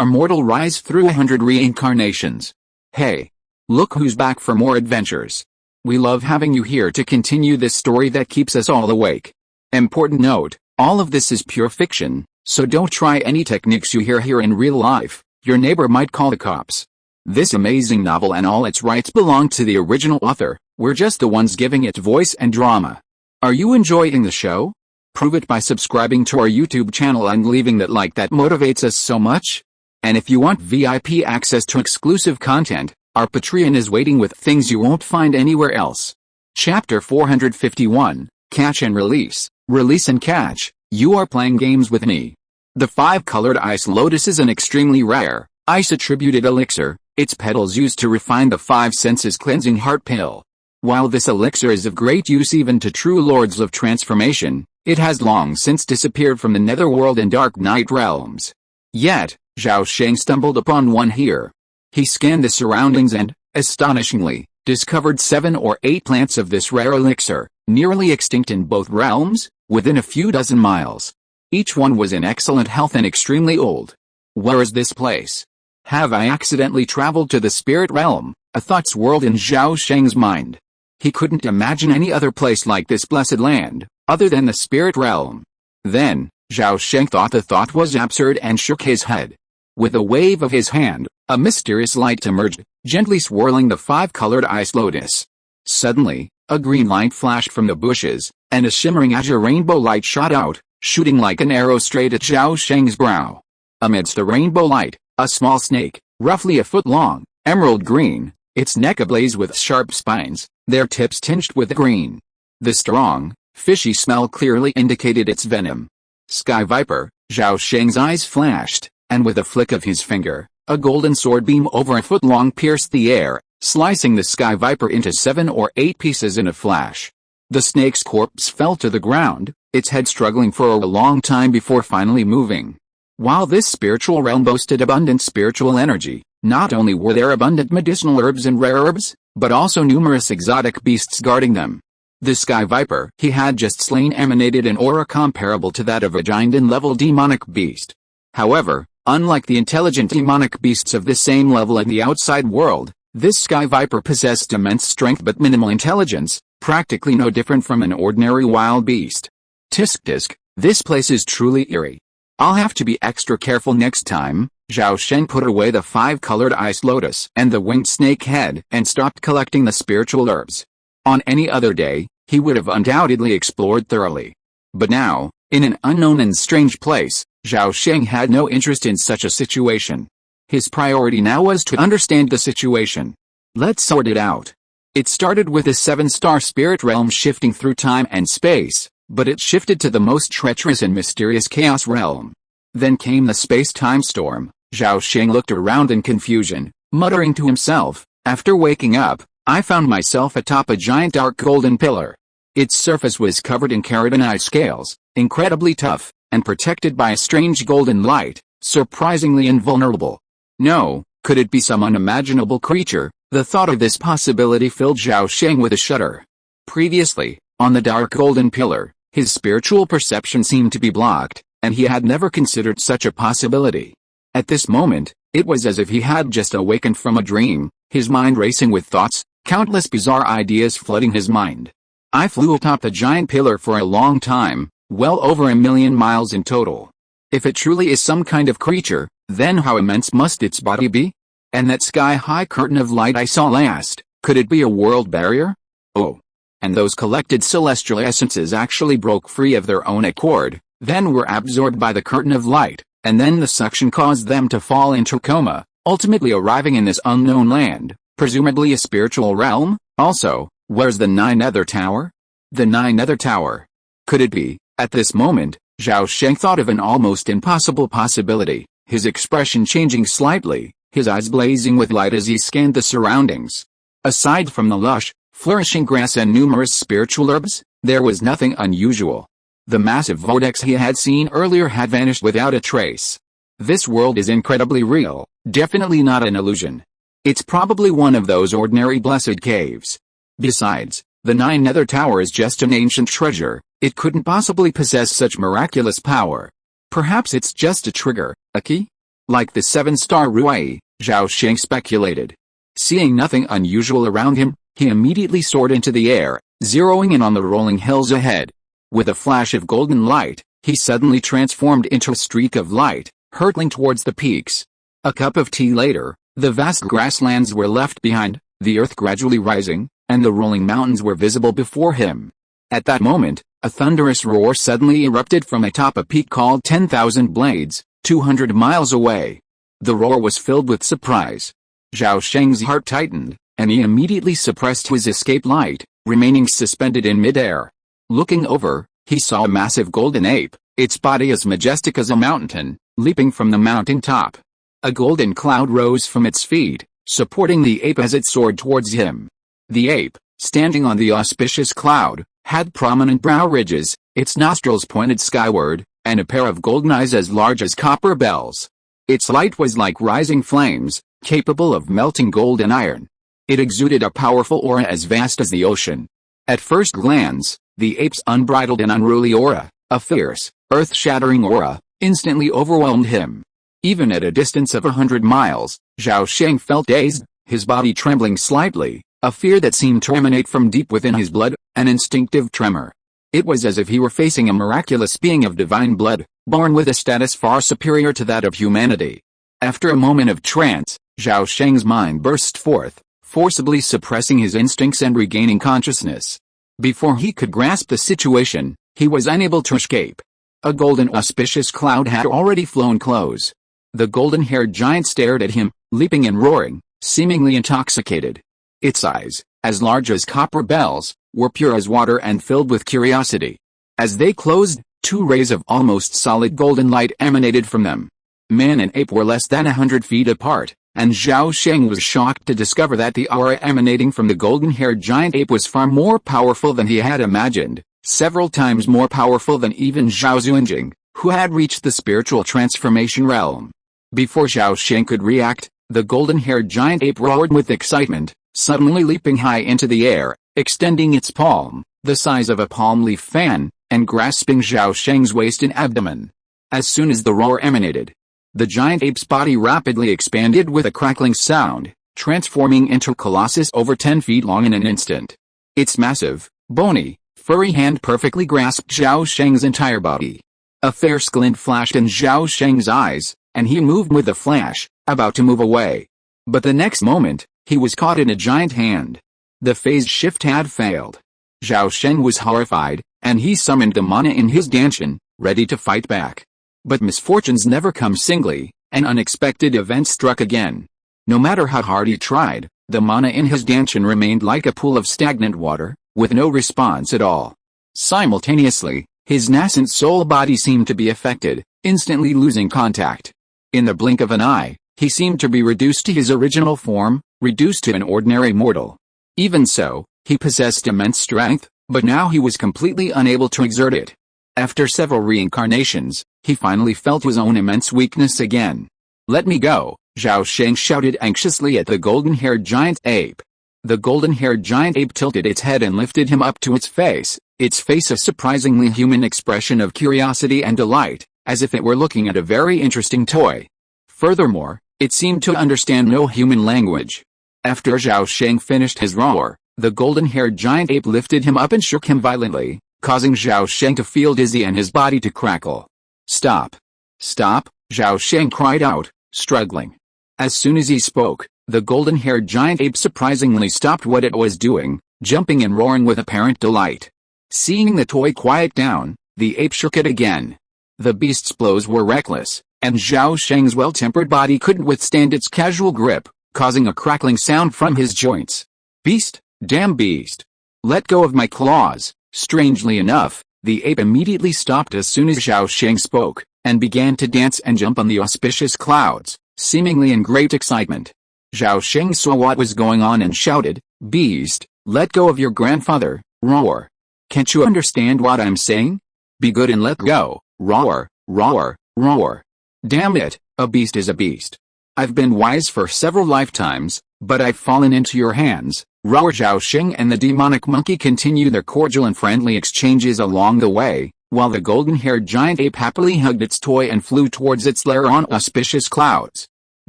mortal rise through 100 reincarnations. Hey! Look who's back for more adventures. We love having you here to continue this story that keeps us all awake. Important note, all of this is pure fiction, so don't try any techniques you hear here in real life. Your neighbor might call the cops. This amazing novel and all its rights belong to the original author. We're just the ones giving it voice and drama. Are you enjoying the show? Prove it by subscribing to our YouTube channel and leaving that like that motivates us so much. And if you want VIP access to exclusive content, our Patreon is waiting with things you won't find anywhere else. Chapter 451, Catch and Release. Release and catch. You are playing games with me. The 5-colored ice lotus is an extremely rare, ice-attributed elixir. Its petals used to refine the 5 senses cleansing heart pill. While this elixir is of great use even to true lords of transformation, it has long since disappeared from the netherworld and dark night realms. Yet, Zhao Sheng stumbled upon one here. He scanned the surroundings and, astonishingly, discovered 7 or 8 plants of this rare elixir, nearly extinct in both realms, within a few dozen miles. Each one was in excellent health and extremely old. Where is this place? Have I accidentally traveled to the spirit realm? A thought swirled in Zhao Sheng's mind. He couldn't imagine any other place like this blessed land, other than the spirit realm. Then, Zhao Sheng thought the thought was absurd and shook his head. With a wave of his hand, a mysterious light emerged, gently swirling the 5-colored ice lotus. Suddenly, a green light flashed from the bushes, and a shimmering azure rainbow light shot out, shooting like an arrow straight at Zhao Sheng's brow. Amidst the rainbow light, a small snake, roughly a foot long, emerald green, its neck ablaze with sharp spines, their tips tinged with green. The strong, fishy smell clearly indicated its venom. Sky Viper, Zhao Sheng's eyes flashed, and with a flick of his finger, a golden sword beam over a foot long pierced the air, slicing the Sky Viper into 7 or 8 pieces in a flash. The snake's corpse fell to the ground, its head struggling for a long time before finally moving. While this spiritual realm boasted abundant spiritual energy, not only were there abundant medicinal herbs and rare herbs, but also numerous exotic beasts guarding them. The Sky Viper he had just slain emanated an aura comparable to that of a giant-level demonic beast. However, unlike the intelligent demonic beasts of the same level in the outside world, this Sky Viper possessed immense strength but minimal intelligence, practically no different from an ordinary wild beast. Tisk tisk, this place is truly eerie. I'll have to be extra careful next time. Zhao Sheng put away the 5-colored ice lotus and the winged snake head and stopped collecting the spiritual herbs. On any other day, he would have undoubtedly explored thoroughly. But now, in an unknown and strange place, Zhao Sheng had no interest in such a situation. His priority now was to understand the situation. Let's sort it out. It started with a 7-star spirit realm shifting through time and space, but it shifted to the most treacherous and mysterious chaos realm. Then came the space-time storm. Zhao Sheng looked around in confusion, muttering to himself, after waking up, I found myself atop a giant dark golden pillar. Its surface was covered in keratinite scales, incredibly tough, and protected by a strange golden light, surprisingly invulnerable. No, could it be some unimaginable creature? The thought of this possibility filled Zhao Sheng with a shudder. Previously, on the dark golden pillar, his spiritual perception seemed to be blocked, and he had never considered such a possibility. At this moment, it was as if he had just awakened from a dream, his mind racing with thoughts, countless bizarre ideas flooding his mind. I flew atop the giant pillar for a long time, well over 1,000,000 miles in total. If it truly is some kind of creature, then how immense must its body be? And that sky-high curtain of light I saw last, could it be a world barrier? Oh. And those collected celestial essences actually broke free of their own accord, then were absorbed by the curtain of light, and then the suction caused them to fall into coma, ultimately arriving in this unknown land, presumably a spiritual realm. Also, where's the 9th tower? The 9th tower. Could it be? At this moment, Zhao Sheng thought of an almost impossible possibility, his expression changing slightly, his eyes blazing with light as he scanned the surroundings. Aside from the lush, flourishing grass and numerous spiritual herbs, there was nothing unusual. The massive vortex he had seen earlier had vanished without a trace. This world is incredibly real, definitely not an illusion. It's probably one of those ordinary blessed caves. Besides, the 9th tower is just an ancient treasure, it couldn't possibly possess such miraculous power. Perhaps it's just a trigger, a key? Like the seven-star Ruai, Zhao Sheng speculated. Seeing nothing unusual around him, he immediately soared into the air, zeroing in on the rolling hills ahead. With a flash of golden light, he suddenly transformed into a streak of light, hurtling towards the peaks. A cup of tea later, the vast grasslands were left behind, the earth gradually rising, and the rolling mountains were visible before him. At that moment, a thunderous roar suddenly erupted from atop a peak called 10,000 Blades, 200 miles away. The roar was filled with surprise. Zhao Sheng's heart tightened, and he immediately suppressed his escape light, remaining suspended in midair. Looking over, he saw a massive golden ape, its body as majestic as a mountain, leaping from the mountain top. A golden cloud rose from its feet, supporting the ape as it soared towards him. The ape, standing on the auspicious cloud, had prominent brow ridges, its nostrils pointed skyward, and a pair of golden eyes as large as copper bells. Its light was like rising flames, capable of melting gold and iron. It exuded a powerful aura as vast as the ocean. At first glance, the ape's unbridled and unruly aura, a fierce, earth-shattering aura, instantly overwhelmed him. Even at a distance of 100 miles, Zhao Sheng felt dazed, his body trembling slightly, a fear that seemed to emanate from deep within his blood, an instinctive tremor. It was as if he were facing a miraculous being of divine blood, born with a status far superior to that of humanity. After a moment of trance, Zhao Sheng's mind burst forth, forcibly suppressing his instincts and regaining consciousness. Before he could grasp the situation, he was unable to escape. A golden auspicious cloud had already flown close. The golden-haired giant stared at him, leaping and roaring, seemingly intoxicated. Its eyes, as large as copper bells, were pure as water and filled with curiosity. As they closed, two rays of almost solid golden light emanated from them. Man and ape were less than 100 feet apart, and Zhao Sheng was shocked to discover that the aura emanating from the golden-haired giant ape was far more powerful than he had imagined, several times more powerful than even Zhao Zunjing, who had reached the spiritual transformation realm. Before Zhao Sheng could react, the golden-haired giant ape roared with excitement, suddenly leaping high into the air, extending its palm, the size of a palm leaf fan, and grasping Zhao Sheng's waist and abdomen. As soon as the roar emanated, the giant ape's body rapidly expanded with a crackling sound, transforming into a colossus over 10 feet long in an instant. Its massive, bony, furry hand perfectly grasped Zhao Sheng's entire body. A fierce glint flashed in Zhao Sheng's eyes, and he moved with a flash, about to move away. But the next moment, he was caught in a giant hand. The phase shift had failed. Zhao Sheng was horrified, and he summoned the mana in his danshan, ready to fight back. But misfortunes never come singly, and unexpected events struck again. No matter how hard he tried, the mana in his danshan remained like a pool of stagnant water, with no response at all. Simultaneously, his nascent soul body seemed to be affected, instantly losing contact. In the blink of an eye, he seemed to be reduced to his original form, reduced to an ordinary mortal. Even so, he possessed immense strength, but now he was completely unable to exert it. After several reincarnations, he finally felt his own immense weakness again. "Let me go," Zhao Sheng shouted anxiously at the golden-haired giant ape. The golden-haired giant ape tilted its head and lifted him up to its face a surprisingly human expression of curiosity and delight, as if it were looking at a very interesting toy. Furthermore, it seemed to understand no human language. After Zhao Sheng finished his roar, the golden-haired giant ape lifted him up and shook him violently, causing Zhao Sheng to feel dizzy and his body to crackle. "Stop! Stop!" Zhao Sheng cried out, struggling. As soon as he spoke, the golden-haired giant ape surprisingly stopped what it was doing, jumping and roaring with apparent delight. Seeing the toy quiet down, the ape shook it again. The beast's blows were reckless, and Zhao Sheng's well-tempered body couldn't withstand its casual grip, causing a crackling sound from his joints. "Beast! Damn beast! Let go of my claws!" Strangely enough, the ape immediately stopped as soon as Zhao Sheng spoke, and began to dance and jump on the auspicious clouds, seemingly in great excitement. Zhao Sheng saw what was going on and shouted, "Beast, let go of your grandfather, roar! Can't you understand what I'm saying? Be good and let go, roar, roar, roar! Damn it, a beast is a beast. I've been wise for several lifetimes, but I've fallen into your hands." Roar. Zhao Sheng and the demonic monkey continued their cordial and friendly exchanges along the way, while the golden-haired giant ape happily hugged its toy and flew towards its lair on auspicious clouds.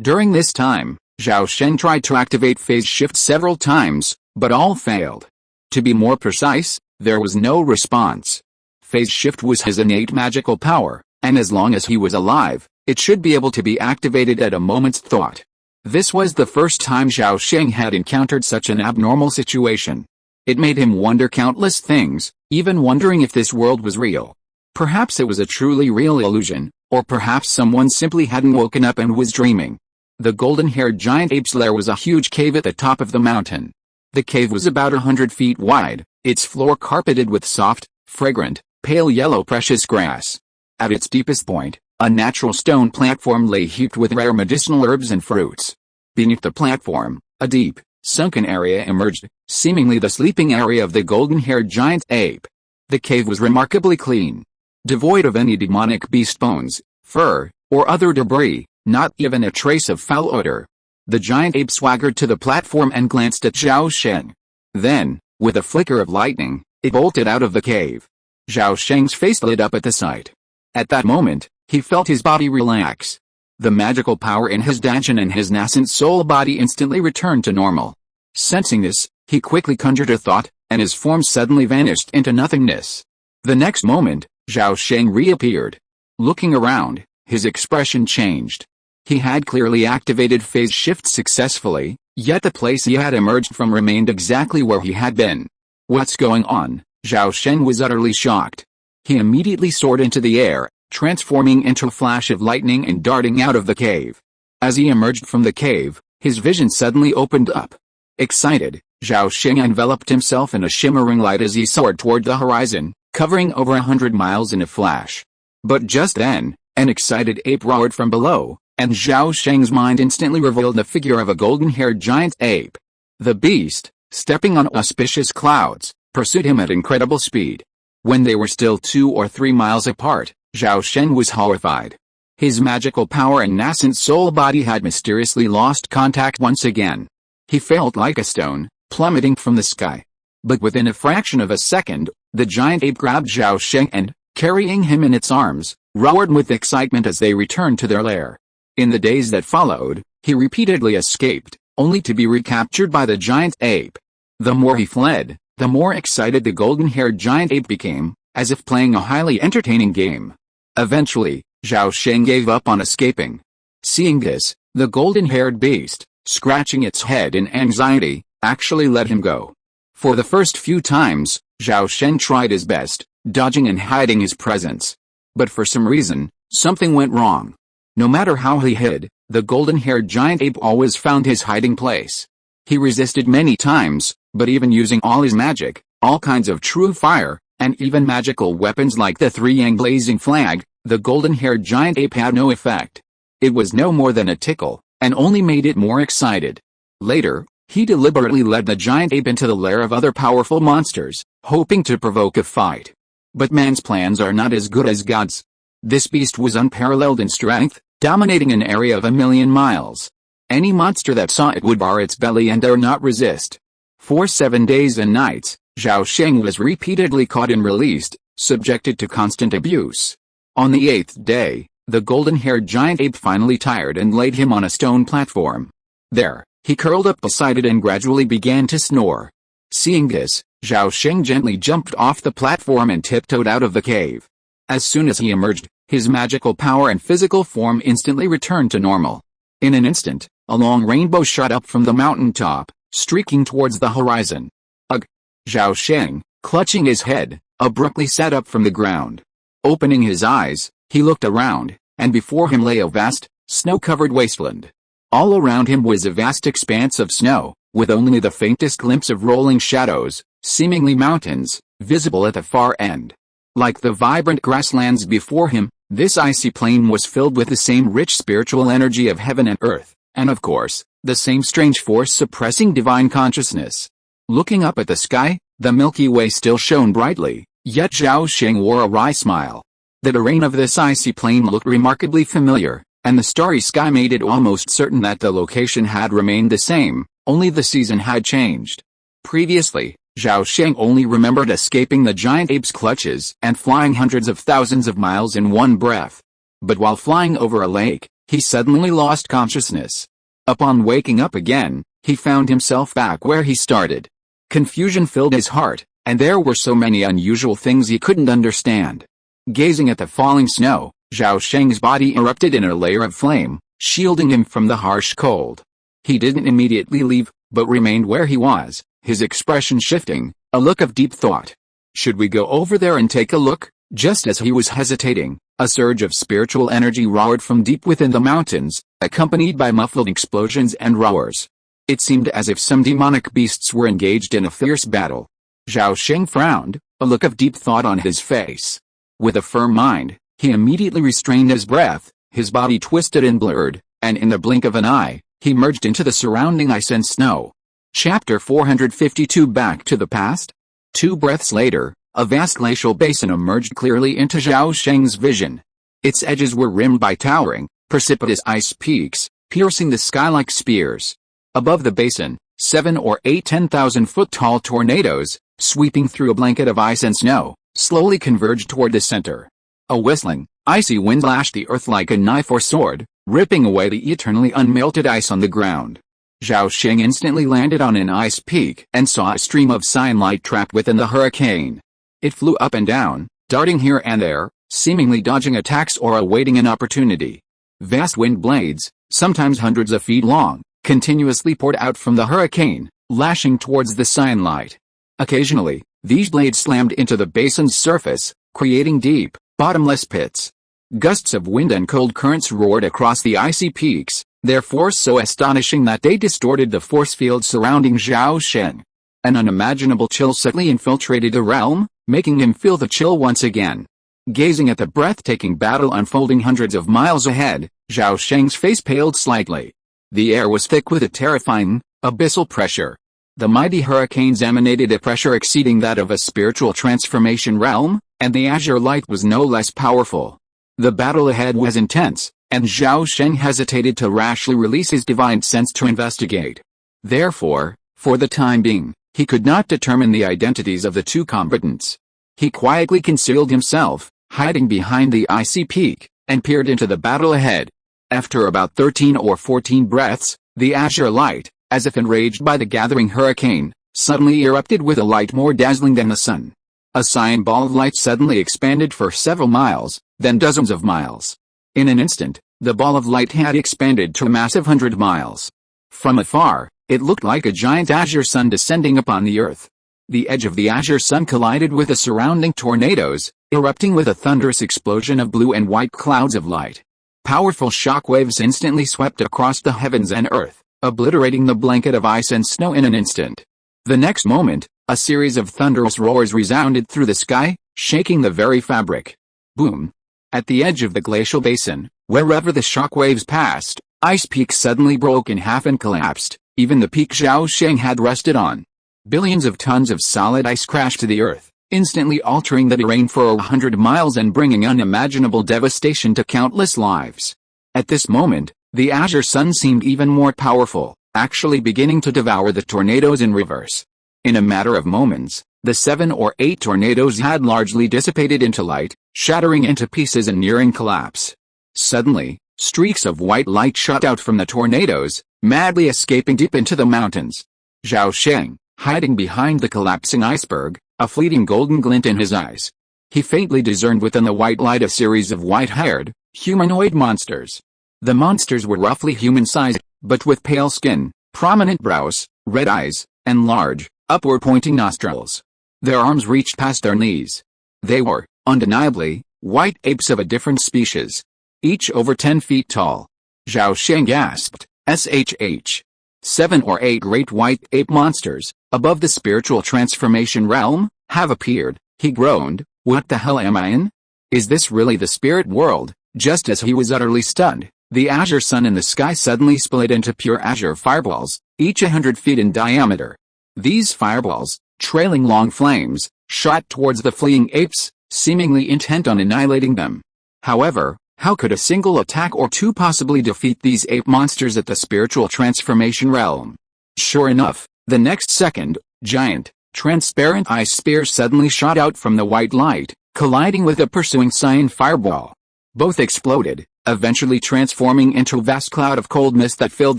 During this time, Zhao Sheng tried to activate phase shift several times, but all failed. To be more precise, there was no response. Phase shift was his innate magical power, and as long as he was alive, it should be able to be activated at a moment's thought. This was the first time Zhao Sheng had encountered such an abnormal situation. It made him wonder countless things, even wondering if this world was real. Perhaps it was a truly real illusion, or perhaps someone simply hadn't woken up and was dreaming. The golden-haired giant ape's lair was a huge cave at the top of the mountain. The cave was about 100 feet wide, its floor carpeted with soft, fragrant, pale yellow precious grass. At its deepest point, a natural stone platform lay heaped with rare medicinal herbs and fruits. Beneath the platform, a deep, sunken area emerged, seemingly the sleeping area of the golden-haired giant ape. The cave was remarkably clean, devoid of any demonic beast bones, fur, or other debris, not even a trace of foul odor. The giant ape swaggered to the platform and glanced at Zhao Sheng. Then, with a flicker of lightning, it bolted out of the cave. Zhao Sheng's face lit up at the sight. At that moment, he felt his body relax. The magical power in his Danshan and his nascent soul body instantly returned to normal. Sensing this, he quickly conjured a thought, and his form suddenly vanished into nothingness. The next moment, Zhao Sheng reappeared. Looking around, his expression changed. He had clearly activated phase shift successfully, yet the place he had emerged from remained exactly where he had been. What's going on? Zhao Sheng was utterly shocked. He immediately soared into the air, transforming into a flash of lightning and darting out of the cave. As he emerged from the cave, his vision suddenly opened up. Excited, Zhao Sheng enveloped himself in a shimmering light as he soared toward the horizon, covering over 100 miles in a flash. But just then, an excited ape roared from below, and Zhao Sheng's mind instantly revealed the figure of a golden-haired giant ape. The beast, stepping on auspicious clouds, pursued him at incredible speed. When they were still 2 or 3 miles apart, Zhao Sheng was horrified. His magical power and nascent soul body had mysteriously lost contact once again. He felt like a stone, plummeting from the sky. But within a fraction of a second, the giant ape grabbed Zhao Sheng and, carrying him in its arms, roared with excitement as they returned to their lair. In the days that followed, he repeatedly escaped, only to be recaptured by the giant ape. The more he fled, the more excited the golden-haired giant ape became, as if playing a highly entertaining game. Eventually, Zhao Sheng gave up on escaping. Seeing this, the golden-haired beast, scratching its head in anxiety, actually let him go. For the first few times, Zhao Sheng tried his best, dodging and hiding his presence. But for some reason, something went wrong. No matter how he hid, the golden-haired giant ape always found his hiding place. He resisted many times, but even using all his magic, all kinds of true fire, and even magical weapons like the three-yang blazing flag, the golden-haired giant ape had no effect. It was no more than a tickle, and only made it more excited. Later, he deliberately led the giant ape into the lair of other powerful monsters, hoping to provoke a fight. But man's plans are not as good as God's. This beast was unparalleled in strength, dominating an area of 1,000,000 miles. Any monster that saw it would bar its belly and dare not resist. For 7 days and nights, Zhao Sheng was repeatedly caught and released, subjected to constant abuse. On the 8th day, the golden-haired giant ape finally tired and laid him on a stone platform. There, he curled up beside it and gradually began to snore. Seeing this, Zhao Sheng gently jumped off the platform and tiptoed out of the cave. As soon as he emerged, his magical power and physical form instantly returned to normal. In an instant, a long rainbow shot up from the mountaintop, streaking towards the horizon. Ugh! Zhao Sheng, clutching his head, abruptly sat up from the ground. Opening his eyes, he looked around, and before him lay a vast, snow-covered wasteland. All around him was a vast expanse of snow, with only the faintest glimpse of rolling shadows, seemingly mountains, visible at the far end. Like the vibrant grasslands before him, this icy plain was filled with the same rich spiritual energy of heaven and earth, and of course, the same strange force suppressing divine consciousness. Looking up at the sky, the Milky Way still shone brightly, yet Zhao Sheng wore a wry smile. The terrain of this icy plain looked remarkably familiar, and the starry sky made it almost certain that the location had remained the same, only the season had changed. Previously, Zhao Sheng only remembered escaping the giant ape's clutches and flying hundreds of thousands of miles in one breath. But while flying over a lake, he suddenly lost consciousness. Upon waking up again, he found himself back where he started. Confusion filled his heart, and there were so many unusual things he couldn't understand. Gazing at the falling snow, Zhao Sheng's body erupted in a layer of flame, shielding him from the harsh cold. He didn't immediately leave, but remained where he was, his expression shifting, a look of deep thought. Should we go over there and take a look? Just as he was hesitating, a surge of spiritual energy roared from deep within the mountains, accompanied by muffled explosions and roars. It seemed as if some demonic beasts were engaged in a fierce battle. Zhao Sheng frowned, a look of deep thought on his face. With a firm mind, he immediately restrained his breath, his body twisted and blurred, and in the blink of an eye, he merged into the surrounding ice and snow. Chapter 452 Back to the Past? 2 breaths later, a vast glacial basin emerged clearly into Zhao Sheng's vision. Its edges were rimmed by towering, precipitous ice peaks, piercing the sky like spears. Above the basin, 7 or 8 10,000-foot-tall tornadoes, sweeping through a blanket of ice and snow, slowly converged toward the center. A whistling, icy wind lashed the earth like a knife or sword, ripping away the eternally unmelted ice on the ground. Zhao Sheng instantly landed on an ice peak and saw a stream of sunlight trapped within the hurricane. It flew up and down, darting here and there, seemingly dodging attacks or awaiting an opportunity. Vast wind blades, sometimes hundreds of feet long, continuously poured out from the hurricane, lashing towards the sunlight. Occasionally, these blades slammed into the basin's surface, creating deep, bottomless pits. Gusts of wind and cold currents roared across the icy peaks, their force so astonishing that they distorted the force field surrounding Zhao Sheng. An unimaginable chill subtly infiltrated the realm, making him feel the chill once again. Gazing at the breathtaking battle unfolding hundreds of miles ahead, Zhao Sheng's face paled slightly. The air was thick with a terrifying, abyssal pressure. The mighty hurricanes emanated a pressure exceeding that of a spiritual transformation realm, and the azure light was no less powerful. The battle ahead was intense, and Zhao Sheng hesitated to rashly release his divine sense to investigate. Therefore, for the time being, he could not determine the identities of the two combatants. He quietly concealed himself, hiding behind the icy peak, and peered into the battle ahead. After about 13 or 14 breaths, the azure light, as if enraged by the gathering hurricane, suddenly erupted with a light more dazzling than the sun. A cyan ball of light suddenly expanded for several miles, then dozens of miles. In an instant, the ball of light had expanded to a massive 100 miles. From afar, it looked like a giant azure sun descending upon the earth. The edge of the azure sun collided with the surrounding tornadoes, erupting with a thunderous explosion of blue and white clouds of light. Powerful shockwaves instantly swept across the heavens and earth, obliterating the blanket of ice and snow in an instant. The next moment, a series of thunderous roars resounded through the sky, shaking the very fabric. Boom! At the edge of the glacial basin, wherever the shockwaves passed, ice peaks suddenly broke in half and collapsed, even the peak Zhao Sheng had rested on. Billions of tons of solid ice crashed to the earth, instantly altering the terrain for 100 miles and bringing unimaginable devastation to countless lives. At this moment, the azure sun seemed even more powerful, actually beginning to devour the tornadoes in reverse. In a matter of moments, the 7 or 8 tornadoes had largely dissipated into light, shattering into pieces and nearing collapse. Suddenly, streaks of white light shot out from the tornadoes, madly escaping deep into the mountains. Zhao Sheng, hiding behind the collapsing iceberg, a fleeting golden glint in his eyes. He faintly discerned within the white light a series of white-haired, humanoid monsters. The monsters were roughly human-sized, but with pale skin, prominent brows, red eyes, and large, upward-pointing nostrils. Their arms reached past their knees. They were, undeniably, white apes of a different species, each over 10 feet tall. Zhao Sheng gasped, "SHH. 7 or 8 great white ape monsters, above the spiritual transformation realm, have appeared," he groaned. "What the hell am I in? Is this really the spirit world?" Just as he was utterly stunned, the azure sun in the sky suddenly split into pure azure fireballs, each 100 feet in diameter. These fireballs, trailing long flames, shot towards the fleeing apes, seemingly intent on annihilating them. However, how could a single attack or two possibly defeat these ape monsters at the spiritual transformation realm? Sure enough, the next second, giant, Transparent ice spears suddenly shot out from the white light, colliding with the pursuing cyan fireball. Both exploded, eventually transforming into a vast cloud of cold mist that filled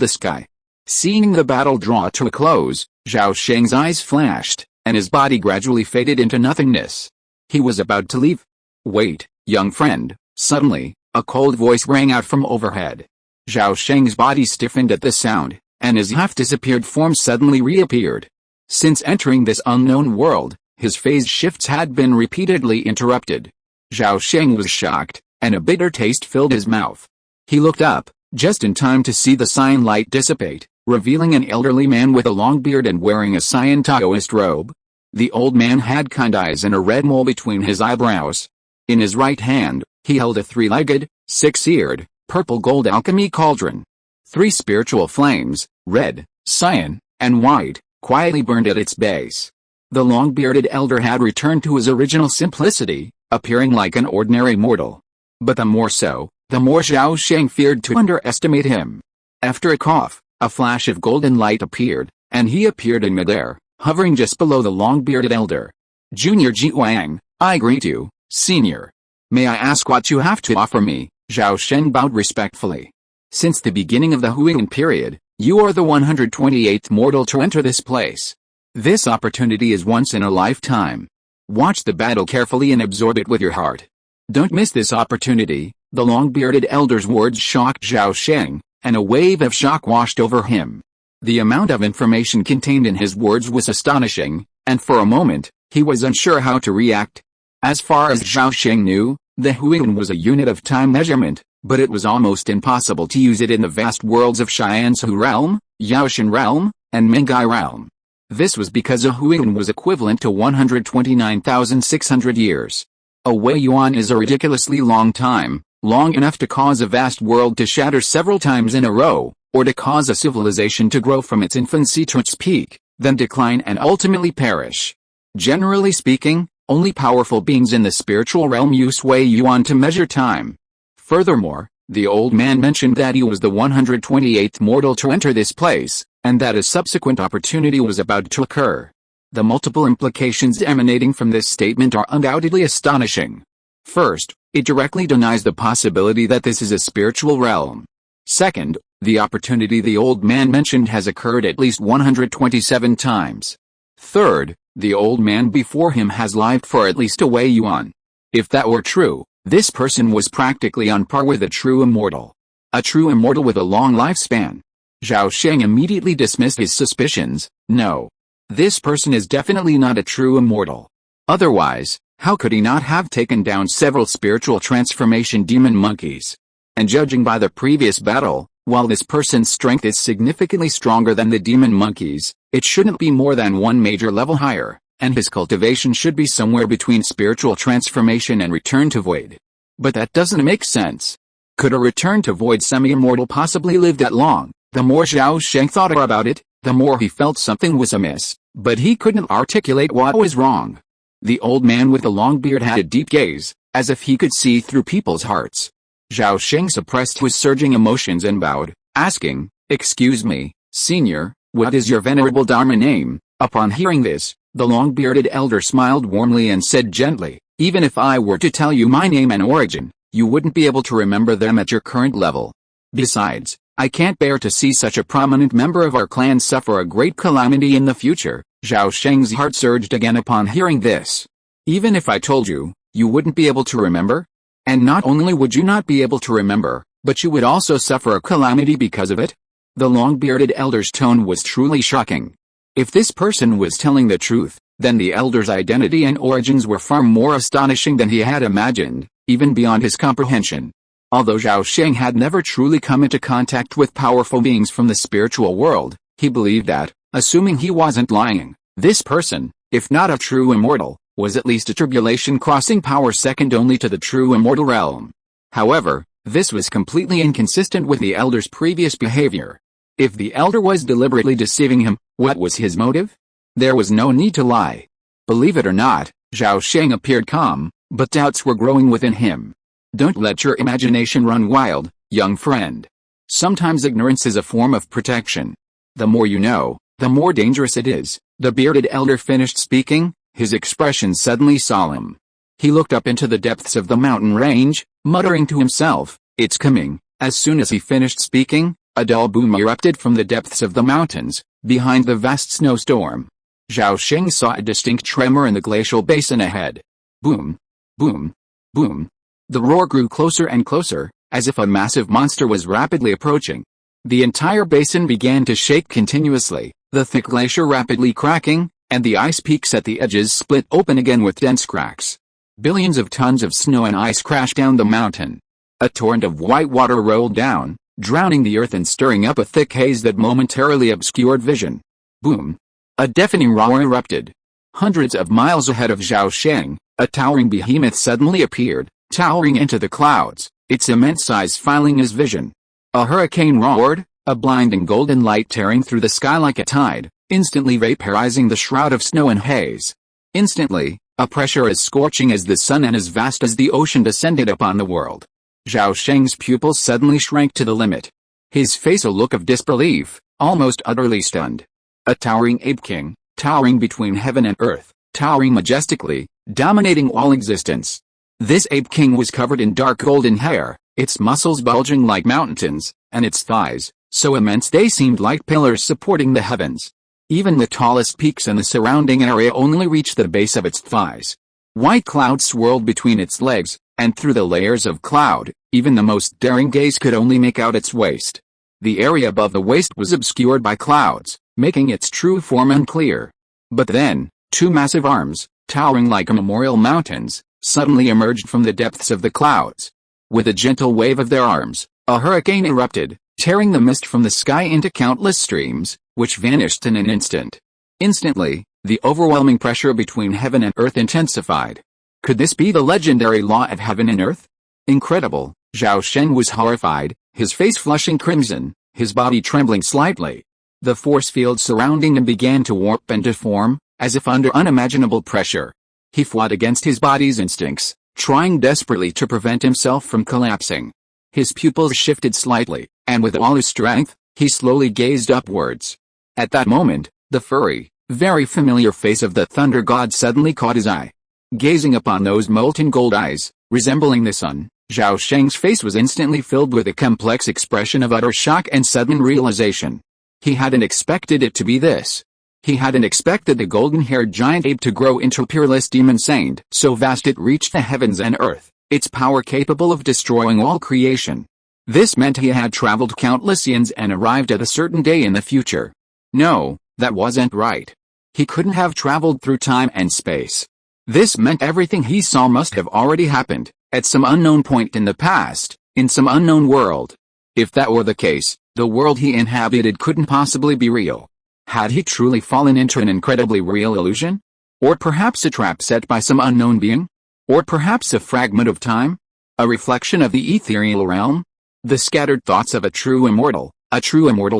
the sky. Seeing the battle draw to a close, Zhao Sheng's eyes flashed, and his body gradually faded into nothingness. He was about to leave. "Wait, young friend." Suddenly, a cold voice rang out from overhead. Zhao Sheng's body stiffened at the sound, and his half-disappeared form suddenly reappeared. Since entering this unknown world, his phase shifts had been repeatedly interrupted. Zhao Sheng was shocked, and a bitter taste filled his mouth. He looked up, just in time to see the cyan light dissipate, revealing an elderly man with a long beard and wearing a cyan Taoist robe. The old man had kind eyes and a red mole between his eyebrows. In his right hand, he held a three-legged, six-eared, purple-gold alchemy cauldron. Three spiritual flames, red, cyan, and white, quietly burned at its base. The long-bearded elder had returned to his original simplicity, appearing like an ordinary mortal. But the more Zhao Sheng feared to underestimate him. After a cough, a flash of golden light appeared, and he appeared in midair, hovering just below the long-bearded elder. "Junior Ji Wang, I greet you, senior. May I ask what you have to offer me?" Zhao Sheng bowed respectfully. "Since the beginning of the Huiyan period, you are the 128th mortal to enter this place. This opportunity is once in a lifetime. Watch the battle carefully and absorb it with your heart. Don't miss this opportunity." The long-bearded elder's words shocked Zhao Sheng, and a wave of shock washed over him. The amount of information contained in his words was astonishing, and for a moment, he was unsure how to react. As far as Zhao Sheng knew, the Huiyan was a unit of time measurement, but it was almost impossible to use it in the vast worlds of Xianzhu realm, Yaoshan realm, and Mengai realm. This was because a Huiyan was equivalent to 129,600 years. A Wei Yuan is a ridiculously long time, long enough to cause a vast world to shatter several times in a row, or to cause a civilization to grow from its infancy to its peak, then decline and ultimately perish. Generally speaking, only powerful beings in the spiritual realm use Wei Yuan to measure time. Furthermore, the old man mentioned that he was the 128th mortal to enter this place, and that a subsequent opportunity was about to occur. The multiple implications emanating from this statement are undoubtedly astonishing. First, it directly denies the possibility that this is a spiritual realm. Second, the opportunity the old man mentioned has occurred at least 127 times. Third, the old man before him has lived for at least a Wei Yuan. If that were true, this person was practically on par with a true immortal. A true immortal with a long lifespan. Zhao Sheng immediately dismissed his suspicions. No. This person is definitely not a true immortal. Otherwise, how could he not have taken down several spiritual transformation demon monkeys? And judging by the previous battle, while this person's strength is significantly stronger than the demon monkeys, it shouldn't be more than one major level higher, and his cultivation should be somewhere between spiritual transformation and return to void. But that doesn't make sense. Could a return to void semi-immortal possibly live that long? The more Zhao Sheng thought about it, the more he felt something was amiss, but he couldn't articulate what was wrong. The old man with the long beard had a deep gaze, as if he could see through people's hearts. Zhao Sheng suppressed his surging emotions and bowed, asking, "Excuse me, senior, what is your venerable Dharma name?" Upon hearing this, the long-bearded elder smiled warmly and said gently, "Even if I were to tell you my name and origin, you wouldn't be able to remember them at your current level. Besides, I can't bear to see such a prominent member of our clan suffer a great calamity in the future." Zhao Sheng's heart surged again upon hearing this. "Even if I told you, you wouldn't be able to remember? And not only would you not be able to remember, but you would also suffer a calamity because of it?" The long-bearded elder's tone was truly shocking. If this person was telling the truth, then the elder's identity and origins were far more astonishing than he had imagined, even beyond his comprehension. Although Zhao Sheng had never truly come into contact with powerful beings from the spiritual world, he believed that, assuming he wasn't lying, this person, if not a true immortal, was at least a tribulation-crossing power second only to the true immortal realm. However, this was completely inconsistent with the elder's previous behavior. If the elder was deliberately deceiving him, what was his motive? There was no need to lie. Believe it or not, Zhao Sheng appeared calm, but doubts were growing within him. Don't let your imagination run wild, young friend. Sometimes ignorance is a form of protection. The more you know, the more dangerous it is. The bearded elder finished speaking, his expression suddenly solemn. He looked up into the depths of the mountain range, muttering to himself, "It's coming." As soon as he finished speaking, a dull boom erupted from the depths of the mountains, behind the vast snowstorm. Zhao Sheng saw a distinct tremor in the glacial basin ahead. Boom! Boom! Boom! The roar grew closer and closer, as if a massive monster was rapidly approaching. The entire basin began to shake continuously, the thick glacier rapidly cracking, and the ice peaks at the edges split open again with dense cracks. Billions of tons of snow and ice crashed down the mountain. A torrent of white water rolled down, drowning the earth and stirring up a thick haze that momentarily obscured vision. Boom! A deafening roar erupted. Hundreds of miles ahead of Zhao Sheng, a towering behemoth suddenly appeared, towering into the clouds, its immense size filing his vision. A hurricane roared, a blinding golden light tearing through the sky like a tide, instantly vaporizing the shroud of snow and haze. Instantly, a pressure as scorching as the sun and as vast as the ocean descended upon the world. Zhao Sheng's pupils suddenly shrank to the limit. His face a look of disbelief, almost utterly stunned. A towering ape king, towering between heaven and earth, towering majestically, dominating all existence. This ape king was covered in dark golden hair, its muscles bulging like mountains, and its thighs, so immense they seemed like pillars supporting the heavens. Even the tallest peaks in the surrounding area only reached the base of its thighs. White clouds swirled between its legs, and through the layers of cloud, even the most daring gaze could only make out its waist. The area above the waist was obscured by clouds, making its true form unclear. But then, two massive arms, towering like immemorial mountains, suddenly emerged from the depths of the clouds. With a gentle wave of their arms, a hurricane erupted, tearing the mist from the sky into countless streams, which vanished in an instant. Instantly, the overwhelming pressure between heaven and earth intensified. Could this be the legendary law of heaven and earth? Incredible! Zhao Sheng was horrified, his face flushing crimson, his body trembling slightly. The force field surrounding him began to warp and deform, as if under unimaginable pressure. He fought against his body's instincts, trying desperately to prevent himself from collapsing. His pupils shifted slightly, and with all his strength, he slowly gazed upwards. At that moment, the furry, very familiar face of the thunder god suddenly caught his eye. Gazing upon those molten gold eyes, resembling the sun, Zhao Sheng's face was instantly filled with a complex expression of utter shock and sudden realization. He hadn't expected it to be this. He hadn't expected the golden-haired giant ape to grow into a peerless demon saint, so vast it reached the heavens and earth, its power capable of destroying all creation. This meant he had traveled countless eons and arrived at a certain day in the future. No, that wasn't right. He couldn't have traveled through time and space. This meant everything he saw must have already happened, at some unknown point in the past, in some unknown world. If that were the case, the world he inhabited couldn't possibly be real. Had he truly fallen into an incredibly real illusion? Or perhaps a trap set by some unknown being? Or perhaps a fragment of time? A reflection of the ethereal realm? The scattered thoughts of a true immortal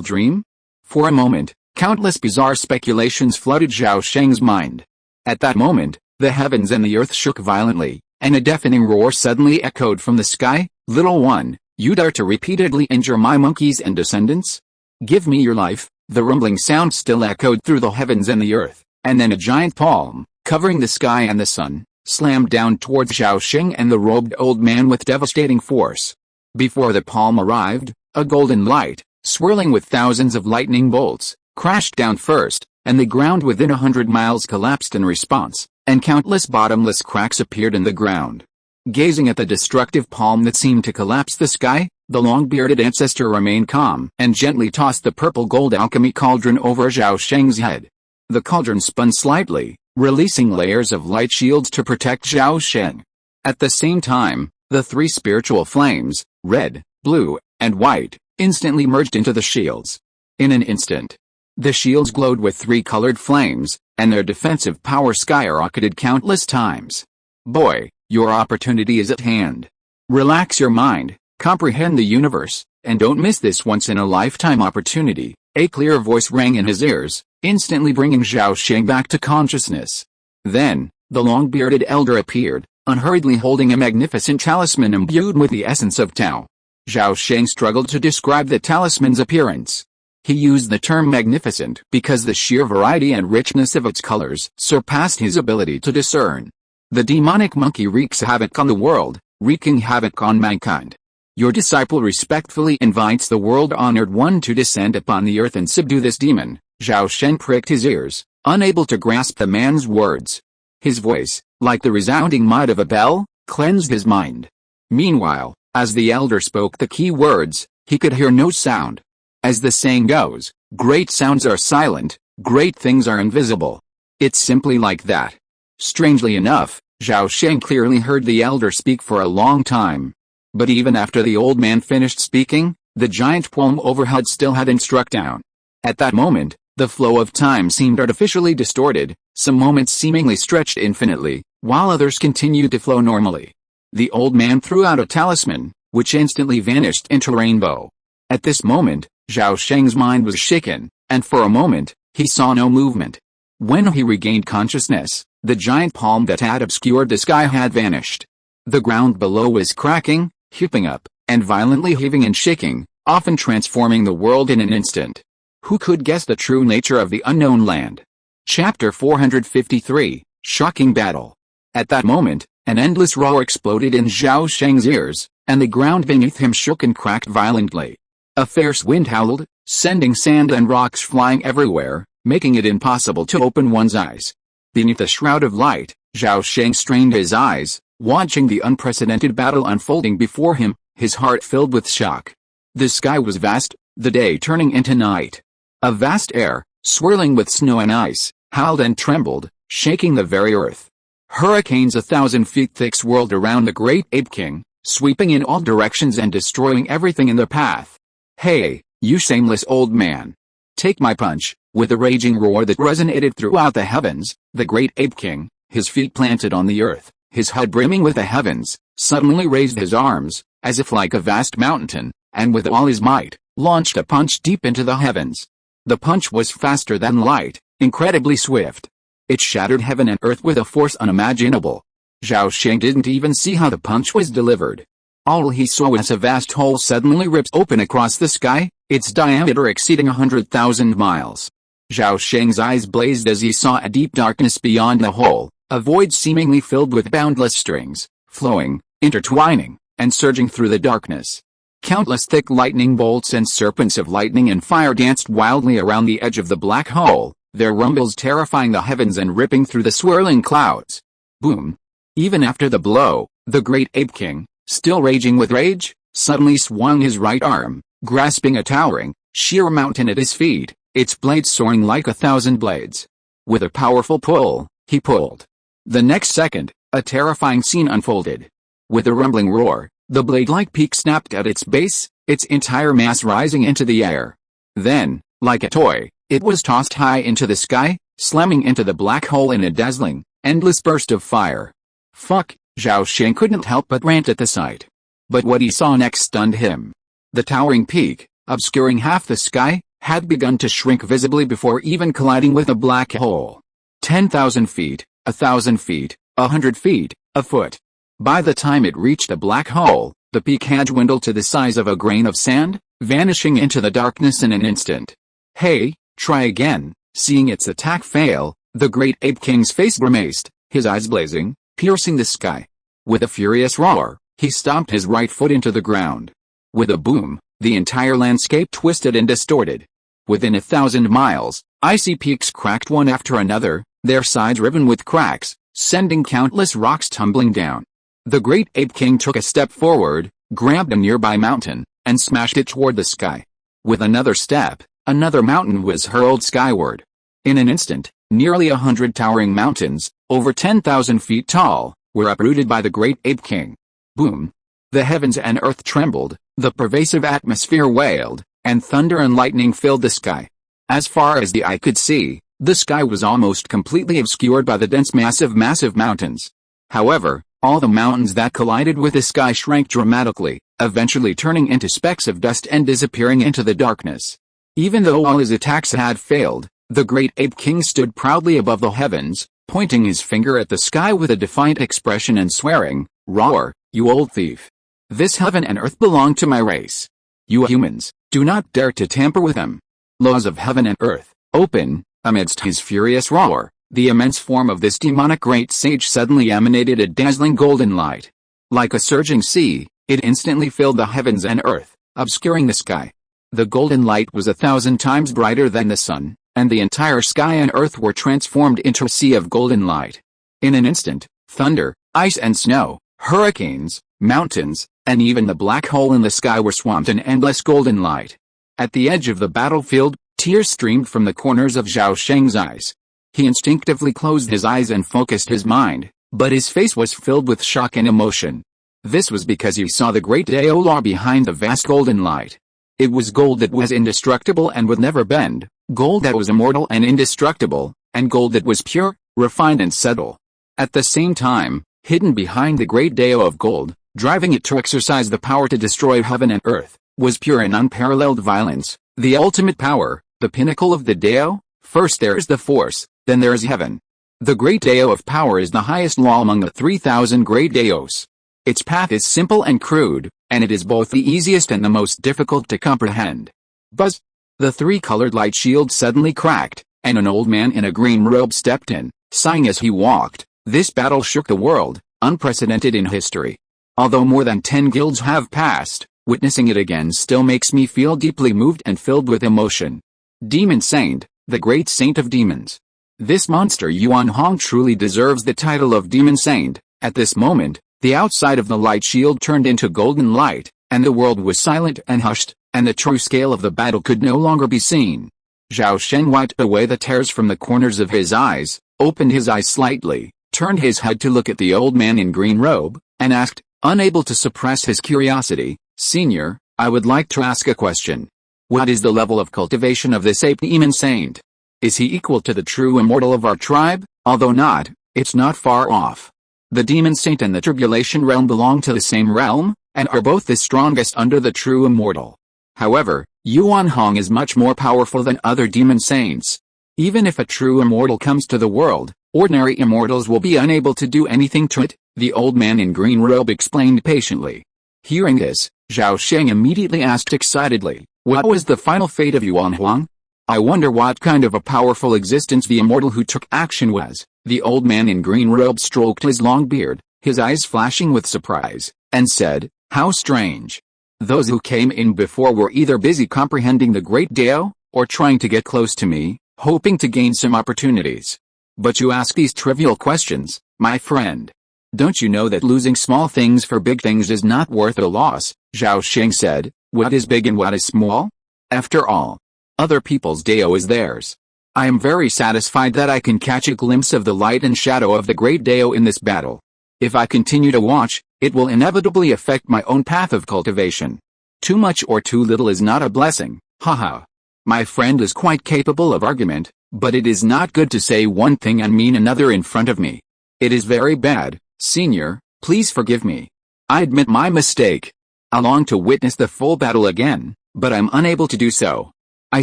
dream? For a moment, countless bizarre speculations flooded Zhao Sheng's mind. At that moment, the heavens and the earth shook violently, and a deafening roar suddenly echoed from the sky. "Little one, you dare to repeatedly injure my monkeys and descendants? Give me your life." The rumbling sound still echoed through the heavens and the earth, and then a giant palm, covering the sky and the sun, slammed down towards Zhao Sheng and the robed old man with devastating force. Before the palm arrived, a golden light, swirling with thousands of lightning bolts, crashed down first, and the ground within 100 miles collapsed in response, and countless bottomless cracks appeared in the ground. Gazing at the destructive palm that seemed to collapse the sky, the long-bearded ancestor remained calm and gently tossed the purple gold alchemy cauldron over Zhao Sheng's head. The cauldron spun slightly, releasing layers of light shields to protect Zhao Sheng. At the same time, the three spiritual flames, red, blue, and white, instantly merged into the shields. In an instant, the shields glowed with three-colored flames, and their defensive power skyrocketed countless times. Boy, your opportunity is at hand. Relax your mind, comprehend the universe, and don't miss this once-in-a-lifetime opportunity. A clear voice rang in his ears, instantly bringing Zhao Sheng back to consciousness. Then, the long-bearded elder appeared, unhurriedly holding a magnificent talisman imbued with the essence of Tao. Zhao Sheng struggled to describe the talisman's appearance. He used the term magnificent because the sheer variety and richness of its colors surpassed his ability to discern. The demonic monkey wreaks havoc on the world, wreaking havoc on mankind. Your disciple respectfully invites the world-honored one to descend upon the earth and subdue this demon. Zhao Sheng pricked his ears, unable to grasp the man's words. His voice, like the resounding might of a bell, cleansed his mind. Meanwhile, as the elder spoke the key words, he could hear no sound. As the saying goes, great sounds are silent, great things are invisible. It's simply like that. Strangely enough, Zhao Sheng clearly heard the elder speak for a long time. But even after the old man finished speaking, the giant palm overhead still hadn't struck down. At that moment, the flow of time seemed artificially distorted, some moments seemingly stretched infinitely, while others continued to flow normally. The old man threw out a talisman, which instantly vanished into a rainbow. At this moment, Zhao Sheng's mind was shaken, and for a moment, he saw no movement. When he regained consciousness, the giant palm that had obscured the sky had vanished. The ground below was cracking, heaping up, and violently heaving and shaking, often transforming the world in an instant. Who could guess the true nature of the unknown land? Chapter 453, Shocking Battle. At that moment, an endless roar exploded in Zhao Sheng's ears, and the ground beneath him shook and cracked violently. A fierce wind howled, sending sand and rocks flying everywhere, making it impossible to open one's eyes. Beneath a shroud of light, Zhao Sheng strained his eyes, watching the unprecedented battle unfolding before him, his heart filled with shock. The sky was vast, the day turning into night. A vast air, swirling with snow and ice, howled and trembled, shaking the very earth. Hurricanes 1,000 feet thick swirled around the great ape king, sweeping in all directions and destroying everything in their path. "Hey, you shameless old man! Take my punch!" With a raging roar that resonated throughout the heavens, the great ape king, his feet planted on the earth, his head brimming with the heavens, suddenly raised his arms, as if like a vast mountain, and with all his might, launched a punch deep into the heavens. The punch was faster than light, incredibly swift. It shattered heaven and earth with a force unimaginable. Zhao Sheng didn't even see how the punch was delivered. All he saw was a vast hole suddenly ripped open across the sky, its diameter exceeding 100,000 miles. Zhao Sheng's eyes blazed as he saw a deep darkness beyond the hole, a void seemingly filled with boundless strings, flowing, intertwining, and surging through the darkness. Countless thick lightning bolts and serpents of lightning and fire danced wildly around the edge of the black hole, their rumbles terrifying the heavens and ripping through the swirling clouds. Boom! Even after the blow, the great ape king, still raging with rage, suddenly swung his right arm, grasping a towering, sheer mountain at his feet, its blades soaring like 1,000 blades. With a powerful pull, he pulled. The next second, a terrifying scene unfolded. With a rumbling roar, the blade-like peak snapped at its base, its entire mass rising into the air. Then, like a toy, it was tossed high into the sky, slamming into the black hole in a dazzling, endless burst of fire. Fuck, Zhao Sheng couldn't help but rant at the sight. But what he saw next stunned him. The towering peak, obscuring half the sky, had begun to shrink visibly before even colliding with a black hole. 10,000 feet, 1,000 feet, 100 feet, a foot. By the time it reached the black hole, the peak had dwindled to the size of a grain of sand, vanishing into the darkness in an instant. "Hey, try again." Seeing its attack fail, the great ape king's face grimaced, his eyes blazing, piercing the sky. With a furious roar, he stomped his right foot into the ground. With a boom, the entire landscape twisted and distorted. Within 1,000 miles, icy peaks cracked one after another, their sides riven with cracks, sending countless rocks tumbling down. The great ape king took a step forward, grabbed a nearby mountain, and smashed it toward the sky. With another step, another mountain was hurled skyward. In an instant, nearly 100 towering mountains, over 10,000 feet tall, were uprooted by the great ape king. Boom! The heavens and earth trembled, the pervasive atmosphere wailed, and thunder and lightning filled the sky. As far as the eye could see, the sky was almost completely obscured by the dense massive mountains. However, all the mountains that collided with the sky shrank dramatically, eventually turning into specks of dust and disappearing into the darkness. Even though all his attacks had failed, the great ape king stood proudly above the heavens, pointing his finger at the sky with a defiant expression and swearing, "Roar, you old thief! This heaven and earth belong to my race. You humans, do not dare to tamper with them. laws of heaven and earth, open. Amidst his furious roar, the immense form of this demonic great sage suddenly emanated a dazzling golden light. Like a surging sea, it instantly filled the heavens and earth, obscuring the sky. The golden light was 1,000 times brighter than the sun, and the entire sky and earth were transformed into a sea of golden light. In an instant, thunder, ice and snow, hurricanes, mountains, and even the black hole in the sky were swamped in endless golden light. At the edge of the battlefield, tears streamed from the corners of Zhao Sheng's eyes. He instinctively closed his eyes and focused his mind, but his face was filled with shock and emotion. This was because he saw the great Dao Law behind the vast golden light. It was gold that was indestructible and would never bend, gold that was immortal and indestructible, and gold that was pure, refined and subtle. At the same time, hidden behind the great Dao of gold, driving it to exercise the power to destroy heaven and earth, was pure and unparalleled violence, the ultimate power, the pinnacle of the Dao. First there is the force, then there is heaven. The great Dao of power is the highest law among the 3,000 great Daos. Its path is simple and crude, and it is both the easiest and the most difficult to comprehend. Buzz! The three-colored light shield suddenly cracked, and an old man in a green robe stepped in, sighing as he walked. This battle shook the world, unprecedented in history. Although more than 10 guilds have passed, witnessing it again still makes me feel deeply moved and filled with emotion. Demon Saint, the great saint of demons. This monster Yuan Hong truly deserves the title of Demon Saint. At this moment, the outside of the light shield turned into golden light, and the world was silent and hushed, and the true scale of the battle could no longer be seen. Zhao Sheng wiped away the tears from the corners of his eyes, opened his eyes slightly, turned his head to look at the old man in green robe, and asked, unable to suppress his curiosity, "Senior, I would like to ask a question. What is the level of cultivation of this ape demon saint? Is he equal to the true immortal of our tribe? Although not, it's not far off. The demon saint and the tribulation realm belong to the same realm, and are both the strongest under the true immortal. However, Yuan Hong is much more powerful than other demon saints. Even if a true immortal comes to the world, ordinary immortals will be unable to do anything to it," the old man in green robe explained patiently. Hearing this, Zhao Sheng immediately asked excitedly, "What was the final fate of Yuan Hong? I wonder what kind of a powerful existence the immortal who took action was." The old man in green robe stroked his long beard, his eyes flashing with surprise, and said, "How strange. Those who came in before were either busy comprehending the great Dao, or trying to get close to me, hoping to gain some opportunities. But you ask these trivial questions, my friend. Don't you know that losing small things for big things is not worth a loss?" Zhao Sheng said. "What is big and what is small? After all, other people's Dao is theirs. I am very satisfied that I can catch a glimpse of the light and shadow of the great Dao in this battle. If I continue to watch, it will inevitably affect my own path of cultivation. Too much or too little is not a blessing, haha. My friend is quite capable of argument, but it is not good to say one thing and mean another in front of me. It is very bad, senior, please forgive me. I admit my mistake. I long to witness the full battle again, but I'm unable to do so. I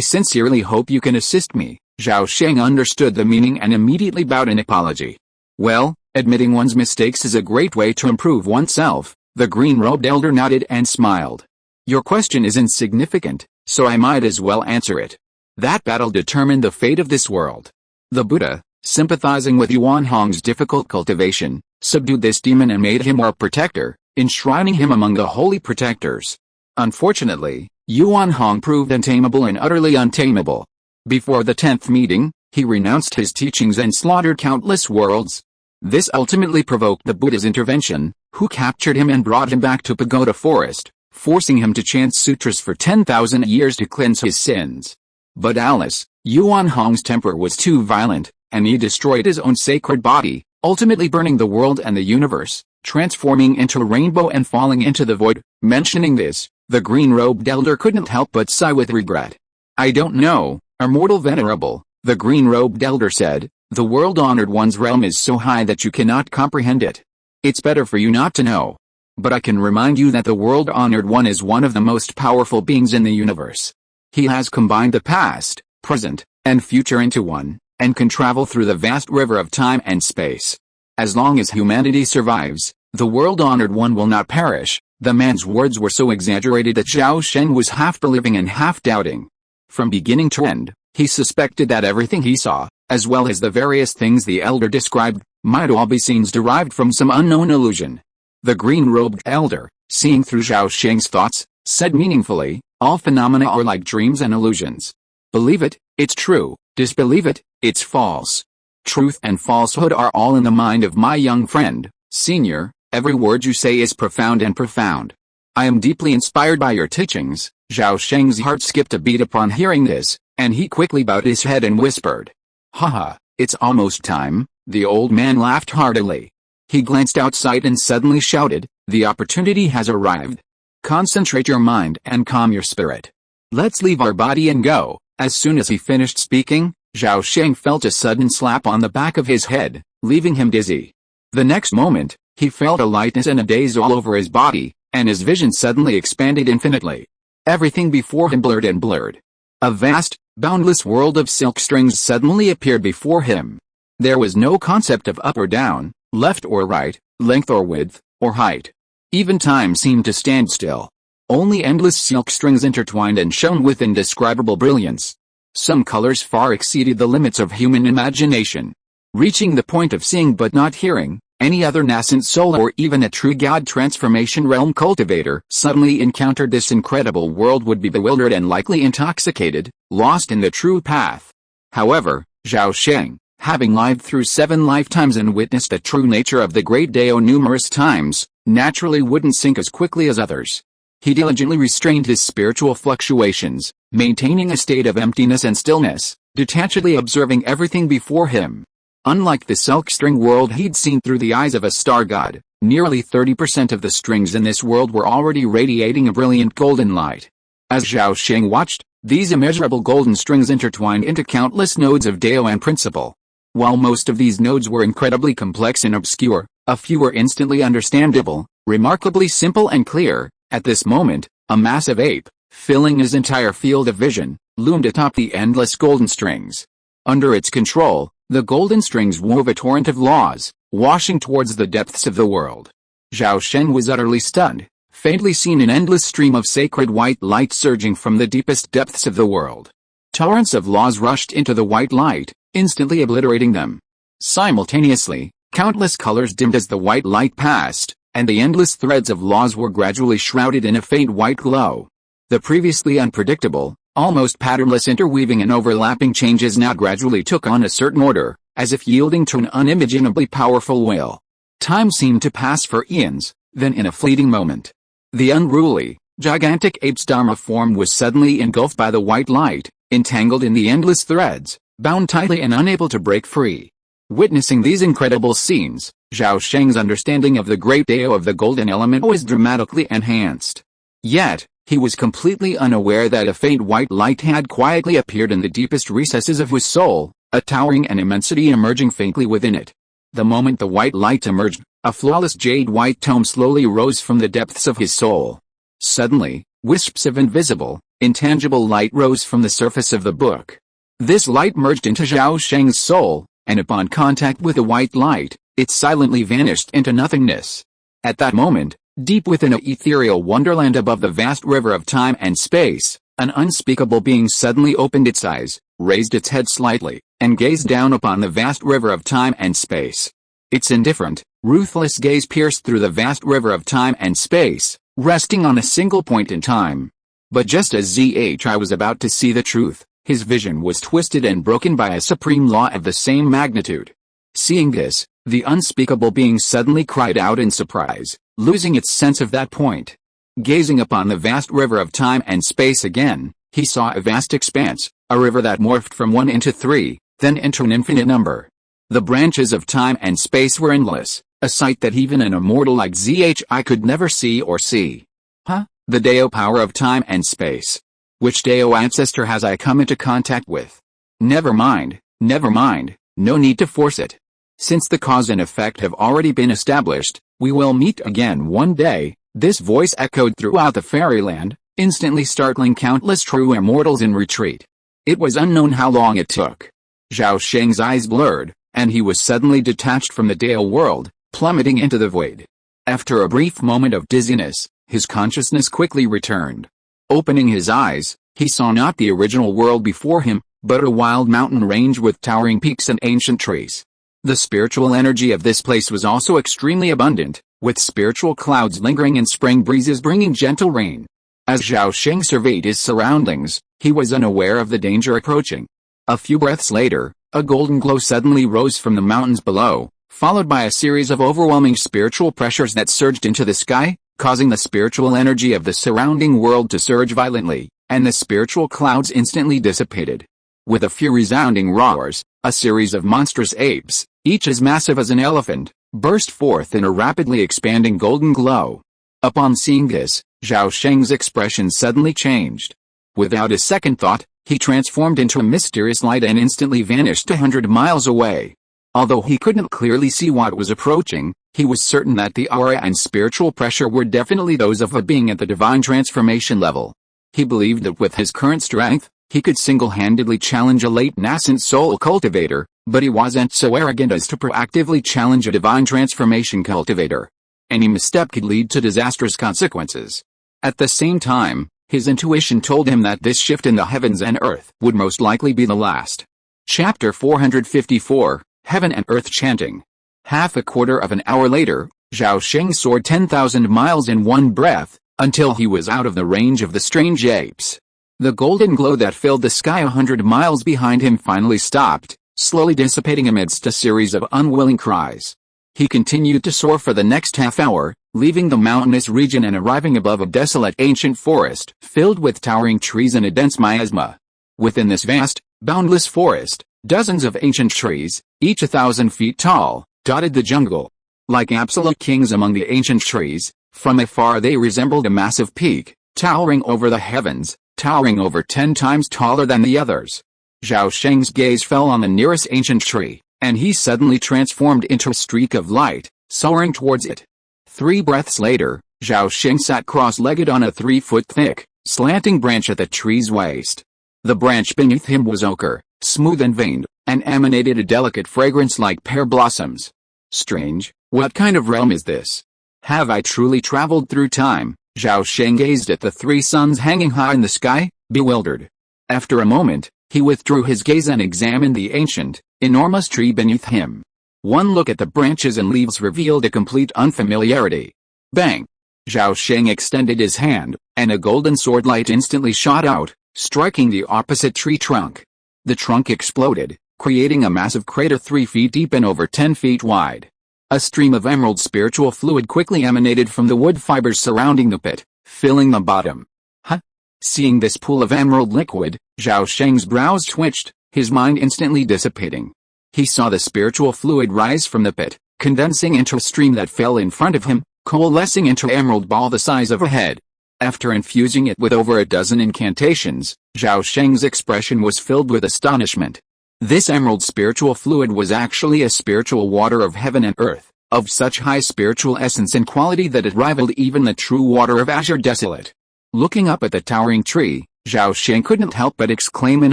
sincerely hope you can assist me." Zhao Sheng understood the meaning and immediately bowed in apology. "Well, admitting one's mistakes is a great way to improve oneself," the green-robed elder nodded and smiled. "Your question is insignificant, so I might as well answer it. That battle determined the fate of this world. The Buddha, sympathizing with Yuan Hong's difficult cultivation, subdued this demon and made him our protector, enshrining him among the holy protectors. Unfortunately, Yuan Hong proved untamable and utterly untamable. Before the 10th meeting, he renounced his teachings and slaughtered countless worlds. This ultimately provoked the Buddha's intervention, who captured him and brought him back to Pagoda Forest, forcing him to chant sutras for 10,000 years to cleanse his sins. But alas, Yuan Hong's temper was too violent, and he destroyed his own sacred body, ultimately burning the world and the universe, transforming into a rainbow and falling into the void." Mentioning this, the green-robed elder couldn't help but sigh with regret. "I don't know, Immortal Venerable," the green-robed elder said, "the world-honored one's realm is so high that you cannot comprehend it. It's better for you not to know. But I can remind you that the world-honored one is one of the most powerful beings in the universe. He has combined the past, present, and future into one, and can travel through the vast river of time and space. As long as humanity survives, the world-honored one will not perish." The man's words were so exaggerated that Zhao Sheng was half believing and half doubting. From beginning to end, he suspected that everything he saw, as well as the various things the elder described, might all be scenes derived from some unknown illusion. The green-robed elder, seeing through Zhao Sheng's thoughts, said meaningfully, "All phenomena are like dreams and illusions. Believe it, it's true. Disbelieve it, it's false. Truth and falsehood are all in the mind of my young friend, senior. Every word you say is profound and profound. I am deeply inspired by your teachings." Zhao Sheng's heart skipped a beat upon hearing this, and he quickly bowed his head and whispered, "Haha, it's almost time." The old man laughed heartily. He glanced outside and suddenly shouted, "The opportunity has arrived. Concentrate your mind and calm your spirit. Let's leave our body and go." As soon as he finished speaking, Zhao Sheng felt a sudden slap on the back of his head, leaving him dizzy. The next moment, he felt a lightness and a daze all over his body, and his vision suddenly expanded infinitely. Everything before him blurred and blurred. A vast, boundless world of silk strings suddenly appeared before him. There was no concept of up or down, left or right, length or width, or height. Even time seemed to stand still. Only endless silk strings intertwined and shone with indescribable brilliance. Some colors far exceeded the limits of human imagination. Reaching the point of seeing but not hearing, any other nascent soul or even a true God transformation realm cultivator suddenly encountered this incredible world would be bewildered and likely intoxicated, lost in the true path. However, Zhao Sheng, having lived through 7 lifetimes and witnessed the true nature of the great Dao numerous times, naturally wouldn't sink as quickly as others. He diligently restrained his spiritual fluctuations, maintaining a state of emptiness and stillness, detachedly observing everything before him. Unlike the silk-string world he'd seen through the eyes of a star god, nearly 30% of the strings in this world were already radiating a brilliant golden light. As Zhao Sheng watched, these immeasurable golden strings intertwined into countless nodes of Dao and principle. While most of these nodes were incredibly complex and obscure, a few were instantly understandable, remarkably simple and clear. At this moment, a massive ape, filling his entire field of vision, loomed atop the endless golden strings. Under its control, the golden strings wove a torrent of laws, washing towards the depths of the world. Zhao Sheng was utterly stunned, faintly seen an endless stream of sacred white light surging from the deepest depths of the world. Torrents of laws rushed into the white light, instantly obliterating them. Simultaneously, countless colors dimmed as the white light passed, and the endless threads of laws were gradually shrouded in a faint white glow. The previously unpredictable, almost patternless interweaving and overlapping changes now gradually took on a certain order, as if yielding to an unimaginably powerful will. Time seemed to pass for eons, then in a fleeting moment, the unruly, gigantic ape's Dharma form was suddenly engulfed by the white light, entangled in the endless threads, bound tightly and unable to break free. Witnessing these incredible scenes, Zhao Sheng's understanding of the great Dao of the golden element was dramatically enhanced. Yet, he was completely unaware that a faint white light had quietly appeared in the deepest recesses of his soul, a towering and immensity emerging faintly within it. The moment the white light emerged, a flawless jade-white tome slowly rose from the depths of his soul. Suddenly, wisps of invisible, intangible light rose from the surface of the book. This light merged into Zhao Sheng's soul, and upon contact with the white light, it silently vanished into nothingness. At that moment, deep within an ethereal wonderland above the vast river of time and space, an unspeakable being suddenly opened its eyes, raised its head slightly, and gazed down upon the vast river of time and space. Its indifferent, ruthless gaze pierced through the vast river of time and space, resting on a single point in time. But just as Zhi was about to see the truth, his vision was twisted and broken by a supreme law of the same magnitude. Seeing this, the unspeakable being suddenly cried out in surprise, losing its sense of that point. Gazing upon the vast river of time and space again, he saw a vast expanse, a river that morphed from 1 into 3, then into an infinite number. The branches of time and space were endless, a sight that even an immortal like Zhi could never see or see. Huh? The Dao power of time and space. Which Dao ancestor has I come into contact with? Never mind, no need to force it. Since the cause and effect have already been established, we will meet again one day. This voice echoed throughout the fairyland, instantly startling countless true immortals in retreat. It was unknown how long it took. Zhao Sheng's eyes blurred, and he was suddenly detached from the Dao world, plummeting into the void. After a brief moment of dizziness, his consciousness quickly returned. Opening his eyes, He saw not the original world before him, but a wild mountain range with towering peaks and ancient trees. The spiritual energy of this place was also extremely abundant, with spiritual clouds lingering and spring breezes bringing gentle rain. As Zhao Sheng surveyed his surroundings, he was unaware of the danger approaching. A few breaths later, a golden glow suddenly rose from the mountains below, followed by a series of overwhelming spiritual pressures that surged into the sky, causing the spiritual energy of the surrounding world to surge violently, and the spiritual clouds instantly dissipated. With a few resounding roars, a series of monstrous apes, each as massive as an elephant, burst forth in a rapidly expanding golden glow. Upon seeing this, Zhao Sheng's expression suddenly changed. Without a second thought, he transformed into a mysterious light and instantly vanished 100 miles away. Although he couldn't clearly see what was approaching, he was certain that the aura and spiritual pressure were definitely those of a being at the divine transformation level. He believed that with his current strength, he could single-handedly challenge a late nascent soul cultivator, but he wasn't so arrogant as to proactively challenge a divine transformation cultivator. Any misstep could lead to disastrous consequences. At the same time, his intuition told him that this shift in the heavens and earth would most likely be the last. Chapter 454, Heaven and Earth Chanting. Half a quarter of an hour later, Zhao Sheng soared 10,000 miles in one breath, until he was out of the range of the strange apes. The golden glow that filled the sky 100 miles behind him finally stopped, slowly dissipating amidst a series of unwilling cries. He continued to soar for the next half hour, leaving the mountainous region and arriving above a desolate ancient forest, filled with towering trees and a dense miasma. Within this vast, boundless forest, dozens of ancient trees, each 1,000 feet tall, dotted the jungle. Like absolute kings among the ancient trees, from afar they resembled a massive peak, towering over the heavens, towering over 10 times taller than the others. Zhao Sheng's gaze fell on the nearest ancient tree, and he suddenly transformed into a streak of light, soaring towards it. 3 breaths later, Zhao Sheng sat cross-legged on a 3-foot-thick, slanting branch at the tree's waist. The branch beneath him was ochre, smooth and veined, and emanated a delicate fragrance like pear blossoms. Strange, what kind of realm is this? Have I truly traveled through time? Zhao Sheng gazed at the 3 suns hanging high in the sky, bewildered. After a moment, he withdrew his gaze and examined the ancient, enormous tree beneath him. One look at the branches and leaves revealed a complete unfamiliarity. Bang! Zhao Sheng extended his hand, and a golden sword light instantly shot out, striking the opposite tree trunk. The trunk exploded, creating a massive crater 3 feet deep and over 10 feet wide. A stream of emerald spiritual fluid quickly emanated from the wood fibers surrounding the pit, filling the bottom. Huh? Seeing this pool of emerald liquid, Zhao Sheng's brows twitched, his mind instantly dissipating. He saw the spiritual fluid rise from the pit, condensing into a stream that fell in front of him, coalescing into an emerald ball the size of a head. After infusing it with over a dozen incantations, Zhao Sheng's expression was filled with astonishment. This emerald spiritual fluid was actually a spiritual water of heaven and earth, of such high spiritual essence and quality that it rivaled even the true water of azure desolate. Looking up at the towering tree, Zhao Sheng couldn't help but exclaim in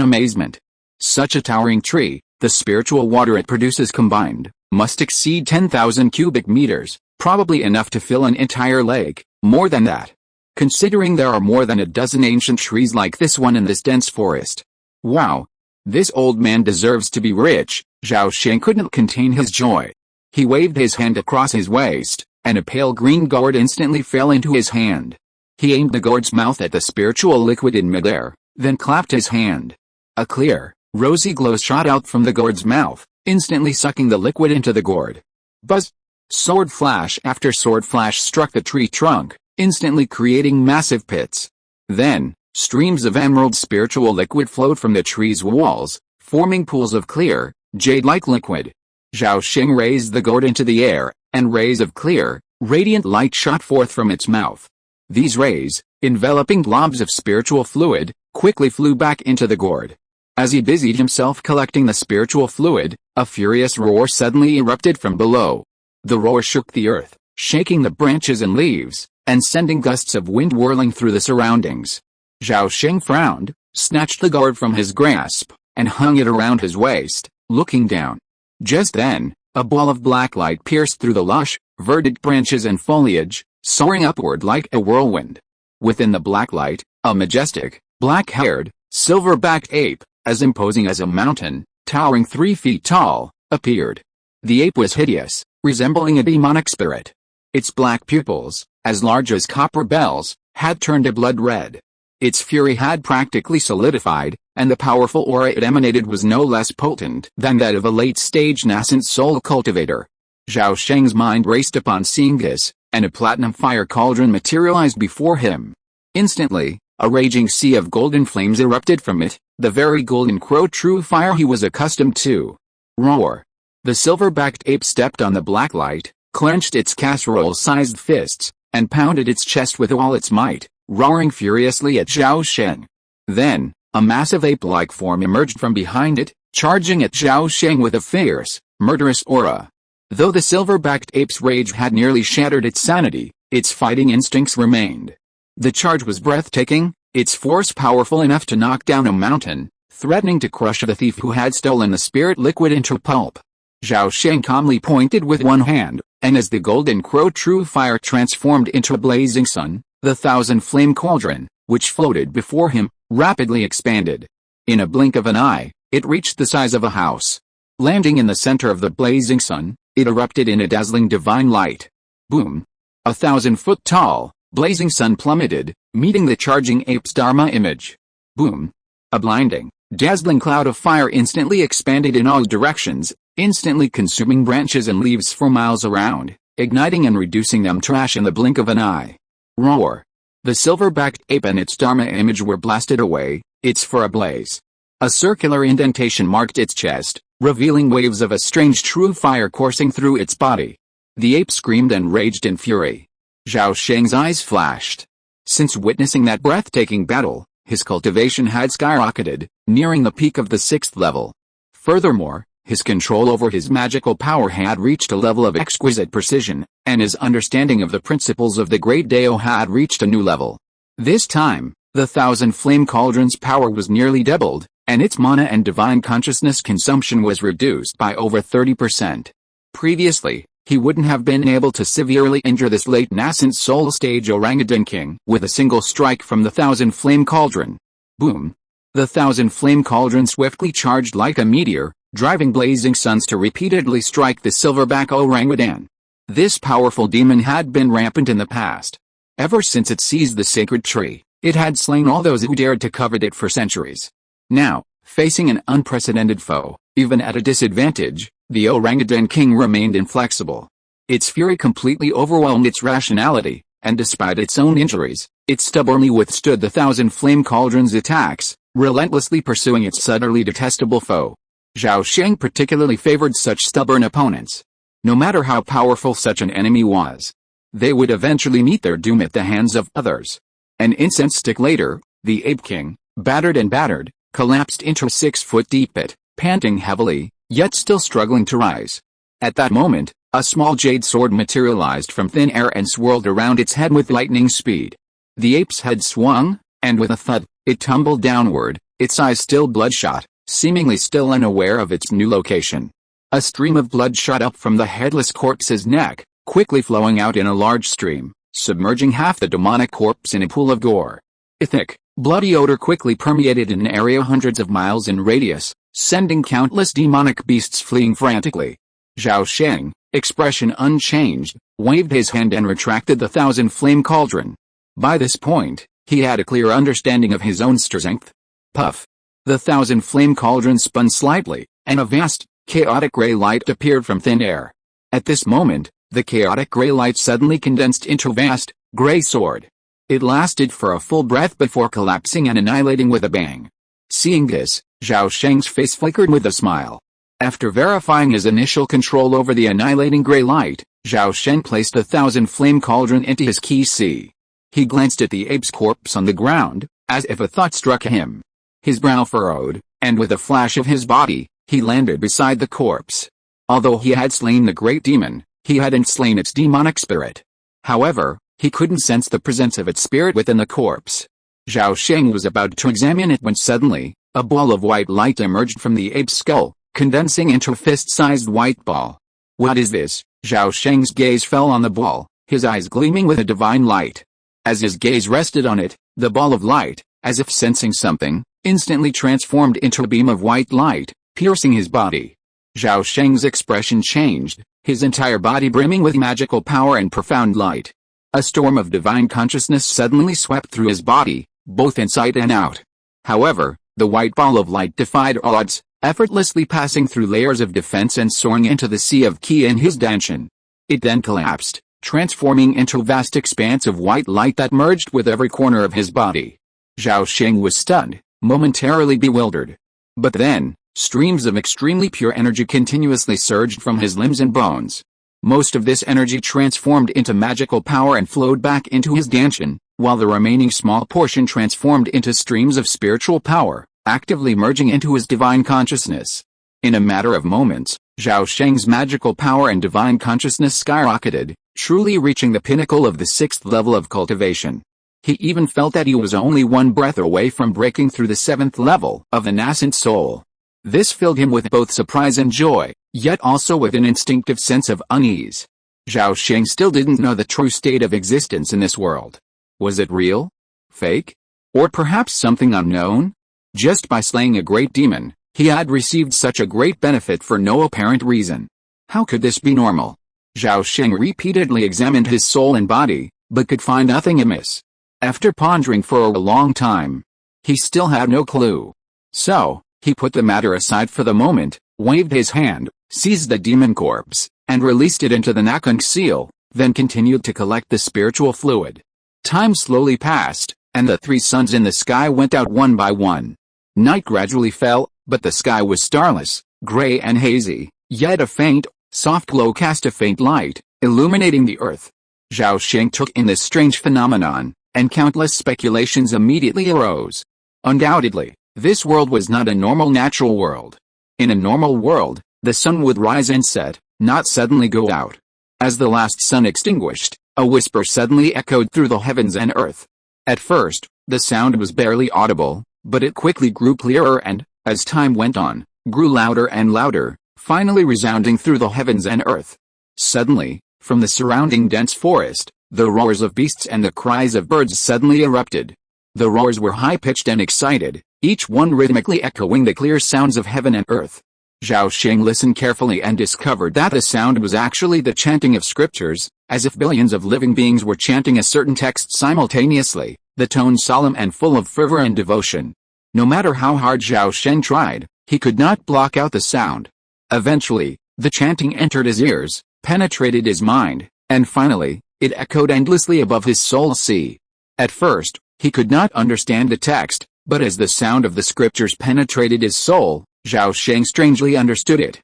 amazement. Such a towering tree, the spiritual water it produces combined, must exceed 10,000 cubic meters, probably enough to fill an entire lake, more than that. Considering there are more than a dozen ancient trees like this one in this dense forest. Wow! This old man deserves to be rich. Zhao Sheng couldn't contain his joy. He waved his hand across his waist, and a pale green gourd instantly fell into his hand. He aimed the gourd's mouth at the spiritual liquid in midair, then clapped his hand. A clear, rosy glow shot out from the gourd's mouth, instantly sucking the liquid into the gourd. Buzz! Sword flash after sword flash struck the tree trunk, instantly creating massive pits. Then, streams of emerald spiritual liquid flowed from the tree's walls, forming pools of clear, jade-like liquid. Zhao Sheng raised the gourd into the air, and rays of clear, radiant light shot forth from its mouth. These rays, enveloping blobs of spiritual fluid, quickly flew back into the gourd. As he busied himself collecting the spiritual fluid, a furious roar suddenly erupted from below. The roar shook the earth, shaking the branches and leaves, and sending gusts of wind whirling through the surroundings. Zhao Sheng frowned, snatched the gourd from his grasp, and hung it around his waist, looking down. Just then, a ball of black light pierced through the lush, verdant branches and foliage, soaring upward like a whirlwind. Within the black light, a majestic, black-haired, silver-backed ape, as imposing as a mountain, towering 3 feet tall, appeared. The ape was hideous, resembling a demonic spirit. Its black pupils, as large as copper bells, had turned a blood red. Its fury had practically solidified, and the powerful aura it emanated was no less potent than that of a late-stage nascent soul cultivator. Zhao Sheng's mind raced upon seeing this, and a platinum fire cauldron materialized before him. Instantly, a raging sea of golden flames erupted from it, the very golden crow true fire he was accustomed to. Roar! The silver-backed ape stepped on the black light, clenched its casserole-sized fists, and pounded its chest with all its might, roaring furiously at Zhao Sheng. Then, a massive ape-like form emerged from behind it, charging at Zhao Sheng with a fierce, murderous aura. Though the silver-backed ape's rage had nearly shattered its sanity, its fighting instincts remained. The charge was breathtaking, its force powerful enough to knock down a mountain, threatening to crush the thief who had stolen the spirit liquid into pulp. Zhao Sheng calmly pointed with one hand, and as the golden crow true fire transformed into a blazing sun, the thousand-flame cauldron, which floated before him, rapidly expanded. In a blink of an eye, it reached the size of a house. Landing in the center of the blazing sun, it erupted in a dazzling divine light. Boom! 1,000-foot tall, blazing sun plummeted, meeting the charging ape's Dharma image. Boom! A blinding, dazzling cloud of fire instantly expanded in all directions, instantly consuming branches and leaves for miles around, igniting and reducing them to ash in the blink of an eye. Roar! The silver-backed ape and its Dharma image were blasted away, its fur ablaze. A circular indentation marked its chest, revealing waves of a strange true fire coursing through its body. The ape screamed and raged in fury. Zhao Sheng's eyes flashed. Since witnessing that breathtaking battle, his cultivation had skyrocketed, nearing the peak of the 6th level. Furthermore, his control over his magical power had reached a level of exquisite precision, and his understanding of the principles of the Great Dao had reached a new level. This time, the thousand-flame cauldron's power was nearly doubled, and its mana and divine consciousness consumption was reduced by over 30%. Previously, he wouldn't have been able to severely injure this late nascent soul stage orangutan king with a single strike from the thousand-flame cauldron. Boom! The thousand-flame cauldron swiftly charged like a meteor, driving blazing suns to repeatedly strike the silverback orangutan. This powerful demon had been rampant in the past. Ever since it seized the sacred tree, it had slain all those who dared to covet it for centuries. Now, facing an unprecedented foe, even at a disadvantage, the orangutan king remained inflexible. Its fury completely overwhelmed its rationality, and despite its own injuries, it stubbornly withstood the thousand-flame cauldron's attacks, relentlessly pursuing its subtly detestable foe. Zhao Sheng particularly favored such stubborn opponents. No matter how powerful such an enemy was, they would eventually meet their doom at the hands of others. An instant later, the Ape King, battered and battered, collapsed into a 6-foot-deep pit, panting heavily, yet still struggling to rise. At that moment, a small jade sword materialized from thin air and swirled around its head with lightning speed. The ape's head swung, and with a thud, it tumbled downward, its eyes still bloodshot, seemingly still unaware of its new location. A stream of blood shot up from the headless corpse's neck, quickly flowing out in a large stream, submerging half the demonic corpse in a pool of gore. A thick, bloody odor quickly permeated an area hundreds of miles in radius, sending countless demonic beasts fleeing frantically. Zhao Sheng, expression unchanged, waved his hand and retracted the thousand-flame cauldron. By this point, he had a clear understanding of his own strength. Puff! The thousand-flame cauldron spun slightly, and a vast, chaotic gray light appeared from thin air. At this moment, the chaotic gray light suddenly condensed into a vast, gray sword. It lasted for a full breath before collapsing and annihilating with a bang. Seeing this, Zhao Sheng's face flickered with a smile. After verifying his initial control over the annihilating gray light, Zhao Sheng placed the thousand-flame cauldron into his key C. He glanced at the ape's corpse on the ground, as if a thought struck him. His brow furrowed, and with a flash of his body, he landed beside the corpse. Although he had slain the great demon, he hadn't slain its demonic spirit. However, he couldn't sense the presence of its spirit within the corpse. Zhao Sheng was about to examine it when suddenly, a ball of white light emerged from the ape's skull, condensing into a fist-sized white ball. What is this? Zhao Sheng's gaze fell on the ball, his eyes gleaming with a divine light. As his gaze rested on it, the ball of light, as if sensing something, instantly transformed into a beam of white light, piercing his body. Zhao Sheng's expression changed, his entire body brimming with magical power and profound light. A storm of divine consciousness suddenly swept through his body, both inside and out. However, the white ball of light defied odds, effortlessly passing through layers of defense and soaring into the sea of qi in his danshan. It then collapsed, transforming into a vast expanse of white light that merged with every corner of his body. Zhao Sheng was stunned, momentarily bewildered. But then, streams of extremely pure energy continuously surged from his limbs and bones. Most of this energy transformed into magical power and flowed back into his danshan, while the remaining small portion transformed into streams of spiritual power, actively merging into his divine consciousness. In a matter of moments, Zhao Sheng's magical power and divine consciousness skyrocketed, truly reaching the pinnacle of the 6th level of cultivation. He even felt that he was only one breath away from breaking through the 7th level of the nascent soul. This filled him with both surprise and joy, yet also with an instinctive sense of unease. Zhao Sheng still didn't know the true state of existence in this world. Was it real? Fake? Or perhaps something unknown? Just by slaying a great demon, he had received such a great benefit for no apparent reason. How could this be normal? Zhao Sheng repeatedly examined his soul and body, but could find nothing amiss. After pondering for a long time, he still had no clue. So, he put the matter aside for the moment, waved his hand, seized the demon corpse, and released it into the Nakang seal, then continued to collect the spiritual fluid. Time slowly passed, and the 3 suns in the sky went out one by one. Night gradually fell, but the sky was starless, gray and hazy, yet a faint, soft glow cast a faint light, illuminating the earth. Zhao Sheng took in this strange phenomenon, and countless speculations immediately arose. Undoubtedly, this world was not a normal natural world. In a normal world, the sun would rise and set, not suddenly go out. As the last sun extinguished, a whisper suddenly echoed through the heavens and earth. At first, the sound was barely audible, but it quickly grew clearer and, as time went on, grew louder and louder, finally resounding through the heavens and earth. Suddenly, from the surrounding dense forest, the roars of beasts and the cries of birds suddenly erupted. The roars were high-pitched and excited, each one rhythmically echoing the clear sounds of heaven and earth. Zhao Sheng listened carefully and discovered that the sound was actually the chanting of scriptures, as if billions of living beings were chanting a certain text simultaneously, the tone solemn and full of fervor and devotion. No matter how hard Zhao Sheng tried, he could not block out the sound. Eventually, the chanting entered his ears, penetrated his mind, and finally, it echoed endlessly above his soul sea. At first, he could not understand the text, but as the sound of the scriptures penetrated his soul, Zhao Sheng strangely understood it.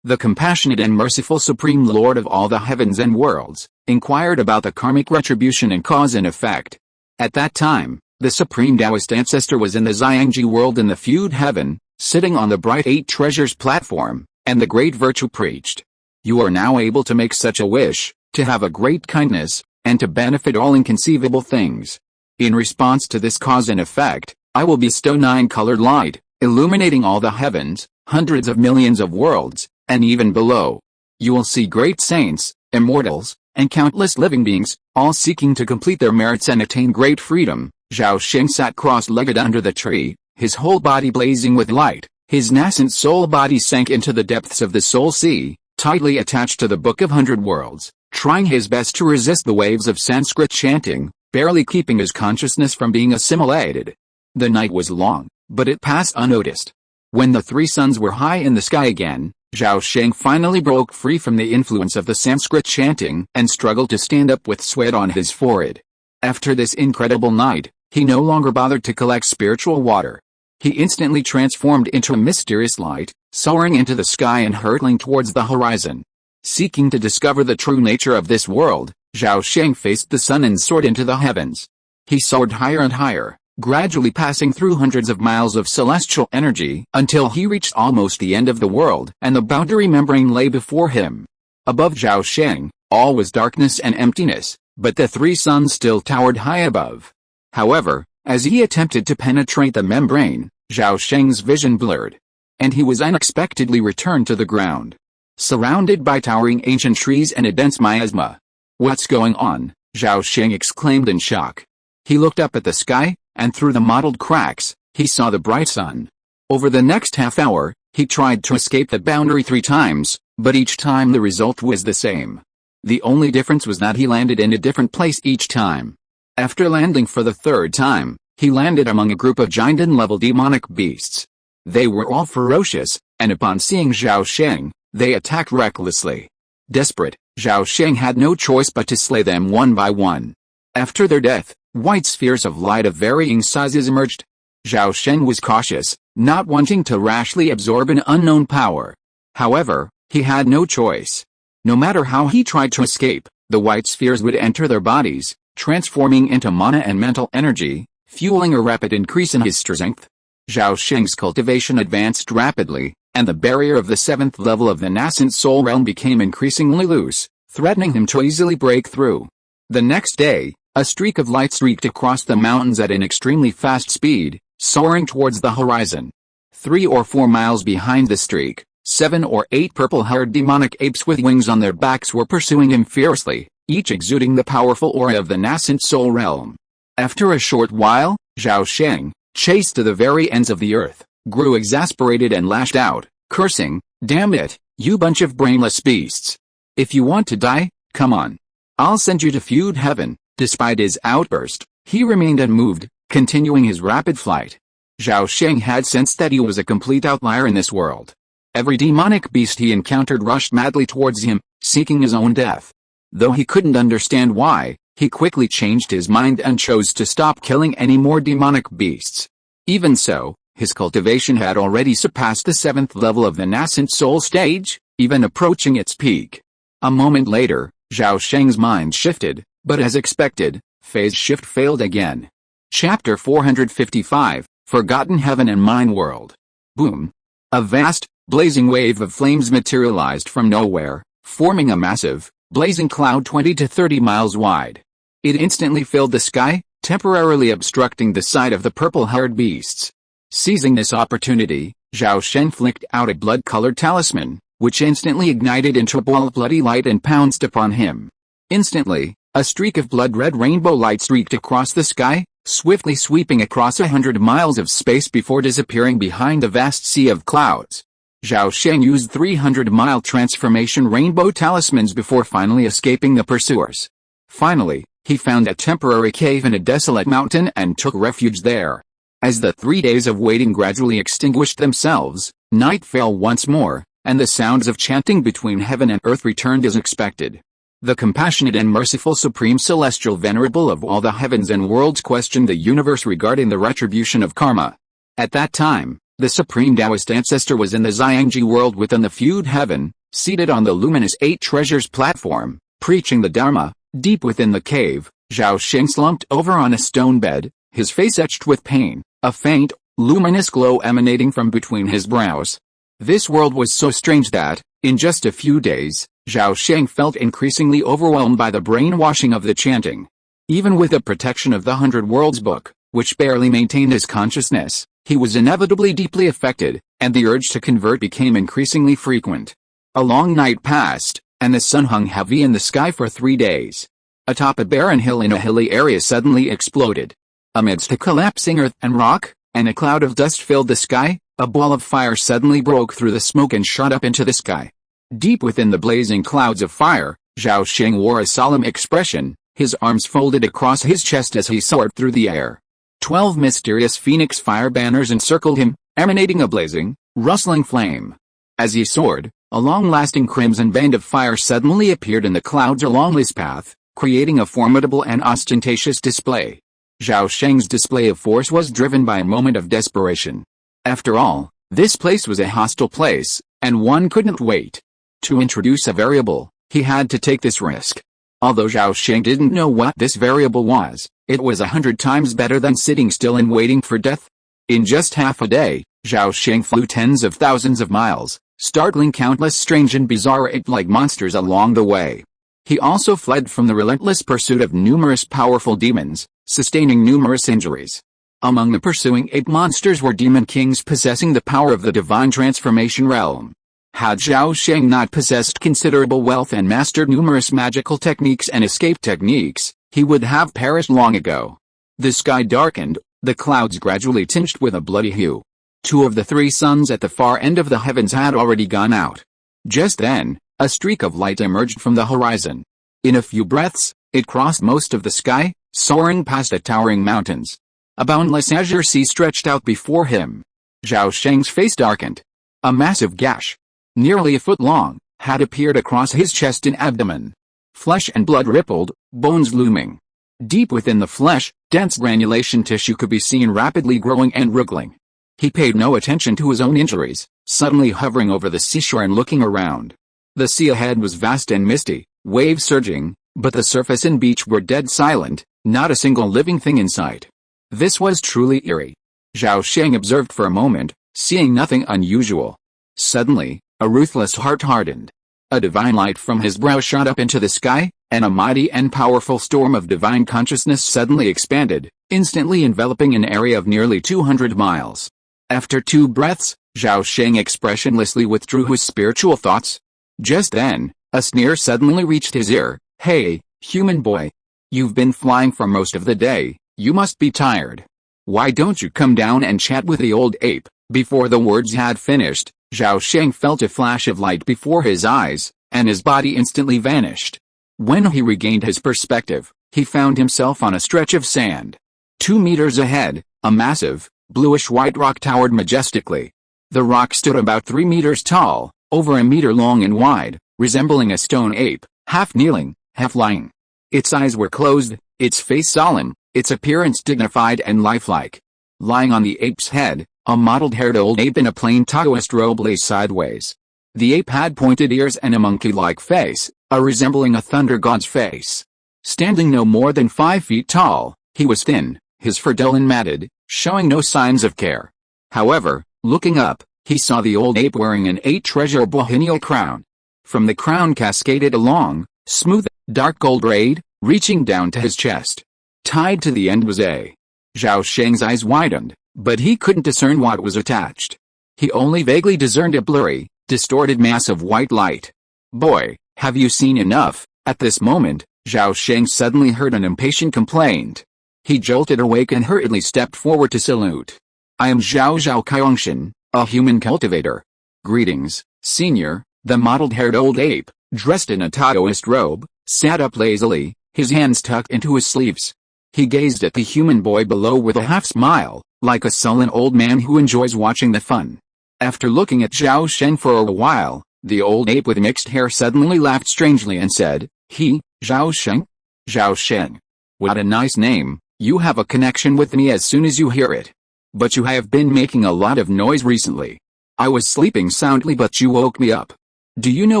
The compassionate and merciful Supreme Lord of all the heavens and worlds, inquired about the karmic retribution and cause and effect. At that time, the Supreme Taoist ancestor was in the Xiangji world in the feud heaven, sitting on the bright 8 treasures platform, and the great virtue preached. You are now able to make such a wish, to have a great kindness, and to benefit all inconceivable things. In response to this cause and effect, I will bestow 9-colored light, illuminating all the heavens, hundreds of millions of worlds, and even below. You will see great saints, immortals, and countless living beings, all seeking to complete their merits and attain great freedom. Zhao Sheng sat cross-legged under the tree, his whole body blazing with light. His nascent soul body sank into the depths of the soul sea, tightly attached to the Book of 100 Worlds, trying his best to resist the waves of Sanskrit chanting, barely keeping his consciousness from being assimilated. The night was long, but it passed unnoticed. When the 3 suns were high in the sky again, Zhao Sheng finally broke free from the influence of the Sanskrit chanting and struggled to stand up with sweat on his forehead. After this incredible night, he no longer bothered to collect spiritual water. He instantly transformed into a mysterious light, soaring into the sky and hurtling towards the horizon. Seeking to discover the true nature of this world, Zhao Sheng faced the sun and soared into the heavens. He soared higher and higher, gradually passing through hundreds of miles of celestial energy until he reached almost the end of the world and the boundary membrane lay before him. Above Zhao Sheng, all was darkness and emptiness, but the 3 suns still towered high above. However, as he attempted to penetrate the membrane, Zhao Sheng's vision blurred, and he was unexpectedly returned to the ground, surrounded by towering ancient trees and a dense miasma. What's going on? Zhao Sheng exclaimed in shock. He looked up at the sky, and through the mottled cracks, he saw the bright sun. Over the next half hour, he tried to escape the boundary 3 times, but each time the result was the same. The only difference was that he landed in a different place each time. After landing for the 3rd time, he landed among a group of giant-level demonic beasts. They were all ferocious, and upon seeing Zhao Sheng, they attacked recklessly. Desperate, Zhao Sheng had no choice but to slay them one by one. After their death, white spheres of light of varying sizes emerged. Zhao Sheng was cautious, not wanting to rashly absorb an unknown power. However, he had no choice. No matter how he tried to escape, the white spheres would enter their bodies, transforming into mana and mental energy, fueling a rapid increase in his strength. Zhao Sheng's cultivation advanced rapidly, and the barrier of the 7th level of the nascent soul realm became increasingly loose, threatening him to easily break through. The next day, a streak of light streaked across the mountains at an extremely fast speed, soaring towards the horizon. 3 or 4 miles behind the streak, 7 or 8 purple-haired demonic apes with wings on their backs were pursuing him fiercely, each exuding the powerful aura of the nascent soul realm. After a short while, Zhao Sheng, chased to the very ends of the earth, grew exasperated and lashed out, cursing, "Damn it, you bunch of brainless beasts. If you want to die, come on. I'll send you to feud heaven." Despite his outburst, he remained unmoved, continuing his rapid flight. Zhao Sheng had sensed that he was a complete outlier in this world. Every demonic beast he encountered rushed madly towards him, seeking his own death. Though he couldn't understand why, he quickly changed his mind and chose to stop killing any more demonic beasts. Even so, his cultivation had already surpassed the 7th level of the nascent soul stage, even approaching its peak. A moment later, Zhao Sheng's mind shifted, but as expected, phase shift failed again. Chapter 455, Forgotten Heaven and Mine World. Boom! A vast, blazing wave of flames materialized from nowhere, forming a massive, blazing cloud 20 to 30 miles wide. It instantly filled the sky, temporarily obstructing the sight of the purple-haired beasts. Seizing this opportunity, Zhao Sheng flicked out a blood-colored talisman, which instantly ignited into a ball of bloody light and pounced upon him. Instantly, a streak of blood-red rainbow light streaked across the sky, swiftly sweeping across 100 miles of space before disappearing behind the vast sea of clouds. Zhao Sheng used 300-mile transformation rainbow talismans before finally escaping the pursuers. Finally, he found a temporary cave in a desolate mountain and took refuge there. As the 3 days of waiting gradually extinguished themselves, night fell once more, and the sounds of chanting between heaven and earth returned as expected. The compassionate and merciful Supreme Celestial Venerable of all the heavens and worlds questioned the universe regarding the retribution of karma. At that time, the Supreme Taoist Ancestor was in the Xiangji world within the feud heaven, seated on the luminous 8 treasures platform, preaching the Dharma. Deep within the cave, Zhao Sheng slumped over on a stone bed, his face etched with pain, a faint, luminous glow emanating from between his brows. This world was so strange that, in just a few days, Zhao Sheng felt increasingly overwhelmed by the brainwashing of the chanting. Even with the protection of the 100 Worlds book, which barely maintained his consciousness, he was inevitably deeply affected, and the urge to convert became increasingly frequent. A long night passed, and the sun hung heavy in the sky for 3 days. Atop a barren hill in a hilly area suddenly exploded. Amidst a collapsing earth and rock, and a cloud of dust filled the sky, a ball of fire suddenly broke through the smoke and shot up into the sky. Deep within the blazing clouds of fire, Zhao Sheng wore a solemn expression, his arms folded across his chest as he soared through the air. 12 mysterious phoenix fire banners encircled him, emanating a blazing, rustling flame. As he soared, a long-lasting crimson band of fire suddenly appeared in the clouds along his path, creating a formidable and ostentatious display. Zhao Sheng's display of force was driven by a moment of desperation. After all, this place was a hostile place, and one couldn't wait. To introduce a variable, he had to take this risk. Although Zhao Sheng didn't know what this variable was, it was 100 times better than sitting still and waiting for death. In just half a day, Zhao Sheng flew tens of thousands of miles, startling countless strange and bizarre ape-like monsters along the way. He also fled from the relentless pursuit of numerous powerful demons, sustaining numerous injuries. Among the pursuing ape monsters were demon kings possessing the power of the divine transformation realm. Had Zhao Sheng not possessed considerable wealth and mastered numerous magical techniques and escape techniques, he would have perished long ago. The sky darkened, The clouds gradually tinged with a bloody hue. 2 of the 3 suns at the far end of the heavens had already gone out. Just then, a streak of light emerged from the horizon. In a few breaths, it crossed most of the sky, soaring past the towering mountains. A boundless azure sea stretched out before him. Zhao Sheng's face darkened. A massive gash, nearly a foot long, had appeared across his chest and abdomen. Flesh and blood rippled, bones looming. Deep within the flesh, dense granulation tissue could be seen rapidly growing and wriggling. He paid no attention to his own injuries, suddenly hovering over the seashore and looking around. The sea ahead was vast and misty, waves surging, but the surface and beach were dead silent, not a single living thing in sight. This was truly eerie. Zhao Sheng observed for a moment, seeing nothing unusual. Suddenly, a ruthless heart hardened. A divine light from his brow shot up into the sky, and a mighty and powerful storm of divine consciousness suddenly expanded, instantly enveloping an area of nearly 200 miles. After 2 breaths, Zhao Sheng expressionlessly withdrew his spiritual thoughts. Just then, a sneer suddenly reached his ear. "Hey, human boy. You've been flying for most of the day, you must be tired. Why don't you come down and chat with the old ape?" Before the words had finished, Zhao Sheng felt a flash of light before his eyes, and his body instantly vanished. When he regained his perspective, he found himself on a stretch of sand. 2 meters ahead, a massive, bluish-white rock towered majestically. The rock stood about 3 meters tall, over a meter long and wide, resembling a stone ape, half kneeling, half lying. Its eyes were closed, its face solemn, its appearance dignified and lifelike. Lying on the ape's head, a mottled-haired old ape in a plain Taoist robe lay sideways. The ape had pointed ears and a monkey-like face, resembling a thunder god's face. Standing no more than 5 feet tall, he was thin, his fur dull and matted, showing no signs of care. However, looking up, he saw the old ape wearing an 8-treasure bohinial crown. From the crown cascaded a long, smooth, dark gold braid, reaching down to his chest. Tied to the end was a. Zhao Sheng's eyes widened, but he couldn't discern what was attached. He only vaguely discerned a blurry, distorted mass of white light. "Boy, have you seen enough?" At this moment, Zhao Sheng suddenly heard an impatient complaint. He jolted awake and hurriedly stepped forward to salute. "I am Zhao Kaiyongshan, a human cultivator." "Greetings, senior." The mottled-haired old ape, dressed in a Taoist robe, sat up lazily, his hands tucked into his sleeves. He gazed at the human boy below with a half-smile, like a sullen old man who enjoys watching the fun. After looking at Zhao Sheng for a while, the old ape with mixed hair suddenly laughed strangely and said, Zhao Sheng? Zhao Sheng. What a nice name, you have a connection with me as soon as you hear it. But you have been making a lot of noise recently. I was sleeping soundly but you woke me up. Do you know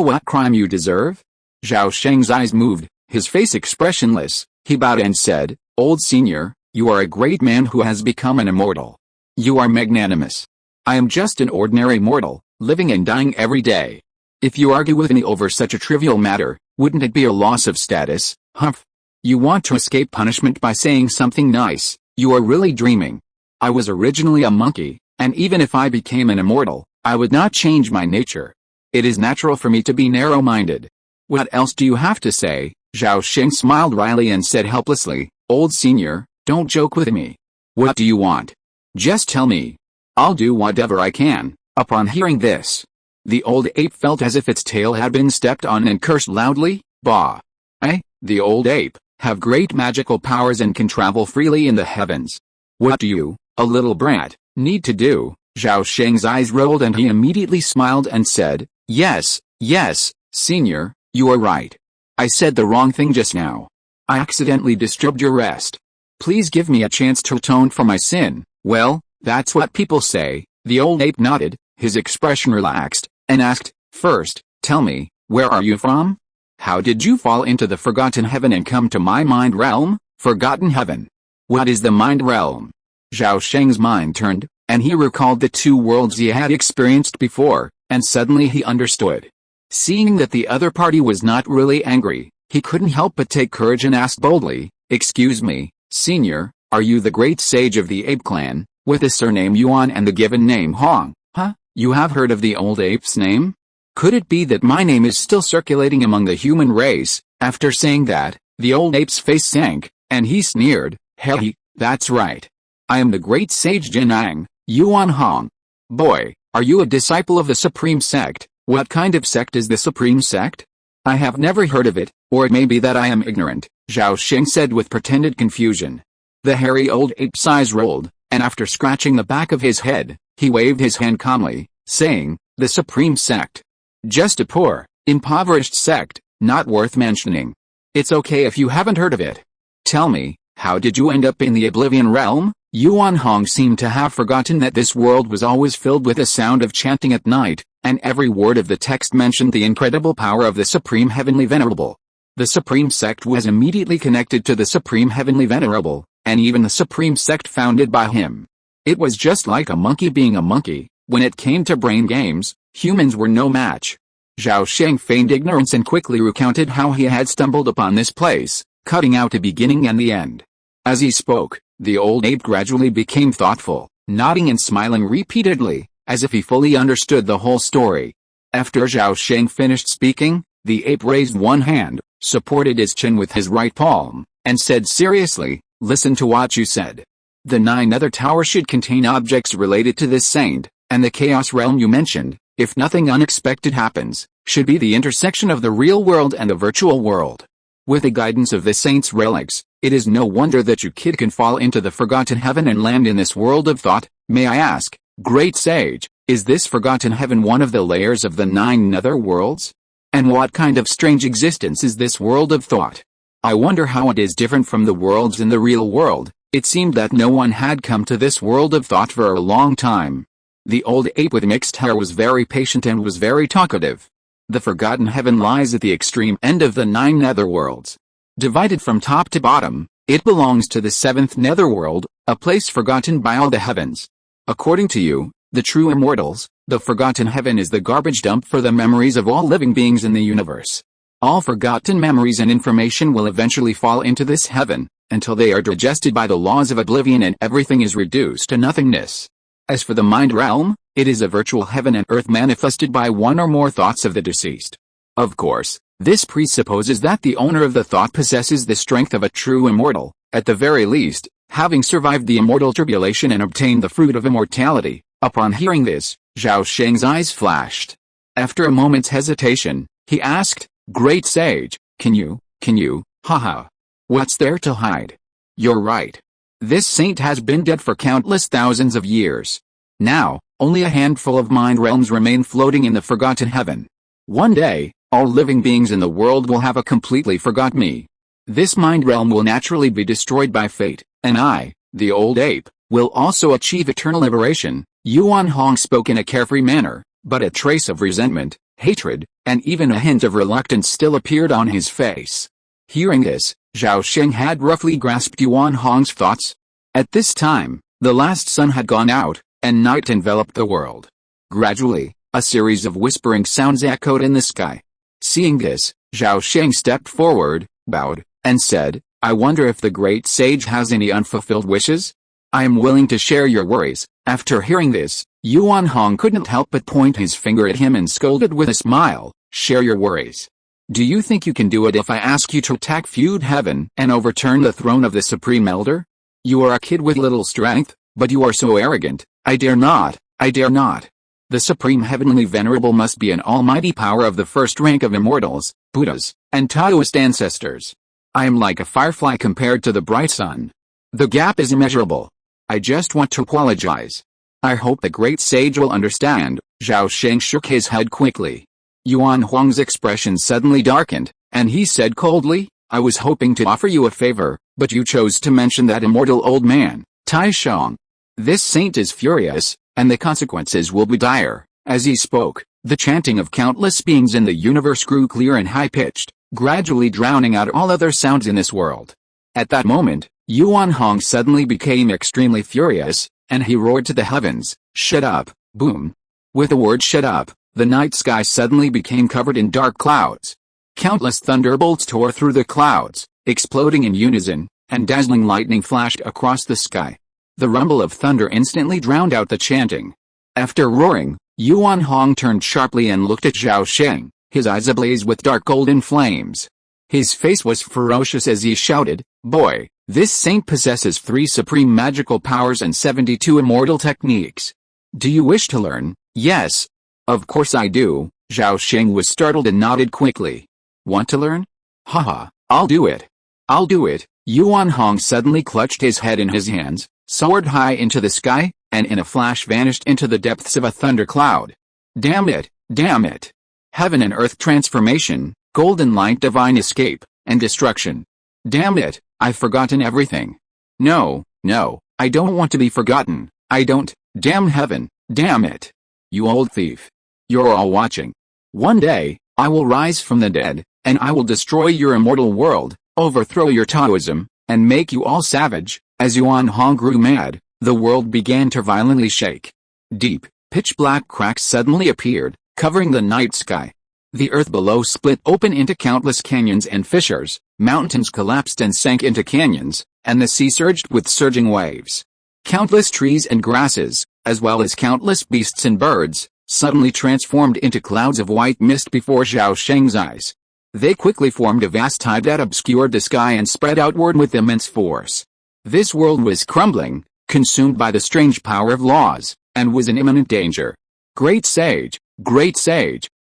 what crime you deserve?" Zhao Sheng's eyes moved, his face expressionless. He bowed and said, "Old senior, you are a great man who has become an immortal. You are magnanimous. I am just an ordinary mortal, living and dying every day. If you argue with me over such a trivial matter, wouldn't it be a loss of status? Humph. You want to escape punishment by saying something nice. You are really dreaming. I was originally a monkey, and even if I became an immortal, I would not change my nature. It is natural for me to be narrow-minded. What else do you have to say?" Zhao Sheng smiled wryly and said helplessly, "Old senior, don't joke with me. What do you want? Just tell me. I'll do whatever I can." Upon hearing this, the old ape felt as if its tail had been stepped on and cursed loudly. "Bah! The old ape, have great magical powers and can travel freely in the heavens. What do you, a little brat, need to do?" Zhao Sheng's eyes rolled and he immediately smiled and said, Yes, senior, you are right. I said the wrong thing just now. I accidentally disturbed your rest. Please give me a chance to atone for my sin." "Well, that's what people say." The old ape nodded, his expression relaxed, and asked, "First, tell me, where are you from? How did you fall into the Forgotten Heaven and come to my mind realm?" "Forgotten Heaven? What is the mind realm?" Zhao Sheng's mind turned, and he recalled the 2 worlds he had experienced before, and suddenly he understood. Seeing that the other party was not really angry, he couldn't help but take courage and ask boldly, "Excuse me, senior, are you the great sage of the ape clan, with the surname Yuan and the given name Hong?" "Huh? You have heard of the old ape's name? Could it be that my name is still circulating among the human race?" After saying that, the old ape's face sank, and he sneered, "Hey, that's right. I am the great sage Jinang, Yuan Hong. Boy, are you a disciple of the Supreme Sect? What kind of sect is the Supreme Sect? I have never heard of it, or it may be that I am ignorant, Zhao Sheng said with pretended confusion. The hairy old ape's eyes rolled, and after scratching the back of his head, he waved his hand calmly, saying, the Supreme Sect. Just a poor, impoverished sect, not worth mentioning. It's okay if you haven't heard of it. Tell me, how did you end up in the Oblivion Realm? Yuan Hong seemed to have forgotten that this world was always filled with the sound of chanting at night, and every word of the text mentioned the incredible power of the Supreme Heavenly Venerable. The Supreme Sect was immediately connected to the Supreme Heavenly Venerable, and even the Supreme Sect founded by him. It was just like a monkey being a monkey. When it came to brain games, humans were no match. Zhao Sheng feigned ignorance and quickly recounted how he had stumbled upon this place, cutting out the beginning and the end. As he spoke, the old ape gradually became thoughtful, nodding and smiling repeatedly, as if he fully understood the whole story. After Zhao Sheng finished speaking, the ape raised one hand, supported his chin with his right palm, and said seriously, listen to what you said. The 9 Nether Tower should contain objects related to this saint, and the Chaos Realm you mentioned, if nothing unexpected happens, should be the intersection of the real world and the virtual world. With the guidance of the saint's relics, it is no wonder that your kid can fall into the forgotten heaven and land in this world of thought. May I ask, great sage, is this forgotten heaven one of the layers of the 9 nether worlds? And what kind of strange existence is this world of thought? I wonder how it is different from the worlds in the real world. It seemed that no one had come to this world of thought for a long time. The old ape with mixed hair was very patient and was very talkative. The forgotten heaven lies at the extreme end of the 9 netherworlds. Divided from top to bottom, it belongs to the 7th netherworld, a place forgotten by all the heavens. According to you, the true immortals, the forgotten heaven is the garbage dump for the memories of all living beings in the universe. All forgotten memories and information will eventually fall into this heaven, until they are digested by the laws of oblivion and everything is reduced to nothingness. As for the mind realm, it is a virtual heaven and earth manifested by one or more thoughts of the deceased. Of course, this presupposes that the owner of the thought possesses the strength of a true immortal, at the very least, having survived the immortal tribulation and obtained the fruit of immortality. Upon hearing this, Zhao Sheng's eyes flashed. After a moment's hesitation, he asked, Great sage, can you, haha. What's there to hide? You're right. This saint has been dead for countless thousands of years. Now, only a handful of mind realms remain floating in the forgotten heaven. One day, all living beings in the world will have completely forgot me. This mind realm will naturally be destroyed by fate, and I, the old ape, will also achieve eternal liberation. Yuan Hong spoke in a carefree manner, but a trace of resentment, hatred, and even a hint of reluctance still appeared on his face. Hearing this, Zhao Sheng had roughly grasped Yuan Hong's thoughts. At this time, the last sun had gone out, and night enveloped the world. Gradually, a series of whispering sounds echoed in the sky. Seeing this, Zhao Sheng stepped forward, bowed, and said, I wonder if the great sage has any unfulfilled wishes? I am willing to share your worries. After hearing this, Yuan Hong couldn't help but point his finger at him and scolded with a smile, share your worries. Do you think you can do it if I ask you to attack feud heaven and overturn the throne of the Supreme Elder? You are a kid with little strength, but you are so arrogant. I dare not, I dare not. The Supreme Heavenly Venerable must be an almighty power of the first rank of immortals, Buddhas, and Taoist ancestors. I am like a firefly compared to the bright sun. The gap is immeasurable. I just want to apologize. I hope the great sage will understand. Zhao Sheng shook his head quickly. Yuan Huang's expression suddenly darkened, and he said coldly, I was hoping to offer you a favor, but you chose to mention that immortal old man, Tai Shang. This saint is furious, and the consequences will be dire. As he spoke, the chanting of countless beings in the universe grew clear and high-pitched, gradually drowning out all other sounds in this world. At that moment, Yuan Hong suddenly became extremely furious, and he roared to the heavens, shut up, boom. With the word shut up, the night sky suddenly became covered in dark clouds. Countless thunderbolts tore through the clouds, exploding in unison, and dazzling lightning flashed across the sky. The rumble of thunder instantly drowned out the chanting. After roaring, Yuan Hong turned sharply and looked at Zhao Sheng, his eyes ablaze with dark golden flames. His face was ferocious as he shouted, Boy, This saint possesses 3 supreme magical powers and 72 immortal techniques. Do you wish to learn? Yes. Of course I do. Zhao Sheng was startled and nodded quickly. Want to learn? Haha, I'll do it. I'll do it. Yuan Hong suddenly clutched his head in his hands, soared high into the sky, and in a flash vanished into the depths of a thundercloud. Damn it, damn it. Heaven and earth transformation, golden light divine escape, and destruction. Damn it, I've forgotten everything. No, I don't want to be forgotten. I don't. Damn heaven, damn it. You old thief. You're all watching. One day, I will rise from the dead, and I will destroy your immortal world, overthrow your Taoism, and make you all savage. As Yuan Hong grew mad, the world began to violently shake. Deep, pitch-black cracks suddenly appeared, covering the night sky. The earth below split open into countless canyons and fissures, mountains collapsed and sank into canyons, and the sea surged with surging waves. Countless trees and grasses, as well as countless beasts and birds, suddenly transformed into clouds of white mist before Zhao Sheng's eyes. They quickly formed a vast tide that obscured the sky and spread outward with immense force. This world was crumbling, consumed by the strange power of laws, and was in imminent danger. Great sage,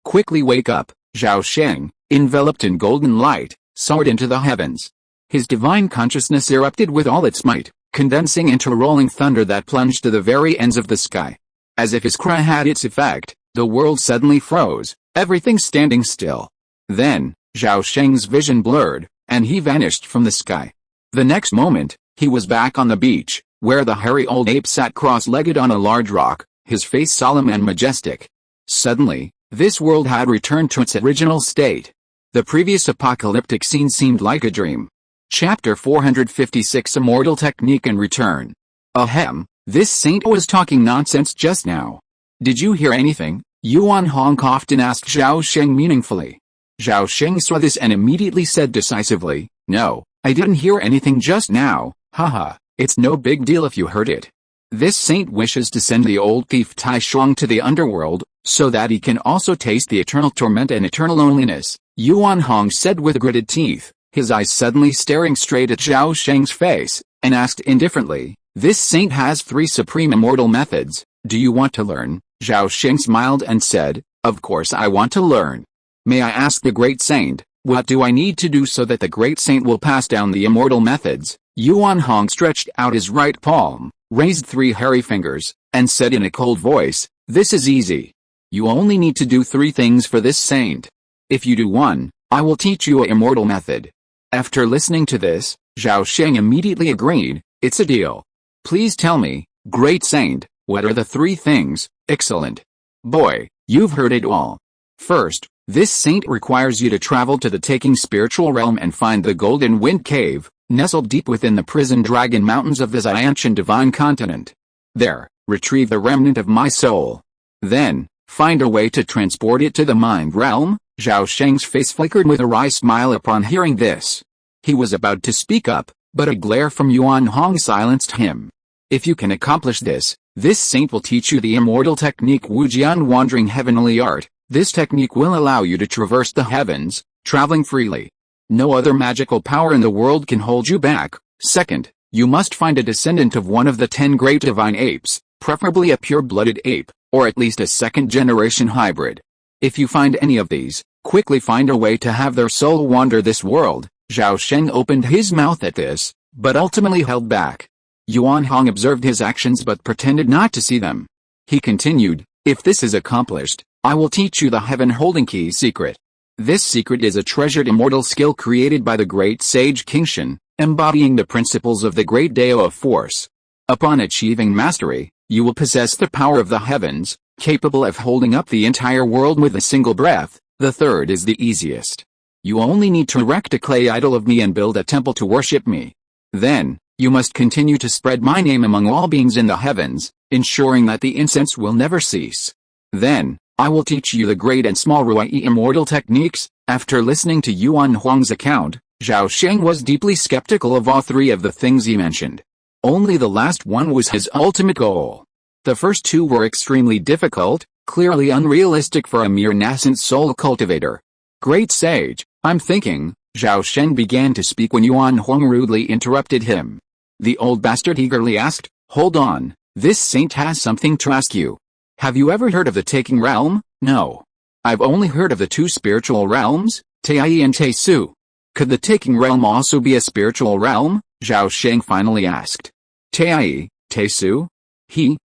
quickly wake up. Zhao Sheng, enveloped in golden light, soared into the heavens. His divine consciousness erupted with all its might, condensing into rolling thunder that plunged to the very ends of the sky. As if his cry had its effect, the world suddenly froze, everything standing still. Then, Zhao Sheng's vision blurred, and he vanished from the sky. The next moment, he was back on the beach, where the hairy old ape sat cross-legged on a large rock, his face solemn and majestic. Suddenly, this world had returned to its original state. The previous apocalyptic scene seemed like a dream. Chapter 456 Immortal Technique and Return. Ahem, this saint was talking nonsense just now. Did you hear anything? Yuan Hong coughed and asked Zhao Sheng meaningfully. Zhao Sheng saw this and immediately said decisively, No, I didn't hear anything just now. Haha, it's no big deal if you heard it. This saint wishes to send the old thief Tai Shuang to the underworld, so that he can also taste the eternal torment and eternal loneliness, Yuan Hong said with gritted teeth, his eyes suddenly staring straight at Zhao Sheng's face, and asked indifferently, This saint has 3 supreme immortal methods, do you want to learn? Zhao Sheng smiled and said, Of course I want to learn. May I ask the great saint, what do I need to do so that the great saint will pass down the immortal methods? Yuan Hong stretched out his right palm, raised 3 hairy fingers, and said in a cold voice, This is easy. You only need to do 3 things for this saint. If you do one, I will teach you an immortal method. After listening to this, Zhao Sheng immediately agreed, It's a deal. Please tell me, great saint, what are the 3 things? Excellent. Boy, you've heard it all. First, this saint requires you to travel to the taking spiritual realm and find the Golden Wind Cave, nestled deep within the prison dragon mountains of the Xiantian divine continent. There, retrieve the remnant of my soul. Then, find a way to transport it to the mind realm. Zhao Sheng's face flickered with a wry smile upon hearing this. He was about to speak up, but a glare from Yuan Hong silenced him. If you can accomplish this saint will teach you the immortal technique Wujian Wandering Heavenly Art. This technique will allow you to traverse the heavens, traveling freely. No other magical power in the world can hold you back. Second, you must find a descendant of one of the 10 great divine apes, preferably a pure-blooded ape, or at least a second-generation hybrid. If you find any of these, quickly find a way to have their soul wander this world. Zhao Sheng opened his mouth at this, but ultimately held back. Yuan Hong observed his actions but pretended not to see them. He continued, If this is accomplished, I will teach you the heaven-holding key secret. This secret is a treasured immortal skill created by the great sage King Shen, embodying the principles of the great Dao of force. Upon achieving mastery, you will possess the power of the heavens, capable of holding up the entire world with a single breath. The third is the easiest. You only need to erect a clay idol of me and build a temple to worship me. Then, you must continue to spread my name among all beings in the heavens, ensuring that the incense will never cease. Then, I will teach you the great and small Ruai immortal techniques. After listening to Yuan Hong's account, Zhao Sheng was deeply skeptical of all 3 of the things he mentioned. Only the last one was his ultimate goal. The first 2 were extremely difficult, clearly unrealistic for a mere nascent soul cultivator. Great sage, I'm thinking, Zhao Sheng began to speak when Yuan Huang rudely interrupted him. The old bastard eagerly asked, "Hold on, this saint has something to ask you. Have you ever heard of the taking realm?" "No. I've only heard of the two spiritual realms, Taiyi and Taisu. Could the taking realm also be a spiritual realm?" Zhao Sheng finally asked. "Taiyi, Taisu?"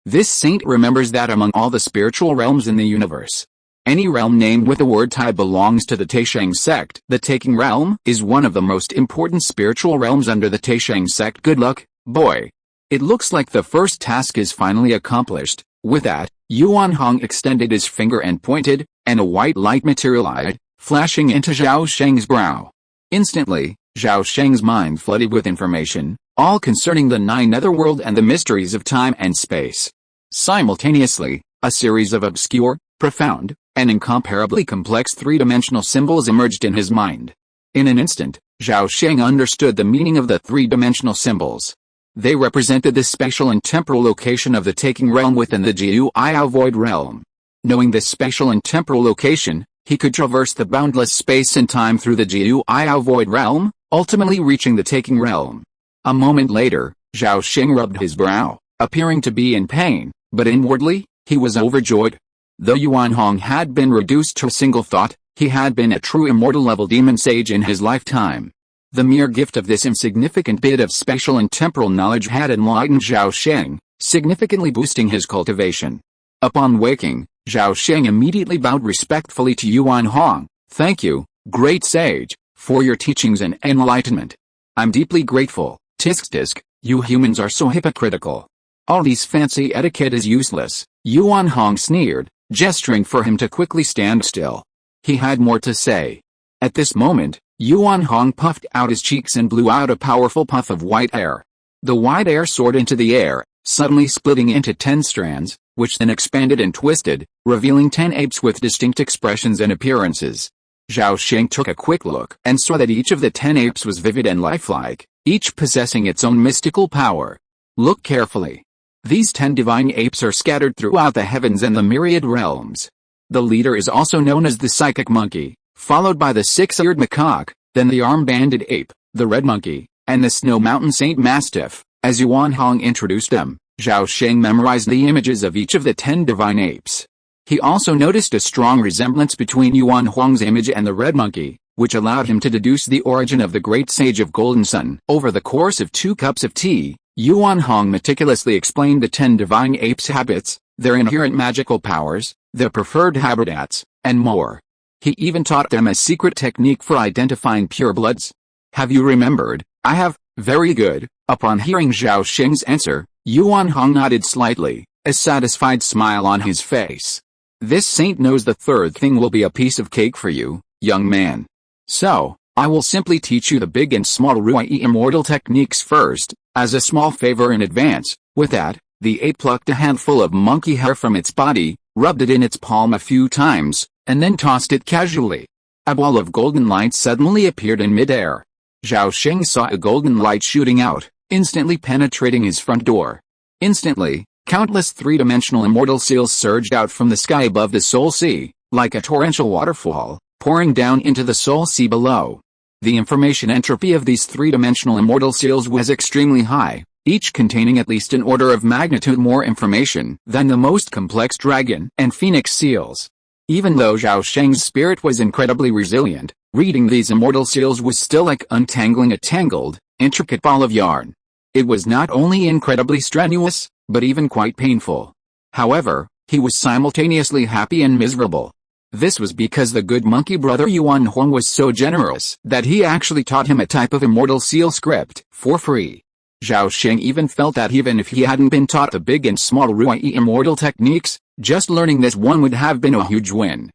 This saint remembers that among all the spiritual realms in the universe, any realm named with the word Tai belongs to the Taisheng sect. The taking realm is one of the most important spiritual realms under the Taisheng sect. Good luck, boy. It looks like the first task is finally accomplished. With that, Yuan Hong extended his finger and pointed, and a white light materialized, flashing into Zhao Sheng's brow. Instantly, Zhao Sheng's mind flooded with information, all concerning the nine netherworld and the mysteries of time and space. Simultaneously, a series of obscure, profound, and incomparably complex three-dimensional symbols emerged in his mind. In an instant, Zhao Sheng understood the meaning of the three-dimensional symbols. They represented the spatial and temporal location of the taking realm within the Jiu-Iao void realm. Knowing this spatial and temporal location, he could traverse the boundless space and time through the Jiu-Iao void realm, ultimately reaching the taking realm. A moment later, Zhao Sheng rubbed his brow, appearing to be in pain, but inwardly, he was overjoyed. Though Yuan Hong had been reduced to a single thought, he had been a true immortal-level demon sage in his lifetime. The mere gift of this insignificant bit of spatial and temporal knowledge had enlightened Zhao Sheng, significantly boosting his cultivation. Upon waking, Zhao Sheng immediately bowed respectfully to Yuan Hong. "Thank you, great sage, for your teachings and enlightenment. I'm deeply grateful." "Tisk, you humans are so hypocritical. All these fancy etiquette is useless," Yuan Hong sneered, gesturing for him to quickly stand still. He had more to say. At this moment, Yuan Hong puffed out his cheeks and blew out a powerful puff of white air. The white air soared into the air, suddenly splitting into 10 strands, which then expanded and twisted, revealing 10 apes with distinct expressions and appearances. Zhao Sheng took a quick look and saw that each of the 10 apes was vivid and lifelike, each possessing its own mystical power. Look carefully. These 10 divine apes are scattered throughout the heavens and the myriad realms. The leader is also known as the psychic monkey, followed by the six-eared macaque, then the arm-banded ape, the red monkey, and the snow mountain saint mastiff. As Yuan Hong introduced them, Zhao Sheng memorized the images of each of the 10 divine apes. He also noticed a strong resemblance between Yuan Huang's image and the red monkey, which allowed him to deduce the origin of the great sage of Golden Sun. Over the course of 2 cups of tea, Yuan Hong meticulously explained the 10 divine apes' habits, their inherent magical powers, their preferred habitats, and more. He even taught them a secret technique for identifying purebloods. "Have you remembered?" "I have." "Very good." Upon hearing Zhao Sheng's answer, Yuan Hong nodded slightly, a satisfied smile on his face. "This saint knows the third thing will be a piece of cake for you, young man. So, I will simply teach you the big and small Rui immortal techniques first, as a small favor in advance." With that, the ape plucked a handful of monkey hair from its body, rubbed it in its palm a few times, and then tossed it casually. A ball of golden light suddenly appeared in midair. Zhao Sheng saw a golden light shooting out, instantly penetrating his front door. Instantly, countless three-dimensional immortal seals surged out from the sky above the Soul Sea, like a torrential waterfall, pouring down into the Soul Sea below. The information entropy of these three-dimensional immortal seals was extremely high, each containing at least an order of magnitude more information than the most complex dragon and phoenix seals. Even though Zhao Sheng's spirit was incredibly resilient, reading these immortal seals was still like untangling a tangled, intricate ball of yarn. It was not only incredibly strenuous, but even quite painful. However, he was simultaneously happy and miserable. This was because the good monkey brother Yuan Huang was so generous that he actually taught him a type of immortal seal script for free. Zhao Sheng even felt that even if he hadn't been taught the big and small Rui immortal techniques, just learning this one would have been a huge win.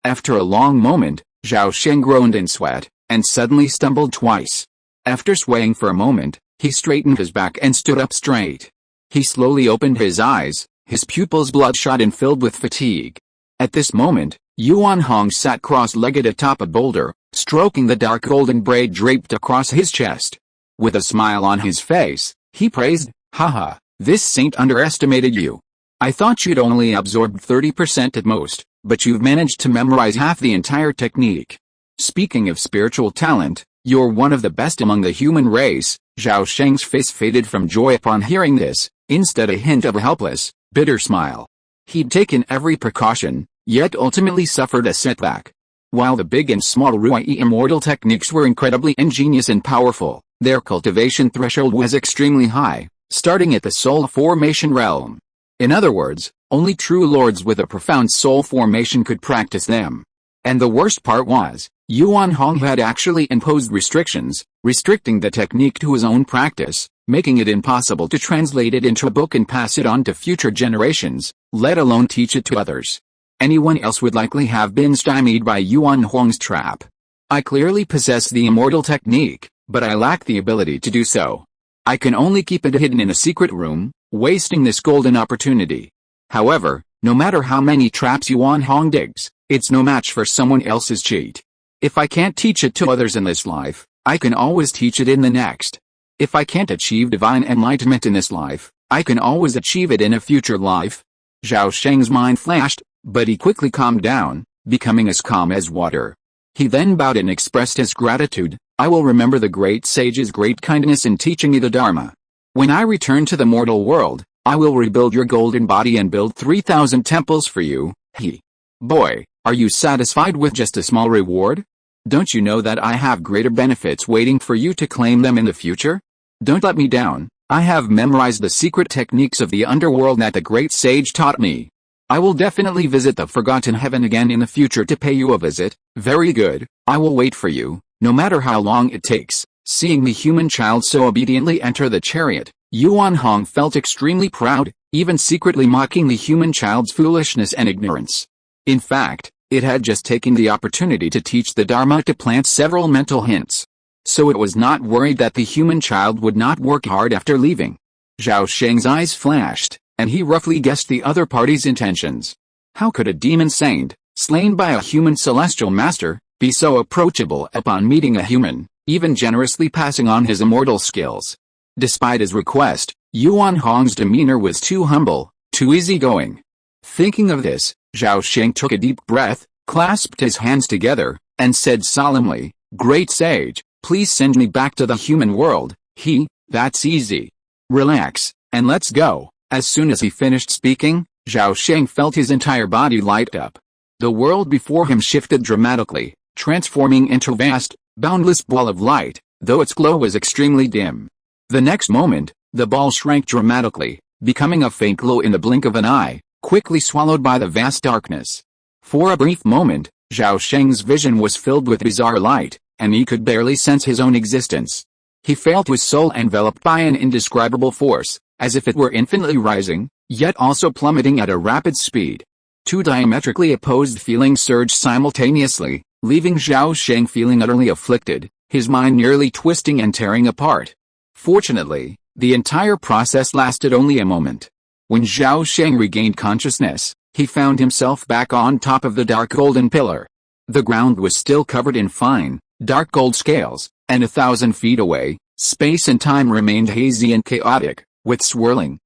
After a long moment, Zhao Sheng groaned in sweat, and suddenly stumbled twice. After swaying for a moment, he straightened his back and stood up straight. He slowly opened his eyes, his pupils bloodshot and filled with fatigue. At this moment, Yuan Hong sat cross-legged atop a boulder, stroking the dark golden braid draped across his chest. With a smile on his face, he praised, "Haha, this saint underestimated you. I thought you'd only absorbed 30% at most, but you've managed to memorize half the entire technique. Speaking of spiritual talent, you're one of the best among the human race. Zhao Sheng's face faded from joy upon hearing this, instead a hint of a helpless, bitter smile. He'd taken every precaution, yet ultimately suffered a setback. While the big and small Rui immortal techniques were incredibly ingenious and powerful, their cultivation threshold was extremely high, starting at the soul formation realm. In other words, only true lords with a profound soul formation could practice them. And the worst part was, Yuan Hong had actually imposed restrictions, restricting the technique to his own practice, making it impossible to translate it into a book and pass it on to future generations, let alone teach it to others. Anyone else would likely have been stymied by Yuan Hong's trap. I clearly possess the immortal technique, but I lack the ability to do so. I can only keep it hidden in a secret room, wasting this golden opportunity. However, no matter how many traps Yuan Hong digs, it's no match for someone else's cheat. If I can't teach it to others in this life, I can always teach it in the next. If I can't achieve divine enlightenment in this life, I can always achieve it in a future life. Zhao Sheng's mind flashed, but he quickly calmed down, becoming as calm as water. He then bowed and expressed his gratitude. I will remember the great sage's great kindness in teaching me the Dharma. When I return to the mortal world, I will rebuild your golden body and build 3,000 temples for you. Boy, are you satisfied with just a small reward? Don't you know that I have greater benefits waiting for you to claim them in the future? Don't let me down. I have memorized the secret techniques of the underworld that the great sage taught me. I will definitely visit the Forgotten Heaven again in the future to pay you a visit. Very good, I will wait for you, no matter how long it takes. Seeing the human child so obediently enter the chariot, Yuan Hong felt extremely proud, even secretly mocking the human child's foolishness and ignorance. In fact, it had just taken the opportunity to teach the Dharma to plant several mental hints. So it was not worried that the human child would not work hard after leaving. Zhao Sheng's eyes flashed, and he roughly guessed the other party's intentions. How could a demon saint, slain by a human celestial master, be so approachable upon meeting a human, even generously passing on his immortal skills? Despite his request, Yuan Hong's demeanor was too humble, too easygoing. Thinking of this, Zhao Sheng took a deep breath, clasped his hands together, and said solemnly, Great Sage, please send me back to the human world. That's easy. Relax, and let's go. As soon as he finished speaking, Zhao Sheng felt his entire body light up. The world before him shifted dramatically, transforming into a vast, boundless ball of light, though its glow was extremely dim. The next moment, the ball shrank dramatically, becoming a faint glow in the blink of an eye, quickly swallowed by the vast darkness. For a brief moment, Zhao Sheng's vision was filled with bizarre light, and he could barely sense his own existence. He felt his soul enveloped by an indescribable force, as if it were infinitely rising, yet also plummeting at a rapid speed. Two diametrically opposed feelings surged simultaneously, leaving Zhao Sheng feeling utterly afflicted, his mind nearly twisting and tearing apart. Fortunately, the entire process lasted only a moment. When Zhao Sheng regained consciousness, he found himself back on top of the dark golden pillar. The ground was still covered in fine, dark gold scales, and 1,000 feet away, space and time remained hazy and chaotic, with swirling,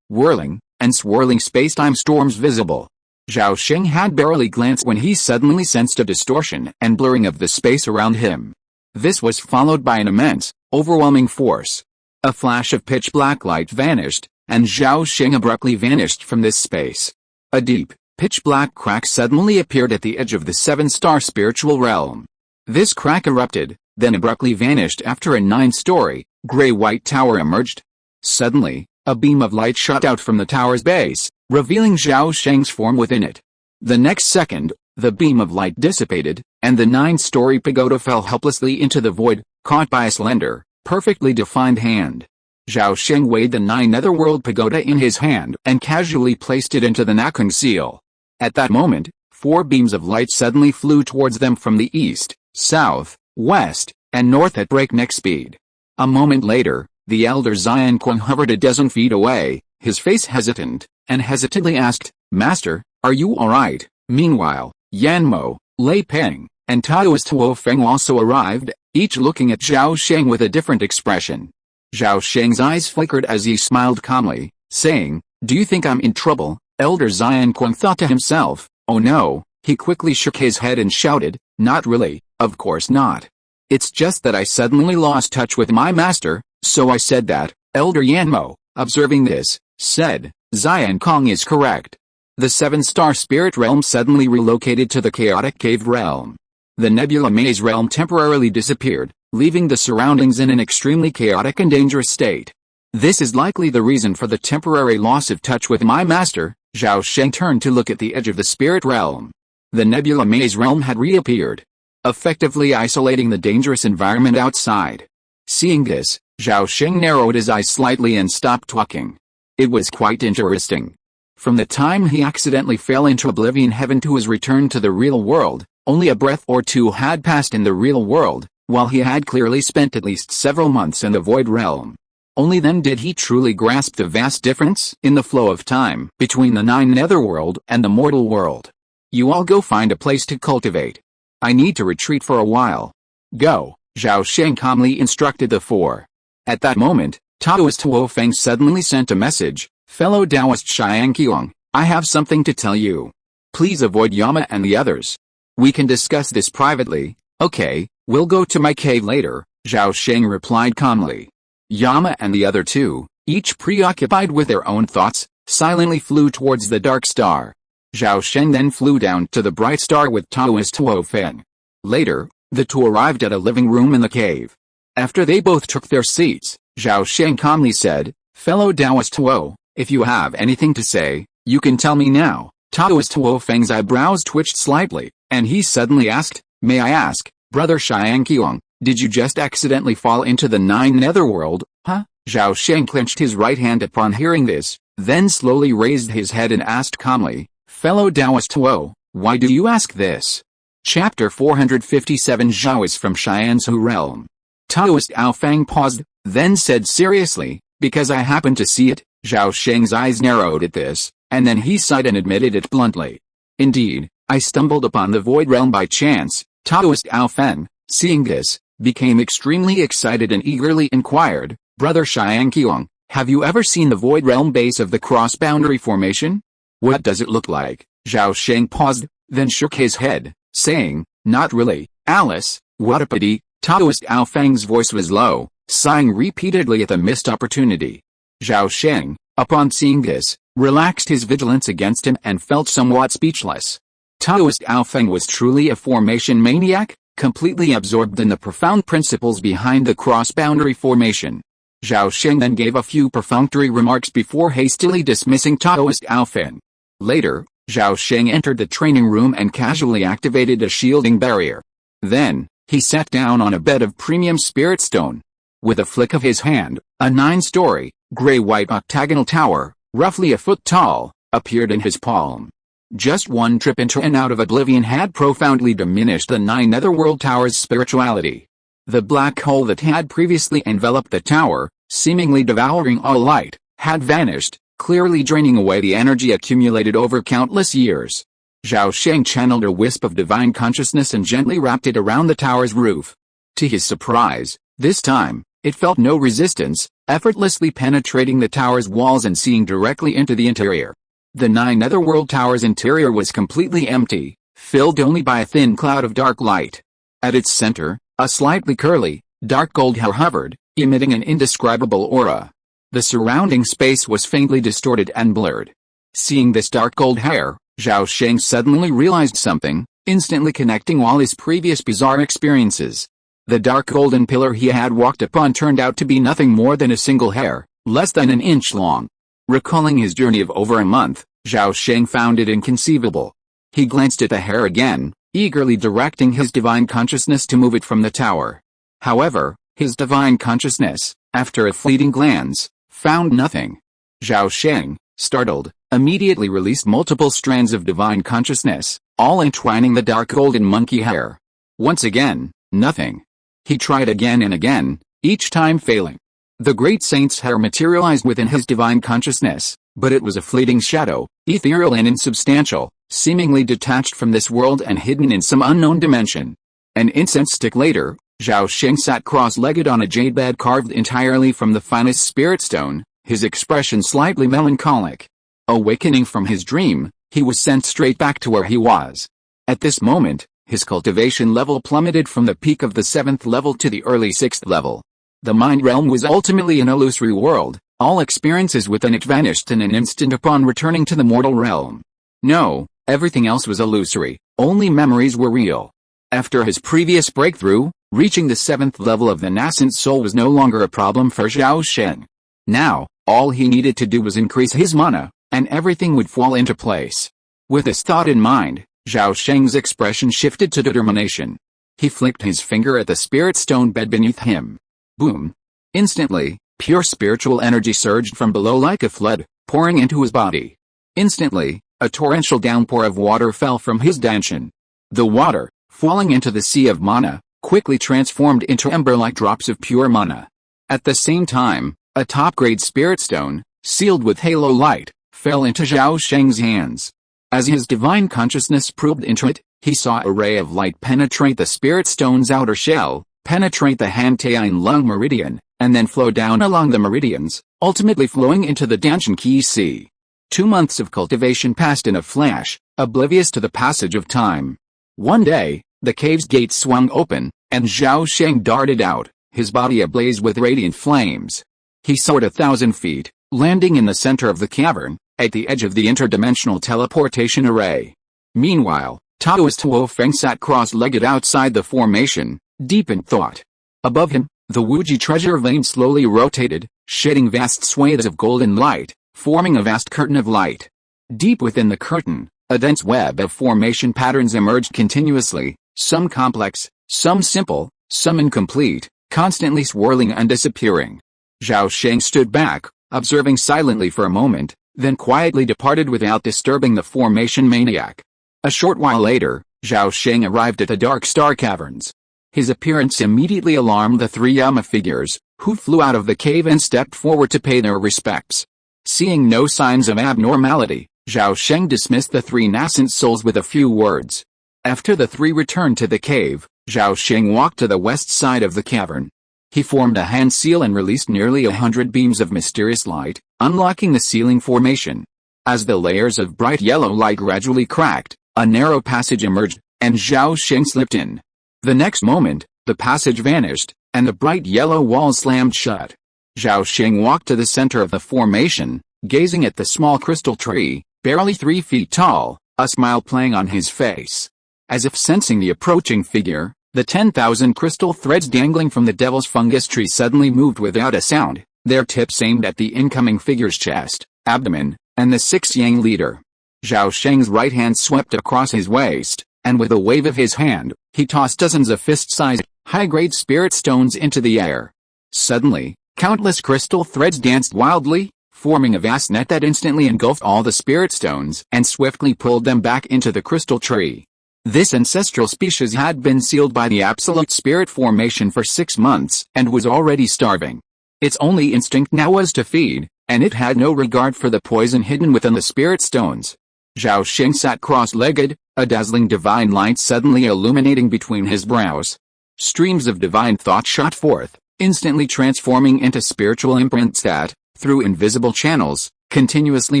whirling, and swirling space-time storms visible. Zhao Sheng had barely glanced when he suddenly sensed a distortion and blurring of the space around him. This was followed by an immense, overwhelming force. A flash of pitch-black light vanished, and Zhao Sheng abruptly vanished from this space. A deep, pitch-black crack suddenly appeared at the edge of the seven-star spiritual realm. This crack erupted, then abruptly vanished after a 9-story, gray-white tower emerged. Suddenly, a beam of light shot out from the tower's base, revealing Zhao Sheng's form within it. The next second, the beam of light dissipated, and the 9-story pagoda fell helplessly into the void, caught by a slender, perfectly defined hand. Zhao Sheng weighed the 9-netherworld pagoda in his hand and casually placed it into the Nakung seal. At that moment, 4 beams of light suddenly flew towards them from the east, south, west, and north at breakneck speed. A moment later, the elder Zion Kuang hovered a dozen feet away, his face hesitant, and hesitantly asked, Master, are you alright? Meanwhile, Yan Mo, Lei Peng, and Taoist Tuo Feng also arrived, each looking at Zhao Sheng with a different expression. Zhao Sheng's eyes flickered as he smiled calmly, saying, Do you think I'm in trouble? Elder Zion Kuang thought to himself, Oh no, He quickly shook his head and shouted, "Not really, of course not. It's just that I suddenly lost touch with my master, so I said that." Elder Yanmo, observing this, said, "Xian Kong is correct. The 7-star spirit realm suddenly relocated to the chaotic cave realm. The nebula maze realm temporarily disappeared, leaving the surroundings in an extremely chaotic and dangerous state. This is likely the reason for the temporary loss of touch with my master." Zhao Sheng turned to look at the edge of the spirit realm. The nebula maze realm had reappeared, effectively isolating the dangerous environment outside. Seeing this, Zhao Sheng narrowed his eyes slightly and stopped talking. It was quite interesting. From the time he accidentally fell into oblivion heaven to his return to the real world, only a breath or two had passed in the real world, while he had clearly spent at least several months in the void realm. Only then did he truly grasp the vast difference in the flow of time between the 9 netherworld and the mortal world. "You all go find a place to cultivate. I need to retreat for a while." "Go," Zhao Sheng calmly instructed the 4. At that moment, Taoist Tuo Feng suddenly sent a message, "Fellow Taoist Xiangqiong, I have something to tell you. Please avoid Yama and the others. We can discuss this privately." "Okay, we'll go to my cave later," Zhao Sheng replied calmly. Yama and the other 2, each preoccupied with their own thoughts, silently flew towards the dark star. Zhao Sheng then flew down to the bright star with Taoist Tuo Feng. Later, the 2 arrived at a living room in the cave. After they both took their seats, Zhao Sheng calmly said, "Fellow Taoist Tuo, if you have anything to say, you can tell me now." Taoist Tuo Feng's eyebrows twitched slightly, and he suddenly asked, "May I ask, Brother Xiangqiong, did you just accidentally fall into the 9 netherworld, huh?" Zhao Sheng clenched his right hand upon hearing this, then slowly raised his head and asked calmly, "Fellow Taoist Tuo, why do you ask this?" Chapter 457 Zhao is from Xianzhu realm. Taoist Ao Fang paused, then said seriously, "Because I happened to see it." Zhao Sheng's eyes narrowed at this, and then he sighed and admitted it bluntly. "Indeed, I stumbled upon the void realm by chance." Taoist Ao Feng, seeing this, became extremely excited and eagerly inquired, "Brother Xiangqiong, have you ever seen the void realm base of the cross-boundary formation? What does it look like?" Zhao Sheng paused, then shook his head, saying, "Not really, Alice, what a pity." Taoist Ao Feng's voice was low, sighing repeatedly at the missed opportunity. Zhao Sheng, upon seeing this, relaxed his vigilance against him and felt somewhat speechless. Taoist Ao Feng was truly a formation maniac, completely absorbed in the profound principles behind the cross-boundary formation. Zhao Sheng then gave a few perfunctory remarks before hastily dismissing Taoist Ao Feng. Later, Zhao Sheng entered the training room and casually activated a shielding barrier. Then, he sat down on a bed of premium spirit stone. With a flick of his hand, a 9-story, gray-white octagonal tower, roughly a foot tall, appeared in his palm. Just one trip into and out of oblivion had profoundly diminished the 9 netherworld towers' spirituality. The black hole that had previously enveloped the tower, seemingly devouring all light, had vanished, clearly draining away the energy accumulated over countless years. Zhao Sheng channeled a wisp of divine consciousness and gently wrapped it around the tower's roof. To his surprise, this time, it felt no resistance, effortlessly penetrating the tower's walls and seeing directly into the interior. The 9 netherworld tower's interior was completely empty, filled only by a thin cloud of dark light. At its center, a slightly curly, dark gold hair hovered, emitting an indescribable aura. The surrounding space was faintly distorted and blurred. Seeing this dark gold hair, Zhao Sheng suddenly realized something, instantly connecting all his previous bizarre experiences. The dark golden pillar he had walked upon turned out to be nothing more than a single hair, less than an inch long. Recalling his journey of over a month, Zhao Sheng found it inconceivable. He glanced at the hair again, eagerly directing his divine consciousness to move it from the tower. However, his divine consciousness, after a fleeting glance, found nothing. Zhao Sheng, startled, immediately released multiple strands of divine consciousness, all entwining the dark golden monkey hair. Once again, nothing. He tried again and again, each time failing. The great saint's hair materialized within his divine consciousness, but it was a fleeting shadow, ethereal and insubstantial, seemingly detached from this world and hidden in some unknown dimension. An incense stick later, Zhao Sheng sat cross-legged on a jade bed carved entirely from the finest spirit stone, his expression slightly melancholic. Awakening from his dream, he was sent straight back to where he was. At this moment, his cultivation level plummeted from the peak of the 7th level to the early 6th level. The mind realm was ultimately an illusory world. All experiences within it vanished in an instant upon returning to the mortal realm. No, everything else was illusory, only memories were real. After his previous breakthrough, reaching the 7th level of the nascent soul was no longer a problem for Zhao Sheng. Now, all he needed to do was increase his mana, and everything would fall into place. With this thought in mind, Zhao Sheng's expression shifted to determination. He flicked his finger at the spirit stone bed beneath him. Boom! Instantly, pure spiritual energy surged from below like a flood, pouring into his body. Instantly, a torrential downpour of water fell from his danshan. The water, falling into the sea of mana, quickly transformed into ember-like drops of pure mana. At the same time, a top-grade spirit stone, sealed with halo light, fell into Zhao Sheng's hands. As his divine consciousness probed into it, he saw a ray of light penetrate the spirit stone's outer shell, penetrate the Han-Tayin Lung meridian, and then flow down along the meridians, ultimately flowing into the Danshan Qi Sea. 2 months of cultivation passed in a flash, oblivious to the passage of time. One day, the cave's gates swung open, and Zhao Sheng darted out, his body ablaze with radiant flames. He soared 1,000 feet, landing in the center of the cavern, at the edge of the interdimensional teleportation array. Meanwhile, Taoist Tuo Feng sat cross-legged outside the formation, deep in thought. Above him, the Wuji treasure vein slowly rotated, shedding vast swathes of golden light, forming a vast curtain of light. Deep within the curtain, a dense web of formation patterns emerged continuously, some complex, some simple, some incomplete, constantly swirling and disappearing. Zhao Sheng stood back, observing silently for a moment, then quietly departed without disturbing the formation maniac. A short while later, Zhao Sheng arrived at the Dark Star Caverns. His appearance immediately alarmed the 3 Yama figures, who flew out of the cave and stepped forward to pay their respects. Seeing no signs of abnormality, Zhao Sheng dismissed the 3 nascent souls with a few words. After the 3 returned to the cave, Zhao Sheng walked to the west side of the cavern. He formed a hand seal and released nearly 100 beams of mysterious light, unlocking the sealing formation. As the layers of bright yellow light gradually cracked, a narrow passage emerged, and Zhao Sheng slipped in. The next moment, the passage vanished, and the bright yellow wall slammed shut. Zhao Sheng walked to the center of the formation, gazing at the small crystal tree, barely 3 feet tall, a smile playing on his face. As if sensing the approaching figure, the 10,000 crystal threads dangling from the devil's fungus tree suddenly moved without a sound, their tips aimed at the incoming figure's chest, abdomen, and the 6 Yang leader. Zhao Sheng's right hand swept across his waist, and with a wave of his hand, he tossed dozens of fist-sized, high-grade spirit stones into the air. Suddenly, countless crystal threads danced wildly, forming a vast net that instantly engulfed all the spirit stones and swiftly pulled them back into the crystal tree. This ancestral species had been sealed by the absolute spirit formation for 6 months and was already starving. Its only instinct now was to feed, and it had no regard for the poison hidden within the spirit stones. Zhao Sheng sat cross-legged, a dazzling divine light suddenly illuminating between his brows. Streams of divine thought shot forth, instantly transforming into spiritual imprints that, through invisible channels, continuously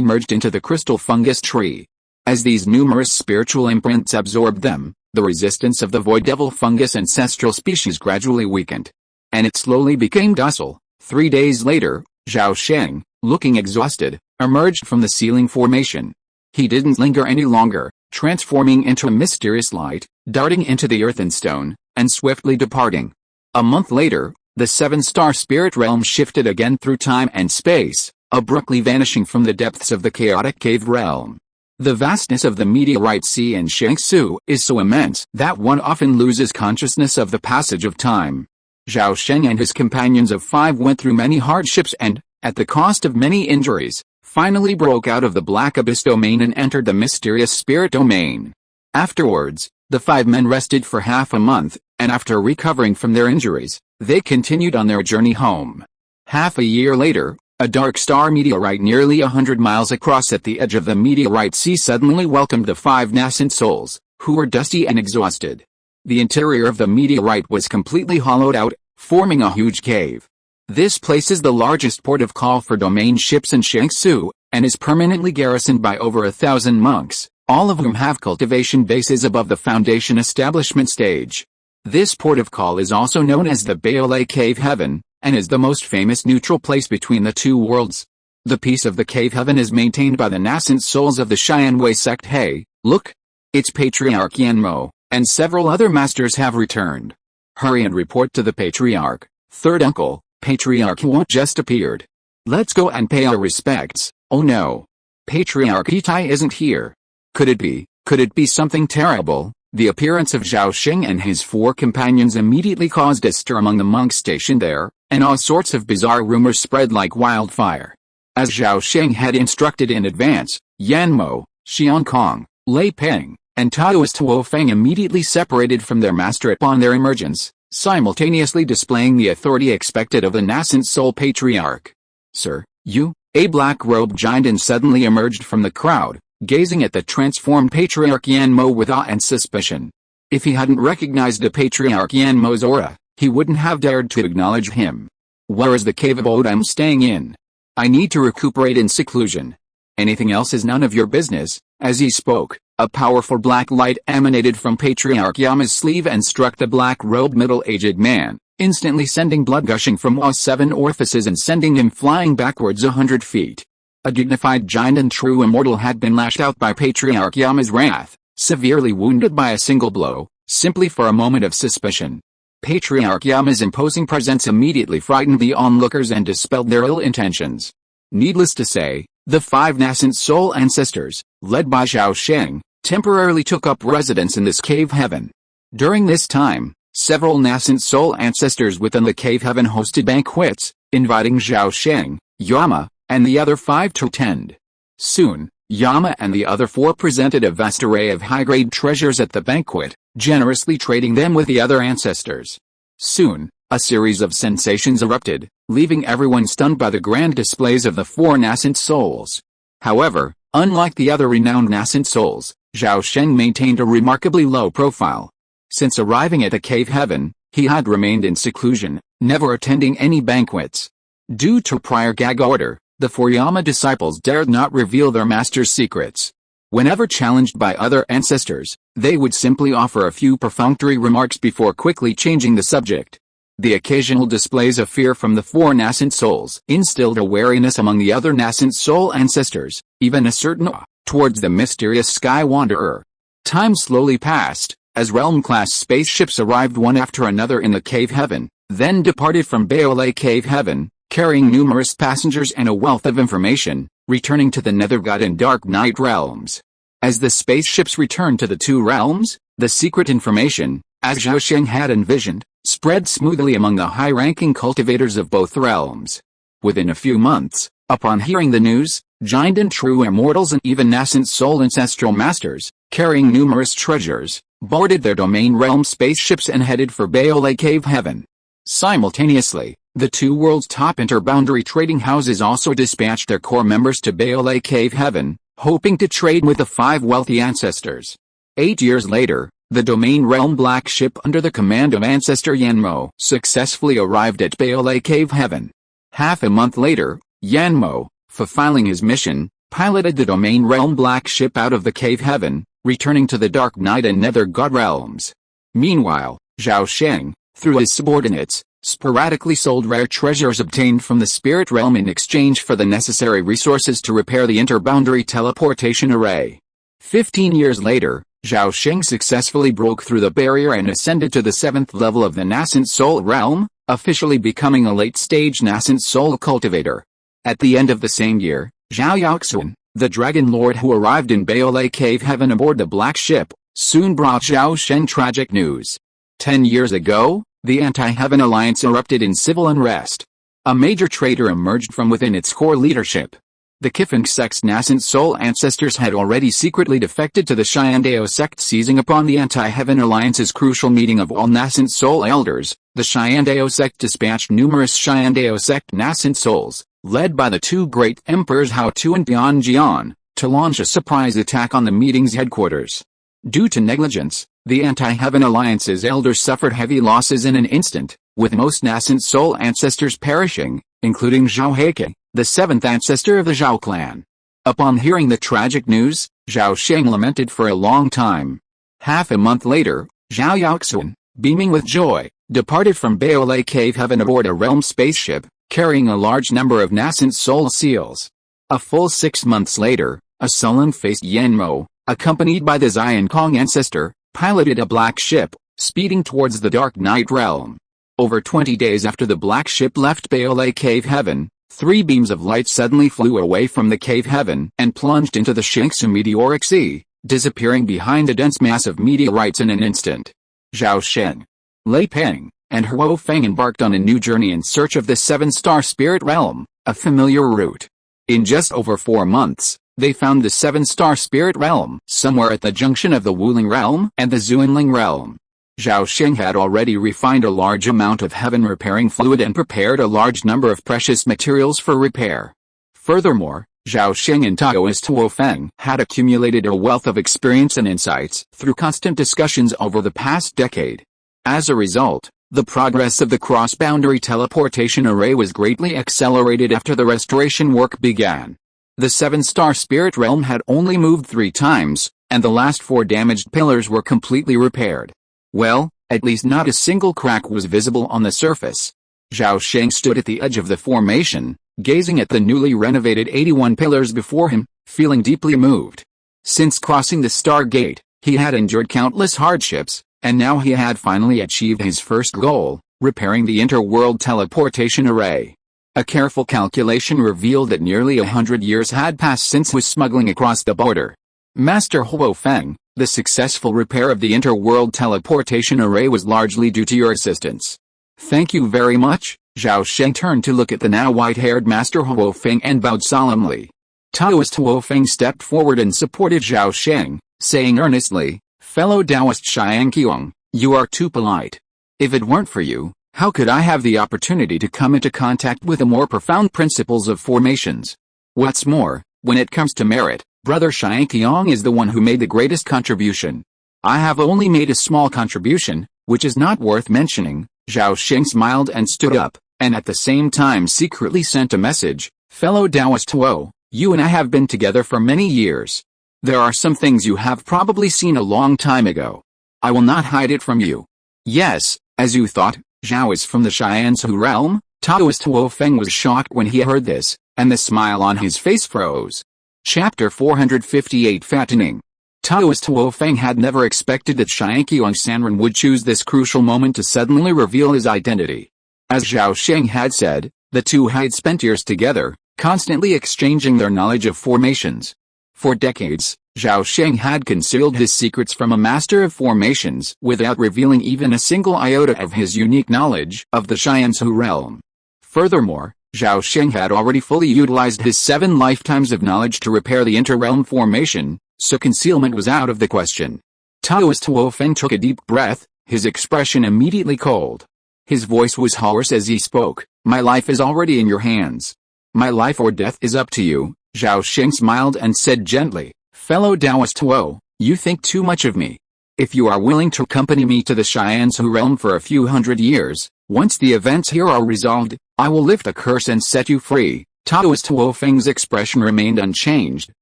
merged into the crystal fungus tree. As these numerous spiritual imprints absorbed them, the resistance of the void devil fungus ancestral species gradually weakened. And it slowly became docile. 3 days later, Zhao Sheng, looking exhausted, emerged from the sealing formation. He didn't linger any longer, transforming into a mysterious light, darting into the earth and stone, and swiftly departing. A month later, the 7-star spirit realm shifted again through time and space, abruptly vanishing from the depths of the chaotic cave realm. The vastness of the meteorite sea in Shangsu is so immense that one often loses consciousness of the passage of time. Zhao Sheng and his companions of 5 went through many hardships and, at the cost of many injuries, finally broke out of the Black Abyss domain and entered the mysterious spirit domain. Afterwards, the 5 men rested for half a month, and after recovering from their injuries, they continued on their journey home. Half a year later, a dark star meteorite nearly 100 miles across at the edge of the meteorite sea suddenly welcomed the 5 nascent souls, who were dusty and exhausted. The interior of the meteorite was completely hollowed out, forming a huge cave. This place is the largest port of call for domain ships in Shangsu, and is permanently garrisoned by over 1,000 monks, all of whom have cultivation bases above the foundation establishment stage. This port of call is also known as the Baolei Cave Heaven, and is the most famous neutral place between the two worlds. The peace of the cave heaven is maintained by the nascent souls of the Xianwei sect. Hey, look! Its patriarch Yanmo, and several other masters have returned. Hurry and report to the patriarch. Third uncle, Patriarch Huo just appeared. Let's go and pay our respects. Oh no! Patriarch Itai isn't here. Could it be something terrible? The appearance of Zhao Sheng and his 4 companions immediately caused a stir among the monks stationed there, and all sorts of bizarre rumors spread like wildfire. As Zhao Sheng had instructed in advance, Yanmo, Xian Kong, Lei Peng, and Taoist Huo Feng immediately separated from their master upon their emergence, simultaneously displaying the authority expected of the nascent soul patriarch. Sir, you? A black-robed giant suddenly emerged from the crowd, gazing at the transformed patriarch Yanmo with awe and suspicion. If he hadn't recognized the patriarch Yanmo's aura, he wouldn't have dared to acknowledge him. Where is the cave abode I'm staying in? I need to recuperate in seclusion. Anything else is none of your business. As he spoke, a powerful black light emanated from Patriarch Yama's sleeve and struck the black-robed middle-aged man, instantly sending blood gushing from all 7 orifices and sending him flying backwards 100 feet. A dignified giant and true immortal had been lashed out by Patriarch Yama's wrath, severely wounded by a single blow, simply for a moment of suspicion. Patriarch Yama's imposing presence immediately frightened the onlookers and dispelled their ill intentions. Needless to say, the 5 nascent soul ancestors, led by Zhao Sheng, temporarily took up residence in this cave heaven. During this time, several nascent soul ancestors within the cave heaven hosted banquets, inviting Zhao Sheng, Yama, and the other 5 to attend. Soon, Yama and the other 4 presented a vast array of high-grade treasures at the banquet, generously trading them with the other ancestors. Soon, a series of sensations erupted, leaving everyone stunned by the grand displays of the 4 nascent souls. However, unlike the other renowned nascent souls, Zhao Sheng maintained a remarkably low profile. Since arriving at the cave heaven, he had remained in seclusion, never attending any banquets. Due to prior gag order, the 4 Yama disciples dared not reveal their master's secrets. Whenever challenged by other ancestors, they would simply offer a few perfunctory remarks before quickly changing the subject. The occasional displays of fear from the 4 nascent souls instilled a wariness among the other nascent soul ancestors, even a certain awe towards the mysterious sky wanderer. Time slowly passed, as realm-class spaceships arrived one after another in the cave heaven, then departed from Baolei Cave Heaven, carrying numerous passengers and a wealth of information, returning to the Nethergod and Dark Night realms. As the spaceships returned to the 2 realms, the secret information, as Zhao Sheng had envisioned, spread smoothly among the high-ranking cultivators of both realms. Within a few months, upon hearing the news, giant and true immortals and even nascent soul ancestral masters, carrying numerous treasures, boarded their domain realm spaceships and headed for Baolei Cave Heaven. Simultaneously, the 2 worlds' top interboundary trading houses also dispatched their core members to Baolei Cave Heaven, hoping to trade with the 5 wealthy ancestors. 8 years later, the domain realm black ship under the command of ancestor Yanmo successfully arrived at Baolei Cave Heaven. Half a month later, Yanmo, fulfilling his mission, piloted the domain realm black ship out of the cave heaven, returning to the Dark Night and Nether God realms. Meanwhile, Zhao Sheng, through his subordinates, sporadically sold rare treasures obtained from the spirit realm in exchange for the necessary resources to repair the interboundary teleportation array. 15 years later, Zhao Sheng successfully broke through the barrier and ascended to the 7th level of the nascent soul realm, officially becoming a late-stage nascent soul cultivator. At the end of the same year, Zhao Yaxun, the dragon lord who arrived in Baolei Cave Heaven aboard the black ship, soon brought Zhao Sheng tragic news. 10 years ago, the Anti-Heaven Alliance erupted in civil unrest. A major traitor emerged from within its core leadership. The Kifeng sect's nascent soul ancestors had already secretly defected to the Xiandao sect, seizing upon the Anti-Heaven Alliance's crucial meeting of all nascent soul elders. The Xiandao sect dispatched numerous Xiandao sect nascent souls, led by the 2 great emperors Hao Tu and Dian Jian, to launch a surprise attack on the meeting's headquarters. Due to negligence, the Anti-Heaven Alliance's elders suffered heavy losses in an instant, with most nascent soul ancestors perishing, including Zhao Heike, the 7th ancestor of the Zhao clan. Upon hearing the tragic news, Zhao Sheng lamented for a long time. Half a month later, Zhao Yaxuan, beaming with joy, departed from Baolei Cave Heaven aboard a realm spaceship, carrying a large number of nascent soul seals. A full 6 months later, a sullen-faced Yanmo, accompanied by the Xian Kong ancestor, piloted a black ship, speeding towards the Dark Night realm. Over 20 days after the black ship left Baolei Cave Heaven, 3 beams of light suddenly flew away from the cave heaven and plunged into the Shangsu meteoric sea, disappearing behind a dense mass of meteorites in an instant. Zhao Sheng, Lei Peng, and Huo Feng embarked on a new journey in search of the 7-star spirit realm, a familiar route. In just over 4 months, they found the 7-star spirit realm somewhere at the junction of the Wuling realm and the Zuanling realm. Zhao Sheng had already refined a large amount of heaven-repairing fluid and prepared a large number of precious materials for repair. Furthermore, Zhao Sheng and Taoist Huo Feng had accumulated a wealth of experience and insights through constant discussions over the past decade. As a result, the progress of the cross-boundary teleportation array was greatly accelerated after the restoration work began. The 7-star spirit realm had only moved 3 times, and the last 4 damaged pillars were completely repaired. Well, at least not a single crack was visible on the surface. Zhao Sheng stood at the edge of the formation, gazing at the newly renovated 81 pillars before him, feeling deeply moved. Since crossing the Star Gate, he had endured countless hardships, and now he had finally achieved his first goal, repairing the interworld teleportation array. A careful calculation revealed that nearly 100 years had passed since his smuggling across the border. Master Huo Feng, the successful repair of the interworld teleportation array was largely due to your assistance. Thank you very much. Zhao Sheng turned to look at the now white-haired Master Huo Feng and bowed solemnly. Taoist Huo Feng stepped forward and supported Zhao Sheng, saying earnestly, "Fellow Taoist Xiangqiong, you are too polite. If it weren't for you, how could I have the opportunity to come into contact with the more profound principles of formations? What's more, when it comes to merit, Brother Xiangqiong is the one who made the greatest contribution. I have only made a small contribution, which is not worth mentioning." Zhao Sheng smiled and stood up, and at the same time secretly sent a message, "Fellow Taoist Huo, you and I have been together for many years. There are some things you have probably seen a long time ago. I will not hide it from you." "Yes, as you thought, Zhao is from the Xiansu realm?" Taoist Huo Feng was shocked when he heard this, and the smile on his face froze. Chapter 458 Fattening. Taoist Huo Feng had never expected that Xiangqiong Sanren would choose this crucial moment to suddenly reveal his identity. As Zhao Sheng had said, the two had spent years together, constantly exchanging their knowledge of formations. For decades, Zhao Sheng had concealed his secrets from a master of formations without revealing even a single iota of his unique knowledge of the Xiansu realm. Furthermore, Zhao Sheng had already fully utilized his 7 lifetimes of knowledge to repair the inter-realm formation, so concealment was out of the question. Taoist Huo Feng took a deep breath, his expression immediately cold. His voice was hoarse as he spoke, "My life is already in your hands. My life or death is up to you." Zhao Sheng smiled and said gently, "Fellow Taoist Huo, you think too much of me. If you are willing to accompany me to the Xiansu realm for a few hundred years, once the events here are resolved, I will lift a curse and set you free." Taoist Huo Feng's expression remained unchanged,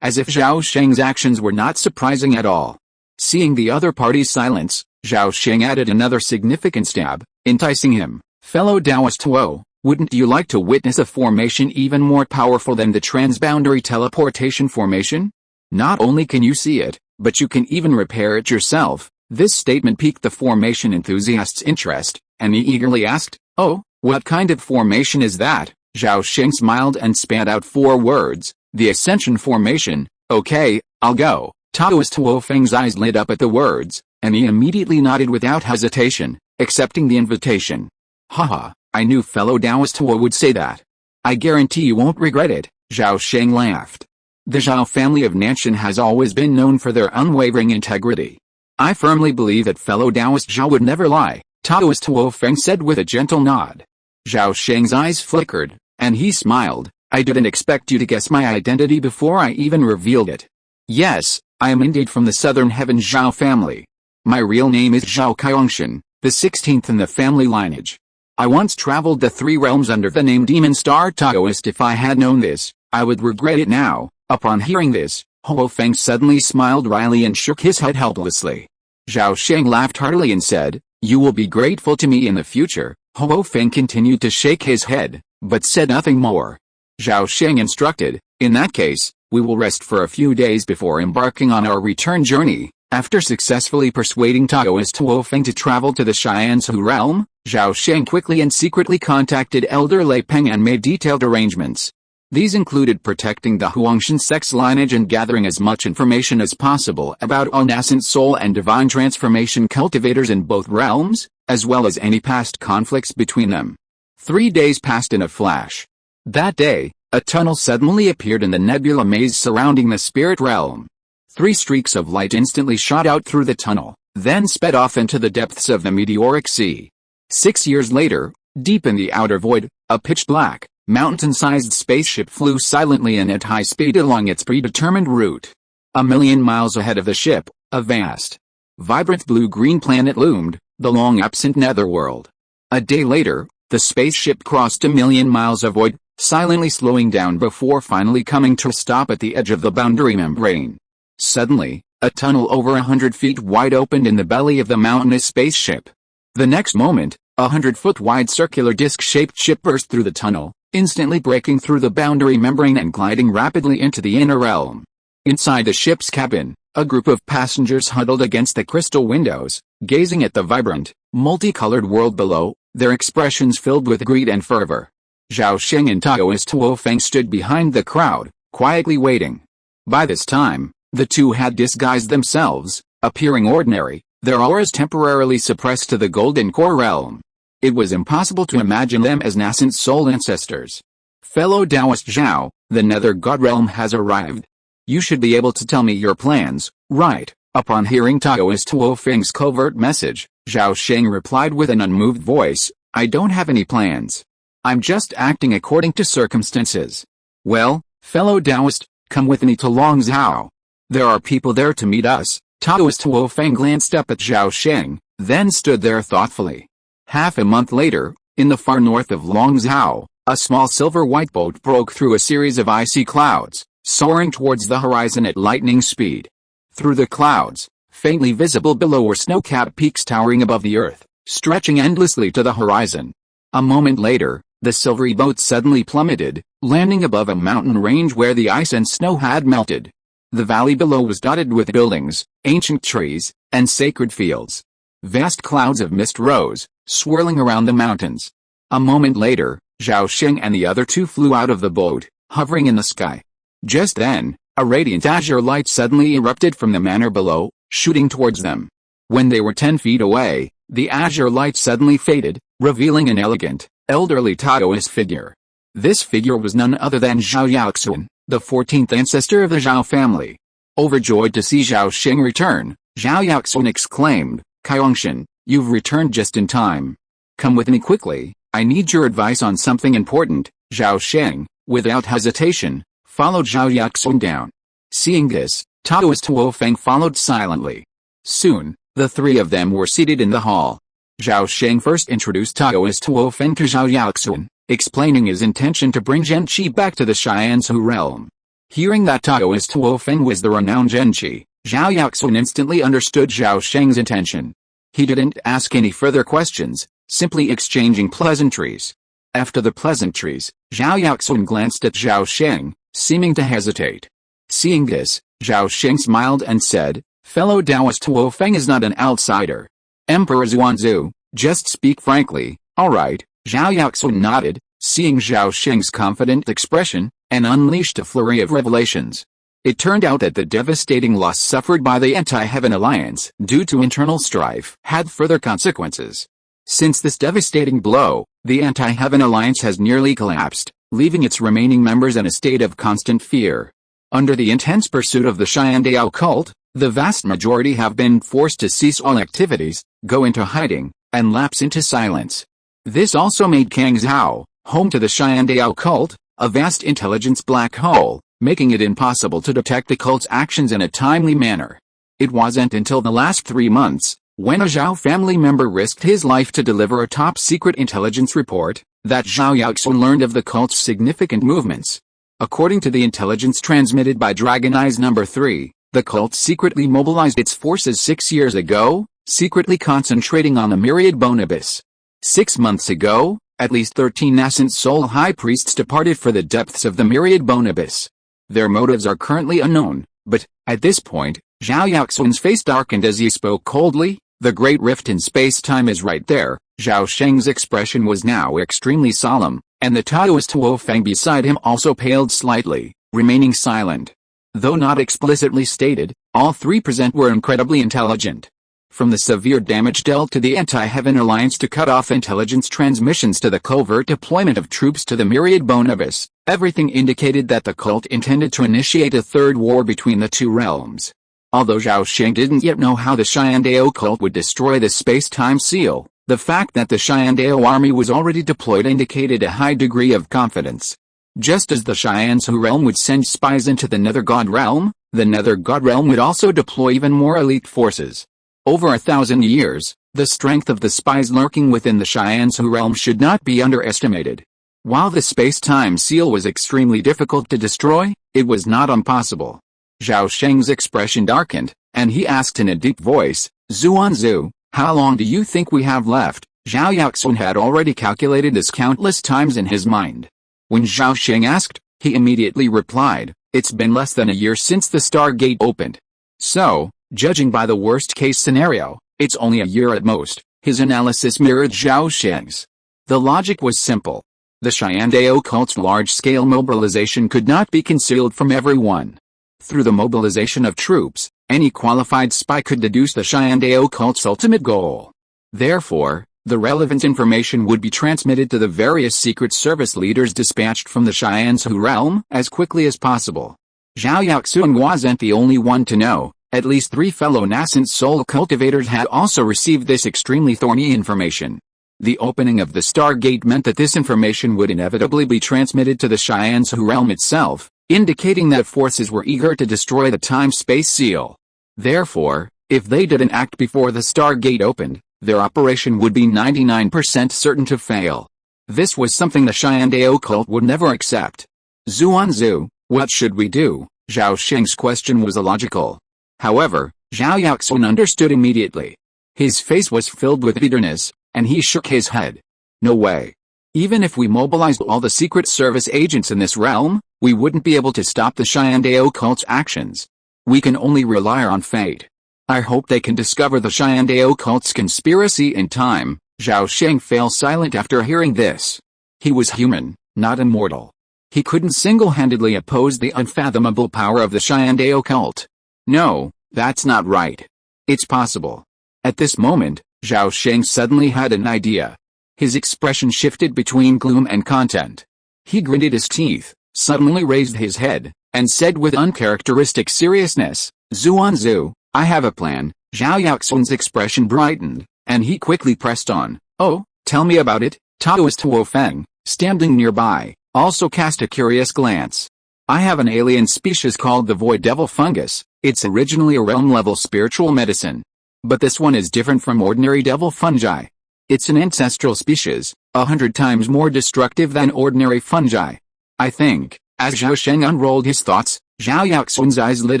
as if Zhao Sheng's actions were not surprising at all. Seeing the other party's silence, Zhao Sheng added another significant stab, enticing him, "Fellow Taoist Huo, wouldn't you like to witness a formation even more powerful than the transboundary teleportation formation? Not only can you see it, but you can even repair it yourself." This statement piqued the formation enthusiast's interest, and he eagerly asked, "Oh, what kind of formation is that?" Zhao Sheng smiled and spat out 4 words, "The Ascension Formation." "Okay, I'll go." Taoist Huo Feng's eyes lit up at the words, and he immediately nodded without hesitation, accepting the invitation. "Haha, I knew fellow Taoist Huo would say that. I guarantee you won't regret it." Zhao Sheng laughed. The Zhao family of Nanshan has always been known for their unwavering integrity. "I firmly believe that fellow Taoist Zhao would never lie," Taoist Huo Feng said with a gentle nod. Zhao Sheng's eyes flickered, and he smiled. "I didn't expect you to guess my identity before I even revealed it. Yes, I am indeed from the Southern Heavens Zhao family. My real name is Zhao Kaiongshan, the 16th in the family lineage. I once traveled the 3 realms under the name Demon Star Taoist. If I had known this, I would regret it now." Upon hearing this, Huo Feng suddenly smiled wryly and shook his head helplessly. Zhao Sheng laughed heartily and said, "You will be grateful to me in the future." Huo Feng continued to shake his head, but said nothing more. Zhao Sheng instructed, "In that case, we will rest for a few days before embarking on our return journey." After successfully persuading Taoist Huo Feng to travel to the Xianzhu realm, Zhao Sheng quickly and secretly contacted Elder Lei Peng and made detailed arrangements. These included protecting the Huangshan sect's lineage and gathering as much information as possible about all nascent soul and divine transformation cultivators in both realms, as well as any past conflicts between them. 3 days passed in a flash. That day, a tunnel suddenly appeared in the nebula maze surrounding the spirit realm. 3 streaks of light instantly shot out through the tunnel, then sped off into the depths of the meteoric sea. 6 years later, deep in the outer void, a pitch-black, mountain-sized spaceship flew silently and at high speed along its predetermined route. 1,000,000 miles ahead of the ship, a vast, vibrant blue-green planet loomed, the long-absent netherworld. A day later, the spaceship crossed 1,000,000 miles of void, silently slowing down before finally coming to a stop at the edge of the boundary membrane. Suddenly, a tunnel over 100 feet wide opened in the belly of the mountainous spaceship. The next moment, a 100-foot-wide circular disc-shaped ship burst through the tunnel, instantly breaking through the boundary membrane and gliding rapidly into the inner realm. Inside the ship's cabin, a group of passengers huddled against the crystal windows, gazing at the vibrant, multicolored world below, their expressions filled with greed and fervor. Zhao Sheng and Taoist Huo Feng stood behind the crowd, quietly waiting. By this time, the two had disguised themselves, appearing ordinary, their auras temporarily suppressed to the golden core realm. It was impossible to imagine them as nascent soul ancestors. "Fellow Taoist Zhao, the nether god realm has arrived. You should be able to tell me your plans, right?" Upon hearing Taoist Huo Feng's covert message, Zhao Sheng replied with an unmoved voice, "I don't have any plans. I'm just acting according to circumstances." "Well, fellow Taoist, come with me to Longzhou. There are people there to meet us." Taoist Huo Feng glanced up at Zhao Sheng, then stood there thoughtfully. Half a month later, in the far north of Longzhou, a small silver-white boat broke through a series of icy clouds, soaring towards the horizon at lightning speed. Through the clouds, faintly visible below were snow-capped peaks towering above the earth, stretching endlessly to the horizon. A moment later, the silvery boat suddenly plummeted, landing above a mountain range where the ice and snow had melted. The valley below was dotted with buildings, ancient trees, and sacred fields. Vast clouds of mist rose, swirling around the mountains. A moment later, Zhao Sheng and the other two flew out of the boat, hovering in the sky. Just then, a radiant azure light suddenly erupted from the manor below, shooting towards them. When they were 10 feet away, the azure light suddenly faded, revealing an elegant, elderly Taoist figure. This figure was none other than Zhao Yaxun, the 14th ancestor of the Zhao family. Overjoyed to see Zhao Sheng return, Zhao Yaxun exclaimed, "Kaiongshan, you've returned just in time. Come with me quickly, I need your advice on something important." Zhao Sheng, without hesitation, followed Zhao Yaxun down. Seeing this, Taoist Huo Feng followed silently. Soon, the three of them were seated in the hall. Zhao Sheng first introduced Taoist Huo Feng to Zhao Yaxun, explaining his intention to bring Zhenqi back to the Xianzhu realm. Hearing that Taoist Huo Feng was the renowned Zhenqi, Zhao Yaxun instantly understood Zhao Sheng's intention. He didn't ask any further questions, simply exchanging pleasantries. After the pleasantries, Zhao Yaxun glanced at Zhao Sheng, seeming to hesitate. Seeing this, Zhao Sheng smiled and said, "Fellow Taoist Huo Feng is not an outsider. Emperor Xuanzu, just speak frankly." "All right," Zhao Yaxun nodded, seeing Zhao Sheng's confident expression, and unleashed a flurry of revelations. It turned out that the devastating loss suffered by the Anti-Heaven Alliance due to internal strife had further consequences. Since this devastating blow, the Anti-Heaven Alliance has nearly collapsed, leaving its remaining members in a state of constant fear. Under the intense pursuit of the Xiandao cult, the vast majority have been forced to cease all activities, go into hiding, and lapse into silence. This also made Kangzhou, home to the Xiandao cult, a vast intelligence black hole, making it impossible to detect the cult's actions in a timely manner. It wasn't until the last 3 months, when a Zhao family member risked his life to deliver a top-secret intelligence report, that Zhao Yaxun learned of the cult's significant movements. According to the intelligence transmitted by Dragon Eyes Number 3, the cult secretly mobilized its forces 6 years ago, secretly concentrating on the myriad bone abyss. 6 months ago, at least 13 nascent soul high priests departed for the depths of the myriad bone abyss. Their motives are currently unknown, but, at this point, Zhao Yaxun's face darkened as he spoke coldly. The great rift in space-time is right there. Zhao Sheng's expression was now extremely solemn, and the Taoist Huo Feng beside him also paled slightly, remaining silent. Though not explicitly stated, all three present were incredibly intelligent. From the severe damage dealt to the Anti-Heaven Alliance to cut off intelligence transmissions to the covert deployment of troops to the myriad bone abyss, everything indicated that the cult intended to initiate a third war between the two realms. Although Zhao Sheng didn't yet know how the Xiandao cult would destroy the space-time seal, the fact that the Xiandao army was already deployed indicated a high degree of confidence. Just as the Xianzhu realm would send spies into the Nether God realm, the Nether God realm would also deploy even more elite forces. Over 1,000 years, the strength of the spies lurking within the Xianzhu realm should not be underestimated. While the space-time seal was extremely difficult to destroy, it was not impossible. Zhao Sheng's expression darkened, and he asked in a deep voice, "Zuanzu, how long do you think we have left?" Zhao Yaxun had already calculated this countless times in his mind. When Zhao Sheng asked, he immediately replied, "It's been less than a year since the Stargate opened. So, judging by the worst-case scenario, it's only a year at most." His analysis mirrored Zhao Sheng's. The logic was simple. The Xiandao cult's large-scale mobilization could not be concealed from everyone. Through the mobilization of troops, any qualified spy could deduce the Xiandao cult's ultimate goal. Therefore, the relevant information would be transmitted to the various secret service leaders dispatched from the Xianzhu realm as quickly as possible. Zhao Yaxun wasn't the only one to know. At least 3 fellow nascent soul cultivators had also received this extremely thorny information. The opening of the Stargate meant that this information would inevitably be transmitted to the Xianzhu realm itself, indicating that forces were eager to destroy the time-space seal. Therefore, if they didn't act before the Stargate opened, their operation would be 99% certain to fail. This was something the Xiandao cult would never accept. "Zuanzu, what should we do?" Zhao Sheng's question was illogical. However, Zhao Yaxun understood immediately. His face was filled with bitterness, and he shook his head. "No way. Even if we mobilized all the Secret Service agents in this realm, we wouldn't be able to stop the Xiandao cult's actions. We can only rely on fate. I hope they can discover the Xiandao cult's conspiracy in time." Zhao Sheng fell silent after hearing this. He was human, not immortal. He couldn't single-handedly oppose the unfathomable power of the Xiandao cult. No, that's not right. It's possible. At this moment, Zhao Sheng suddenly had an idea. His expression shifted between gloom and content. He gritted his teeth, suddenly raised his head, and said with uncharacteristic seriousness, "Zuanzu, I have a plan." Zhao Yaxun's expression brightened, and he quickly pressed on. "Oh, tell me about it." Taoist Huo Feng, standing nearby, also cast a curious glance. "I have an alien species called the Void Devil Fungus. It's originally a realm-level spiritual medicine. But this one is different from ordinary devil fungi. It's an ancestral species, 100 times more destructive than ordinary fungi. I think." As Zhao Sheng unrolled his thoughts, Zhao Yaxun's eyes lit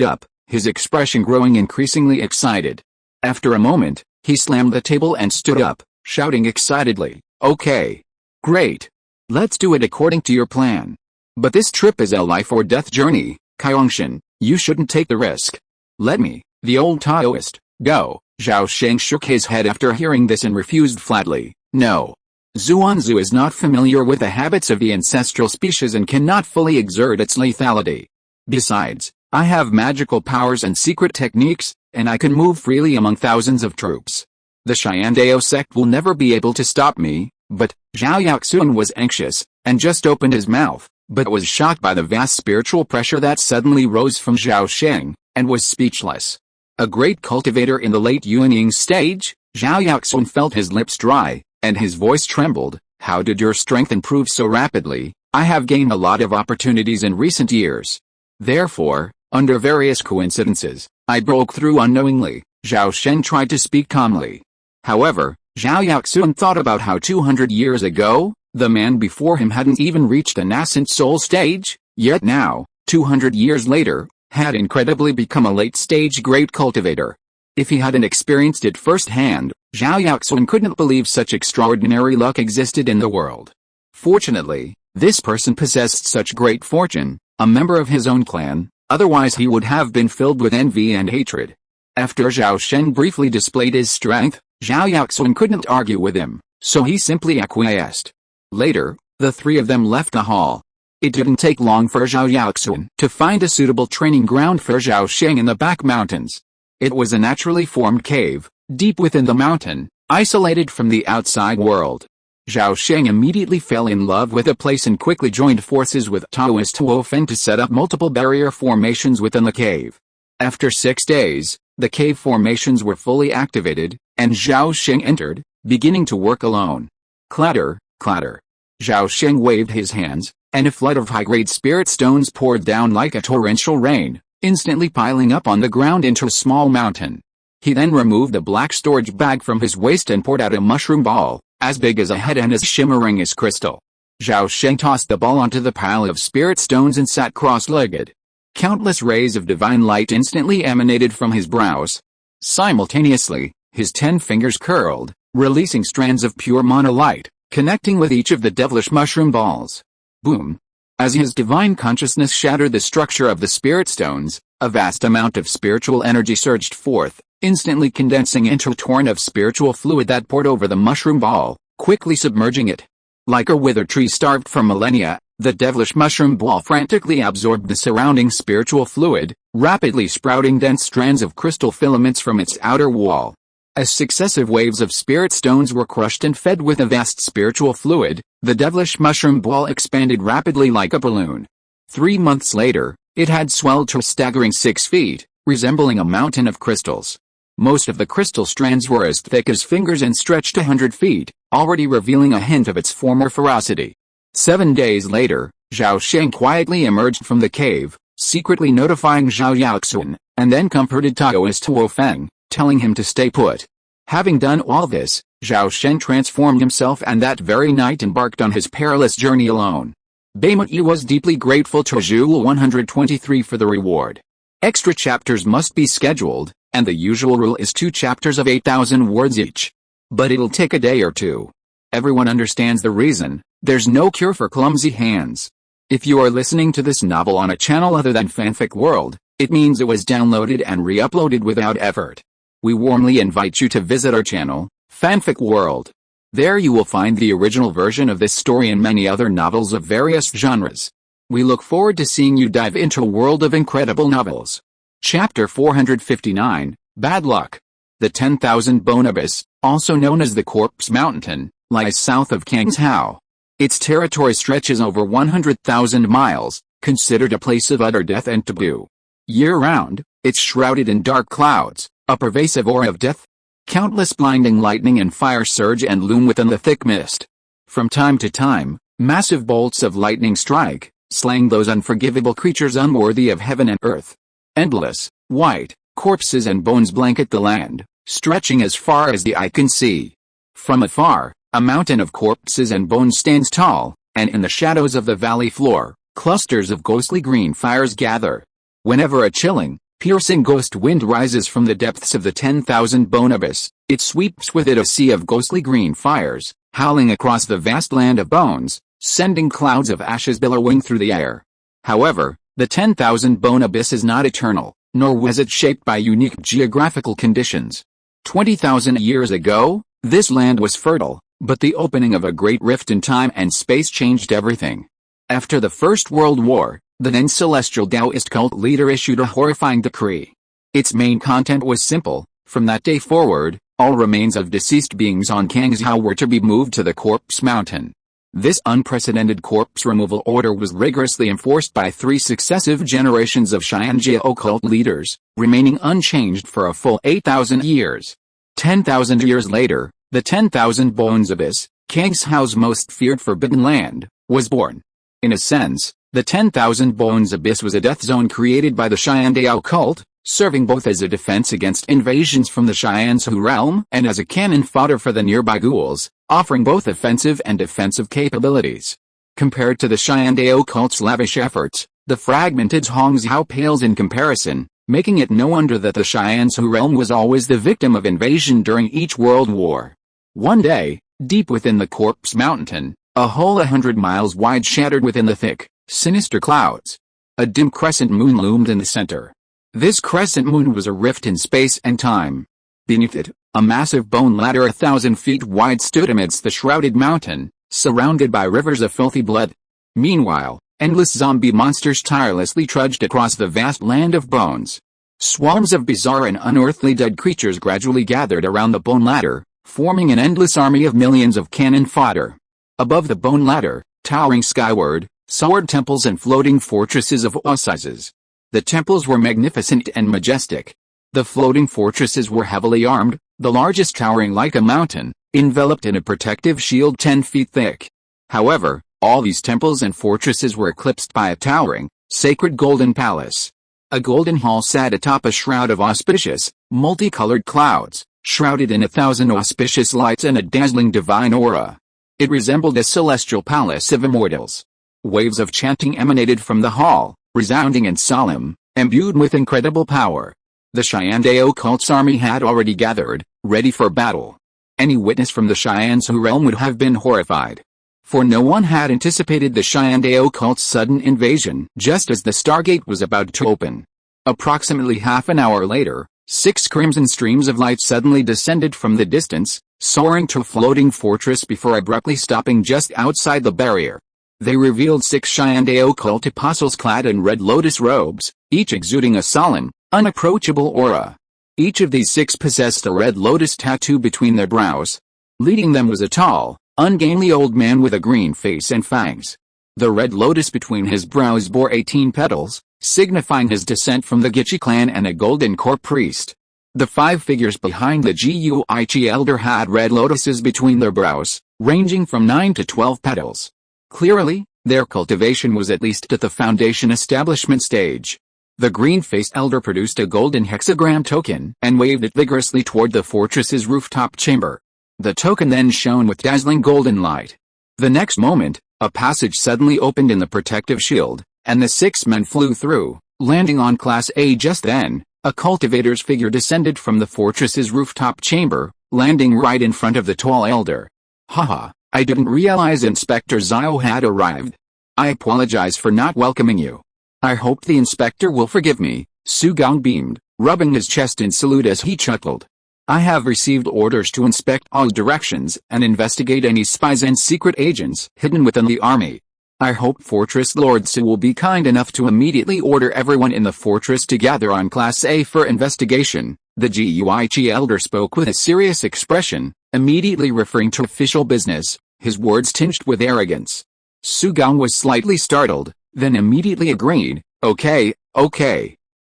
up, his expression growing increasingly excited. After a moment, he slammed the table and stood up, shouting excitedly, "Okay. Great. Let's do it according to your plan. But this trip is a life-or-death journey, Kaiongshan. You shouldn't take the risk. Let me, the old Taoist, go." Zhao Sheng shook his head after hearing this and refused flatly. "No. Zuanzu is not familiar with the habits of the ancestral species and cannot fully exert its lethality. Besides, I have magical powers and secret techniques, and I can move freely among thousands of troops. The Xiandao sect will never be able to stop me." But Zhao Yaxun was anxious, and just opened his mouth, but was shocked by the vast spiritual pressure that suddenly rose from Zhao Sheng, and was speechless. A great cultivator in the late Yuanying stage, Zhao Yaxun felt his lips dry, and his voice trembled. "How did your strength improve so rapidly?" "I have gained a lot of opportunities in recent years. Therefore, under various coincidences, I broke through unknowingly." Zhao Sheng tried to speak calmly. However, Zhao Yaxun thought about how 200 years ago, the man before him hadn't even reached the nascent soul stage, Yet now, 200 years later, had incredibly become a late-stage great cultivator. If he hadn't experienced it firsthand, Zhao Sheng couldn't believe such extraordinary luck existed in the world. Fortunately, this person possessed such great fortune, a member of his own clan, otherwise he would have been filled with envy and hatred. After Zhao Sheng briefly displayed his strength, Zhao Sheng couldn't argue with him, so he simply acquiesced. Later, the three of them left the hall. It didn't take long for Zhao Sheng to find a suitable training ground for Zhao Sheng in the back mountains. It was a naturally formed cave, deep within the mountain, isolated from the outside world. Zhao Sheng immediately fell in love with the place and quickly joined forces with Taoist Zhao Feng to set up multiple barrier formations within the cave. After 6 days, the cave formations were fully activated, and Zhao Sheng entered, beginning to work alone. Clatter, clatter. Zhao Sheng waved his hands, and a flood of high-grade spirit stones poured down like a torrential rain, instantly piling up on the ground into a small mountain. He then removed a black storage bag from his waist and poured out a mushroom ball, as big as a head and as shimmering as crystal. Zhao Sheng tossed the ball onto the pile of spirit stones and sat cross-legged. Countless rays of divine light instantly emanated from his brows. Simultaneously, his 10 fingers curled, releasing strands of pure mana light, connecting with each of the devilish mushroom balls. Boom! As his divine consciousness shattered the structure of the spirit stones, a vast amount of spiritual energy surged forth, instantly condensing into a torrent of spiritual fluid that poured over the mushroom ball, quickly submerging it. Like a withered tree starved for millennia, the devilish mushroom ball frantically absorbed the surrounding spiritual fluid, rapidly sprouting dense strands of crystal filaments from its outer wall. As successive waves of spirit stones were crushed and fed with a vast spiritual fluid, the devilish mushroom ball expanded rapidly like a balloon. 3 months later, it had swelled to a staggering 6 feet, resembling a mountain of crystals. Most of the crystal strands were as thick as fingers and stretched 100 feet, already revealing a hint of its former ferocity. 7 days later, Zhao Sheng quietly emerged from the cave, secretly notifying Zhao Sheng, and then comforted Taoist Zhao Feng, telling him to stay put. Having done all this, Zhao Sheng transformed himself and that very night embarked on his perilous journey alone. Baimuyi was deeply grateful to Zhou 123 for the reward. Extra chapters must be scheduled, and the usual rule is 2 chapters of 8,000 words each. But it'll take a day or 2. Everyone understands the reason: there's no cure for clumsy hands. If you are listening to this novel on a channel other than Fanfic World, it means it was downloaded and re-uploaded without effort. We warmly invite you to visit our channel, Fanfic World. There you will find the original version of this story and many other novels of various genres. We look forward to seeing you dive into a world of incredible novels. Chapter 459, Bad Luck. The 10,000 Bone Abyss, also known as the Corpse Mountain, lies south of Kangshao. Its territory stretches over 100,000 miles, considered a place of utter death and taboo. Year-round, it's shrouded in dark clouds, a pervasive aura of death. Countless blinding lightning and fire surge and loom within the thick mist. From time to time, massive bolts of lightning strike, slaying those unforgivable creatures unworthy of heaven and earth. Endless, white, corpses and bones blanket the land, stretching as far as the eye can see. From afar, a mountain of corpses and bones stands tall, and in the shadows of the valley floor, clusters of ghostly green fires gather. Whenever a chilling, piercing ghost wind rises from the depths of the 10,000 Bone Abyss, it sweeps with it a sea of ghostly green fires, howling across the vast land of bones, sending clouds of ashes billowing through the air. However, the 10,000 Bone Abyss is not eternal, nor was it shaped by unique geographical conditions. 20,000 years ago, this land was fertile, but the opening of a great rift in time and space changed everything. After the First World War, the then celestial Taoist cult leader issued a horrifying decree. Its main content was simple: from that day forward, all remains of deceased beings on Kangshao were to be moved to the Corpse Mountain. This unprecedented corpse removal order was rigorously enforced by 3 successive generations of Xianjia occult leaders, remaining unchanged for a full 8,000 years. 10,000 years later, the 10,000 Bones Abyss, Kangshao's most feared forbidden land, was born. In a sense, the 10,000 Bones Abyss was a death zone created by the Xianjia cult, serving both as a defense against invasions from the Xianzhou realm and as a cannon fodder for the nearby ghouls, offering both offensive and defensive capabilities. Compared to the Xiandao cult's lavish efforts, the fragmented Hongzhou pales in comparison, making it no wonder that the Xianzhou realm was always the victim of invasion during each world war. One day, deep within the Corpse Mountain, a hole 100 miles wide shattered within the thick, sinister clouds. A dim crescent moon loomed in the center. This crescent moon was a rift in space and time. Beneath it, a massive bone ladder 1,000 feet wide stood amidst the shrouded mountain, surrounded by rivers of filthy blood. Meanwhile, endless zombie monsters tirelessly trudged across the vast land of bones. Swarms of bizarre and unearthly dead creatures gradually gathered around the bone ladder, forming an endless army of millions of cannon fodder. Above the bone ladder, towering skyward, soared temples and floating fortresses of all sizes. The temples were magnificent and majestic. The floating fortresses were heavily armed, the largest towering like a mountain, enveloped in a protective shield 10 feet thick. However, all these temples and fortresses were eclipsed by a towering, sacred golden palace. A golden hall sat atop a shroud of auspicious, multicolored clouds, shrouded in 1,000 auspicious lights and a dazzling divine aura. It resembled a celestial palace of immortals. Waves of chanting emanated from the hall, resounding and solemn, imbued with incredible power. The Xiandao cult's army had already gathered, ready for battle. Any witness from the Xianzhou realm would have been horrified. For no one had anticipated the Xiandao cult's sudden invasion just as the Stargate was about to open. Approximately half an hour later, 6 crimson streams of light suddenly descended from the distance, soaring to a floating fortress before abruptly stopping just outside the barrier. They revealed 6 Xiandao cult apostles clad in red lotus robes, each exuding a solemn, unapproachable aura. Each of these 6 possessed a red lotus tattoo between their brows. Leading them was a tall, ungainly old man with a green face and fangs. The red lotus between his brows bore 18 petals, signifying his descent from the Gichi clan and a golden core priest. The 5 figures behind the Guichi elder had red lotuses between their brows, ranging from 9 to 12 petals. Clearly, their cultivation was at least at the foundation establishment stage. The green-faced elder produced a golden hexagram token and waved it vigorously toward the fortress's rooftop chamber. The token then shone with dazzling golden light. The next moment, a passage suddenly opened in the protective shield, and the 6 men flew through, landing on Class A. Just then, a cultivator's figure descended from the fortress's rooftop chamber, landing right in front of the tall elder. Haha, I didn't realize Inspector Zhao had arrived. I apologize for not welcoming you. I hope the inspector will forgive me, Su Gong beamed, rubbing his chest in salute as he chuckled. I have received orders to inspect all directions and investigate any spies and secret agents hidden within the army. I hope Fortress Lord Su will be kind enough to immediately order everyone in the fortress to gather on Class A for investigation. The Guichi elder spoke with a serious expression, immediately referring to official business, his words tinged with arrogance. Su Gong was slightly startled, then immediately agreed, okay.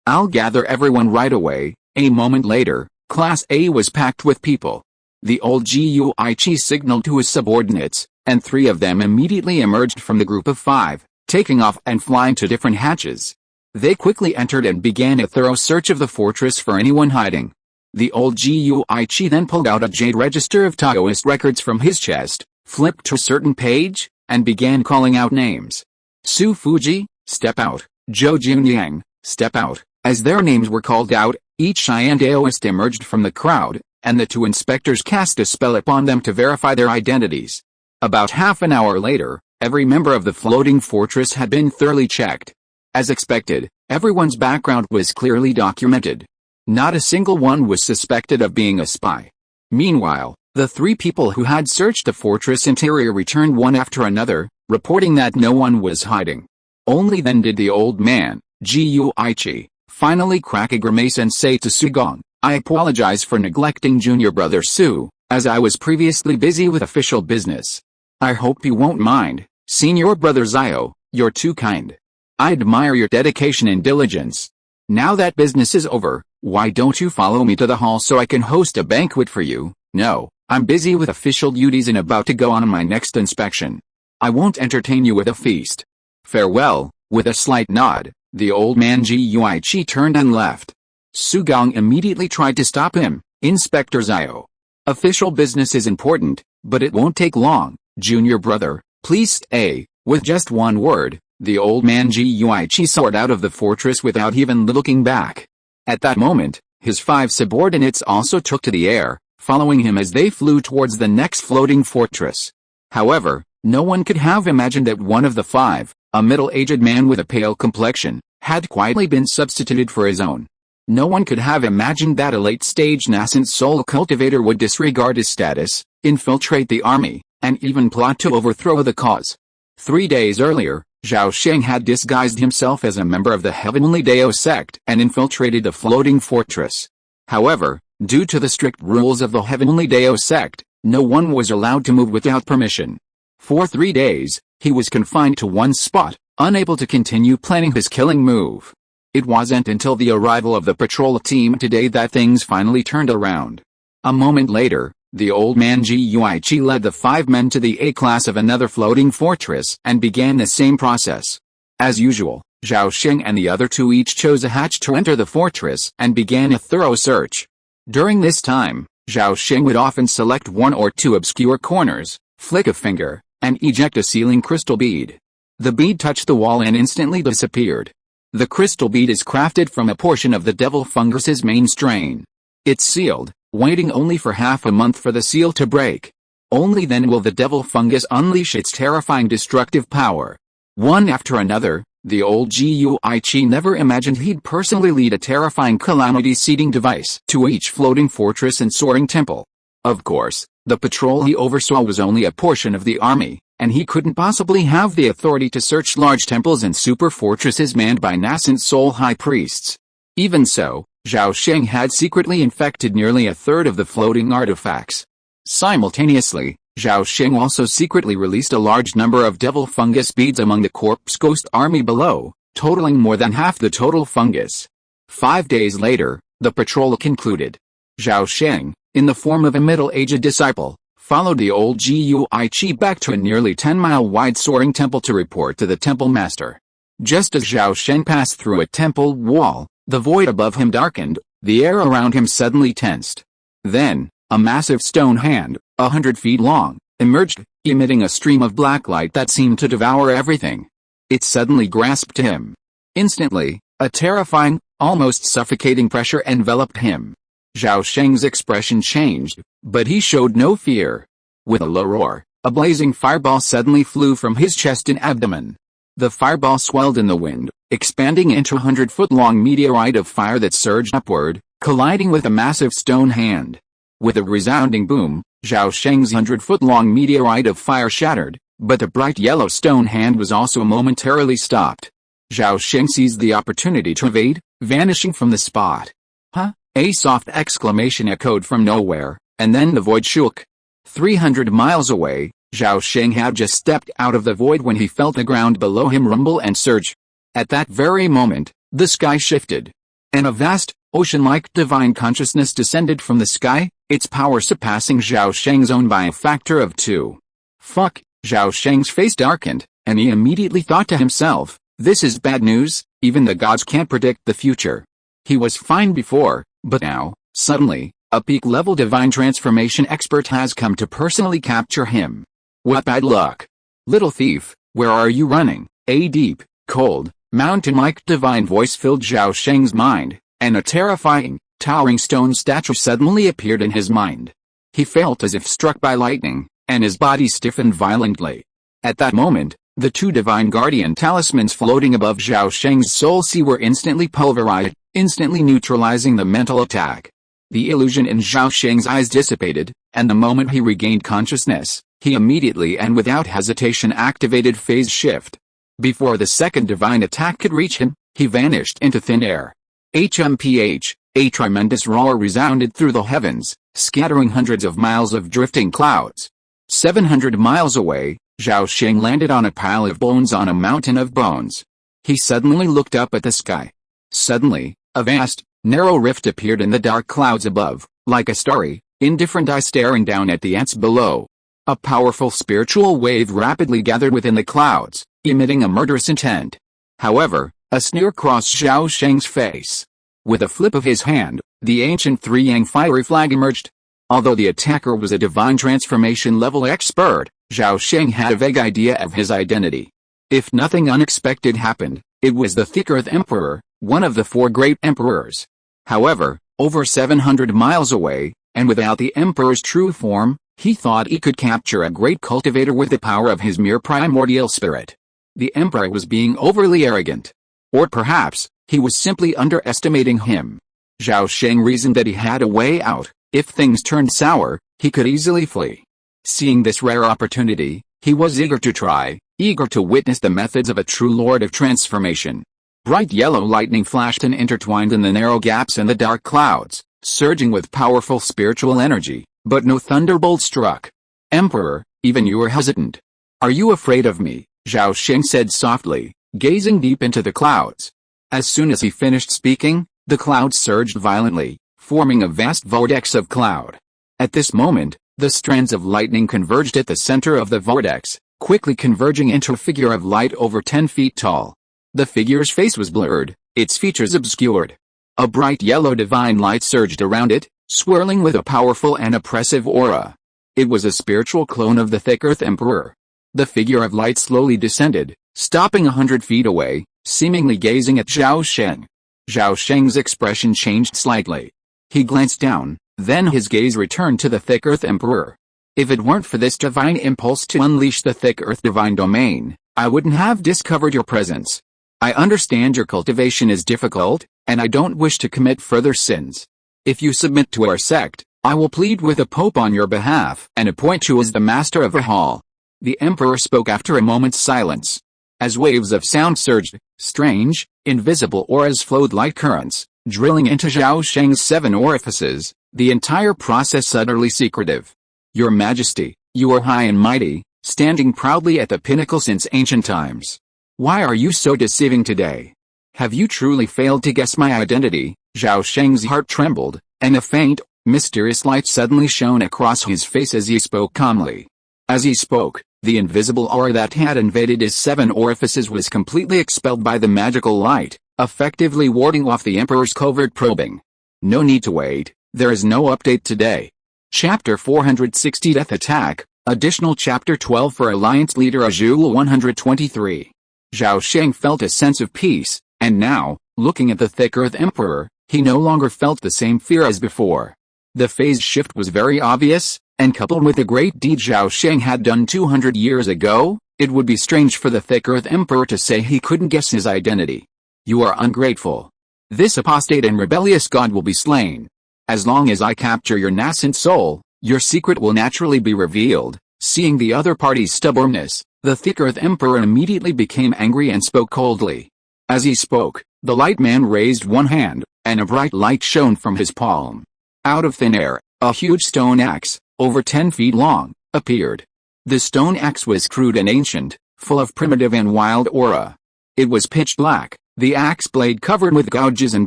I'll gather everyone right away. A moment later, Class A was packed with people. The old Guichi signaled to his subordinates, and 3 of them immediately emerged from the group of 5, taking off and flying to different hatches. They quickly entered and began a thorough search of the fortress for anyone hiding. The old Guichi then pulled out a jade register of Taoist records from his chest, flipped to a certain page, and began calling out names. Su Fuji, step out. Zhou Jinyang, step out. As their names were called out, each Xiandaoist emerged from the crowd, and the 2 inspectors cast a spell upon them to verify their identities. About half an hour later, every member of the floating fortress had been thoroughly checked. As expected, everyone's background was clearly documented. Not a single one was suspected of being a spy. Meanwhile, the 3 people who had searched the fortress interior returned one after another, reporting that no one was hiding. Only then did the old man, Guichi, finally crack a grimace and say to Su Gong, I apologize for neglecting junior brother Su, as I was previously busy with official business. I hope you won't mind, senior brother Zhao, you're too kind. I admire your dedication and diligence. Now that business is over, why don't you follow me to the hall so I can host a banquet for you? No, I'm busy with official duties and about to go on my next inspection. I won't entertain you with a feast. Farewell. With a slight nod, the old man Guichi turned and left. Su Gong immediately tried to stop him. Inspector Zhao. Official business is important, but it won't take long. Junior brother, please stay. With just one word, the old man Guichi soared out of the fortress without even looking back. At that moment, his 5 subordinates also took to the air, following him as they flew towards the next floating fortress. However, no one could have imagined that one of the 5, a middle-aged man with a pale complexion, had quietly been substituted for his own. No one could have imagined that a late-stage nascent soul cultivator would disregard his status, infiltrate the army, and even plot to overthrow the cause. 3 days earlier, Zhao Sheng had disguised himself as a member of the Heavenly Dao sect and infiltrated the floating fortress. However, due to the strict rules of the Heavenly Dao sect, no one was allowed to move without permission. For 3 days, he was confined to one spot, unable to continue planning his killing move. It wasn't until the arrival of the patrol team today that things finally turned around. A moment later, the old man Guichi led the 5 men to the A-class of another floating fortress and began the same process. As usual, Zhao Sheng and the other 2 each chose a hatch to enter the fortress and began a thorough search. During this time, Zhao Sheng would often select 1 or 2 obscure corners, flick a finger, and eject a sealing crystal bead. The bead touched the wall and instantly disappeared. The crystal bead is crafted from a portion of the devil fungus's main strain. It's sealed, waiting only for half a month for the seal to break. Only then will the devil fungus unleash its terrifying destructive power. One after another, the old Guichi never imagined he'd personally lead a terrifying calamity-seeding device to each floating fortress and soaring temple. Of course, the patrol he oversaw was only a portion of the army, and he couldn't possibly have the authority to search large temples and super fortresses manned by nascent soul high priests. Even so, Zhao Sheng had secretly infected nearly a third of the floating artifacts. Simultaneously, Zhao Sheng also secretly released a large number of devil fungus beads among the corpse ghost army below, totaling more than half the total fungus. 5 days later, the patrol concluded. Zhao Sheng, in the form of a middle-aged disciple, followed the old Guichi back to a nearly 10-mile-wide soaring temple to report to the temple master. Just as Zhao Sheng passed through a temple wall, the void above him darkened, the air around him suddenly tensed. Then, a massive stone hand, 100 feet long, emerged, emitting a stream of black light that seemed to devour everything. It suddenly grasped him. Instantly, a terrifying, almost suffocating pressure enveloped him. Zhao Sheng's expression changed, but he showed no fear. With a low roar, a blazing fireball suddenly flew from his chest and abdomen. The fireball swelled in the wind, expanding into a 100-foot-long meteorite of fire that surged upward, colliding with a massive stone hand. With a resounding boom, Zhao Sheng's 100-foot-long meteorite of fire shattered, but the bright yellow stone hand was also momentarily stopped. Zhao Sheng seized the opportunity to evade, vanishing from the spot. Huh? A soft exclamation echoed from nowhere, and then the void shook. 300 miles away, Zhao Sheng had just stepped out of the void when he felt the ground below him rumble and surge. At that very moment, the sky shifted. And a vast, ocean-like divine consciousness descended from the sky, its power surpassing Zhao Sheng's own by a factor of 2. Fuck, Zhao Sheng's face darkened, and he immediately thought to himself, this is bad news, even the gods can't predict the future. He was fine before, but now, suddenly, a peak-level divine transformation expert has come to personally capture him. What bad luck. Little thief, where are you running? A deep, cold, mountain-like divine voice filled Zhao Sheng's mind, and a terrifying, towering stone statue suddenly appeared in his mind. He felt as if struck by lightning, and his body stiffened violently. At that moment, the 2 divine guardian talismans floating above Zhao Sheng's soul sea were instantly pulverized, instantly neutralizing the mental attack. The illusion in Zhao Sheng's eyes dissipated, and the moment he regained consciousness, he immediately and without hesitation activated phase shift. Before the second divine attack could reach him, he vanished into thin air. HMPH, a tremendous roar resounded through the heavens, scattering hundreds of miles of drifting clouds. 700 miles away, Zhao Sheng landed on a pile of bones on a mountain of bones. He suddenly looked up at the sky. Suddenly, a vast, narrow rift appeared in the dark clouds above, like a starry, indifferent eye staring down at the ants below. A powerful spiritual wave rapidly gathered within the clouds, emitting a murderous intent. However, a sneer crossed Zhao Sheng's face. With a flip of his hand, the ancient three-yang fiery flag emerged. Although the attacker was a divine transformation level expert, Zhao Sheng had a vague idea of his identity. If nothing unexpected happened, it was the Thick Earth Emperor, one of the 4 great emperors. However, over 700 miles away, and without the emperor's true form, he thought he could capture a great cultivator with the power of his mere primordial spirit. The emperor was being overly arrogant. Or perhaps, he was simply underestimating him. Zhao Sheng reasoned that he had a way out. If things turned sour, he could easily flee. Seeing this rare opportunity, he was eager to try, eager to witness the methods of a true lord of transformation. Bright yellow lightning flashed and intertwined in the narrow gaps and the dark clouds, surging with powerful spiritual energy, but no thunderbolt struck. Emperor, even you are hesitant. Are you afraid of me? Zhao Sheng said softly, gazing deep into the clouds. As soon as he finished speaking, the clouds surged violently, forming a vast vortex of cloud. At this moment, the strands of lightning converged at the center of the vortex, quickly converging into a figure of light over 10 feet tall. The figure's face was blurred, its features obscured. A bright yellow divine light surged around it, swirling with a powerful and oppressive aura. It was a spiritual clone of the Thick Earth Emperor. The figure of light slowly descended, stopping 100 feet away, seemingly gazing at Zhao Sheng. Zhao Sheng's expression changed slightly. He glanced down, then his gaze returned to the Thick Earth Emperor. If it weren't for this divine impulse to unleash the Thick Earth divine domain, I wouldn't have discovered your presence. I understand your cultivation is difficult, and I don't wish to commit further sins. If you submit to our sect, I will plead with the Pope on your behalf and appoint you as the master of a hall. The Emperor spoke after a moment's silence. As waves of sound surged, strange, invisible auras flowed like currents, drilling into Zhao Sheng's 7 orifices, the entire process utterly secretive. Your Majesty, you are high and mighty, standing proudly at the pinnacle since ancient times. Why are you so deceiving today? Have you truly failed to guess my identity? Zhao Sheng's heart trembled, and a faint, mysterious light suddenly shone across his face as he spoke calmly. As he spoke, the invisible aura that had invaded his 7 orifices was completely expelled by the magical light, effectively warding off the Emperor's covert probing. No need to wait, there is no update today. Chapter 460 Death Attack, additional Chapter 12 for Alliance Leader Azul 123. Zhao Sheng felt a sense of peace, and now, looking at the Thick Earth Emperor, he no longer felt the same fear as before. The phase shift was very obvious, and coupled with the great deed Zhao Sheng had done 200 years ago, it would be strange for the Thick Earth Emperor to say he couldn't guess his identity. You are ungrateful. This apostate and rebellious god will be slain. As long as I capture your nascent soul, your secret will naturally be revealed. Seeing the other party's stubbornness, the Thick Earth Emperor immediately became angry and spoke coldly. As he spoke, the light man raised one hand, and a bright light shone from his palm. Out of thin air, a huge stone axe, over 10 feet long, appeared. The stone axe was crude and ancient, full of primitive and wild aura. It was pitch black, the axe blade covered with gouges and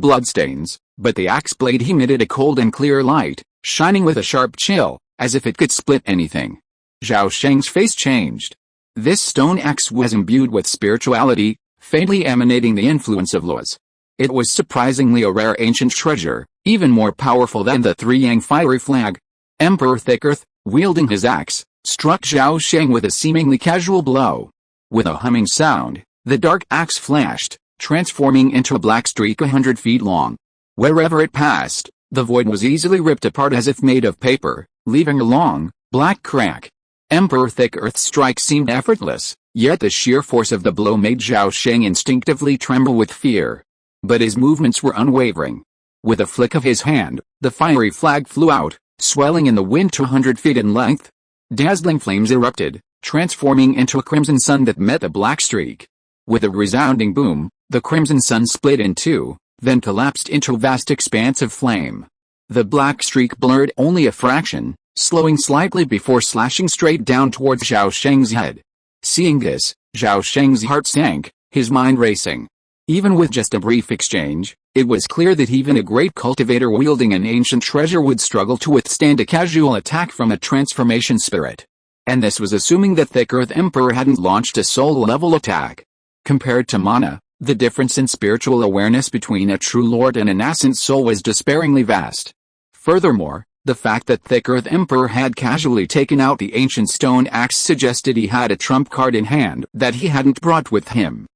bloodstains, but the axe blade emitted a cold and clear light, shining with a sharp chill, as if it could split anything. Zhao Sheng's face changed. This stone axe was imbued with spirituality, faintly emanating the influence of laws. It was surprisingly a rare ancient treasure, even more powerful than the 3-yang fiery flag. Emperor Thick Earth, wielding his axe, struck Zhao Sheng with a seemingly casual blow. With a humming sound, the dark axe flashed, transforming into a black streak 100 feet long. Wherever it passed, the void was easily ripped apart as if made of paper, leaving a long, black crack. Emperor Thick Earth's strike seemed effortless, yet the sheer force of the blow made Zhao Sheng instinctively tremble with fear. But his movements were unwavering. With a flick of his hand, the fiery flag flew out, swelling in the wind 200 feet in length. Dazzling flames erupted, transforming into a crimson sun that met the black streak. With a resounding boom, the crimson sun split in two, then collapsed into a vast expanse of flame. The black streak blurred only a fraction, slowing slightly before slashing straight down towards Zhao Sheng's head. Seeing this, Zhao Sheng's heart sank, his mind racing. Even with just a brief exchange, it was clear that even a great cultivator wielding an ancient treasure would struggle to withstand a casual attack from a transformation spirit. And this was assuming that Thick Earth Emperor hadn't launched a soul-level attack. Compared to mana, the difference in spiritual awareness between a true lord and a nascent soul was despairingly vast. Furthermore, The fact that Thick Earth Emperor had casually taken out the ancient stone axe suggested he had a trump card in hand that he hadn't brought with him.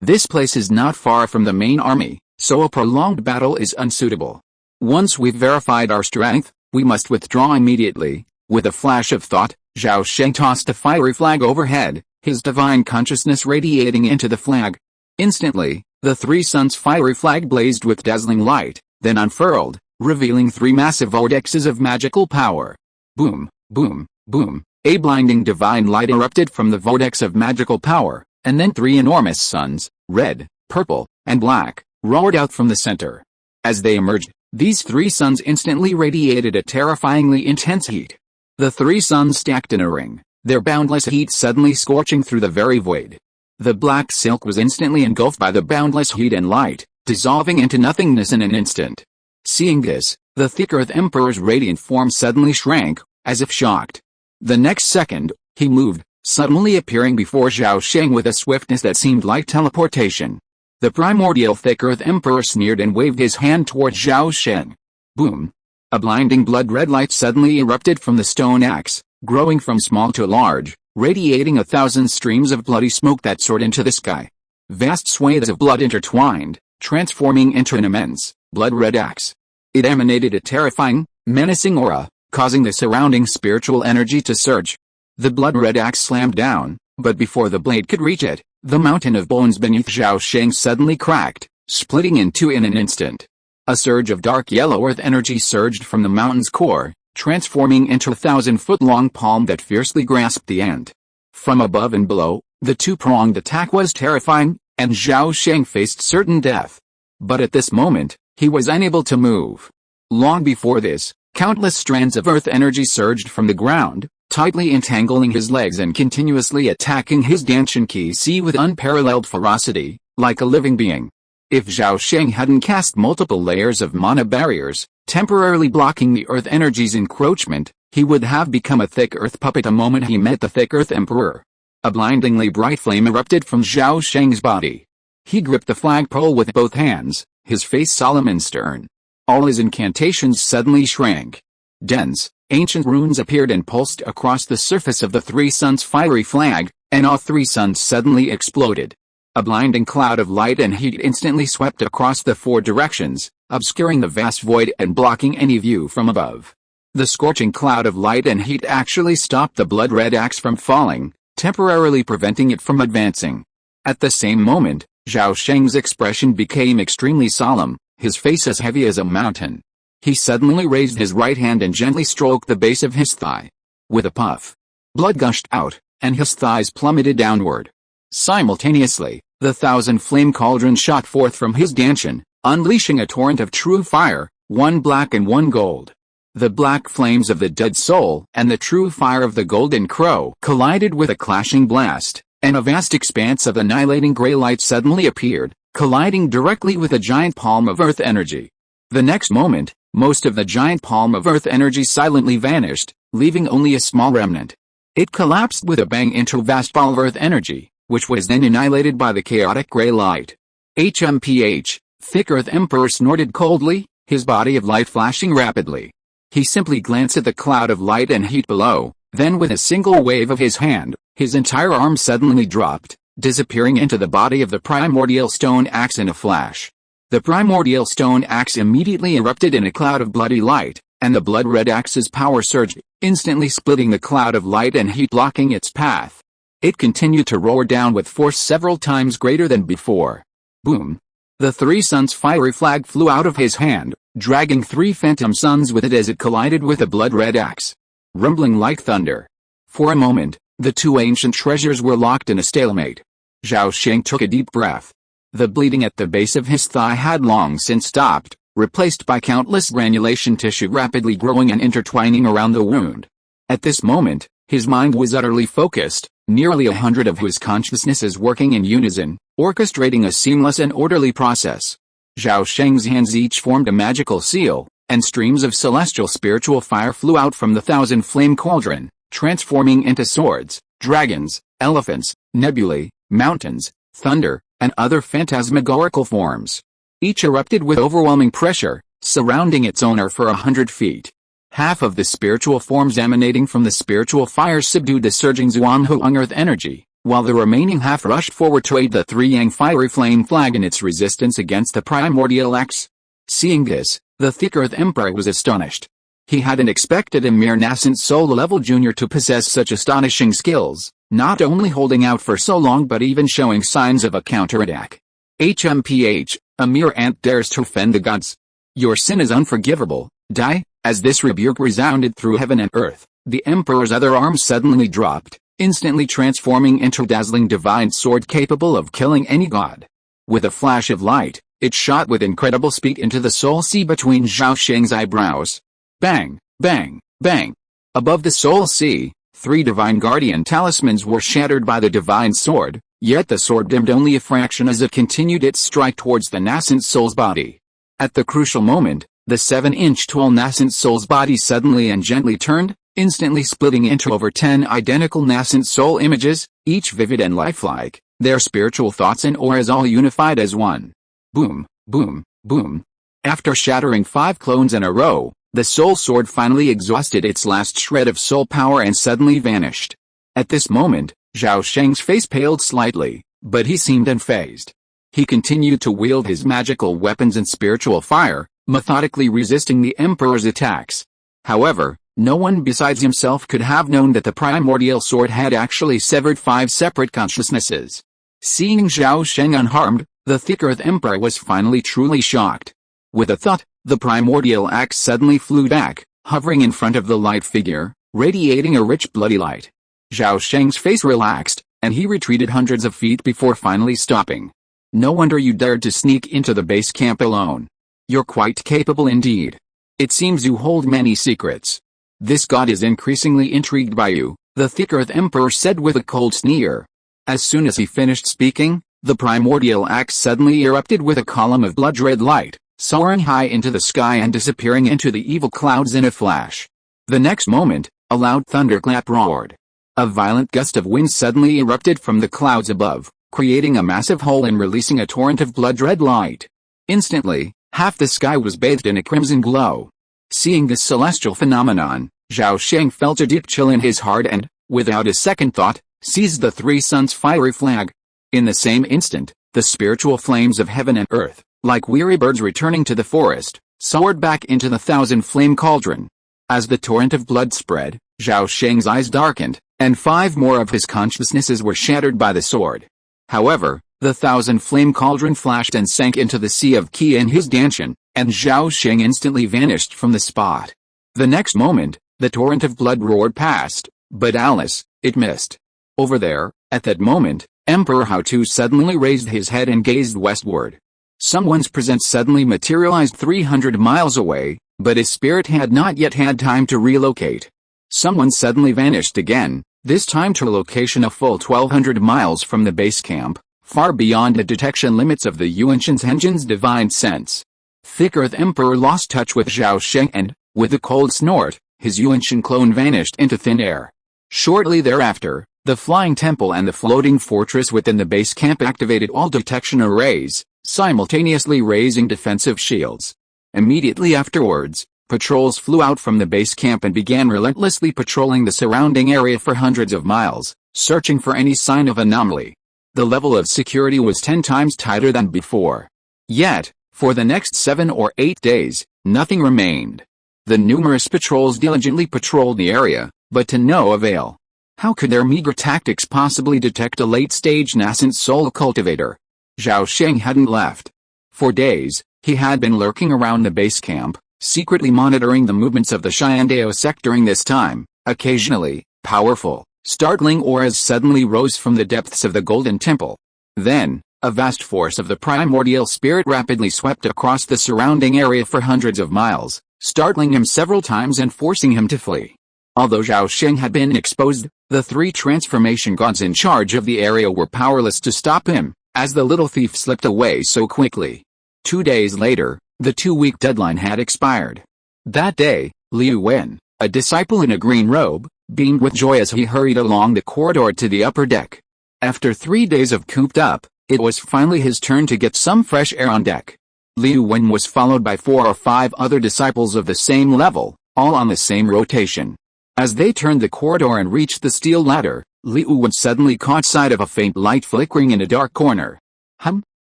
This place is not far from the main army, so a prolonged battle is unsuitable. Once we've verified our strength, we must withdraw immediately. With a flash of thought, Zhao Sheng tossed a fiery flag overhead, his divine consciousness radiating into the flag. Instantly, the three suns fiery flag blazed with dazzling light, then unfurled, revealing three massive vortexes of magical power. Boom, boom, boom, a blinding divine light erupted from the vortex of magical power, and then three enormous suns, red, purple, and black, roared out from the center. As they emerged, these three suns instantly radiated a terrifyingly intense heat. The three suns stacked in a ring, their boundless heat suddenly scorching through the very void. The black silk was instantly engulfed by the boundless heat and light, dissolving into nothingness in an instant. Seeing this, the Thick Earth Emperor's radiant form suddenly shrank, as if shocked. The next second, he moved, suddenly appearing before Zhao Sheng with a swiftness that seemed like teleportation. The primordial Thick Earth Emperor sneered and waved his hand towards Zhao Sheng. Boom! A blinding blood-red light suddenly erupted from the stone axe, growing from small to large, radiating 1,000 streams of bloody smoke that soared into the sky. Vast swathes of blood intertwined, transforming into an immense, blood-red axe. It emanated a terrifying, menacing aura, causing the surrounding spiritual energy to surge. The blood-red axe slammed down, but before the blade could reach it, the mountain of bones beneath Zhao Sheng suddenly cracked, splitting in two in an instant. A surge of dark yellow earth energy surged from the mountain's core, transforming into a 1,000-foot-long palm that fiercely grasped the end. From above and below, the two-pronged attack was terrifying, and Zhao Sheng faced certain death. But at this moment, he was unable to move. Long before this, countless strands of earth energy surged from the ground, tightly entangling his legs and continuously attacking his Danshan Qi with unparalleled ferocity, like a living being. If Zhao Sheng hadn't cast multiple layers of mana barriers, temporarily blocking the earth energy's encroachment, he would have become a thick earth puppet the moment he met the Thick Earth Emperor. A blindingly bright flame erupted from Zhao Sheng's body. He gripped the flagpole with both hands, his face solemn and stern. All his incantations suddenly shrank. Dense, ancient runes appeared and pulsed across the surface of the three suns' fiery flag, and all three suns suddenly exploded. A blinding cloud of light and heat instantly swept across the four directions, obscuring the vast void and blocking any view from above. The scorching cloud of light and heat actually stopped the blood-red axe from falling, temporarily preventing it from advancing. At the same moment, Zhao Sheng's expression became extremely solemn, his face as heavy as a mountain. He suddenly raised his right hand and gently stroked the base of his thigh. With a puff, blood gushed out, and his thighs plummeted downward. Simultaneously, the 1,000-flame cauldron shot forth from his Danshan, unleashing a torrent of true fire, one black and one gold. The black flames of the dead soul and the true fire of the golden crow collided with a clashing blast, and a vast expanse of annihilating gray light suddenly appeared, colliding directly with a giant palm of earth energy. The next moment, most of the giant palm of earth energy silently vanished, leaving only a small remnant. It collapsed with a bang into a vast ball of earth energy, which was then annihilated by the chaotic gray light. HMPH, Thick Earth Emperor snorted coldly, his body of light flashing rapidly. He simply glanced at the cloud of light and heat below, then with a single wave of his hand, his entire arm suddenly dropped, disappearing into the body of the primordial stone axe in a flash. The primordial stone axe immediately erupted in a cloud of bloody light, and the blood-red axe's power surged, instantly splitting the cloud of light and heat blocking its path. It continued to roar down with force several times greater than before. Boom! The three suns' fiery flag flew out of his hand, dragging three phantom suns with it as it collided with a blood-red axe. Rumbling like thunder. For a moment, the two ancient treasures were locked in a stalemate. Zhao Sheng took a deep breath. The bleeding at the base of his thigh had long since stopped, replaced by countless granulation tissue rapidly growing and intertwining around the wound. At this moment, his mind was utterly focused, nearly 100 of whose consciousnesses working in unison, orchestrating a seamless and orderly process. Zhao Sheng's hands each formed a magical seal, and streams of celestial spiritual fire flew out from the 1,000-flame cauldron, transforming into swords, dragons, elephants, nebulae, mountains, thunder, and other phantasmagorical forms. Each erupted with overwhelming pressure, surrounding its owner for 100 feet. Half of the spiritual forms emanating from the spiritual fire subdued the surging Zhuanghuang earth energy, while the remaining half rushed forward to aid the three-yang fiery flame flag in its resistance against the primordial axe. Seeing this, the thick earth emperor was astonished. He hadn't expected a mere nascent soul-level junior to possess such astonishing skills, not only holding out for so long but even showing signs of a counterattack. HMPH, a mere ant dares to offend the gods. Your sin is unforgivable, die. As this rebuke resounded through heaven and earth, the emperor's other arm suddenly dropped, instantly transforming into a dazzling divine sword capable of killing any god. With a flash of light, it shot with incredible speed into the soul sea between Zhao Sheng's eyebrows. Bang, bang, bang. Above the soul sea, 3 divine guardian talismans were shattered by the divine sword, yet the sword dimmed only a fraction as it continued its strike towards the nascent soul's body. At the crucial moment, the 7-inch tall nascent soul's body suddenly and gently turned, instantly splitting into over 10 identical nascent soul images, each vivid and lifelike, their spiritual thoughts and auras all unified as one. Boom, boom, boom. After shattering 5 clones in a row, the soul sword finally exhausted its last shred of soul power and suddenly vanished. At this moment, Zhao Sheng's face paled slightly, but he seemed unfazed. He continued to wield his magical weapons and spiritual fire, methodically resisting the emperor's attacks. However, no one besides himself could have known that the primordial sword had actually severed 5 separate consciousnesses. Seeing Zhao Sheng unharmed, the thick earth emperor was finally truly shocked. With a thud, the primordial axe suddenly flew back, hovering in front of the light figure, radiating a rich bloody light. Zhao Sheng's face relaxed, and he retreated hundreds of feet before finally stopping. No wonder you dared to sneak into the base camp alone. You're quite capable indeed. It seems you hold many secrets. This god is increasingly intrigued by you, the thick earth emperor said with a cold sneer. As soon as he finished speaking, the primordial axe suddenly erupted with a column of blood-red light, soaring high into the sky and disappearing into the evil clouds in a flash. The next moment, a loud thunderclap roared. A violent gust of wind suddenly erupted from the clouds above, creating a massive hole and releasing a torrent of blood-red light. Instantly, half the sky was bathed in a crimson glow. Seeing this celestial phenomenon, Zhao Sheng felt a deep chill in his heart and, without a second thought, seized the 3 suns fiery flag. In the same instant, the spiritual flames of heaven and earth, like weary birds returning to the forest, soared back into the 1,000-flame cauldron. As the torrent of blood spread, Zhao Sheng's eyes darkened, and 5 more of his consciousnesses were shattered by the sword. However, the 1,000-flame cauldron flashed and sank into the sea of qi in his danshan, and Zhao Sheng instantly vanished from the spot. The next moment, the torrent of blood roared past, but alas, it missed. Over there, at that moment, Emperor Hao Tu suddenly raised his head and gazed westward. Someone's presence suddenly materialized 300 miles away, but his spirit had not yet had time to relocate. Someone suddenly vanished again, this time to a location a full 1,200 miles from the base camp, far beyond the detection limits of the Yuanshan's engine's divine sense. Thick Earth Emperor lost touch with Zhao Sheng and, with a cold snort, his Yuanshan clone vanished into thin air. Shortly thereafter, the flying temple and the floating fortress within the base camp activated all detection arrays, simultaneously raising defensive shields. Immediately afterwards, patrols flew out from the base camp and began relentlessly patrolling the surrounding area for hundreds of miles, searching for any sign of anomaly. The level of security was 10 times tighter than before. Yet, for the next 7 or 8 days, nothing remained. The numerous patrols diligently patrolled the area, but to no avail. How could their meager tactics possibly detect a late-stage nascent soul cultivator? Zhao Sheng hadn't left. For days, he had been lurking around the base camp, secretly monitoring the movements of the Xiandao sect. During this time, occasionally, powerful, startling auras suddenly rose from the depths of the Golden Temple. Then, a vast force of the primordial spirit rapidly swept across the surrounding area for hundreds of miles, startling him several times and forcing him to flee. Although Zhao Sheng had been exposed, the 3 transformation gods in charge of the area were powerless to stop him, as the little thief slipped away so quickly. 2 days later, the 2-week deadline had expired. That day, Liu Wen, a disciple in a green robe, beamed with joy as he hurried along the corridor to the upper deck. After 3 days of cooped up, it was finally his turn to get some fresh air on deck. Liu Wen was followed by 4 or 5 other disciples of the same level, all on the same rotation. As they turned the corridor and reached the steel ladder, Liu Wen suddenly caught sight of a faint light flickering in a dark corner.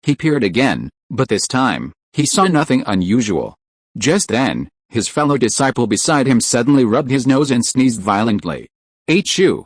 He peered again, but this time, he saw nothing unusual. Just then, his fellow disciple beside him suddenly rubbed his nose and sneezed violently. Achoo!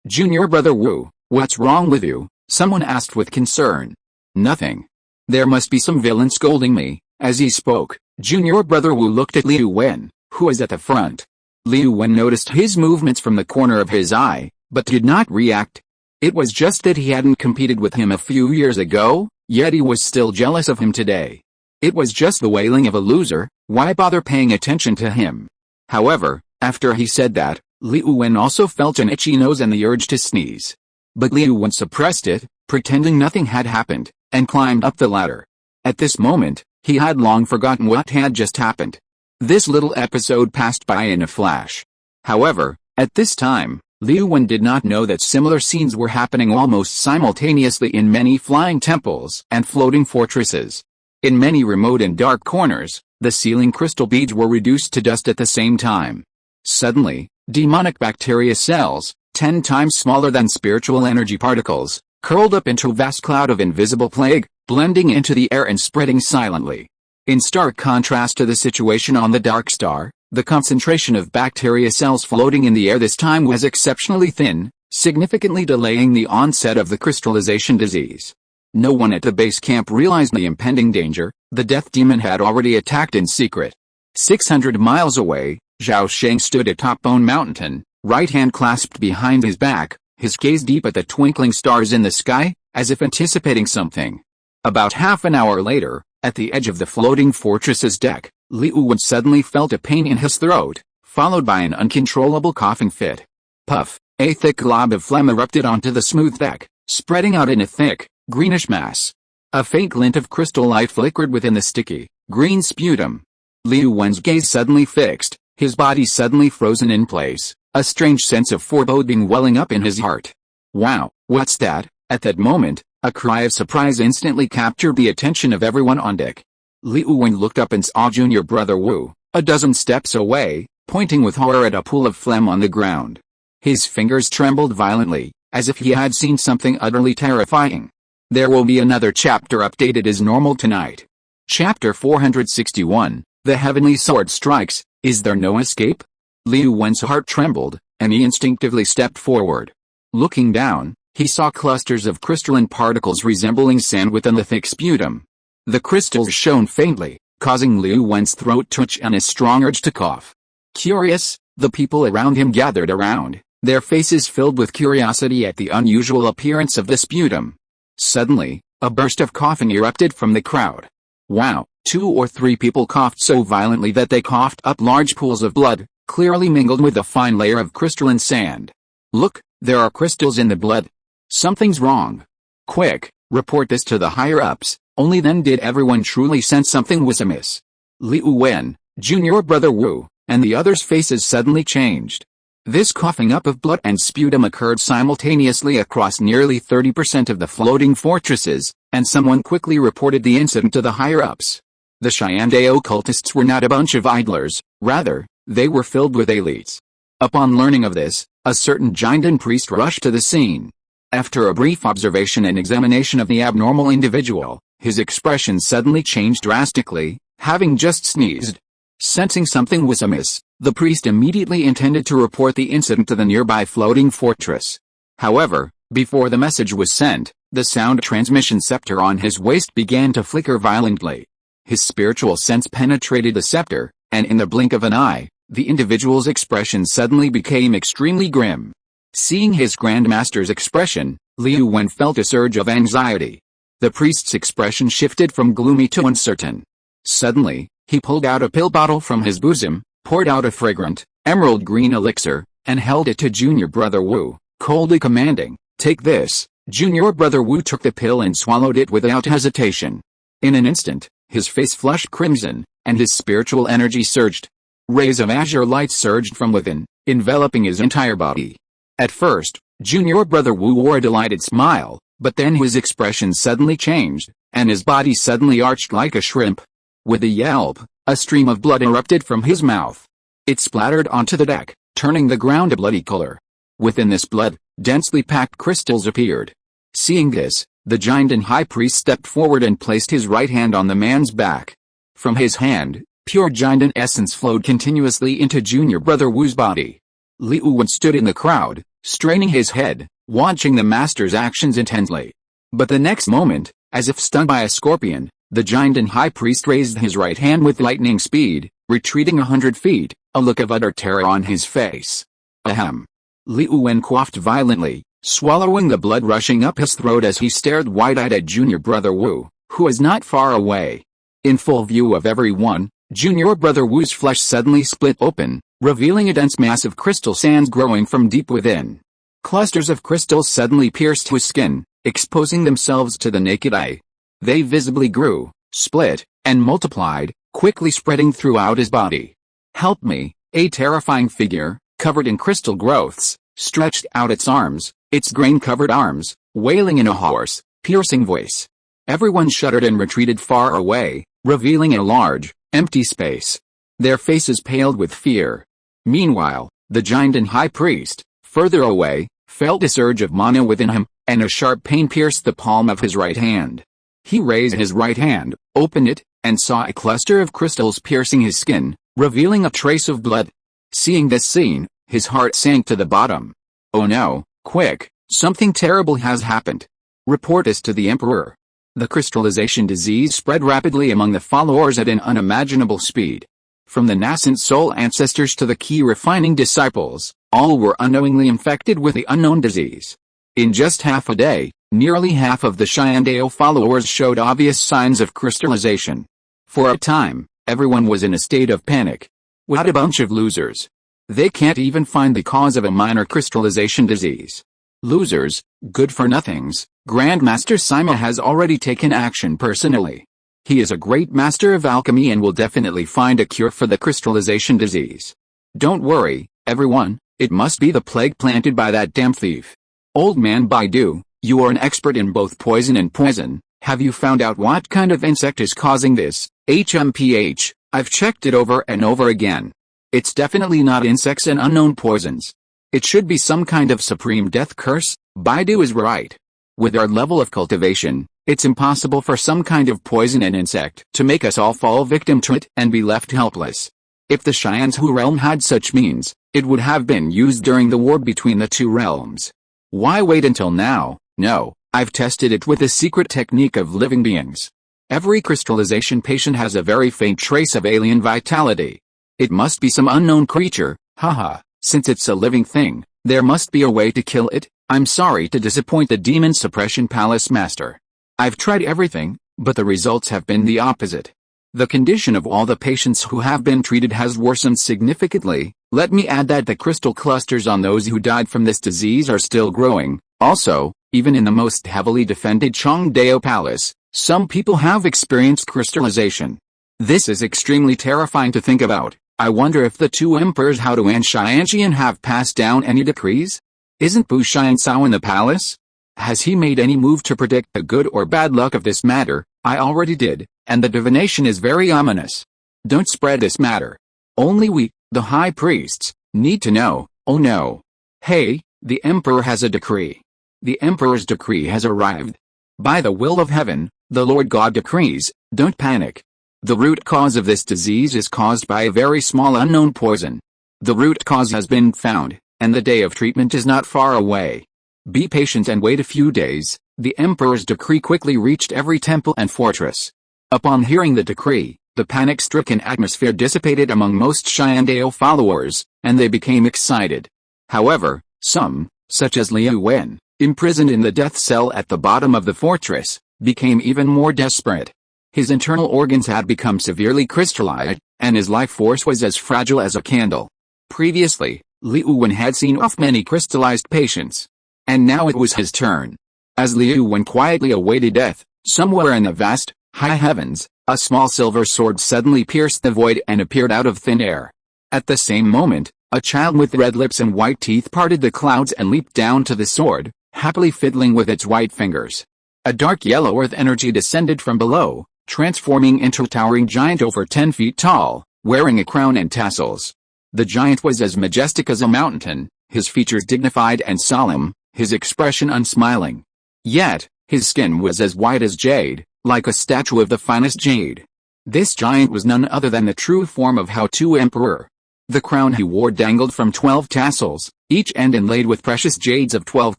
Junior brother Wu, what's wrong with you? Someone asked with concern. Nothing. There must be some villain scolding me. As he spoke, junior brother Wu looked at Liu Wen, who was at the front. Liu Wen noticed his movements from the corner of his eye, but did not react. It was just that he hadn't competed with him a few years ago, yet he was still jealous of him today. It was just the wailing of a loser, why bother paying attention to him? However, after he said that, Liu Wen also felt an itchy nose and the urge to sneeze. But Liu Wen suppressed it, pretending nothing had happened, and climbed up the ladder. At this moment, he had long forgotten what had just happened. This little episode passed by in a flash. However, at this time, Liu Wen did not know that similar scenes were happening almost simultaneously in many flying temples and floating fortresses. In many remote and dark corners, the ceiling crystal beads were reduced to dust at the same time. Suddenly, demonic bacteria cells, 10 times smaller than spiritual energy particles, curled up into a vast cloud of invisible plague, blending into the air and spreading silently. In stark contrast to the situation on the Dark Star, the concentration of bacteria cells floating in the air this time was exceptionally thin, significantly delaying the onset of the crystallization disease. No one at the base camp realized the impending danger. The death demon had already attacked in secret. 600 miles away, Zhao Sheng stood atop Bone Mountain, right hand clasped behind his back, his gaze deep at the twinkling stars in the sky, as if anticipating something. About half an hour later, at the edge of the floating fortress's deck, Liu Wen suddenly felt a pain in his throat, followed by an uncontrollable coughing fit. Puff! A thick glob of phlegm erupted onto the smooth deck, spreading out in a thick, greenish mass. A faint glint of crystal light flickered within the sticky, green sputum. Liu Wen's gaze suddenly fixed, his body suddenly frozen in place, a strange sense of foreboding welling up in his heart. Wow, what's that? At that moment, a cry of surprise instantly captured the attention of everyone on deck. Liu Wen looked up and saw junior brother Wu, a dozen steps away, pointing with horror at a pool of phlegm on the ground. His fingers trembled violently, as if he had seen something utterly terrifying. There will be another chapter updated as normal tonight. Chapter 461, The Heavenly Sword Strikes, Is There No Escape? Liu Wen's heart trembled, and he instinctively stepped forward. Looking down, he saw clusters of crystalline particles resembling sand within the thick sputum. The crystals shone faintly, causing Liu Wen's throat to itch and a strong urge to cough. Curious, the people around him gathered around, their faces filled with curiosity at the unusual appearance of the sputum. Suddenly, a burst of coughing erupted from the crowd. Wow, 2 or 3 people coughed so violently that they coughed up large pools of blood, clearly mingled with a fine layer of crystalline sand. Look, there are crystals in the blood. Something's wrong. Quick, report this to the higher-ups. Only then did everyone truly sense something was amiss. Liu Wen, junior brother Wu, and the others' faces suddenly changed. This coughing up of blood and sputum occurred simultaneously across nearly 30% of the floating fortresses, and someone quickly reported the incident to the higher-ups. The Xiande occultists were not a bunch of idlers, rather, they were filled with elites. Upon learning of this, a certain Jindan priest rushed to the scene. After a brief observation and examination of the abnormal individual, his expression suddenly changed drastically, having just sneezed. Sensing something was amiss, the priest immediately intended to report the incident to the nearby floating fortress. However, before the message was sent, the sound transmission scepter on his waist began to flicker violently. His spiritual sense penetrated the scepter, and in the blink of an eye, the individual's expression suddenly became extremely grim. Seeing his grandmaster's expression, Liu Wen felt a surge of anxiety. The priest's expression shifted from gloomy to uncertain. Suddenly, he pulled out a pill bottle from his bosom, poured out a fragrant, emerald green elixir, and held it to junior brother Wu, coldly commanding, "Take this." Junior brother Wu took the pill and swallowed it without hesitation. In an instant, his face flushed crimson, and his spiritual energy surged. Rays of azure light surged from within, enveloping his entire body. At first, junior brother Wu wore a delighted smile, but then his expression suddenly changed, and his body suddenly arched like a shrimp. With a yelp, a stream of blood erupted from his mouth, It splattered onto the deck, turning the ground a bloody color. Within this blood, densely packed crystals appeared. Seeing this, the giant and high priest stepped forward and placed his right hand on the man's back. From his hand, pure giant essence flowed continuously into junior brother Wu's body. Liu Wen stood in the crowd, straining his head, watching the master's actions intently. But the next moment, as if stung by a scorpion, the giant and high priest raised his right hand with lightning speed, retreating 100 feet, a look of utter terror on his face. Ahem. Liu Wen coughed violently, swallowing the blood rushing up his throat as he stared wide-eyed at junior brother Wu, who was not far away. In full view of everyone, junior brother Wu's flesh suddenly split open, revealing a dense mass of crystal sands growing from deep within. Clusters of crystals suddenly pierced his skin, exposing themselves to the naked eye. They visibly grew, split, and multiplied, quickly spreading throughout his body. "Help me!" A terrifying figure, covered in crystal growths, stretched out its arms, its grain-covered arms, wailing in a hoarse, piercing voice. Everyone shuddered and retreated far away, revealing a large, empty space. Their faces paled with fear. Meanwhile, the giant and high priest, further away, felt a surge of mana within him, and a sharp pain pierced the palm of his right hand. He raised his right hand, opened it, and saw a cluster of crystals piercing his skin, revealing a trace of blood. Seeing this scene, his heart sank to the bottom. "Oh no, quick, something terrible has happened. Report this to the emperor." The crystallization disease spread rapidly among the followers at an unimaginable speed. From the nascent soul ancestors to the key refining disciples, all were unknowingly infected with the unknown disease. In just half a day, nearly half of the Xiandao followers showed obvious signs of crystallization. For a time, everyone was in a state of panic. What a bunch of losers. They can't even find the cause of a minor crystallization disease. Losers, good-for-nothings. Grandmaster Sima has already taken action personally. He is a great master of alchemy and will definitely find a cure for the crystallization disease. Don't worry, everyone, it must be the plague planted by that damn thief. Old man Baidu, you are an expert in both poison and poison. Have you found out what kind of insect is causing this? HMPH, I've checked it over and over again. It's definitely not insects and unknown poisons. It should be some kind of supreme death curse. Baidu is right. With our level of cultivation, it's impossible for some kind of poison and insect to make us all fall victim to it and be left helpless. If the Xianzhu realm had such means, it would have been used during the war between the two realms. Why wait until now? No, I've tested it with a secret technique of living beings. Every crystallization patient has a very faint trace of alien vitality. It must be some unknown creature, haha, since it's a living thing, there must be a way to kill it. I'm sorry to disappoint the Demon Suppression Palace Master. I've tried everything, but the results have been the opposite. The condition of all the patients who have been treated has worsened significantly. Let me add that the crystal clusters on those who died from this disease are still growing. Also, even in the most heavily defended Chongdao Palace, some people have experienced crystallization. This is extremely terrifying to think about. I wonder if the two emperors Haodu and Xianxian have passed down any decrees? Isn't Bu Xiancao in the palace? Has he made any move to predict the good or bad luck of this matter? I already did, and the divination is very ominous. Don't spread this matter. Only we, the high priests, need to know. Oh no. Hey, the emperor has a decree. The emperor's decree has arrived. By the will of heaven, the Lord God decrees, don't panic. The root cause of this disease is caused by a very small unknown poison. The root cause has been found, and the day of treatment is not far away. Be patient and wait a few days. The emperor's decree quickly reached every temple and fortress. Upon hearing the decree, the panic-stricken atmosphere dissipated among most Xiandao followers, and they became excited. However, some, such as Liu Wen, imprisoned in the death cell at the bottom of the fortress, became even more desperate. His internal organs had become severely crystallized, and his life force was as fragile as a candle. Previously, Liu Wen had seen off many crystallized patients. And now it was his turn. As Liu Wen quietly awaited death, somewhere in the vast, high heavens, a small silver sword suddenly pierced the void and appeared out of thin air. At the same moment, a child with red lips and white teeth parted the clouds and leaped down to the sword, happily fiddling with its white fingers. A dark yellow earth energy descended from below, transforming into a towering giant over 10 feet tall, wearing a crown and tassels. The giant was as majestic as a mountain, his features dignified and solemn, his expression unsmiling. Yet, his skin was as white as jade, like a statue of the finest jade. This giant was none other than the true form of Hao-Tu Emperor. The crown he wore dangled from 12 tassels, each end inlaid with precious jades of 12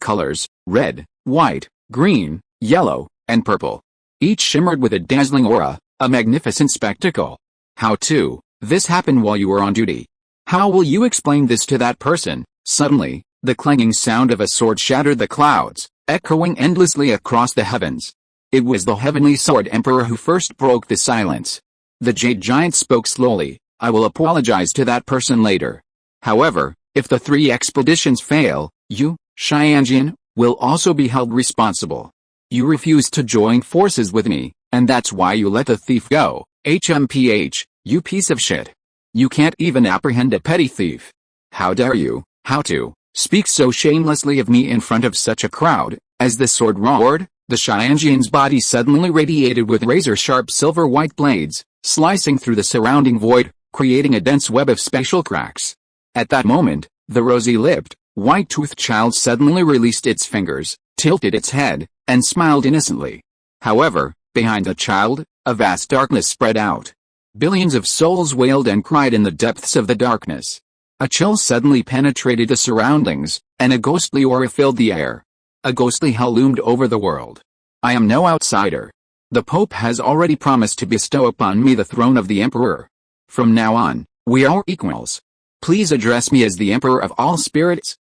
colors, red, white, green, yellow, and purple. Each shimmered with a dazzling aura, a magnificent spectacle. How-Tu, this happened while you were on duty. How will you explain this to that person? Suddenly, the clanging sound of a sword shattered the clouds, echoing endlessly across the heavens. It was the Heavenly Sword Emperor who first broke the silence. The Jade Giant spoke slowly. I will apologize to that person later. However, if the 3 expeditions fail, you, Xianjian, will also be held responsible. You refused to join forces with me, and that's why you let the thief go. HMPH, you piece of shit. You can't even apprehend a petty thief. How dare you, How-Tu, speak so shamelessly of me in front of such a crowd? As the sword roared, the Xianjian's body suddenly radiated with razor-sharp silver-white blades, slicing through the surrounding void, creating a dense web of spatial cracks. At that moment, the rosy-lipped, white-toothed child suddenly released its fingers, tilted its head, and smiled innocently. However, behind the child, a vast darkness spread out. Billions of souls wailed and cried in the depths of the darkness. A chill suddenly penetrated the surroundings, and a ghostly aura filled the air. A ghostly hell loomed over the world. I am no outsider. The Pope has already promised to bestow upon me the throne of the Emperor. From now on, we are equals. Please address me as the Emperor of all spirits.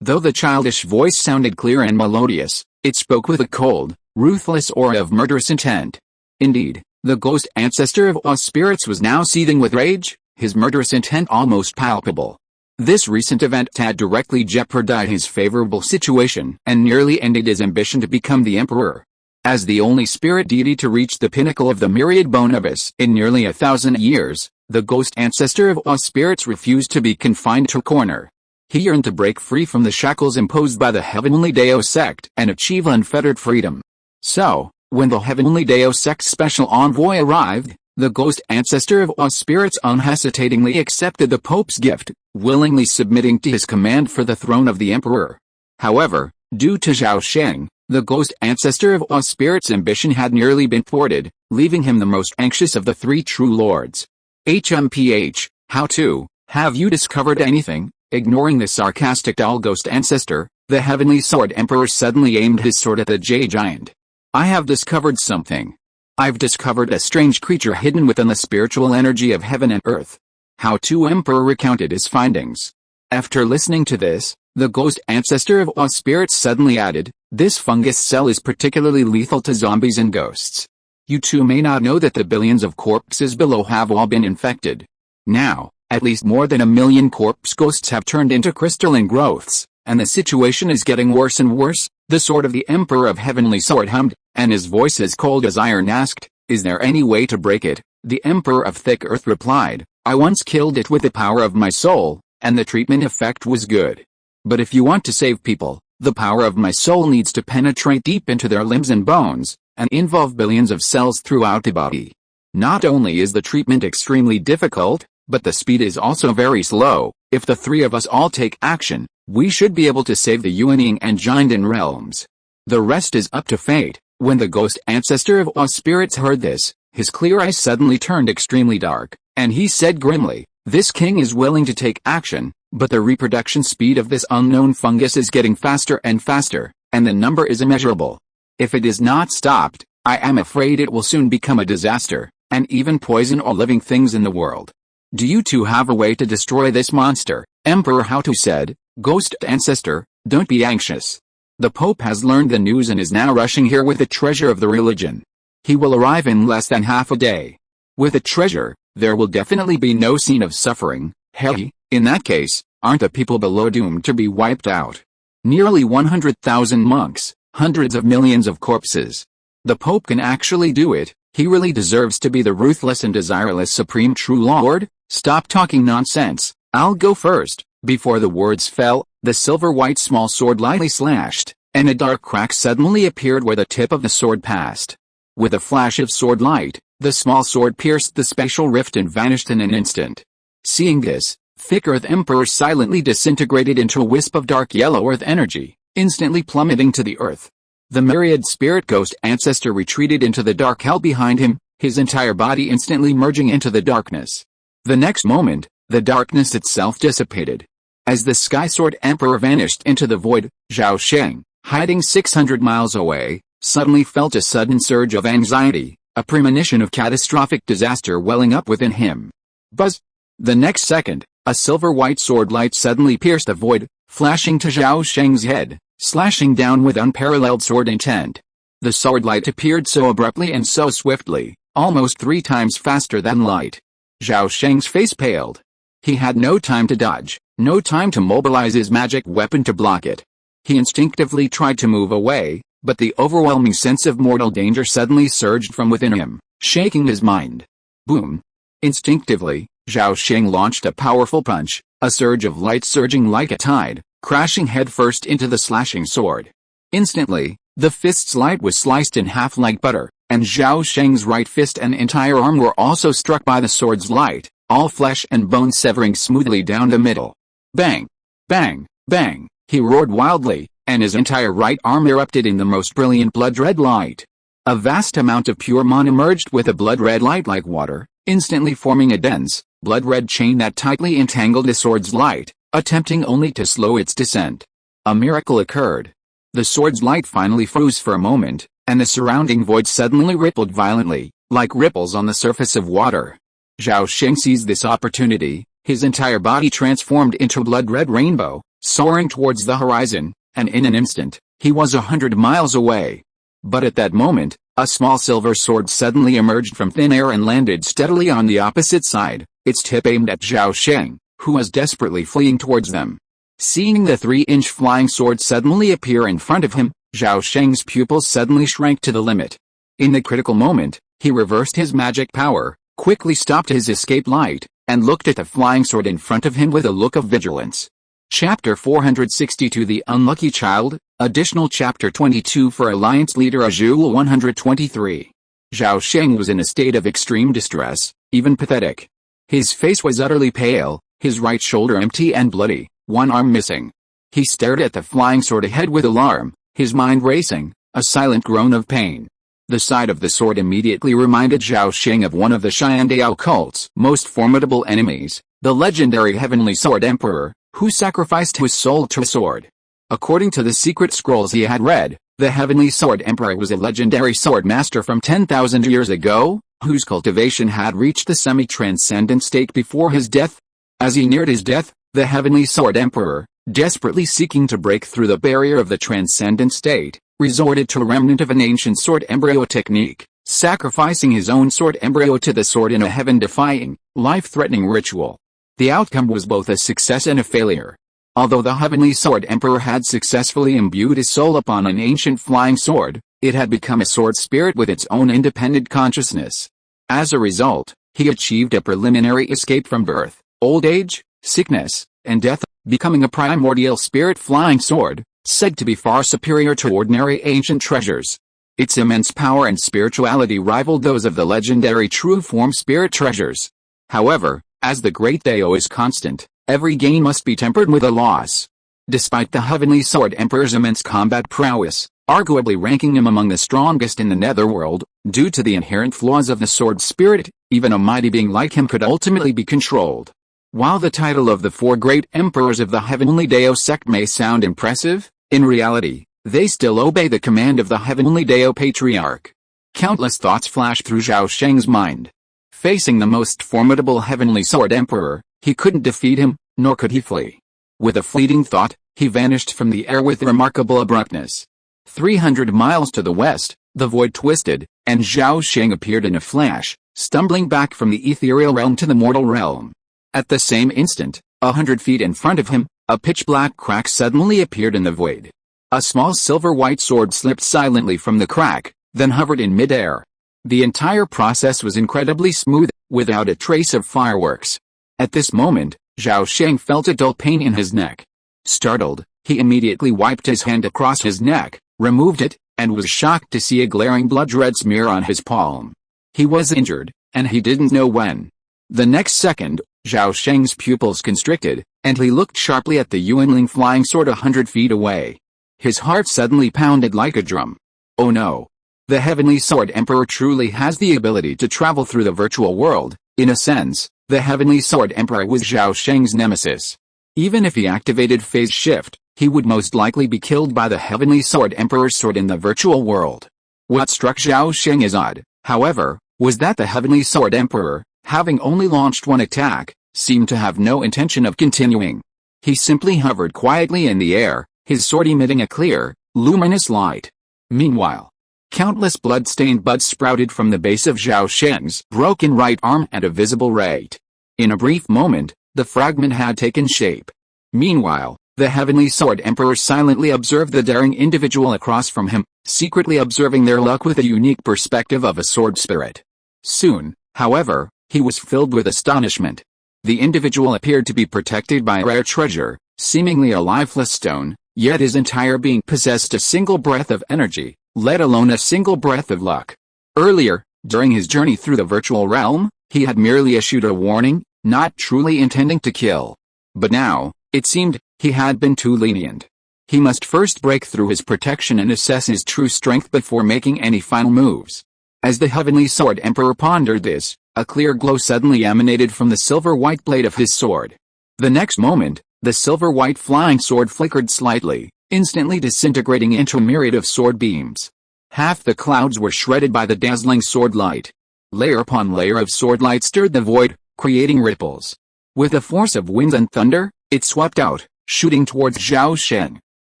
Though the childish voice sounded clear and melodious, it spoke with a cold, ruthless aura of murderous intent. Indeed, the ghost ancestor of all spirits was now seething with rage, his murderous intent almost palpable. This recent event had directly jeopardized his favorable situation and nearly ended his ambition to become the Emperor. As the only spirit deity to reach the pinnacle of the myriad bone abyss in nearly 1,000 years, the ghost ancestor of all spirits refused to be confined to a corner. He yearned to break free from the shackles imposed by the Heavenly Dao sect and achieve unfettered freedom. So, when the Heavenly Dao sect's special envoy arrived, the ghost ancestor of all spirits unhesitatingly accepted the Pope's gift, willingly submitting to his command for the throne of the Emperor. However, due to Zhao Sheng, the ghost ancestor of all spirits' ambition had nearly been thwarted, leaving him the most anxious of the 3 true lords. HMPH, How-Tu, have you discovered anything? Ignoring the sarcastic dull ghost ancestor, the Heavenly Sword Emperor suddenly aimed his sword at the Jade Giant. I have discovered something. I've discovered a strange creature hidden within the spiritual energy of heaven and earth. How-Tu Emperor recounted his findings. After listening to this, the ghost ancestor of all spirits suddenly added, this fungus cell is particularly lethal to zombies and ghosts. You two may not know that the billions of corpses below have all been infected. Now, at least more than 1 million corpse ghosts have turned into crystalline growths, and the situation is getting worse and worse. The sword of the Emperor of Heavenly Sword hummed, and his voice as cold as iron asked, is there any way to break it? The Emperor of Thick Earth replied, I once killed it with the power of my soul, and the treatment effect was good. But if you want to save people, the power of my soul needs to penetrate deep into their limbs and bones, and involve billions of cells throughout the body. Not only is the treatment extremely difficult, but the speed is also very slow. If the 3 of us all take action, we should be able to save the Yuanying and Jinden realms. The rest is up to fate. When the ghost ancestor of all spirits heard this, his clear eyes suddenly turned extremely dark, and he said grimly, this king is willing to take action, but the reproduction speed of this unknown fungus is getting faster and faster, and the number is immeasurable. If it is not stopped, I am afraid it will soon become a disaster, and even poison all living things in the world. Do you two have a way to destroy this monster? Emperor How-Tu said, Ghost Ancestor, don't be anxious. The Pope has learned the news and is now rushing here with the treasure of the religion. He will arrive in less than half a day. With the treasure, there will definitely be no scene of suffering. Hey, in that case, aren't the people below doomed to be wiped out? Nearly 100,000 monks, hundreds of millions of corpses. The Pope can actually do it. He really deserves to be the ruthless and desireless Supreme True Lord. Stop talking nonsense. I'll go first. Before the words fell, the silver-white small sword lightly slashed, and a dark crack suddenly appeared where the tip of the sword passed. With a flash of sword light, the small sword pierced the spatial rift and vanished in an instant. Seeing this, Thick Earth Emperor silently disintegrated into a wisp of dark yellow earth energy, instantly plummeting to the earth. The myriad spirit ghost ancestor retreated into the dark hell behind him, his entire body instantly merging into the darkness. The next moment, the darkness itself dissipated. As the Sky Sword Emperor vanished into the void, Zhao Sheng, hiding 600 miles away, suddenly felt a sudden surge of anxiety, a premonition of catastrophic disaster welling up within him. Buzz! The next second, a silver-white sword light suddenly pierced the void, flashing to Zhao Sheng's head, slashing down with unparalleled sword intent. The sword light appeared so abruptly and so swiftly, almost 3 times faster than light. Zhao Sheng's face paled. He had no time to dodge, no time to mobilize his magic weapon to block it. He instinctively tried to move away, but the overwhelming sense of mortal danger suddenly surged from within him, shaking his mind. Boom! Instinctively, Zhao Sheng launched a powerful punch, a surge of light surging like a tide, crashing headfirst into the slashing sword. Instantly, the fist's light was sliced in half like butter, and Zhao Sheng's right fist and entire arm were also struck by the sword's light, all flesh and bone severing smoothly down the middle. Bang! Bang! Bang! He roared wildly, and his entire right arm erupted in the most brilliant blood-red light. A vast amount of pure mana emerged with a blood-red light like water, instantly forming a dense, blood-red chain that tightly entangled the sword's light, attempting only to slow its descent. A miracle occurred. The sword's light finally froze for a moment, and the surrounding void suddenly rippled violently, like ripples on the surface of water. Zhao Sheng seized this opportunity, his entire body transformed into a blood-red rainbow, soaring towards the horizon, and in an instant, he was 100 miles away. But at that moment, a small silver sword suddenly emerged from thin air and landed steadily on the opposite side, its tip aimed at Zhao Sheng, who was desperately fleeing towards them. Seeing the 3-inch flying sword suddenly appear in front of him, Zhao Sheng's pupils suddenly shrank to the limit. In the critical moment, he reversed his magic power, quickly stopped his escape light, and looked at the flying sword in front of him with a look of vigilance. Chapter 462 The Unlucky Child, Additional Chapter 22 for Alliance Leader Azul 123. Zhao Sheng was in a state of extreme distress, even pathetic. His face was utterly pale, his right shoulder empty and bloody, one arm missing. He stared at the flying sword ahead with alarm, his mind racing, a silent groan of pain. The sight of the sword immediately reminded Zhao Sheng of one of the Xiandao cult's most formidable enemies, the legendary Heavenly Sword Emperor, who sacrificed his soul to a sword. According to the secret scrolls he had read, the Heavenly Sword Emperor was a legendary sword master from 10,000 years ago, whose cultivation had reached the semi-transcendent state before his death. As he neared his death, the Heavenly Sword Emperor, desperately seeking to break through the barrier of the transcendent state, resorted to a remnant of an ancient sword embryo technique, sacrificing his own sword embryo to the sword in a heaven-defying, life-threatening ritual. The outcome was both a success and a failure. Although the Heavenly Sword Emperor had successfully imbued his soul upon an ancient flying sword, it had become a sword spirit with its own independent consciousness. As a result, he achieved a preliminary escape from birth, old age, sickness, and death, becoming a primordial spirit flying sword, said to be far superior to ordinary ancient treasures. Its immense power and spirituality rivaled those of the legendary true form spirit treasures. However, as the great Dao is constant, every gain must be tempered with a loss. Despite the Heavenly Sword Emperor's immense combat prowess, arguably ranking him among the strongest in the netherworld, due to the inherent flaws of the sword spirit, even a mighty being like him could ultimately be controlled. While the title of the 4 great emperors of the Heavenly Dao sect may sound impressive, in reality, they still obey the command of the Heavenly Dao Patriarch. Countless thoughts flashed through Zhao Sheng's mind. Facing the most formidable Heavenly Sword Emperor, he couldn't defeat him, nor could he flee. With a fleeting thought, he vanished from the air with remarkable abruptness. 300 miles to the west, the void twisted, and Zhao Sheng appeared in a flash, stumbling back from the ethereal realm to the mortal realm. At the same instant, 100 feet in front of him, a pitch-black crack suddenly appeared in the void. A small silver-white sword slipped silently from the crack, then hovered in mid-air. The entire process was incredibly smooth, without a trace of fireworks. At this moment, Zhao Sheng felt a dull pain in his neck. Startled, he immediately wiped his hand across his neck, removed it, and was shocked to see a glaring blood-red smear on his palm. He was injured, and he didn't know when. The next second, Zhao Sheng's pupils constricted, and he looked sharply at the Yuanling flying sword 100 feet away. His heart suddenly pounded like a drum. Oh no! The Heavenly Sword Emperor truly has the ability to travel through the virtual world. In a sense, the Heavenly Sword Emperor was Zhao Sheng's nemesis. Even if he activated phase shift, he would most likely be killed by the Heavenly Sword Emperor's sword in the virtual world. What struck Zhao Sheng as odd, however, was that the Heavenly Sword Emperor, having only launched one attack, seemed to have no intention of continuing. He simply hovered quietly in the air, his sword emitting a clear, luminous light. Meanwhile, countless blood-stained buds sprouted from the base of Zhao Sheng's broken right arm at a visible rate. In a brief moment, the fragment had taken shape. Meanwhile, the Heavenly Sword Emperor silently observed the daring individual across from him, secretly observing their luck with a unique perspective of a sword spirit. Soon, however, he was filled with astonishment. The individual appeared to be protected by a rare treasure, seemingly a lifeless stone, yet his entire being possessed a single breath of energy, let alone a single breath of luck. Earlier, during his journey through the virtual realm, he had merely issued a warning, not truly intending to kill. But now, it seemed, he had been too lenient. He must first break through his protection and assess his true strength before making any final moves. As the Heavenly Sword Emperor pondered this, a clear glow suddenly emanated from the silver-white blade of his sword. The next moment, the silver-white flying sword flickered slightly, instantly disintegrating into a myriad of sword beams. Half the clouds were shredded by the dazzling sword light. Layer upon layer of sword light stirred the void, creating ripples. With the force of winds and thunder, it swept out, shooting towards Zhao Sheng.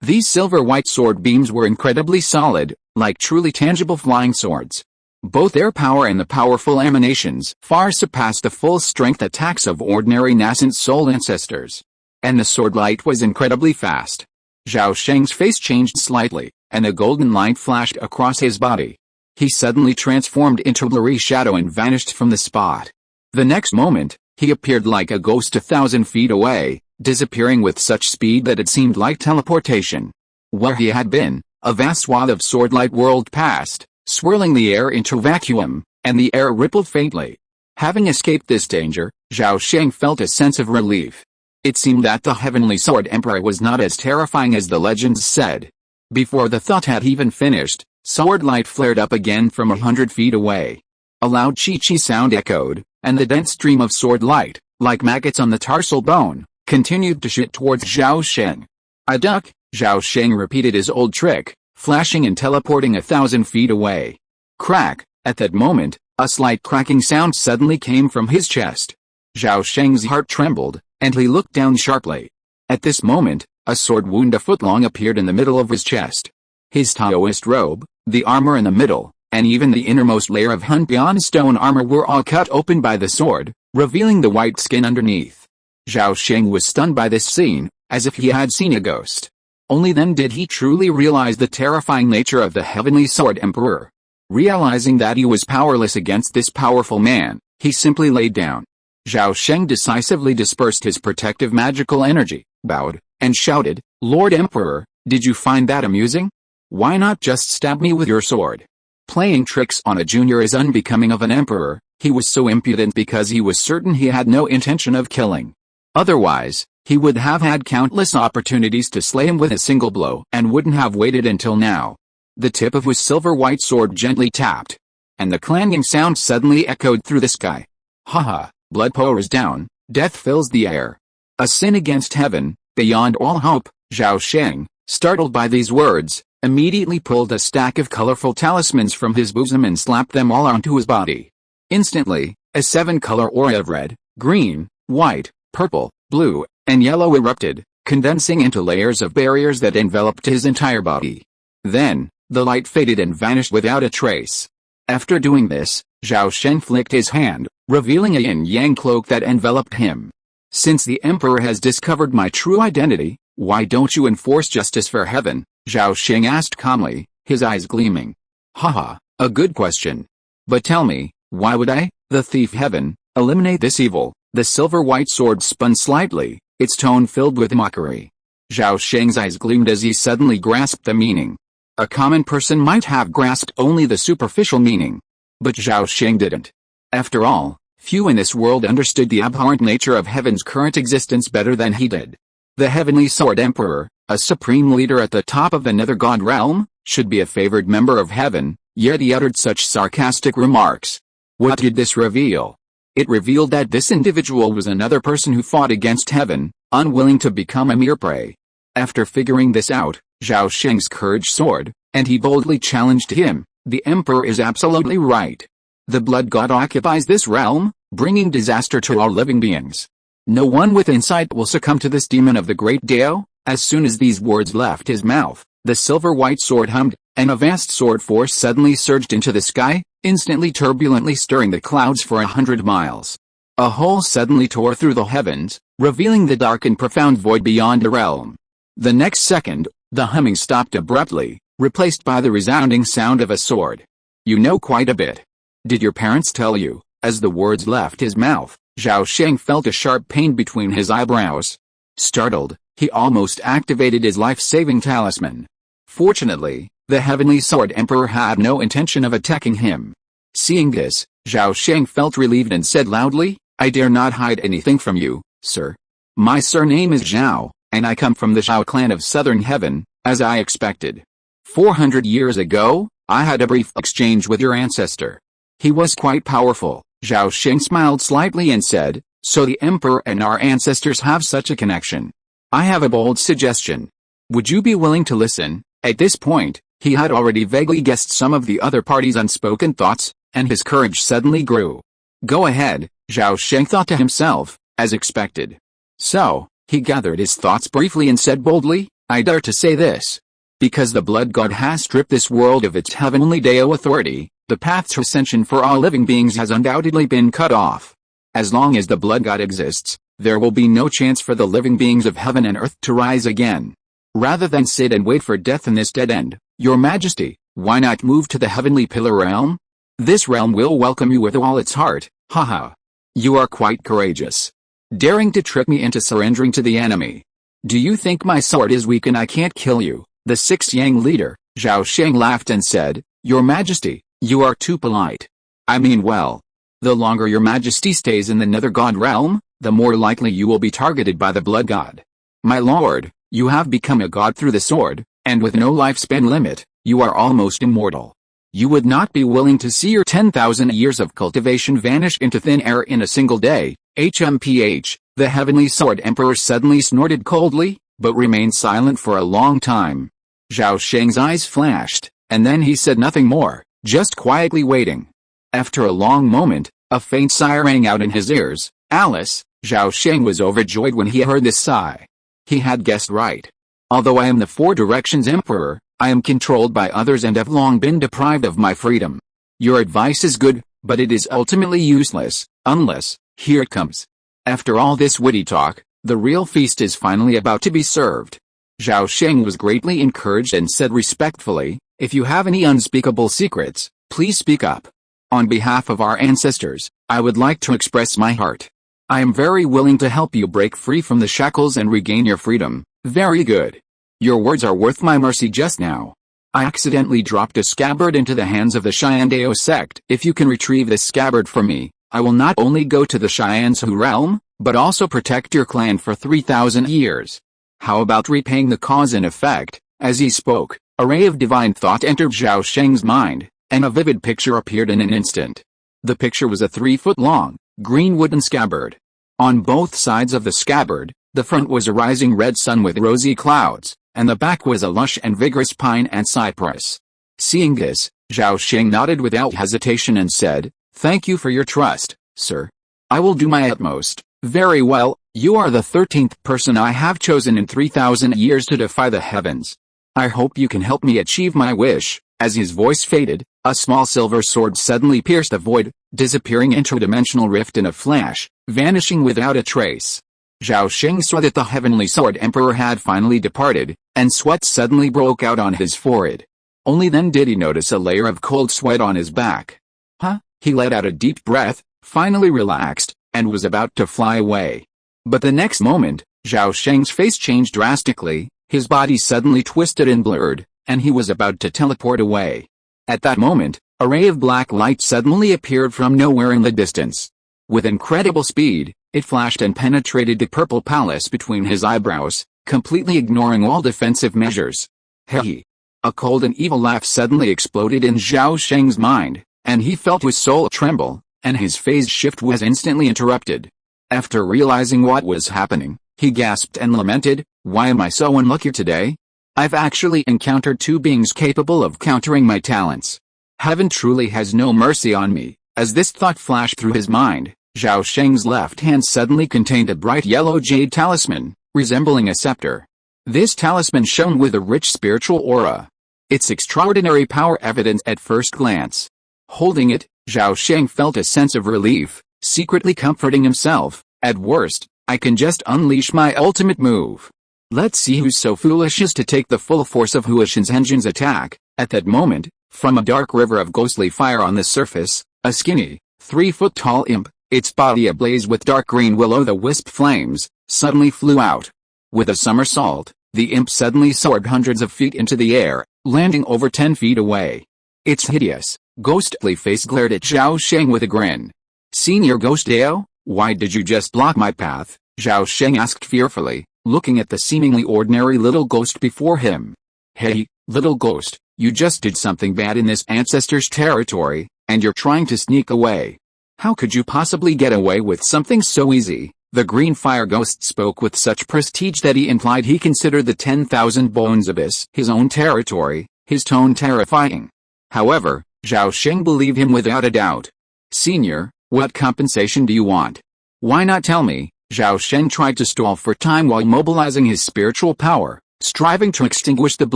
These silver-white sword beams were incredibly solid, like truly tangible flying swords. Both their power and the powerful emanations far surpassed the full-strength attacks of ordinary nascent soul ancestors. And the sword light was incredibly fast. Zhao Sheng's face changed slightly, and a golden light flashed across his body. He suddenly transformed into a blurry shadow and vanished from the spot. The next moment, he appeared like a ghost 1,000 feet away, disappearing with such speed that it seemed like teleportation. Where he had been, a vast swath of sword-light whirled past, swirling the air into vacuum, and the air rippled faintly. Having escaped this danger, Zhao Sheng felt a sense of relief. It seemed that the Heavenly Sword Emperor was not as terrifying as the legends said. Before the thought had even finished, sword light flared up again from 100 feet away. A loud chi-chi sound echoed, and the dense stream of sword light, like maggots on the tarsal bone, continued to shoot towards Zhao Sheng. "I duck," Zhao Sheng repeated his old trick, flashing and teleporting 1,000 feet away. Crack! At that moment, a slight cracking sound suddenly came from his chest. Zhao Sheng's heart trembled, and he looked down sharply. At this moment, a sword wound a foot long appeared in the middle of his chest. His Taoist robe, the armor in the middle, and even the innermost layer of Hunpian stone armor were all cut open by the sword, revealing the white skin underneath. Zhao Sheng was stunned by this scene, as if he had seen a ghost. Only then did he truly realize the terrifying nature of the Heavenly Sword Emperor. Realizing that he was powerless against this powerful man, he simply laid down. Zhao Sheng decisively dispersed his protective magical energy, bowed, and shouted, "Lord Emperor, did you find that amusing? Why not just stab me with your sword?" Playing tricks on a junior is unbecoming of an emperor. He was so impudent because he was certain he had no intention of killing. Otherwise, he would have had countless opportunities to slay him with a single blow and wouldn't have waited until now. The tip of his silver-white sword gently tapped, and the clanging sound suddenly echoed through the sky. "Haha, blood pours down, death fills the air. A sin against heaven, beyond all hope." Zhao Sheng, startled by these words, immediately pulled a stack of colorful talismans from his bosom and slapped them all onto his body. Instantly, a 7-color aura of red, green, white, purple, blue, and yellow erupted, condensing into layers of barriers that enveloped his entire body. Then, the light faded and vanished without a trace. After doing this, Zhao Sheng flicked his hand, revealing a yin-yang cloak that enveloped him. "Since the Emperor has discovered my true identity, why don't you enforce justice for heaven?" Zhao Sheng asked calmly, his eyes gleaming. "Haha, a good question. But tell me, why would I, the thief heaven, eliminate this evil?" The silver-white sword spun slightly, its tone filled with mockery. Zhao Sheng's eyes gleamed as he suddenly grasped the meaning. A common person might have grasped only the superficial meaning. But Zhao Sheng didn't. After all, Few in this world understood the abhorrent nature of heaven's current existence better than he did. The Heavenly Sword Emperor, a supreme leader at the top of the nether god realm, should be a favored member of heaven, yet he uttered such sarcastic remarks. What did this reveal? It revealed that this individual was another person who fought against heaven, unwilling to become a mere prey. After figuring this out, Zhao Sheng's courage soared, and he boldly challenged him. The emperor is absolutely right. The blood god occupies this realm, bringing disaster to all living beings. No one with insight will succumb to this demon of the great Dao. As soon as these words left his mouth, the silver-white sword hummed, and a vast sword force suddenly surged into the sky, instantly turbulently stirring the clouds for 100 miles. A hole suddenly tore through the heavens, revealing the dark and profound void beyond the realm. The next second, the humming stopped abruptly, replaced by the resounding sound of a sword. You know quite a bit. Did your parents tell you? As the words left his mouth, Zhao Sheng felt a sharp pain between his eyebrows. Startled, he almost activated his life-saving talisman. Fortunately, the Heavenly Sword Emperor had no intention of attacking him. Seeing this, Zhao Sheng felt relieved and said loudly, I dare not hide anything from you, sir. My surname is Zhao, and I come from the Zhao clan of Southern Heaven, as I expected. 400 years ago, I had a brief exchange with your ancestor. He was quite powerful. Zhao Sheng smiled slightly and said, so the Emperor and our ancestors have such a connection. I have a bold suggestion. Would you be willing to listen? At this point, he had already vaguely guessed some of the other party's unspoken thoughts, and his courage suddenly grew. Go ahead, Zhao Sheng thought to himself, as expected. So, he gathered his thoughts briefly and said boldly, I dare to say this. Because the blood god has stripped this world of its heavenly Dao authority, the path to ascension for all living beings has undoubtedly been cut off. As long as the blood god exists, there will be no chance for the living beings of heaven and earth to rise again. Rather than sit and wait for death in this dead end, your majesty, why not move to the heavenly pillar realm? This realm will welcome you with all its heart, haha. You are quite courageous. Daring to trick me into surrendering to the enemy. Do you think my sword is weak and I can't kill you? The 6 Yang leader, Zhao Sheng laughed and said, Your Majesty, you are too polite. I mean well. The longer your Majesty stays in the nether god realm, the more likely you will be targeted by the blood god. My lord, you have become a god through the sword, and with no lifespan limit, you are almost immortal. You would not be willing to see your 10,000 years of cultivation vanish into thin air in a single day. HMPH, the Heavenly Sword Emperor suddenly snorted coldly, but remained silent for a long time. Zhao Sheng's eyes flashed, and then he said nothing more, just quietly waiting. After a long moment, a faint sigh rang out in his ears. Alice, Zhao Sheng was overjoyed when he heard this sigh. He had guessed right. Although I am the Four Directions Emperor, I am controlled by others and have long been deprived of my freedom. Your advice is good, but it is ultimately useless, unless, here it comes. After all this witty talk, the real feast is finally about to be served. Zhao Sheng was greatly encouraged and said respectfully, if you have any unspeakable secrets, please speak up. On behalf of our ancestors, I would like to express my heart. I am very willing to help you break free from the shackles and regain your freedom. Very good. Your words are worth my mercy just now. I accidentally dropped a scabbard into the hands of the Cheyenne Dao sect. If you can retrieve this scabbard for me, I will not only go to the Cheyenne's realm, but also protect your clan for 3,000 years. How about repaying the cause and effect? As he spoke, a ray of divine thought entered Zhao Sheng's mind, and a vivid picture appeared in an instant. The picture was a 3-foot-long, green wooden scabbard. On both sides of the scabbard, the front was a rising red sun with rosy clouds, and the back was a lush and vigorous pine and cypress. Seeing this, Zhao Sheng nodded without hesitation and said, Thank you for your trust, sir. I will do my utmost. Very well, you are the 13th person I have chosen in 3,000 years to defy the heavens. I hope you can help me achieve my wish. As his voice faded, a small silver sword suddenly pierced the void, disappearing into a dimensional rift in a flash, vanishing without a trace. Zhao Sheng saw that the Heavenly Sword Emperor had finally departed, and sweat suddenly broke out on his forehead. Only then did he notice a layer of cold sweat on his back. Huh? He let out a deep breath, finally relaxed, and was about to fly away. But the next moment, Zhao Sheng's face changed drastically, his body suddenly twisted and blurred, and he was about to teleport away. At that moment, a ray of black light suddenly appeared from nowhere in the distance. With incredible speed, it flashed and penetrated the purple palace between his eyebrows, completely ignoring all defensive measures. Hey! A cold and evil laugh suddenly exploded in Zhao Sheng's mind, and he felt his soul tremble, and his phase shift was instantly interrupted. After realizing what was happening, he gasped and lamented, "Why am I so unlucky today? I've actually encountered two beings capable of countering my talents. Heaven truly has no mercy on me." As this thought flashed through his mind, Zhao Sheng's left hand suddenly contained a bright yellow jade talisman, resembling a scepter. This talisman shone with a rich spiritual aura, its extraordinary power evident at first glance. Holding it, Zhao Sheng felt a sense of relief, secretly comforting himself. At worst, I can just unleash my ultimate move. Let's see who's so foolish as to take the full force of Huashen's engine's attack. At that moment, from a dark river of ghostly fire on the surface, a skinny, 3-foot-tall imp, its body ablaze with dark green will-o'-the-wisp flames, suddenly flew out. With a somersault, the imp suddenly soared hundreds of feet into the air, landing over 10 feet away. Its hideous, ghostly face glared at Zhao Sheng with a grin. "Senior Ghost Dao, why did you just block my path?" Zhao Sheng asked fearfully, looking at the seemingly ordinary little ghost before him. "Hey, little ghost, you just did something bad in this ancestor's territory, and you're trying to sneak away. How could you possibly get away with something so easy?" The green fire ghost spoke with such prestige that he implied he considered the 10,000 Bones Abyss his own territory, his tone terrifying. However, Zhao Sheng believed him without a doubt. "Senior, what compensation do you want? Why not tell me?" Zhao Sheng tried to stall for time while mobilizing his spiritual power, striving to extinguish the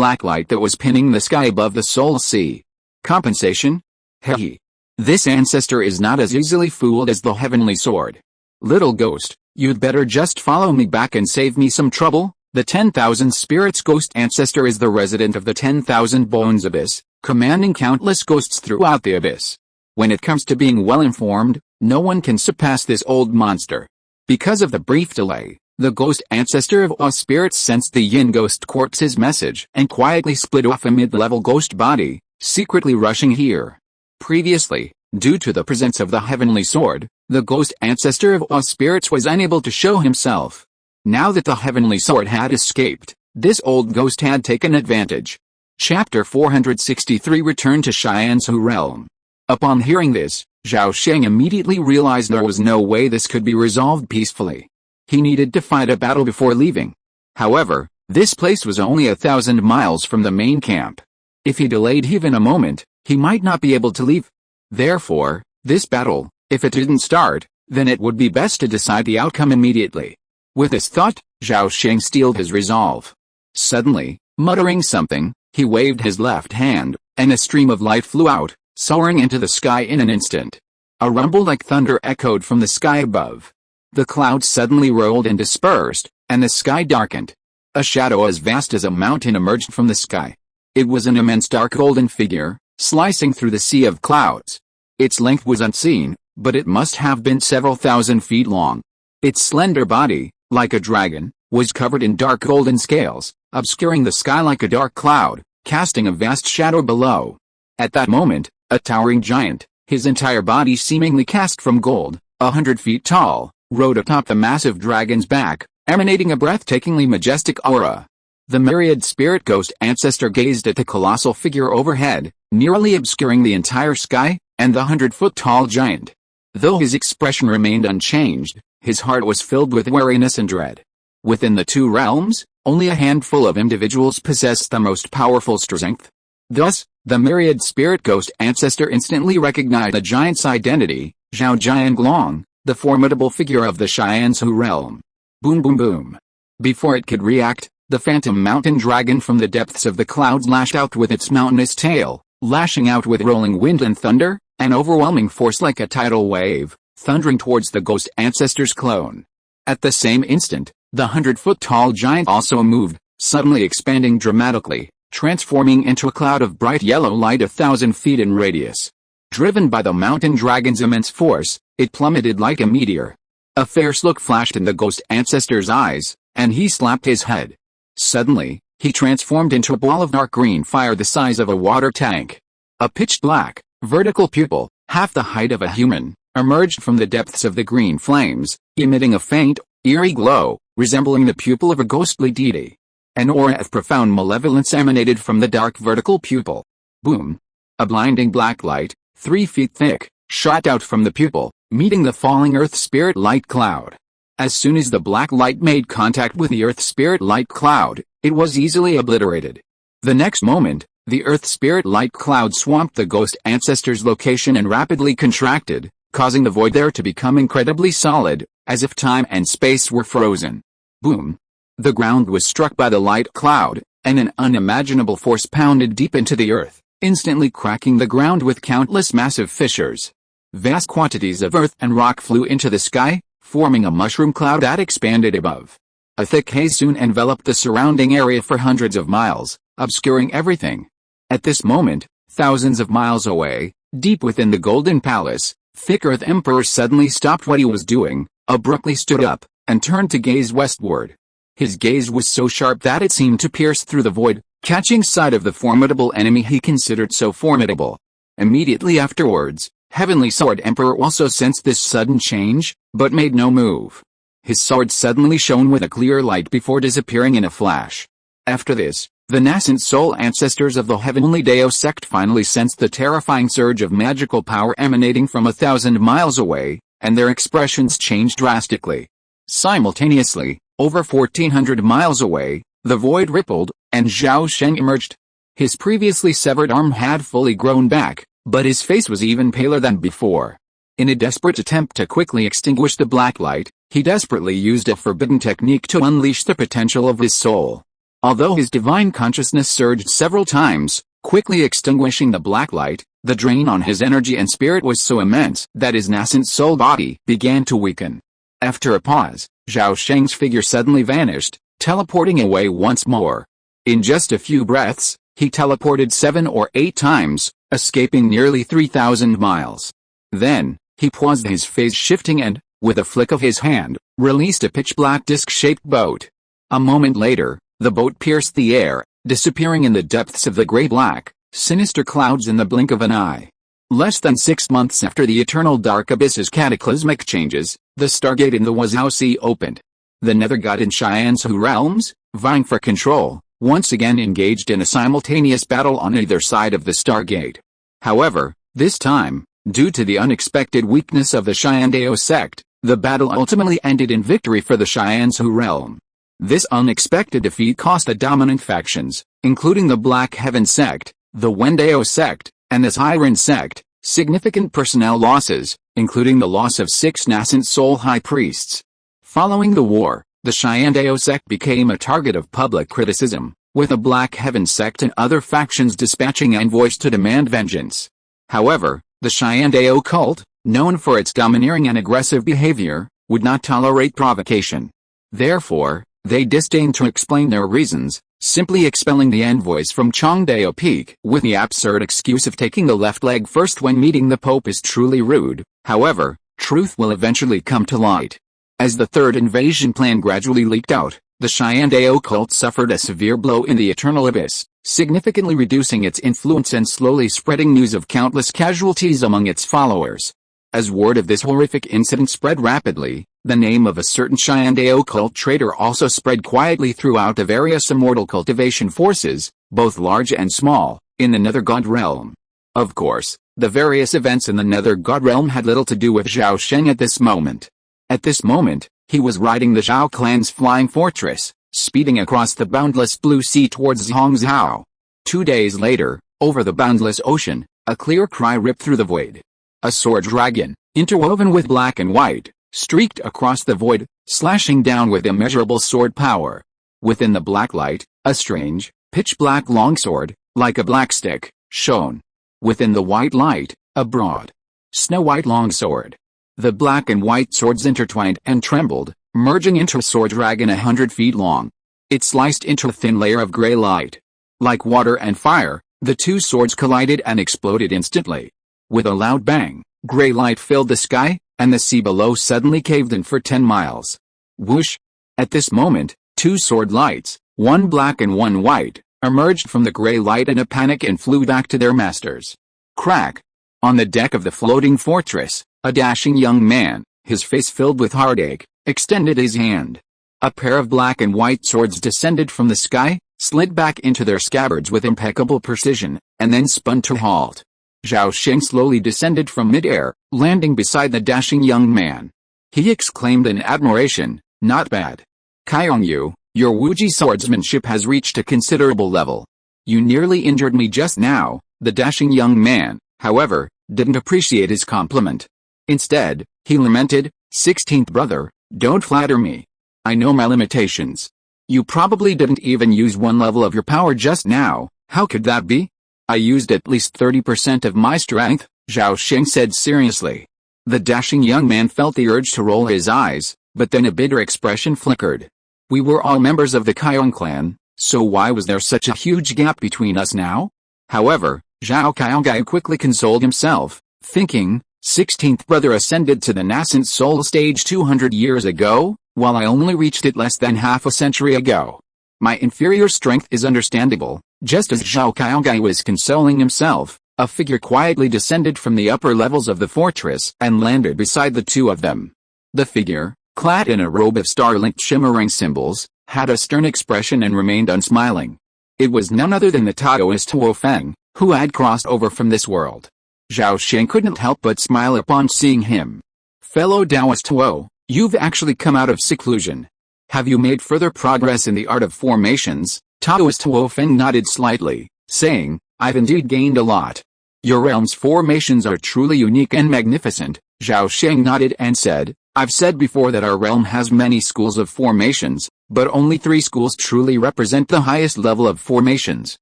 black light that was pinning the sky above the Soul Sea. "Compensation? Hey! This ancestor is not as easily fooled as the heavenly sword. Little ghost, you'd better just follow me back and save me some trouble." The 10,000 Spirits Ghost Ancestor is the resident of the 10,000 Bones Abyss, commanding countless ghosts throughout the abyss. When it comes to being well-informed, no one can surpass this old monster. Because of the brief delay, the Ghost Ancestor of all spirits sensed the Yin Ghost Corpse's message and quietly split off a mid-level ghost body, secretly rushing here. Previously, due to the presence of the Heavenly Sword, the Ghost Ancestor of all spirits was unable to show himself. Now that the Heavenly Sword had escaped, this old ghost had taken advantage. Chapter 463 Return to Xianzhou Realm. Upon hearing this, Zhao Sheng immediately realized there was no way this could be resolved peacefully. He needed to fight a battle before leaving. However, this place was only 1,000 miles from the main camp. If he delayed even a moment, he might not be able to leave. Therefore, this battle, if it didn't start, then it would be best to decide the outcome immediately. With this thought, Zhao Sheng steeled his resolve. Suddenly, muttering something, he waved his left hand, and a stream of light flew out, soaring into the sky in an instant. A rumble like thunder echoed from the sky above. The clouds suddenly rolled and dispersed, and the sky darkened. A shadow as vast as a mountain emerged from the sky. It was an immense dark golden figure, slicing through the sea of clouds. Its length was unseen, but it must have been several thousand feet long. Its slender body, like a dragon, was covered in dark golden scales, obscuring the sky like a dark cloud, casting a vast shadow below. At that moment, a towering giant, his entire body seemingly cast from gold, 100 feet tall, rode atop the massive dragon's back, emanating a breathtakingly majestic aura. The myriad spirit ghost ancestor gazed at the colossal figure overhead, nearly obscuring the entire sky, and the 100-foot-tall giant. Though his expression remained unchanged, his heart was filled with wariness and dread. Within the two realms, only a handful of individuals possessed the most powerful strength. Thus, the myriad spirit ghost ancestor instantly recognized the giant's identity, Zhao Jianglong, the formidable figure of the Xianzhou realm. Boom boom boom. Before it could react, the phantom mountain dragon from the depths of the clouds lashed out with its mountainous tail, lashing out with rolling wind and thunder, an overwhelming force like a tidal wave, thundering towards the ghost ancestor's clone. At the same instant, the 100-foot-tall giant also moved, suddenly expanding dramatically, transforming into a cloud of bright yellow light 1,000 feet in radius. Driven by the mountain dragon's immense force, it plummeted like a meteor. A fierce look flashed in the ghost ancestor's eyes, and he slapped his head. Suddenly, he transformed into a ball of dark green fire the size of a water tank. A pitch black, vertical pupil, half the height of a human, emerged from the depths of the green flames, emitting a faint, eerie glow, resembling the pupil of a ghostly deity. An aura of profound malevolence emanated from the dark vertical pupil. Boom! A blinding black light, 3 feet thick, shot out from the pupil, meeting the falling Earth Spirit light cloud. As soon as the black light made contact with the Earth Spirit light cloud, it was easily obliterated. The next moment, the Earth Spirit light cloud swamped the ghost ancestor's location and rapidly contracted, causing the void there to become incredibly solid, as if time and space were frozen. Boom! The ground was struck by the light cloud, and an unimaginable force pounded deep into the earth, instantly cracking the ground with countless massive fissures. Vast quantities of earth and rock flew into the sky, forming a mushroom cloud that expanded above. A thick haze soon enveloped the surrounding area for hundreds of miles, obscuring everything. At this moment, thousands of miles away, deep within the Golden Palace, Thick Earth Emperor suddenly stopped what he was doing, abruptly stood up, and turned to gaze westward. His gaze was so sharp that it seemed to pierce through the void, catching sight of the formidable enemy he considered so formidable. Immediately afterwards, Heavenly Sword Emperor also sensed this sudden change, but made no move. His sword suddenly shone with a clear light before disappearing in a flash. After this, the nascent soul ancestors of the Heavenly Dao sect finally sensed the terrifying surge of magical power emanating from 1,000 miles away, and their expressions changed drastically. Simultaneously, over 1,400 miles away, the void rippled, and Zhao Sheng emerged. His previously severed arm had fully grown back, but his face was even paler than before. In a desperate attempt to quickly extinguish the black light, he desperately used a forbidden technique to unleash the potential of his soul. Although his divine consciousness surged several times, quickly extinguishing the black light, the drain on his energy and spirit was so immense that his nascent soul body began to weaken. After a pause, Zhao Sheng's figure suddenly vanished, teleporting away once more. In just a few breaths, he teleported 7 or 8 times, escaping nearly 3,000 miles. Then, he paused, his face shifting, and, with a flick of his hand, released a pitch-black disc-shaped boat. A moment later, the boat pierced the air, disappearing in the depths of the gray-black, sinister clouds in the blink of an eye. Less than 6 months after the eternal dark abyss's cataclysmic changes, the stargate in the Wazhao Sea opened. The Nether God and Cheyenne-Su realms, vying for control, once again engaged in a simultaneous battle on either side of the stargate. However, this time, due to the unexpected weakness of the Cheyenne-Dao sect, the battle ultimately ended in victory for the Cheyenne-Su realm. This unexpected defeat cost the dominant factions, including the Black Heaven sect, the Wendao sect, and the Siren sect, significant personnel losses, including the loss of 6 nascent soul high priests. Following the war, the Cheyenne-Dao sect became a target of public criticism, with the Black Heaven sect and other factions dispatching envoys to demand vengeance. However, the Cheyenne-Dao cult, known for its domineering and aggressive behavior, would not tolerate provocation. Therefore, they disdained to explain their reasons, simply expelling the envoys from Chongdao Peak with the absurd excuse of taking the left leg first when meeting the Pope is truly rude. However, truth will eventually come to light. As the third invasion plan gradually leaked out, the Cheyenne-Dao cult suffered a severe blow in the Eternal Abyss, significantly reducing its influence and slowly spreading news of countless casualties among its followers. As word of this horrific incident spread rapidly, the name of a certain Cheyenne-Dao cult traitor also spread quietly throughout the various immortal cultivation forces, both large and small, in the Nether God realm. Of course, the various events in the Nether God realm had little to do with Zhao Sheng at this moment. At this moment, he was riding the Zhao clan's flying fortress, speeding across the boundless blue sea towards Zhongzhou. 2 days later, over the boundless ocean, a clear cry ripped through the void. A sword dragon, interwoven with black and white, streaked across the void, slashing down with immeasurable sword power. Within the black light, a strange, pitch-black longsword, like a black stick, shone. Within the white light, a broad, snow-white longsword. The black and white swords intertwined and trembled, merging into a sword dragon 100 feet long. It sliced into a thin layer of gray light. Like water and fire, the two swords collided and exploded instantly. With a loud bang, gray light filled the sky, and the sea below suddenly caved in for 10 miles. Whoosh! At this moment, 2 sword lights, one black and one white, emerged from the gray light in a panic and flew back to their masters. Crack! On the deck of the floating fortress, A dashing young man, his face filled with heartache, extended his hand. A pair of black and white swords descended from the sky, slid back into their scabbards with impeccable precision, and then spun to halt. Zhao Sheng slowly descended from midair, landing beside the dashing young man. He exclaimed in admiration, "Not bad. Kaiyongyu, your Wuji swordsmanship has reached a considerable level. You nearly injured me just now." The dashing young man, however, didn't appreciate his compliment. Instead, he lamented, "16th brother, don't flatter me. I know my limitations. You probably didn't even use one level of your power just now. How could that be?" "I used at least 30% of my strength," Zhao Sheng said seriously. The dashing young man felt the urge to roll his eyes, but then a bitter expression flickered. "We were all members of the Kaiyong clan, so why was there such a huge gap between us now?" However, Zhao Kaiyongai quickly consoled himself, thinking, 16th brother ascended to the nascent soul stage 200 years ago, while I only reached it less than half a century ago. My inferior strength is understandable." Just as Zhao Kaiyongai was consoling himself, a figure quietly descended from the upper levels of the fortress and landed beside the two of them. The figure, clad in a robe of star-linked shimmering symbols, had a stern expression and remained unsmiling. It was none other than the Taoist Tuo Feng, who had crossed over from this world. Zhao Sheng couldn't help but smile upon seeing him. "Fellow Taoist Tuo, you've actually come out of seclusion. Have you made further progress in the art of formations?" Taoist Tuo Feng nodded slightly, saying, "I've indeed gained a lot. Your realm's formations are truly unique and magnificent." Zhao Sheng nodded and said, "I've said before that our realm has many schools of formations, but only 3 schools truly represent the highest level of formations.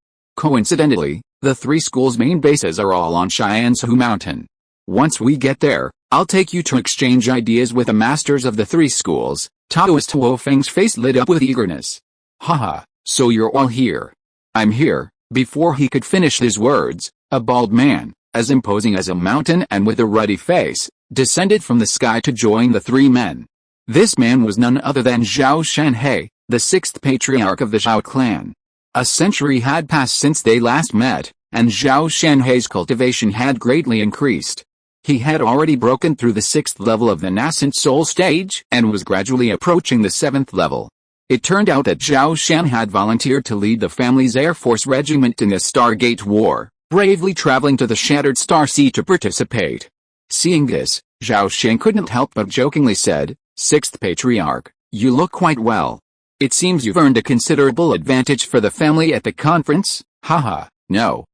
Coincidentally, the 3 schools' main bases are all on Xiansu Mountain. Once we get there, I'll take you to exchange ideas with the masters of the 3 schools." Taoist Tuo Feng's face lit up with eagerness. "Haha, so you're all here." "I'm here." Before he could finish his words, a bald man, as imposing as a mountain and with a ruddy face, descended from the sky to join the 3 men. This man was none other than Zhao Shanhei, the 6th patriarch of the Zhao clan. A century had passed since they last met, and Zhao Shanhei's cultivation had greatly increased. He had already broken through the 6th level of the nascent soul stage and was gradually approaching the 7th level. It turned out that Zhao Shan had volunteered to lead the family's Air Force regiment in the Stargate War, bravely traveling to the Shattered Star Sea to participate. Seeing this, Zhao Sheng couldn't help but jokingly said, "6th Patriarch, you look quite well. It seems you've earned a considerable advantage for the family at the conference." "Haha, no.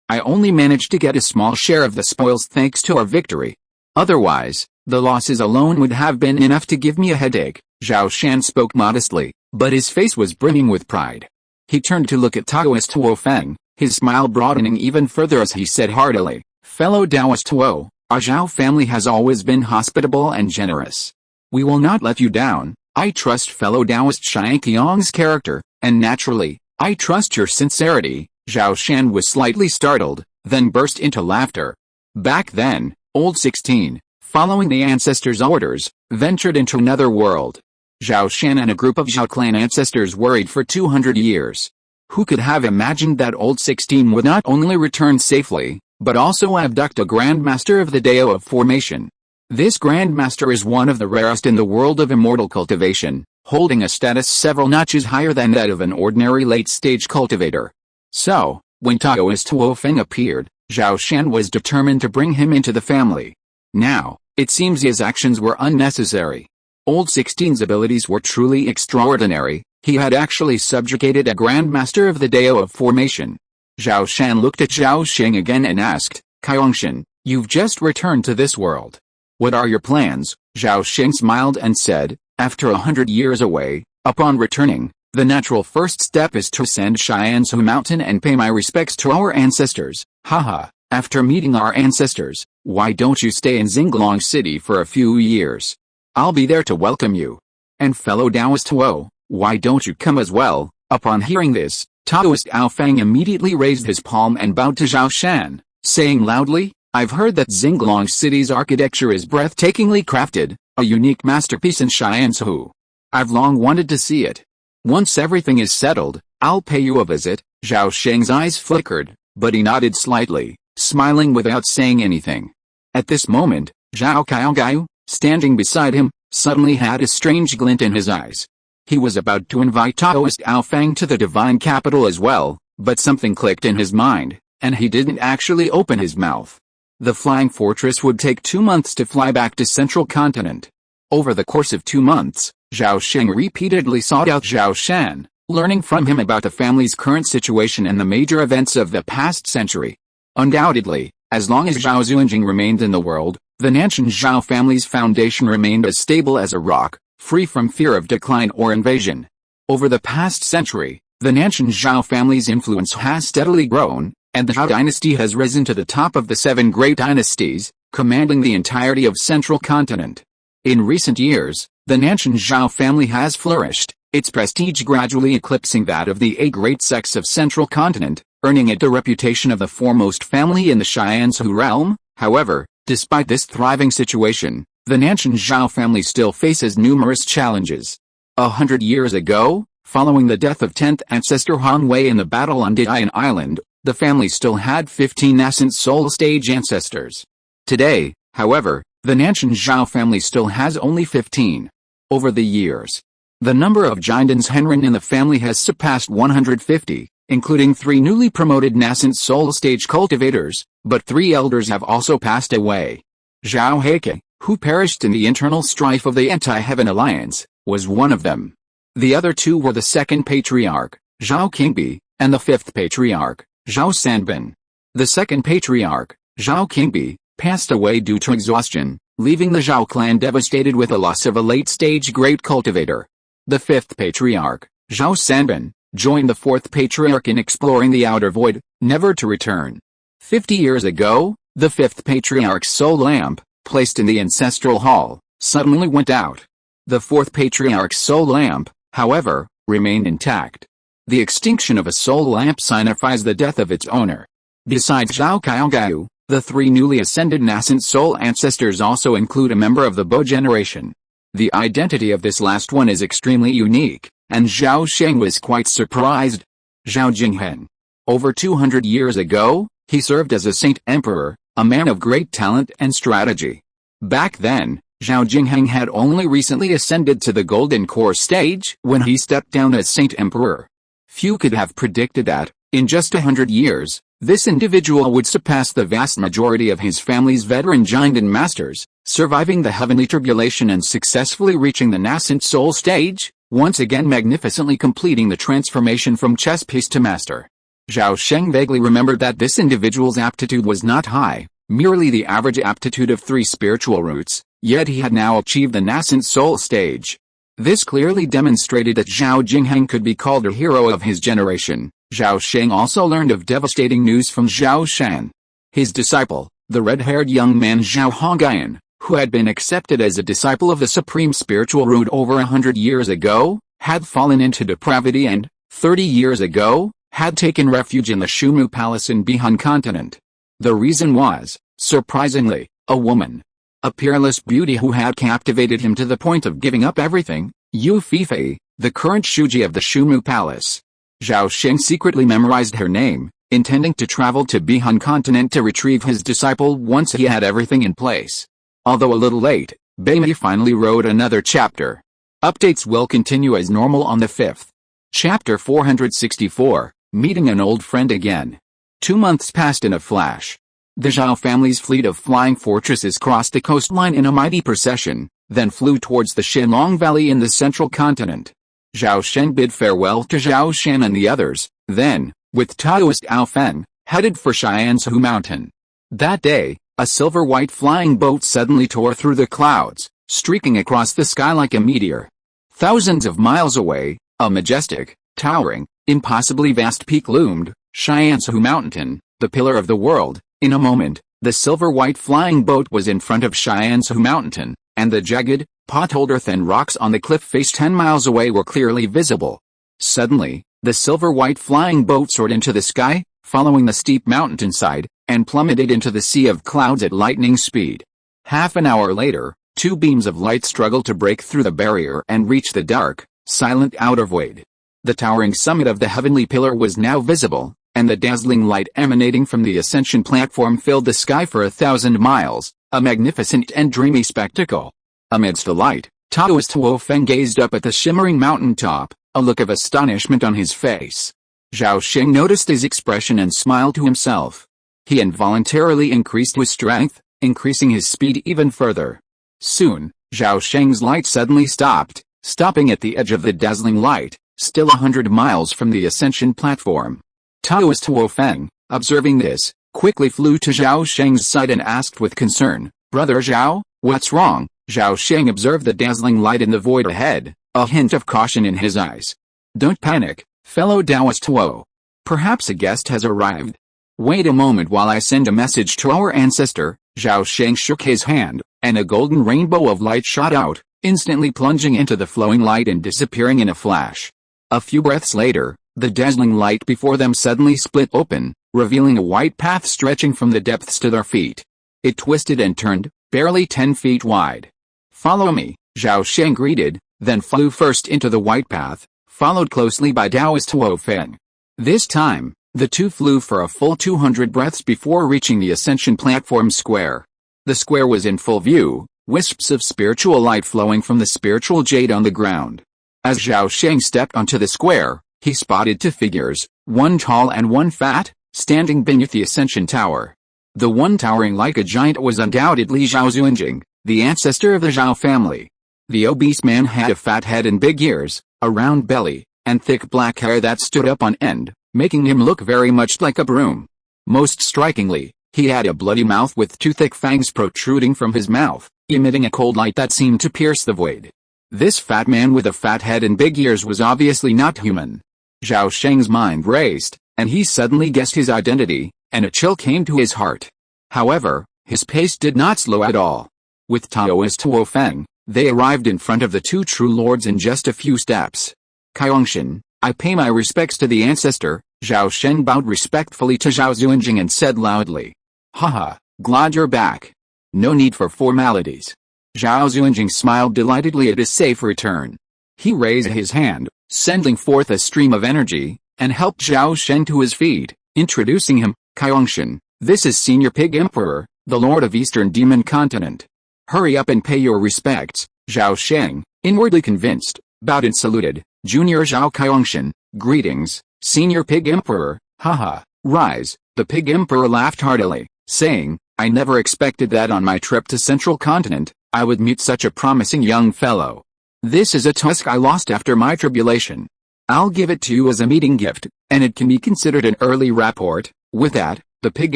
I only managed to get a small share of the spoils thanks to our victory. Otherwise, the losses alone would have been enough to give me a headache." Zhao Shan spoke modestly, but his face was brimming with pride. He turned to look at Taoist Tuo Feng, his smile broadening even further as he said heartily, "Fellow Taoist Tuo, our Zhao family has always been hospitable and generous. We will not let you down. I trust fellow Taoist Qiang's character, and naturally, I trust your sincerity." Zhao Shan was slightly startled, then burst into laughter. Back then, Old 16, following the ancestors' orders, ventured into another world. Zhao Shan and a group of Zhao clan ancestors worried for 200 years. Who could have imagined that Old 16 would not only return safely, but also abduct a Grandmaster of the Dao of Formation? This Grandmaster is one of the rarest in the world of immortal cultivation, holding a status several notches higher than that of an ordinary late-stage cultivator. So, when Taoist Tuo Feng appeared, Zhao Shan was determined to bring him into the family. Now, it seems his actions were unnecessary. Old 16's abilities were truly extraordinary. He had actually subjugated a Grandmaster of the Dao of Formation. Zhao Shan looked at Zhao Sheng again and asked, "Kaiongshan, you've just returned to this world. What are your plans?" Zhao Sheng smiled and said, "After 100 years away, upon returning, the natural first step is to ascend Xiansu Mountain and pay my respects to our ancestors." "Haha, after meeting our ancestors, why don't you stay in Xinglong City for a few years? I'll be there to welcome you. And fellow Taoist Tuo, why don't you come as well?" Upon hearing this, Taoist Ao Fang immediately raised his palm and bowed to Zhao Shan, saying loudly, "I've heard that Xinglong City's architecture is breathtakingly crafted, a unique masterpiece in Xiansu. I've long wanted to see it. Once everything is settled, I'll pay you a visit." Zhao Sheng's eyes flickered, but he nodded slightly, smiling without saying anything. At this moment, Zhao Qiaogao, standing beside him, suddenly had a strange glint in his eyes. He was about to invite Taoist Aofang to the divine capital as well, but something clicked in his mind, and he didn't actually open his mouth. The flying fortress would take 2 months to fly back to Central Continent. Over the course of 2 months, Zhao Sheng repeatedly sought out Zhao Shan, learning from him about the family's current situation and the major events of the past century. Undoubtedly, as long as Zhao Xuanjing remained in the world, the Nanshan Zhao family's foundation remained as stable as a rock, free from fear of decline or invasion. Over the past century, the Nanshan Zhao family's influence has steadily grown, and the Zhao dynasty has risen to the top of the 7 great dynasties, commanding the entirety of Central Continent. In recent years, the Nanshan Zhao family has flourished, its prestige gradually eclipsing that of the 8 great sects of Central Continent, earning it the reputation of the foremost family in the Xianzhu realm. However, despite this thriving situation, the Nanshan Zhao family still faces numerous challenges. 100 years ago, following the death of 10th ancestor Han Wei in the battle on Dian Island, the family still had 15 nascent soul stage ancestors. Today, however, the Nanshan Zhao family still has only 15. Over the years, the number of Jindans Henren in the family has surpassed 150, including 3 newly promoted nascent soul stage cultivators, but 3 elders have also passed away. Zhao Heike, who perished in the internal strife of the Anti-Heaven Alliance, was one of them. The other 2 were the 2nd Patriarch, Zhao Qingbi, and the 5th Patriarch, Zhao Sanbin. The 2nd Patriarch, Zhao Qingbi, passed away due to exhaustion, leaving the Zhao clan devastated with the loss of a late-stage great cultivator. The 5th Patriarch, Zhao Sanbin, joined the 4th Patriarch in exploring the outer void, never to return. 50 years ago, the 5th Patriarch's soul lamp, placed in the ancestral hall, suddenly went out. The 4th Patriarch's soul lamp, however, remained intact. The extinction of a soul lamp signifies the death of its owner. Besides Zhao Qiaogao, the 3 newly ascended nascent soul ancestors also include a member of the Bo generation. The identity of this last one is extremely unique, and Zhao Sheng was quite surprised. Zhao Jinghen. Over 200 years ago, he served as a saint emperor, a man of great talent and strategy. Back then, Zhao Jinghen had only recently ascended to the Golden Core stage when he stepped down as saint emperor. Few could have predicted that, in just 100 years, this individual would surpass the vast majority of his family's veteran Jindan masters, surviving the heavenly tribulation and successfully reaching the nascent soul stage, once again magnificently completing the transformation from chess piece to master. Zhao Sheng vaguely remembered that this individual's aptitude was not high, merely the average aptitude of 3 spiritual roots, yet he had now achieved the nascent soul stage. This clearly demonstrated that Zhao Jinghen could be called a hero of his generation. Zhao Sheng also learned of devastating news from Zhao Shan. His disciple, the red-haired young man Zhao Hongyan, who had been accepted as a disciple of the supreme spiritual root over 100 years ago, had fallen into depravity and, 30 years ago, had taken refuge in the Shumu Palace in Bihan Continent. The reason was, surprisingly, a woman. A peerless beauty who had captivated him to the point of giving up everything, Yu Fifei, the current Shuji of the Shumu Palace. Zhao Sheng secretly memorized her name, intending to travel to Bihan Continent to retrieve his disciple once he had everything in place. Although a little late, Beimei finally wrote another chapter. Updates will continue as normal on the 5th. Chapter 464, Meeting an Old Friend Again. 2 months passed in a flash. The Zhao family's fleet of flying fortresses crossed the coastline in a mighty procession, then flew towards the Shenlong Valley in the Central Continent. Zhao Sheng bid farewell to Zhao Shan and the others, then, with Taoist Aofeng, headed for Xianzhu Mountain. That day, a silver-white flying boat suddenly tore through the clouds, streaking across the sky like a meteor. Thousands of miles away, a majestic, towering, impossibly vast peak loomed, Xianzhu Mountain, the pillar of the world. In a moment, the silver-white flying boat was in front of Xianzhu Mountain, and the jagged, potholed earth and rocks on the cliff face 10 miles away were clearly visible. Suddenly, the silver-white flying boat soared into the sky, following the steep mountainside, and plummeted into the sea of clouds at lightning speed. Half an hour later, 2 beams of light struggled to break through the barrier and reach the dark, silent outer void. The towering summit of the heavenly pillar was now visible, and the dazzling light emanating from the ascension platform filled the sky for 1,000 miles, a magnificent and dreamy spectacle. Amidst the light, Taoist Huo Feng gazed up at the shimmering mountaintop, a look of astonishment on his face. Zhao Sheng noticed his expression and smiled to himself. He involuntarily increased his strength, increasing his speed even further. Soon, Zhao Sheng's light suddenly stopped, stopping at the edge of the dazzling light, still 100 miles from the ascension platform. Taoist Huo Feng, observing this, quickly flew to Zhao Sheng's side and asked with concern, "Brother Zhao, what's wrong?" Zhao Sheng observed the dazzling light in the void ahead, a hint of caution in his eyes. "Don't panic, fellow Taoist Huo. Perhaps a guest has arrived. Wait a moment while I send a message to our ancestor." Zhao Sheng shook his hand, and a golden rainbow of light shot out, instantly plunging into the flowing light and disappearing in a flash. A few breaths later, the dazzling light before them suddenly split open, revealing a white path stretching from the depths to their feet. It twisted and turned, barely 10 feet wide. "Follow me," Zhao Sheng greeted, then flew first into the white path, followed closely by Taoist Huo Feng. This time, the two flew for a full 200 breaths before reaching the ascension platform square. The square was in full view, wisps of spiritual light flowing from the spiritual jade on the ground. As Zhao Sheng stepped onto the square, he spotted two figures, one tall and one fat, standing beneath the ascension tower. The one towering like a giant was undoubtedly Zhao Zunjing, the ancestor of the Zhao family. The obese man had a fat head and big ears, a round belly, and thick black hair that stood up on end, making him look very much like a broom. Most strikingly, he had a bloody mouth with two thick fangs protruding from his mouth, emitting a cold light that seemed to pierce the void. This fat man with a fat head and big ears was obviously not human. Zhao Sheng's mind raced, and he suddenly guessed his identity, and a chill came to his heart. However, his pace did not slow at all. With Taoist Huo Feng, they arrived in front of the two true lords in just a few steps. "Kaiongshan, I pay my respects to the ancestor." Zhao Sheng bowed respectfully to Zhao Zunjing and said loudly. "Haha, glad you're back. No need for formalities." Zhao Zunjing smiled delightedly at his safe return. He raised his hand, sending forth a stream of energy, and helped Zhao Sheng to his feet, introducing him. "Kaiongshan, this is Senior Pig Emperor, the Lord of Eastern Demon Continent. Hurry up and pay your respects." Zhao Sheng, inwardly convinced, bowed and saluted. "Junior Zhao Kaiongshan, greetings, Senior Pig Emperor." "Haha, rise." The Pig Emperor laughed heartily, saying, "I never expected that on my trip to Central Continent, I would meet such a promising young fellow. This is a tusk I lost after my tribulation. I'll give it to you as a meeting gift, and it can be considered an early rapport." With that, the Pig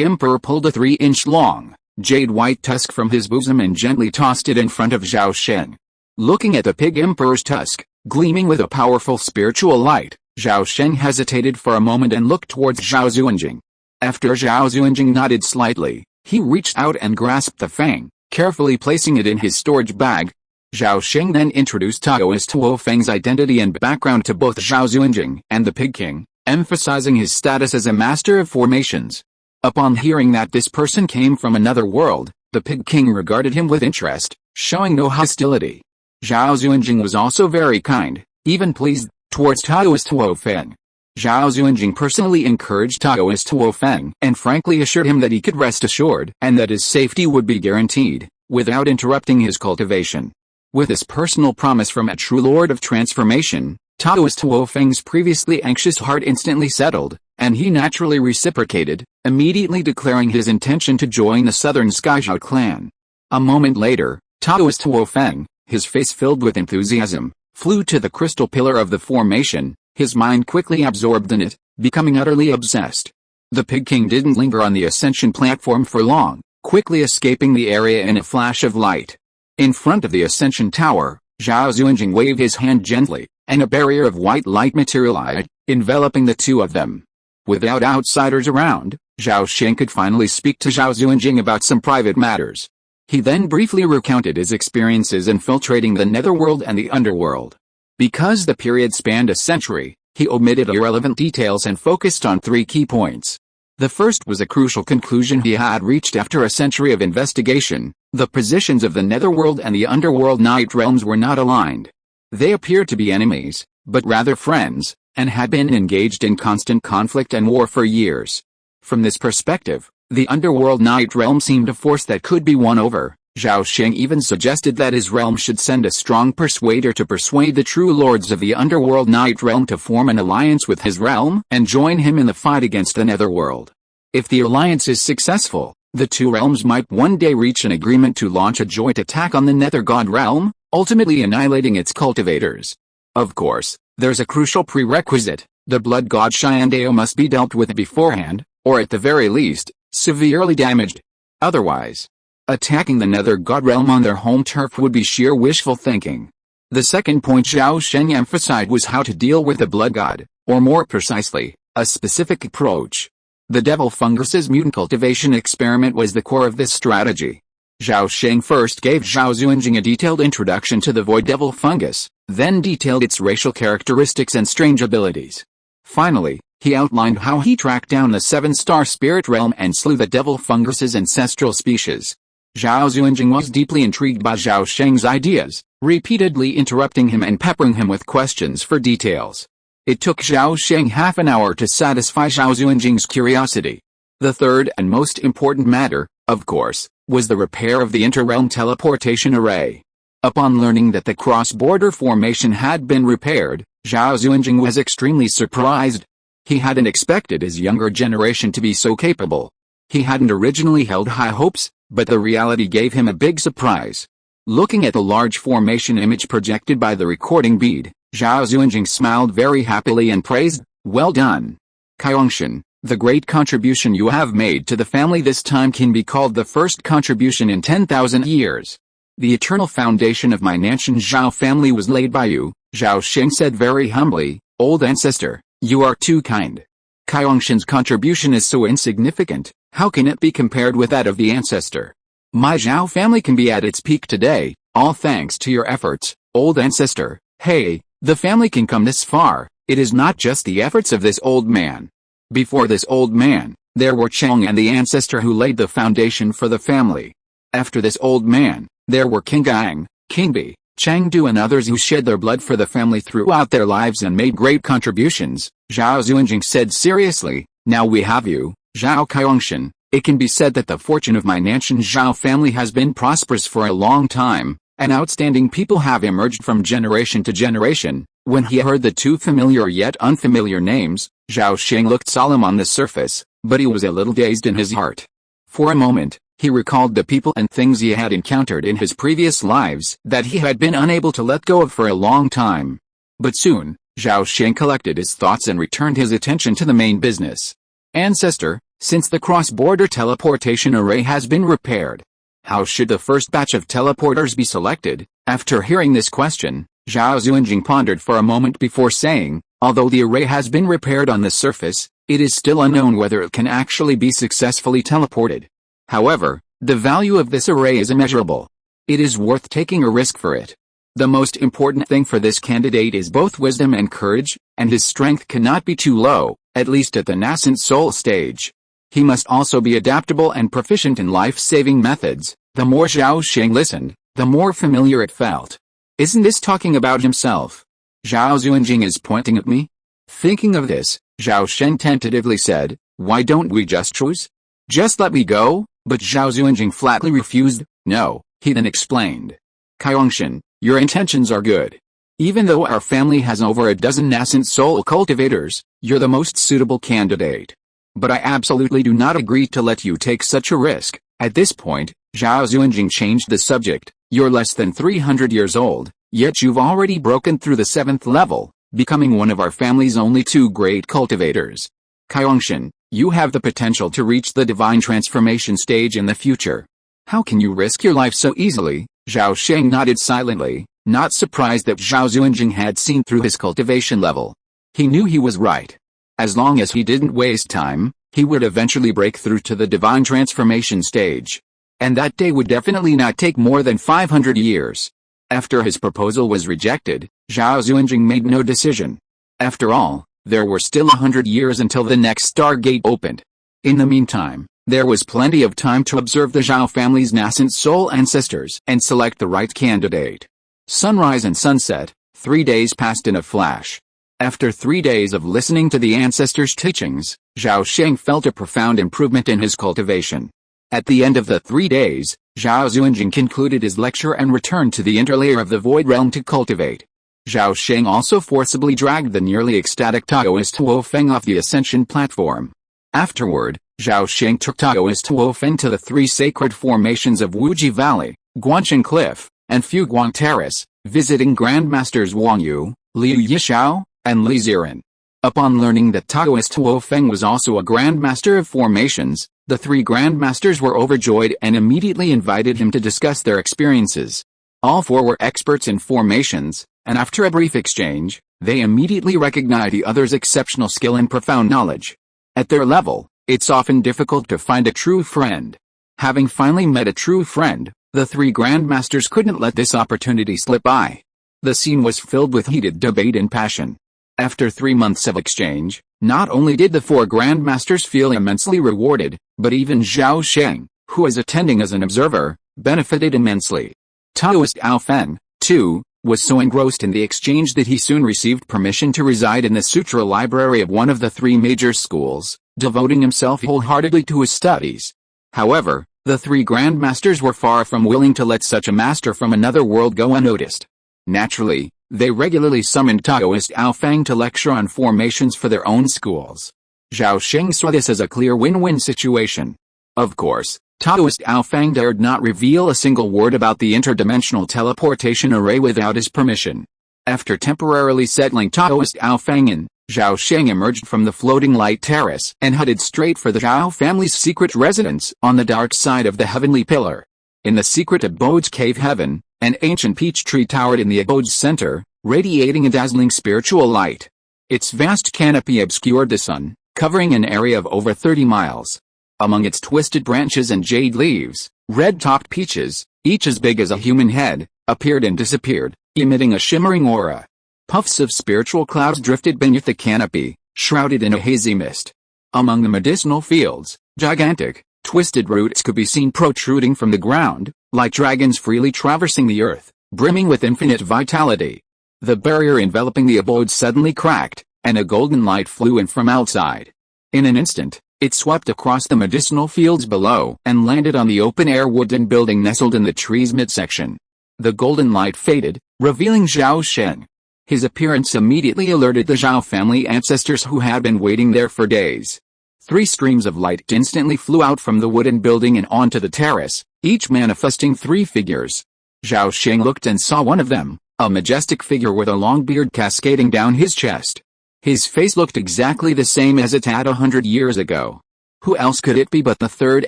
Emperor pulled a 3-inch long, jade-white tusk from his bosom and gently tossed it in front of Zhao Sheng. Looking at the Pig Emperor's tusk, gleaming with a powerful spiritual light, Zhao Sheng hesitated for a moment and looked towards Zhao Zunjing. After Zhao Zunjing nodded slightly, he reached out and grasped the fang, carefully placing it in his storage bag. Zhao Sheng then introduced Taoist Huo Feng's identity and background to both Zhao Zunjing and the Pig King, emphasizing his status as a master of formations. Upon hearing that this person came from another world, the Pig King regarded him with interest, showing no hostility. Zhao Zunjing was also very kind, even pleased, towards Taoist Huo Feng. Zhao Zunjing personally encouraged Taoist Huo Feng and frankly assured him that he could rest assured and that his safety would be guaranteed, without interrupting his cultivation. With this personal promise from a true Lord of Transformation, Taoist Huo Feng's previously anxious heart instantly settled, and he naturally reciprocated, immediately declaring his intention to join the Southern Skyzhou clan. A moment later, Taoist Huo Feng, his face filled with enthusiasm, flew to the crystal pillar of the formation, his mind quickly absorbed in it, becoming utterly obsessed. The Pig King didn't linger on the ascension platform for long, quickly escaping the area in a flash of light. In front of the ascension tower, Zhao Zunjing waved his hand gently, and a barrier of white light materialized, enveloping the two of them. Without outsiders around, Zhao Sheng could finally speak to Zhao Zunjing about some private matters. He then briefly recounted his experiences infiltrating the netherworld and the underworld. Because the period spanned a century, he omitted irrelevant details and focused on 3 key points. The first was a crucial conclusion he had reached after a century of investigation: the positions of the netherworld and the underworld night realms were not aligned. They appeared to be enemies, but rather friends, and had been engaged in constant conflict and war for years. From this perspective, The underworld night realm seemed a force that could be won over. Zhao Sheng even suggested that his realm should send a strong persuader to persuade the true lords of the underworld night realm to form an alliance with his realm and join him in the fight against the netherworld. If the alliance is successful, the two realms might one day reach an agreement to launch a joint attack on the nether god realm, ultimately annihilating its cultivators. Of course, there's a crucial prerequisite: the blood god Xiandao must be dealt with beforehand, or at the very least, severely damaged. Otherwise, attacking the nether god realm on their home turf would be sheer wishful thinking. The second point Zhao Sheng emphasized was how to deal with the blood god, or more precisely, a specific approach. The devil fungus's mutant cultivation experiment was the core of this strategy. Zhao Sheng first gave Zhao Xuanjing a detailed introduction to the void devil fungus, then detailed its racial characteristics and strange abilities. Finally, he outlined how he tracked down the 7-star spirit realm and slew the devil fungus's ancestral species. Zhao Xuanjing was deeply intrigued by Zhao Sheng's ideas, repeatedly interrupting him and peppering him with questions for details. It took Zhao Sheng half an hour to satisfy Zhao Xuanjing's curiosity. The third and most important matter, of course, was the repair of the inter-realm teleportation array. Upon learning that the cross-border formation had been repaired, Zhao Xuanjing was extremely surprised. He hadn't expected his younger generation to be so capable. He hadn't originally held high hopes, but the reality gave him a big surprise. Looking at the large formation image projected by the recording bead, Zhao Xuanjing smiled very happily and praised, "Well done. Kaiongshan, the great contribution you have made to the family this time can be called the first contribution in 10,000 years. The eternal foundation of my Nanshan Zhao family was laid by you," Zhao Sheng said very humbly. "Old ancestor, you are too kind. Kaiongshan's contribution is so insignificant, how can it be compared with that of the ancestor? My Zhao family can be at its peak today, all thanks to your efforts, old ancestor. Hey, the family can come this far, it is not just the efforts of this old man. Before this old man, there were Cheng and the ancestor who laid the foundation for the family. After this old man, there were King Gang, King Bi, Chengdu and others who shed their blood for the family throughout their lives and made great contributions," Zhao Xuanjing said seriously. "Now we have you, Zhao Kaiongshan. It can be said that the fortune of my Nanshan Zhao family has been prosperous for a long time, and outstanding people have emerged from generation to generation." When he heard the two familiar yet unfamiliar names, Zhao Sheng looked solemn on the surface, but he was a little dazed in his heart. For a moment, he recalled the people and things he had encountered in his previous lives that he had been unable to let go of for a long time. But soon, Zhao Sheng collected his thoughts and returned his attention to the main business. "Ancestor, since the cross-border teleportation array has been repaired, how should the first batch of teleporters be selected?" After hearing this question, Zhao Xuanjing pondered for a moment before saying, "Although the array has been repaired on the surface, it is still unknown whether it can actually be successfully teleported. However, the value of this array is immeasurable. It is worth taking a risk for it. The most important thing for this candidate is both wisdom and courage, and his strength cannot be too low, at least at the nascent soul stage. He must also be adaptable and proficient in life-saving methods." The more Zhao Sheng listened, the more familiar it felt. "Isn't this talking about himself? Zhao Xuanjing is pointing at me?" Thinking of this, Zhao Sheng tentatively said, "Why don't we just choose? Just let me go?" But Zhao Xuanjing flatly refused. "No," he then explained. "Kaiongshan, your intentions are good. Even though our family has over a dozen nascent soul cultivators, you're the most suitable candidate. But I absolutely do not agree to let you take such a risk." At this point, Zhao Xuanjing changed the subject. "You're less than 300 years old, yet you've already broken through the 7th level, becoming one of our family's only 2 great cultivators. Kaiongshan, you have the potential to reach the divine transformation stage in the future. How can you risk your life so easily?" Zhao Sheng nodded silently, not surprised that Zhao Xuanjing had seen through his cultivation level. He knew he was right. As long as he didn't waste time, he would eventually break through to the divine transformation stage. And that day would definitely not take more than 500 years. After his proposal was rejected, Zhao Xuanjing made no decision. After all, there were still 100 years until the next Stargate opened. In the meantime, there was plenty of time to observe the Zhao family's nascent soul ancestors and select the right candidate. Sunrise and sunset, 3 days passed in a flash. After 3 days of listening to the ancestors' teachings, Zhao Sheng felt a profound improvement in his cultivation. At the end of the 3 days, Zhao Xuanjing concluded his lecture and returned to the interlayer of the Void Realm to cultivate. Zhao Sheng also forcibly dragged the nearly ecstatic Taoist Huo Feng off the ascension platform. Afterward, Zhao Sheng took Taoist Huo Feng to the 3 sacred formations of Wuji Valley, Guanchen Cliff, and Fuguang Terrace, visiting Grandmasters Wang Yu, Liu Yishao, and Li Ziren. Upon learning that Taoist Huo Feng was also a Grandmaster of formations, the 3 Grandmasters were overjoyed and immediately invited him to discuss their experiences. All 4 were experts in formations, and after a brief exchange, they immediately recognized the other's exceptional skill and profound knowledge. At their level, it's often difficult to find a true friend. Having finally met a true friend, the 3 Grandmasters couldn't let this opportunity slip by. The scene was filled with heated debate and passion. After 3 months of exchange, not only did the 4 Grandmasters feel immensely rewarded, but even Zhao Sheng, who was attending as an observer, benefited immensely. Taoist Ao Feng, too, was so engrossed in the exchange that he soon received permission to reside in the sutra library of one of the 3 major schools, devoting himself wholeheartedly to his studies. However, the 3 Grandmasters were far from willing to let such a master from another world go unnoticed. Naturally, they regularly summoned Taoist Ao Feng to lecture on formations for their own schools. Zhao Sheng saw this as a clear win-win situation. Of course, Taoist Ao Feng dared not reveal a single word about the interdimensional teleportation array without his permission. After temporarily settling Taoist Ao Feng in, Zhao Sheng emerged from the floating light terrace and headed straight for the Zhao family's secret residence on the dark side of the heavenly pillar. In the secret abode's cave heaven, an ancient peach tree towered in the abode's center, radiating a dazzling spiritual light. Its vast canopy obscured the sun, covering an area of over 30 miles. Among its twisted branches and jade leaves, red-topped peaches, each as big as a human head, appeared and disappeared, emitting a shimmering aura. Puffs of spiritual clouds drifted beneath the canopy, shrouded in a hazy mist. Among the medicinal fields, gigantic, twisted roots could be seen protruding from the ground, like dragons freely traversing the earth, brimming with infinite vitality. The barrier enveloping the abode suddenly cracked, and a golden light flew in from outside. In an instant, it swept across the medicinal fields below and landed on the open-air wooden building nestled in the tree's midsection. The golden light faded, revealing Zhao Sheng. His appearance immediately alerted the Zhao family ancestors who had been waiting there for days. 3 streams of light instantly flew out from the wooden building and onto the terrace, each manifesting 3 figures. Zhao Sheng looked and saw one of them, a majestic figure with a long beard cascading down his chest. His face looked exactly the same as it had 100 years ago. Who else could it be but the 3rd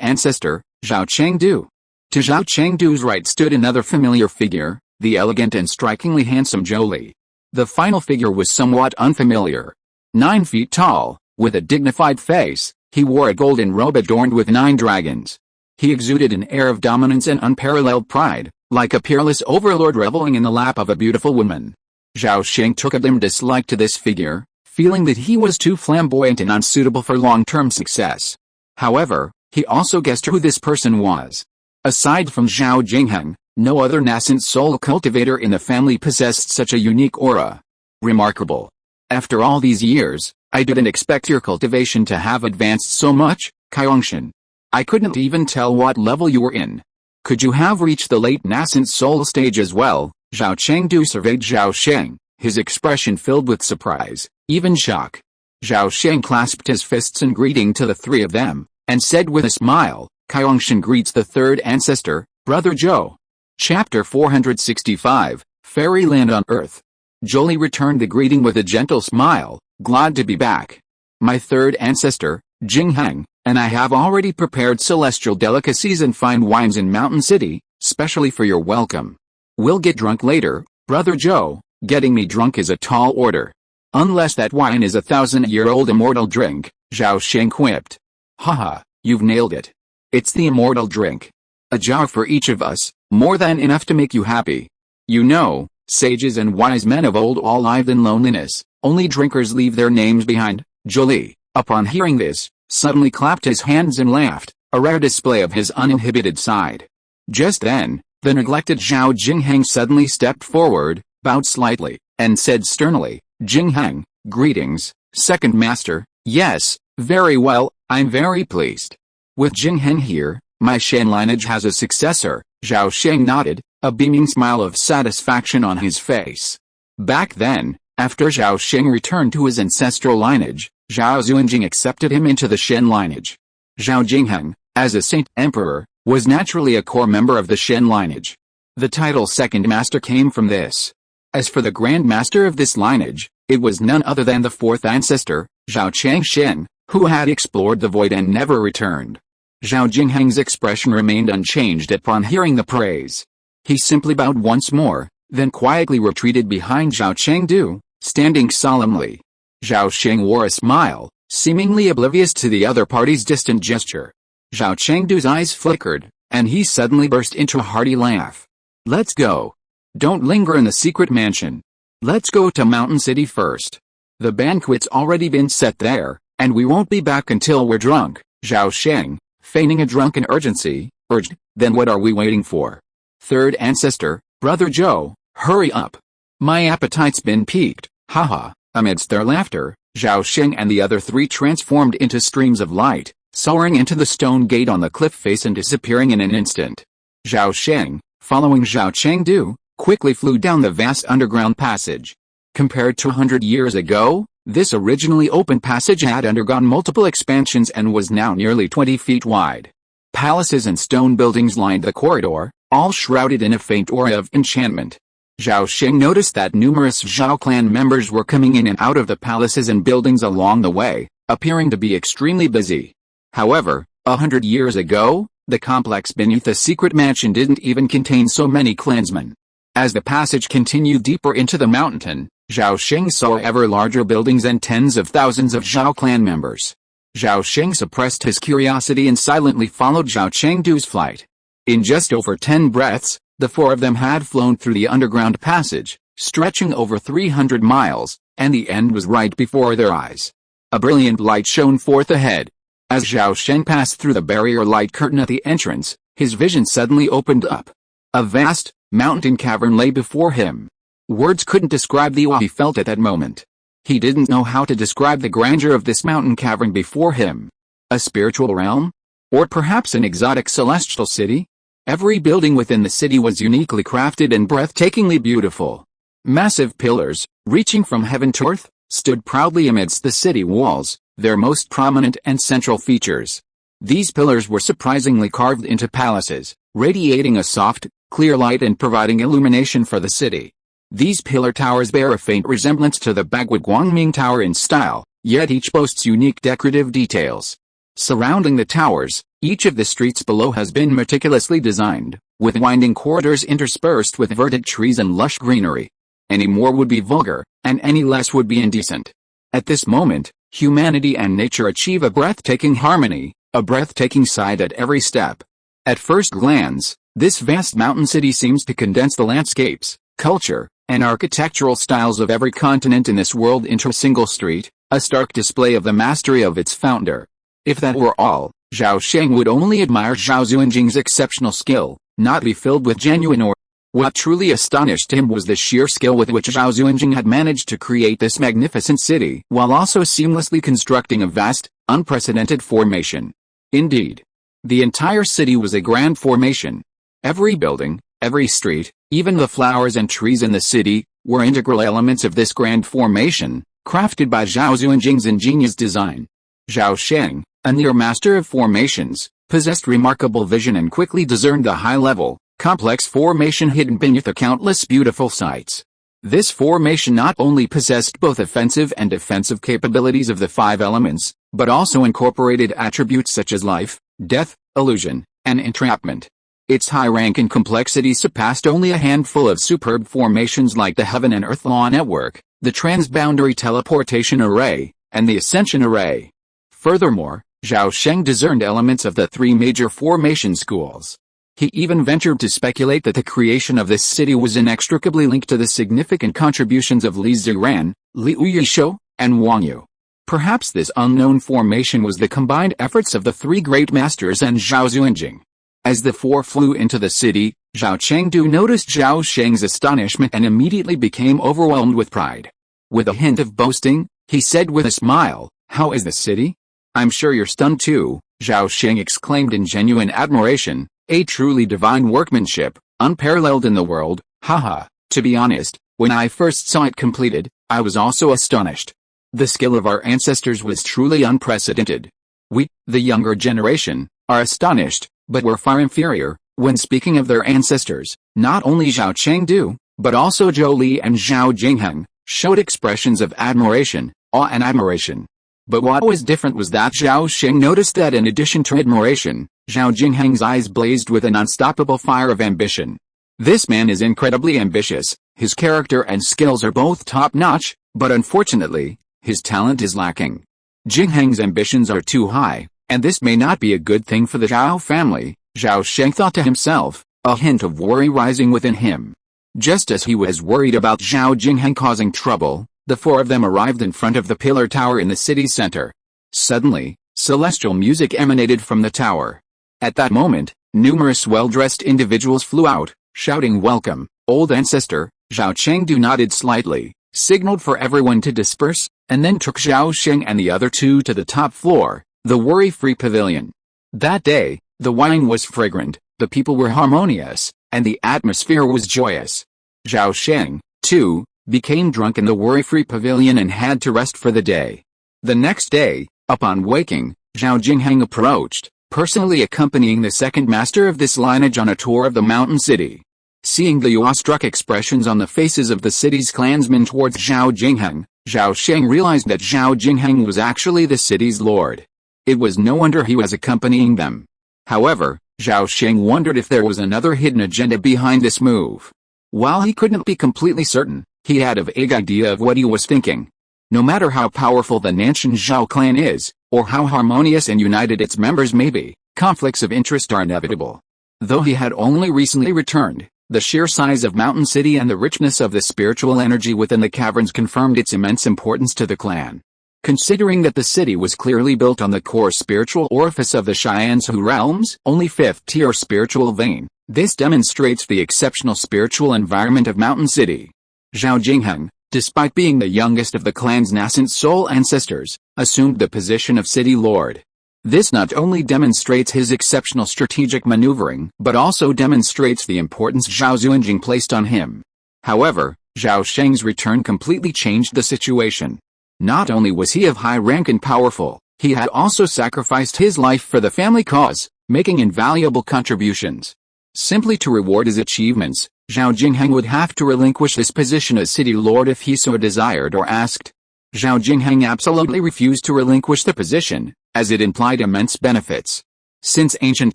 ancestor, Zhao Chengdu? To Zhao Chengdu's right stood another familiar figure, the elegant and strikingly handsome Zhou Li. The final figure was somewhat unfamiliar. 9 feet tall, with a dignified face, he wore a golden robe adorned with 9 dragons. He exuded an air of dominance and unparalleled pride, like a peerless overlord reveling in the lap of a beautiful woman. Zhao Sheng took a dim dislike to this figure, feeling that he was too flamboyant and unsuitable for long-term success. However, he also guessed who this person was. Aside from Zhao Jingheng, no other nascent soul cultivator in the family possessed such a unique aura. Remarkable. After all these years, I didn't expect your cultivation to have advanced so much, Kaiongshan. I couldn't even tell what level you were in. Could you have reached the late nascent soul stage as well? Zhao Chengdu surveyed Zhao Sheng, his expression filled with surprise, even shock. Zhao Sheng clasped his fists in greeting to the 3 of them, and said with a smile, Kaiongshan greets the 3rd ancestor, Brother Zhou. Chapter 465, Fairyland on Earth. Zhou Li returned the greeting with a gentle smile, glad to be back. My 3rd ancestor, Jingheng, and I have already prepared celestial delicacies and fine wines in Mountain City, specially for your welcome. We'll get drunk later, Brother Zhou. Getting me drunk is a tall order. Unless that wine is a 1,000-year-old immortal drink, Zhao Sheng quipped. Haha, you've nailed it. It's the immortal drink. A jar for each of us, more than enough to make you happy. You know, sages and wise men of old all lived in loneliness, only drinkers leave their names behind. Zhou Li, upon hearing this, suddenly clapped his hands and laughed, a rare display of his uninhibited side. Just then, the neglected Zhao Jingheng suddenly stepped forward, bowed slightly, and said sternly, Jingheng, Greetings, second master. Yes, very well, I'm very pleased. With Jingheng here, my Shen lineage has a successor. Zhao Sheng nodded, a beaming smile of satisfaction on his face. Back then, after Zhao Sheng returned to his ancestral lineage, Zhao Xuanjing accepted him into the Shen lineage. Zhao Jingheng, as a saint emperor, was naturally a core member of the Shen lineage. The title second master came from this. As for the grand master of this lineage, it was none other than the fourth ancestor, Zhao Changsheng, who had explored the void and never returned. Zhao Jingheng's expression remained unchanged upon hearing the praise. He simply bowed once more, then quietly retreated behind Zhao Chengdu, standing solemnly. Zhao Sheng wore a smile, seemingly oblivious to the other party's distant gesture. Zhao Chengdu's eyes flickered, and he suddenly burst into a hearty laugh. Let's go. Don't linger in the secret mansion. Let's go to Mountain City first. The banquet's already been set there, and we won't be back until we're drunk. Zhao Sheng, feigning a drunken urgency, urged, then what are we waiting for? Third ancestor, Brother Zhou, hurry up. My appetite's been piqued, haha. Amidst their laughter, Zhao Sheng and the other three transformed into streams of light, soaring into the stone gate on the cliff face and disappearing in an instant. Zhao Sheng, following Zhao Chengdu, quickly flew down the vast underground passage. Compared to 100 years ago, this originally open passage had undergone multiple expansions and was now nearly 20 feet wide. Palaces and stone buildings lined the corridor, all shrouded in a faint aura of enchantment. Zhao Sheng noticed that numerous Zhao clan members were coming in and out of the palaces and buildings along the way, appearing to be extremely busy. However, 100 years ago, the complex beneath the secret mansion didn't even contain so many clansmen. As the passage continued deeper into the mountain, Zhao Sheng saw ever larger buildings and tens of thousands of Zhao clan members. Zhao Sheng suppressed his curiosity and silently followed Zhao Chengdu's flight. In just over 10 breaths, the four of them had flown through the underground passage, stretching over 300 miles, and the end was right before their eyes. A brilliant light shone forth ahead. As Zhao Sheng passed through the barrier light curtain at the entrance, his vision suddenly opened up. A vast, mountain cavern lay before him. Words couldn't describe the awe he felt at that moment. He didn't know how to describe the grandeur of this mountain cavern before him. A spiritual realm? Or perhaps an exotic celestial city? Every building within the city was uniquely crafted and breathtakingly beautiful. Massive pillars, reaching from heaven to earth, stood proudly amidst the city walls, their most prominent and central features. These pillars were surprisingly carved into palaces, radiating a soft, clear light and providing illumination for the city. These pillar towers bear a faint resemblance to the Bagua Guangming Tower in style, yet each boasts unique decorative details. Surrounding the towers, each of the streets below has been meticulously designed, with winding corridors interspersed with verdant trees and lush greenery. Any more would be vulgar, and any less would be indecent. At this moment, humanity and nature achieve a breathtaking harmony, a breathtaking sight at every step. At first glance, this vast mountain city seems to condense the landscapes, culture, and architectural styles of every continent in this world into a single street, a stark display of the mastery of its founder. If that were all, Zhao Sheng would only admire Zhao Xuanjing's exceptional skill, not be filled with genuine awe. What truly astonished him was the sheer skill with which Zhao Xuanjing had managed to create this magnificent city, while also seamlessly constructing a vast, unprecedented formation. Indeed, the entire city was a grand formation. Every building, every street, even the flowers and trees in the city, were integral elements of this grand formation, crafted by Zhao Xuanjing's ingenious design. Zhao Sheng, a near master of formations, possessed remarkable vision and quickly discerned the high-level, complex formation hidden beneath the countless beautiful sights. This formation not only possessed both offensive and defensive capabilities of the five elements, but also incorporated attributes such as life, death, illusion, and entrapment. Its high rank and complexity surpassed only a handful of superb formations like the Heaven and Earth Law Network, the Transboundary Teleportation Array, and the Ascension Array. Furthermore, Zhao Sheng discerned elements of the three major formation schools. He even ventured to speculate that the creation of this city was inextricably linked to the significant contributions of Li Ziran, Liu Yishou, and Wang Yu. Perhaps this unknown formation was the combined efforts of the three great masters and Zhao Xuanjing. As the four flew into the city, Zhao Chengdu noticed Zhao Sheng's astonishment and immediately became overwhelmed with pride. With a hint of boasting, He said with a smile, "How is the city?" "I'm sure you're stunned too," Zhao Sheng exclaimed in genuine admiration. "A truly divine workmanship, unparalleled in the world, haha. To be honest, when I first saw it completed, I was also astonished. The skill of our ancestors was truly unprecedented. We, the younger generation, are astonished, but we're far inferior." When speaking of their ancestors, not only Zhao Chengdu, but also Zhou Li and Zhao Jingheng, showed expressions of admiration, awe and admiration. But what was different was that Zhao Sheng noticed that in addition to admiration, Zhao Jingheng's eyes blazed with an unstoppable fire of ambition. This man is incredibly ambitious, his character and skills are both top-notch, but unfortunately, his talent is lacking. Jingheng's ambitions are too high, and this may not be a good thing for the Zhao family, Zhao Sheng thought to himself, a hint of worry rising within him. Just as he was worried about Zhao Jingheng causing trouble, the four of them arrived in front of the pillar tower in the city center. Suddenly, celestial music emanated from the tower. At that moment, numerous well-dressed individuals flew out, shouting "Welcome, old ancestor." Zhao Chengdu nodded slightly, signaled for everyone to disperse, and then took Zhao Sheng and the other two to the top floor, the worry-free pavilion. That day, the wine was fragrant, the people were harmonious, and the atmosphere was joyous. Zhao Sheng, too, became drunk in the worry-free pavilion and had to rest for the day. The next day, upon waking, Zhao Jingheng approached, personally accompanying the second master of this lineage on a tour of the mountain city. Seeing the awestruck expressions on the faces of the city's clansmen towards Zhao Jingheng, Zhao Sheng realized that Zhao Jingheng was actually the city's lord. It was no wonder he was accompanying them. However, Zhao Sheng wondered if there was another hidden agenda behind this move. While he couldn't be completely certain, he had a vague idea of what he was thinking. No matter how powerful the Nanshan Zhao clan is, or how harmonious and united its members may be, conflicts of interest are inevitable. Though he had only recently returned, the sheer size of Mountain City and the richness of the spiritual energy within the caverns confirmed its immense importance to the clan. Considering that the city was clearly built on the core spiritual orifice of the Xianzhu realms, only fifth-tier spiritual vein, this demonstrates the exceptional spiritual environment of Mountain City. Zhao Jingheng, despite being the youngest of the clan's nascent soul ancestors, assumed the position of city lord. This not only demonstrates his exceptional strategic maneuvering, but also demonstrates the importance Zhao Zuanjing placed on him. However, Zhao Sheng's return completely changed the situation. Not only was he of high rank and powerful, he had also sacrificed his life for the family cause, making invaluable contributions. Simply to reward his achievements, Zhao Jingheng would have to relinquish his position as city lord if he so desired or asked. Zhao Jingheng absolutely refused to relinquish the position, as it implied immense benefits. Since ancient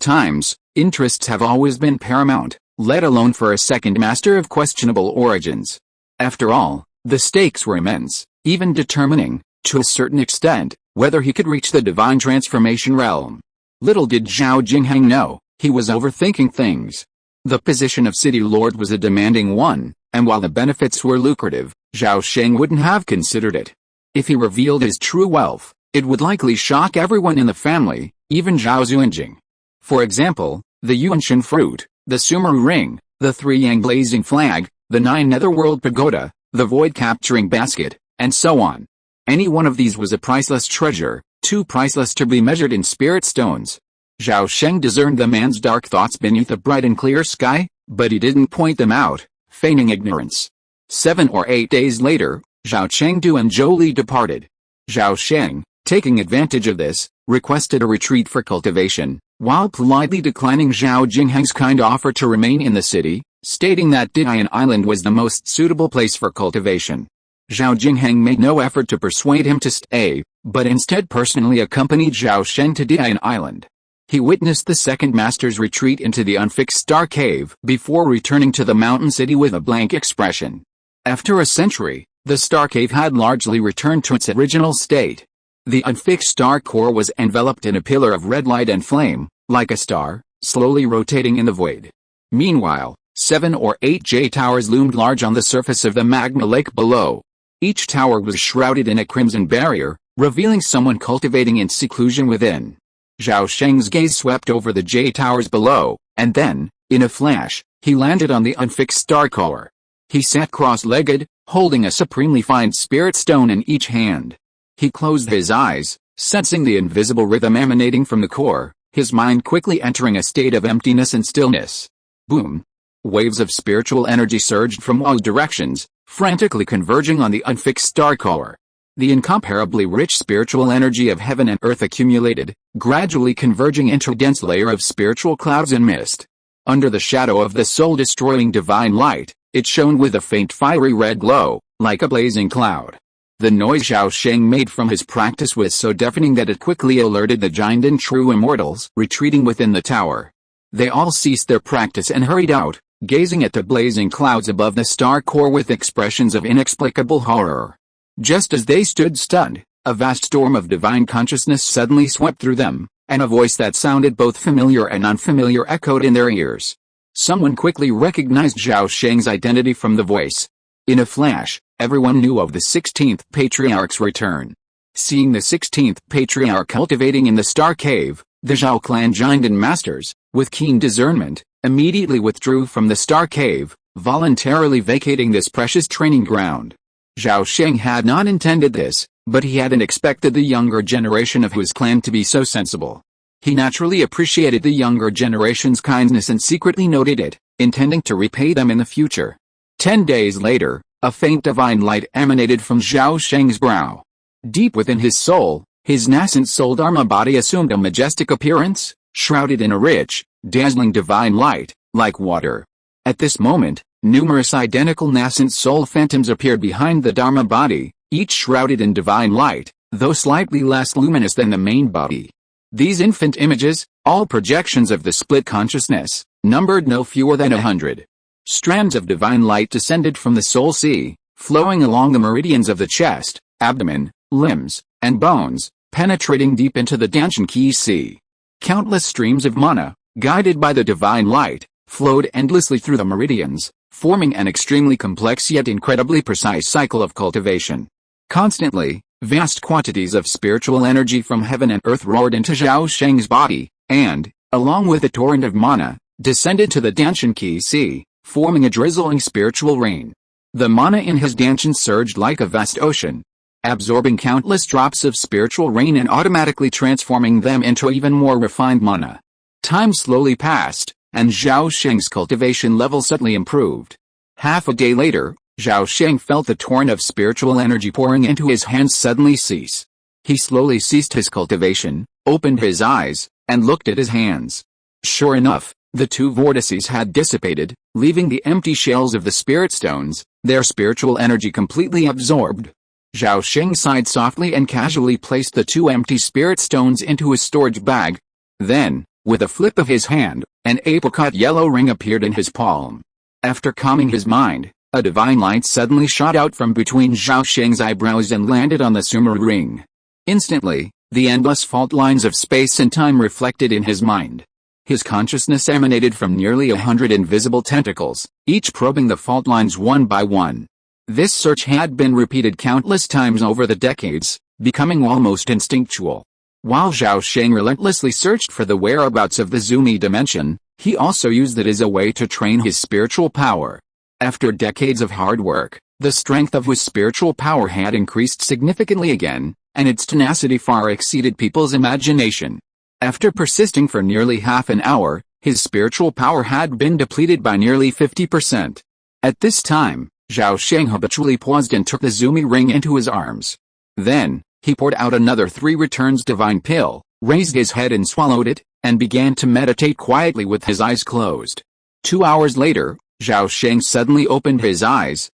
times, interests have always been paramount, let alone for a second master of questionable origins. After all, the stakes were immense, even determining, to a certain extent, whether he could reach the divine transformation realm. Little did Zhao Jingheng know, he was overthinking things. The position of city lord was a demanding one, and while the benefits were lucrative, Zhao Sheng wouldn't have considered it. If he revealed his true wealth, it would likely shock everyone in the family, even Zhao Zuanjing. For example, the Yuanshan fruit, the Sumeru ring, the 3-yang blazing flag, the 9 netherworld pagoda, the void capturing basket, and so on. Any one of these was a priceless treasure, too priceless to be measured in spirit stones. Zhao Sheng discerned the man's dark thoughts beneath a bright and clear sky, but he didn't point them out, feigning ignorance. 7 or 8 days later, Zhao Chengdu and Zhou Li departed. Zhao Sheng, taking advantage of this, requested a retreat for cultivation, while politely declining Zhao Jingheng's kind offer to remain in the city, stating that Dian Island was the most suitable place for cultivation. Zhao Jingheng made no effort to persuade him to stay, but instead personally accompanied Zhao Sheng to Dian Island. He witnessed the second master's retreat into the unfixed star cave before returning to the mountain city with a blank expression. After a century, the star cave had largely returned to its original state. The unfixed star core was enveloped in a pillar of red light and flame, like a star, slowly rotating in the void. Meanwhile, 7 or 8 J-towers loomed large on the surface of the magma lake below. Each tower was shrouded in a crimson barrier, revealing someone cultivating in seclusion within. Zhao Sheng's gaze swept over the J-towers below, and then, in a flash, he landed on the unfixed star core. He sat cross-legged, holding a supremely fine spirit stone in each hand, He closed his eyes, sensing the invisible rhythm emanating from the core, his mind quickly entering a state of emptiness and stillness. Boom! Waves of spiritual energy surged from all directions, frantically converging on the unfixed star core. The incomparably rich spiritual energy of heaven and earth accumulated, gradually converging into a dense layer of spiritual clouds and mist. Under the shadow of the soul-destroying divine light, it shone with a faint fiery red glow, like a blazing cloud. The noise Zhao Sheng made from his practice was so deafening that it quickly alerted the giant and true immortals retreating within the tower. They all ceased their practice and hurried out, gazing at the blazing clouds above the star core with expressions of inexplicable horror. Just as they stood stunned, a vast storm of divine consciousness suddenly swept through them, and a voice that sounded both familiar and unfamiliar echoed in their ears. Someone quickly recognized Zhao Sheng's identity from the voice. In a flash, everyone knew of the 16th Patriarch's return. Seeing the 16th Patriarch cultivating in the Star Cave, the Zhao clan giant and masters, with keen discernment, immediately withdrew from the Star Cave, voluntarily vacating this precious training ground. Zhao Sheng had not intended this, but he hadn't expected the younger generation of his clan to be so sensible. He naturally appreciated the younger generation's kindness and secretly noted it, intending to repay them in the future. 10 days later, a faint divine light emanated from Zhao Sheng's brow. Deep within his soul, his nascent soul Dharma body assumed a majestic appearance, shrouded in a rich, dazzling divine light, like water. At this moment, numerous identical nascent soul phantoms appeared behind the Dharma body, each shrouded in divine light, though slightly less luminous than the main body. These infant images, all projections of the split consciousness, numbered no fewer than 100. Strands of divine light descended from the soul sea, flowing along the meridians of the chest, abdomen, limbs, and bones, penetrating deep into the Danshan Qi sea. Countless streams of mana, guided by the divine light, flowed endlessly through the meridians, forming an extremely complex yet incredibly precise cycle of cultivation. Constantly, vast quantities of spiritual energy from heaven and earth roared into Zhao Sheng's body, and, along with a torrent of mana, descended to the Danshan Qi sea, forming a drizzling spiritual rain. The mana in his Danshan surged like a vast ocean, absorbing countless drops of spiritual rain and automatically transforming them into even more refined mana. Time slowly passed, and Zhao Sheng's cultivation level suddenly improved. Half a day later, Zhao Sheng felt the torrent of spiritual energy pouring into his hands suddenly cease. He slowly ceased his cultivation, opened his eyes, and looked at his hands. Sure enough, the two vortices had dissipated, leaving the empty shells of the spirit stones, their spiritual energy completely absorbed. Zhao Sheng sighed softly and casually placed the two empty spirit stones into his storage bag. Then, with a flip of his hand, an apricot yellow ring appeared in his palm. After calming his mind, a divine light suddenly shot out from between Zhao Sheng's eyebrows and landed on the Sumeru ring. Instantly, the endless fault lines of space and time reflected in his mind. His consciousness emanated from nearly 100 invisible tentacles, each probing the fault lines one by one. This search had been repeated countless times over the decades, becoming almost instinctual. While Zhao Sheng relentlessly searched for the whereabouts of the Zumi dimension, he also used it as a way to train his spiritual power. After decades of hard work, the strength of his spiritual power had increased significantly again, and its tenacity far exceeded people's imagination. After persisting for nearly half an hour, his spiritual power had been depleted by nearly 50%. At this time, Zhao Sheng habitually paused and took the Zumi ring into his arms. Then, he poured out another 3 returns divine pill, raised his head and swallowed it, and began to meditate quietly with his eyes closed. 2 hours later, Zhao Sheng suddenly opened his eyes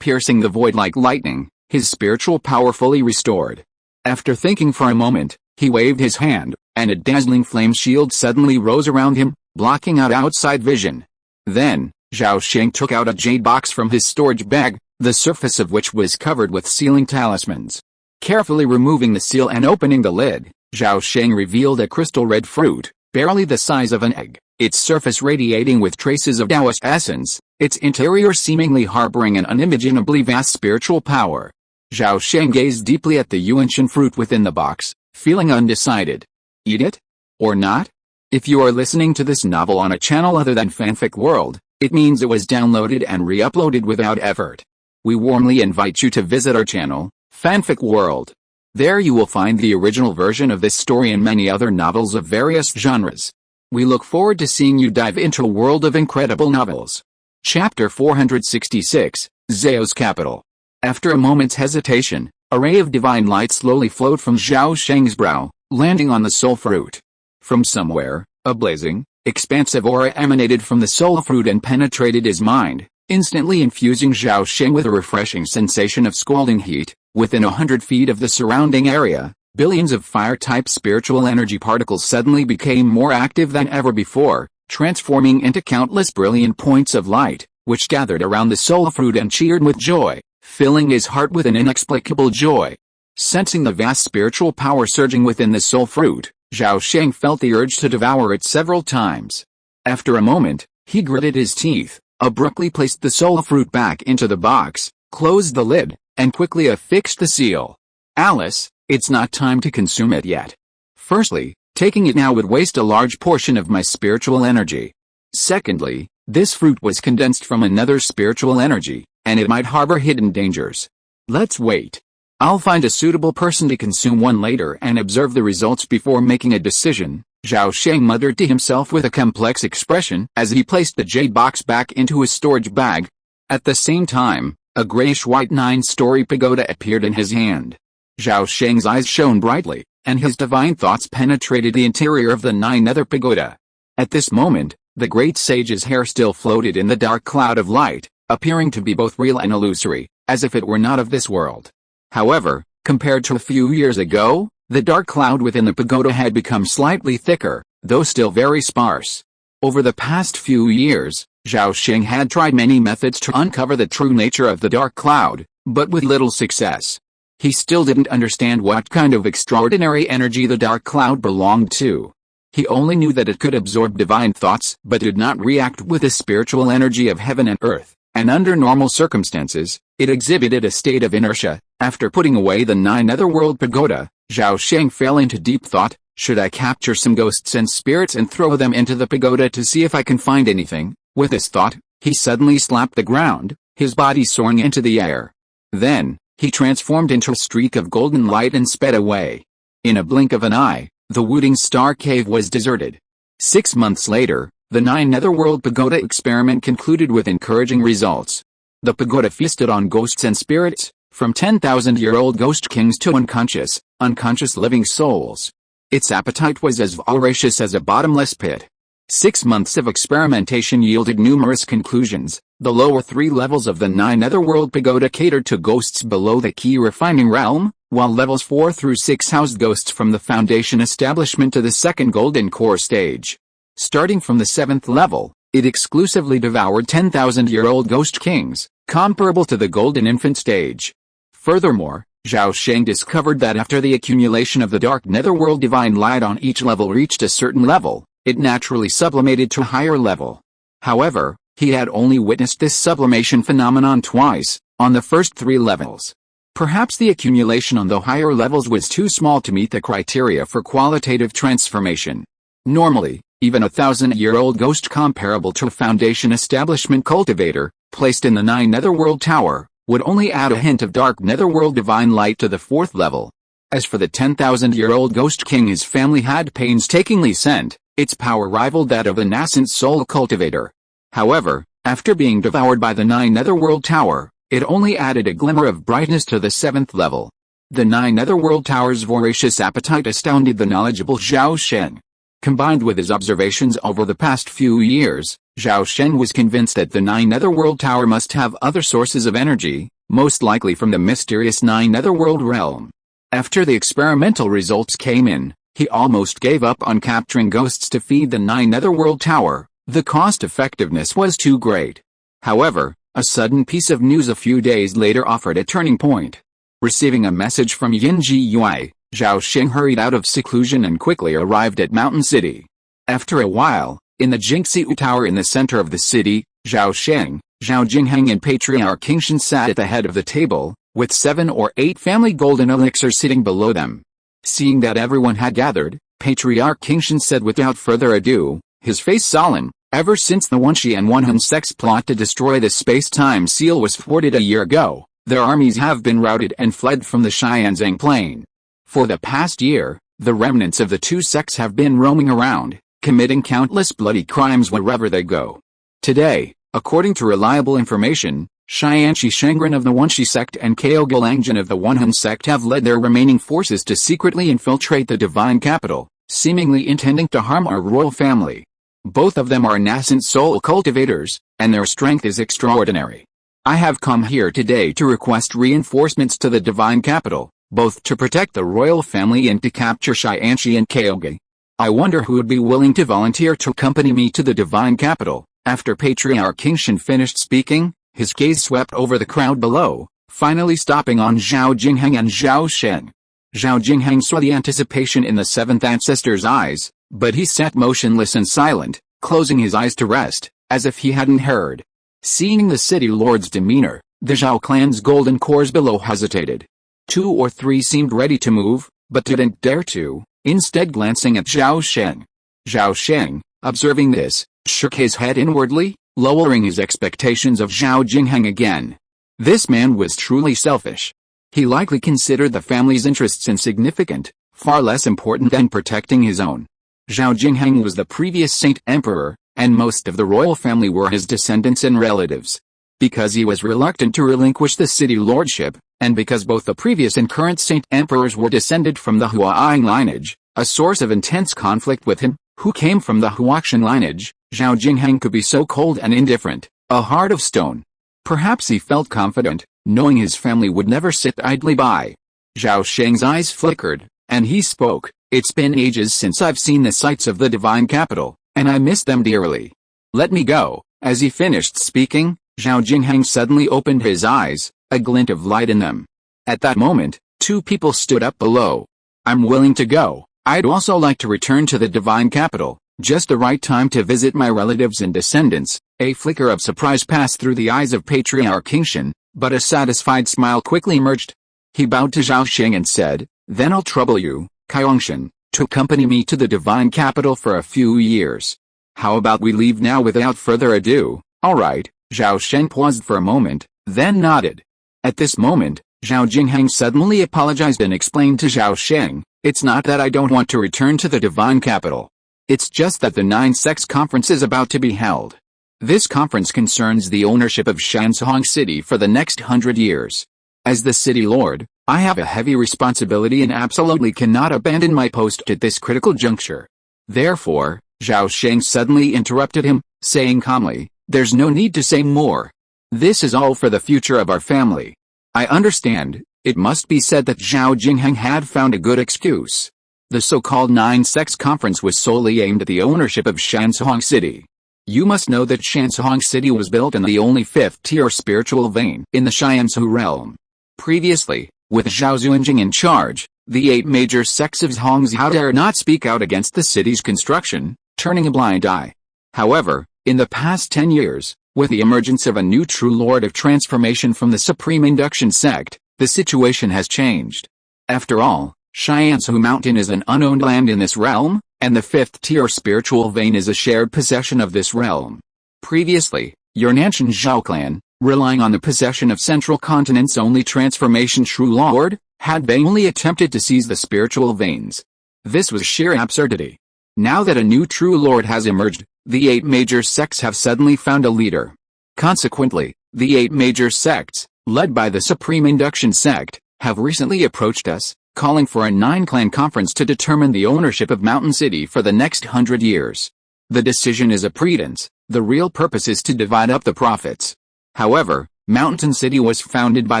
piercing the void like lightning, his spiritual power fully restored. After thinking for a moment, he waved his hand, and a dazzling flame shield suddenly rose around him, blocking out outside vision. Then, Zhao Sheng took out a jade box from his storage bag, the surface of which was covered with sealing talismans. Carefully removing the seal and opening the lid, Zhao Sheng revealed a crystal red fruit, barely the size of an egg, its surface radiating with traces of Taoist essence, its interior seemingly harboring an unimaginably vast spiritual power. Zhao Sheng gazed deeply at the Yuanshan fruit within the box, feeling undecided. Eat it? Or not? If you are listening to this novel on a channel other than Fanfic World, it means it was downloaded and re-uploaded without effort. We warmly invite you to visit our channel, Fanfic World. There you will find the original version of this story and many other novels of various genres. We look forward to seeing you dive into a world of incredible novels. Chapter 466, Zhao's Capital. After a moment's hesitation, a ray of divine light slowly flowed from Zhao Sheng's brow, landing on the soul fruit. From somewhere, a blazing, expansive aura emanated from the soul fruit and penetrated his mind, instantly infusing Zhao Sheng with a refreshing sensation of scalding heat. Within 100 feet of the surrounding area, billions of fire-type spiritual energy particles suddenly became more active than ever before, transforming into countless brilliant points of light, which gathered around the soul fruit and cheered with joy, filling his heart with an inexplicable joy. Sensing the vast spiritual power surging within the soul fruit, Zhao Sheng felt the urge to devour it several times. After a moment, he gritted his teeth, abruptly placed the soul fruit back into the box, closed the lid, and quickly affixed the seal. Alice, it's not time to consume it yet. Firstly, taking it now would waste a large portion of my spiritual energy. Secondly, this fruit was condensed from another spiritual energy, and it might harbor hidden dangers. Let's wait. I'll find a suitable person to consume one later and observe the results before making a decision, Zhao Sheng muttered to himself with a complex expression as he placed the jade box back into his storage bag. At the same time, a grayish-white 9-story pagoda appeared in his hand. Zhao Sheng's eyes shone brightly, and his divine thoughts penetrated the interior of the 9-nether pagoda. At this moment, the great sage's hair still floated in the dark cloud of light, appearing to be both real and illusory, as if it were not of this world. However, compared to a few years ago, the dark cloud within the pagoda had become slightly thicker, though still very sparse. Over the past few years, Zhao Sheng had tried many methods to uncover the true nature of the dark cloud, but with little success. He still didn't understand what kind of extraordinary energy the dark cloud belonged to. He only knew that it could absorb divine thoughts but did not react with the spiritual energy of heaven and earth, and under normal circumstances, it exhibited a state of inertia. After putting away the 9-netherworld pagoda, Zhao Sheng fell into deep thought. Should I capture some ghosts and spirits and throw them into the pagoda to see if I can find anything? With this thought, he suddenly slapped the ground, his body soaring into the air. Then, he transformed into a streak of golden light and sped away. In a blink of an eye, the Wooting Star Cave was deserted. 6 months later, the 9-netherworld pagoda experiment concluded with encouraging results. The pagoda feasted on ghosts and spirits, from 10,000-year-old ghost kings to unconscious living souls. Its appetite was as voracious as a bottomless pit. 6 months of experimentation yielded numerous conclusions. The lower 3 levels of the 9-netherworld pagoda catered to ghosts below the key refining realm, while levels 4 through 6 housed ghosts from the foundation establishment to the second golden core stage. Starting from the 7th level, it exclusively devoured 10,000-year-old ghost kings, comparable to the golden infant stage. Furthermore, Zhao Sheng discovered that after the accumulation of the dark netherworld divine light on each level reached a certain level, it naturally sublimated to a higher level. However, he had only witnessed this sublimation phenomenon twice, on the first 3 levels. Perhaps the accumulation on the higher levels was too small to meet the criteria for qualitative transformation. Normally, even a 1,000-year-old ghost comparable to a foundation establishment cultivator, placed in the 9-netherworld tower, would only add a hint of dark netherworld divine light to the 4th level. As for the 10,000-year-old ghost king his family had painstakingly sent, its power rivaled that of a nascent soul cultivator. However, after being devoured by the 9-netherworld tower, it only added a glimmer of brightness to the 7th level. The 9-netherworld tower's voracious appetite astounded the knowledgeable Zhao Sheng. Combined with his observations over the past few years, Zhao Sheng was convinced that the 9-netherworld tower must have other sources of energy, most likely from the mysterious 9-netherworld realm. After the experimental results came in, he almost gave up on capturing ghosts to feed the 9-netherworld tower. The cost-effectiveness was too great. However, a sudden piece of news a few days later offered a turning point. Receiving a message from Yinji Yui, Zhao Sheng hurried out of seclusion and quickly arrived at Mountain City. After a while, in the Jingxiu Tower in the center of the city, Zhao Sheng, Zhao Jingheng and Patriarch Qingshan sat at the head of the table, with 7 or 8 family golden elixirs sitting below them. Seeing that everyone had gathered, Patriarch Qingshan said without further ado, his face sullen, "Ever since the Wenxi and Wenhun sects plot to destroy the space-time seal was thwarted a year ago, their armies have been routed and fled from the Xianzhang plain. For the past year, the remnants of the two sects have been roaming around, committing countless bloody crimes wherever they go. Today, according to reliable information, Xianxi Shengren of the Wenshi sect and Kaoge Langjin of the Wenhan sect have led their remaining forces to secretly infiltrate the divine capital, seemingly intending to harm our royal family. Both of them are nascent soul cultivators, and their strength is extraordinary. I have come here today to request reinforcements to the divine capital, both to protect the royal family and to capture Xianxi and Kaoge. I wonder who would be willing to volunteer to accompany me to the divine capital. After Patriarch King Shen finished speaking, his gaze swept over the crowd below, finally stopping on Zhao Jingheng and Zhao Sheng. Zhao Jingheng saw the anticipation in the seventh ancestor's eyes, but he sat motionless and silent, closing his eyes to rest, as if he hadn't heard. Seeing the city lord's demeanor, the Zhao clan's golden cores below hesitated. 2 or 3 seemed ready to move, but didn't dare to, instead glancing at Zhao Sheng. Zhao Sheng, observing this, shook his head inwardly, lowering his expectations of Zhao Jingheng again. This man was truly selfish. He likely considered the family's interests insignificant, far less important than protecting his own. Zhao Jingheng was the previous Saint Emperor, and most of the royal family were his descendants and relatives. Because he was reluctant to relinquish the city lordship, and because both the previous and current Saint Emperors were descended from the Huaing lineage, a source of intense conflict with him, who came from the Huaxian lineage, Zhao Jingheng could be so cold and indifferent, a heart of stone. Perhaps he felt confident, knowing his family would never sit idly by. Zhao Sheng's eyes flickered, and he spoke, "It's been ages since I've seen the sights of the divine capital, and I miss them dearly. Let me go." As he finished speaking, Zhao Jingheng suddenly opened his eyes, a glint of light in them. At that moment, 2 people stood up below. "I'm willing to go. I'd also like to return to the divine capital, just the right time to visit my relatives and descendants." A flicker of surprise passed through the eyes of Patriarch King Shen, but a satisfied smile quickly emerged. He bowed to Zhao Sheng and said, "Then I'll trouble you, Kaiyongshen, to accompany me to the divine capital for a few years. How about we leave now without further ado?" "All right." Zhao Sheng paused for a moment, then nodded. At this moment, Zhao Jingheng suddenly apologized and explained to Zhao Sheng, "It's not that I don't want to return to the divine capital. It's just that the 9 sects conference is about to be held. This conference concerns the ownership of Shansong City for the next 100 years. As the city lord, I have a heavy responsibility and absolutely cannot abandon my post at this critical juncture." Therefore, Zhao Sheng suddenly interrupted him, saying calmly, "There's no need to say more. This is all for the future of our family." "I understand." It must be said that Zhao Jingheng had found a good excuse. The so-called 9 sects conference was solely aimed at the ownership of Shansong City. You must know that Shansong City was built in the only 5th-tier spiritual vein in the Xiansu realm. Previously, with Zhao Zuanjing in charge, the 8 major sects of Hongzhou dare not speak out against the city's construction, turning a blind eye. However, in the past 10 years, with the emergence of a new true lord of transformation from the Supreme Induction sect, the situation has changed. After all, Xiansu Mountain is an unowned land in this realm, and the 5th-tier spiritual vein is a shared possession of this realm. Previously, your Nanshan Zhao clan, relying on the possession of Central Continent's only transformation true lord, had vainly attempted to seize the spiritual veins. This was sheer absurdity. Now that a new true lord has emerged, the 8 major sects have suddenly found a leader. Consequently, the 8 major sects, led by the Supreme Induction sect, have recently approached us, calling for a 9-clan conference to determine the ownership of Mountain City for the next 100 years. The decision is a pretense, the real purpose is to divide up the profits. However, Mountain City was founded by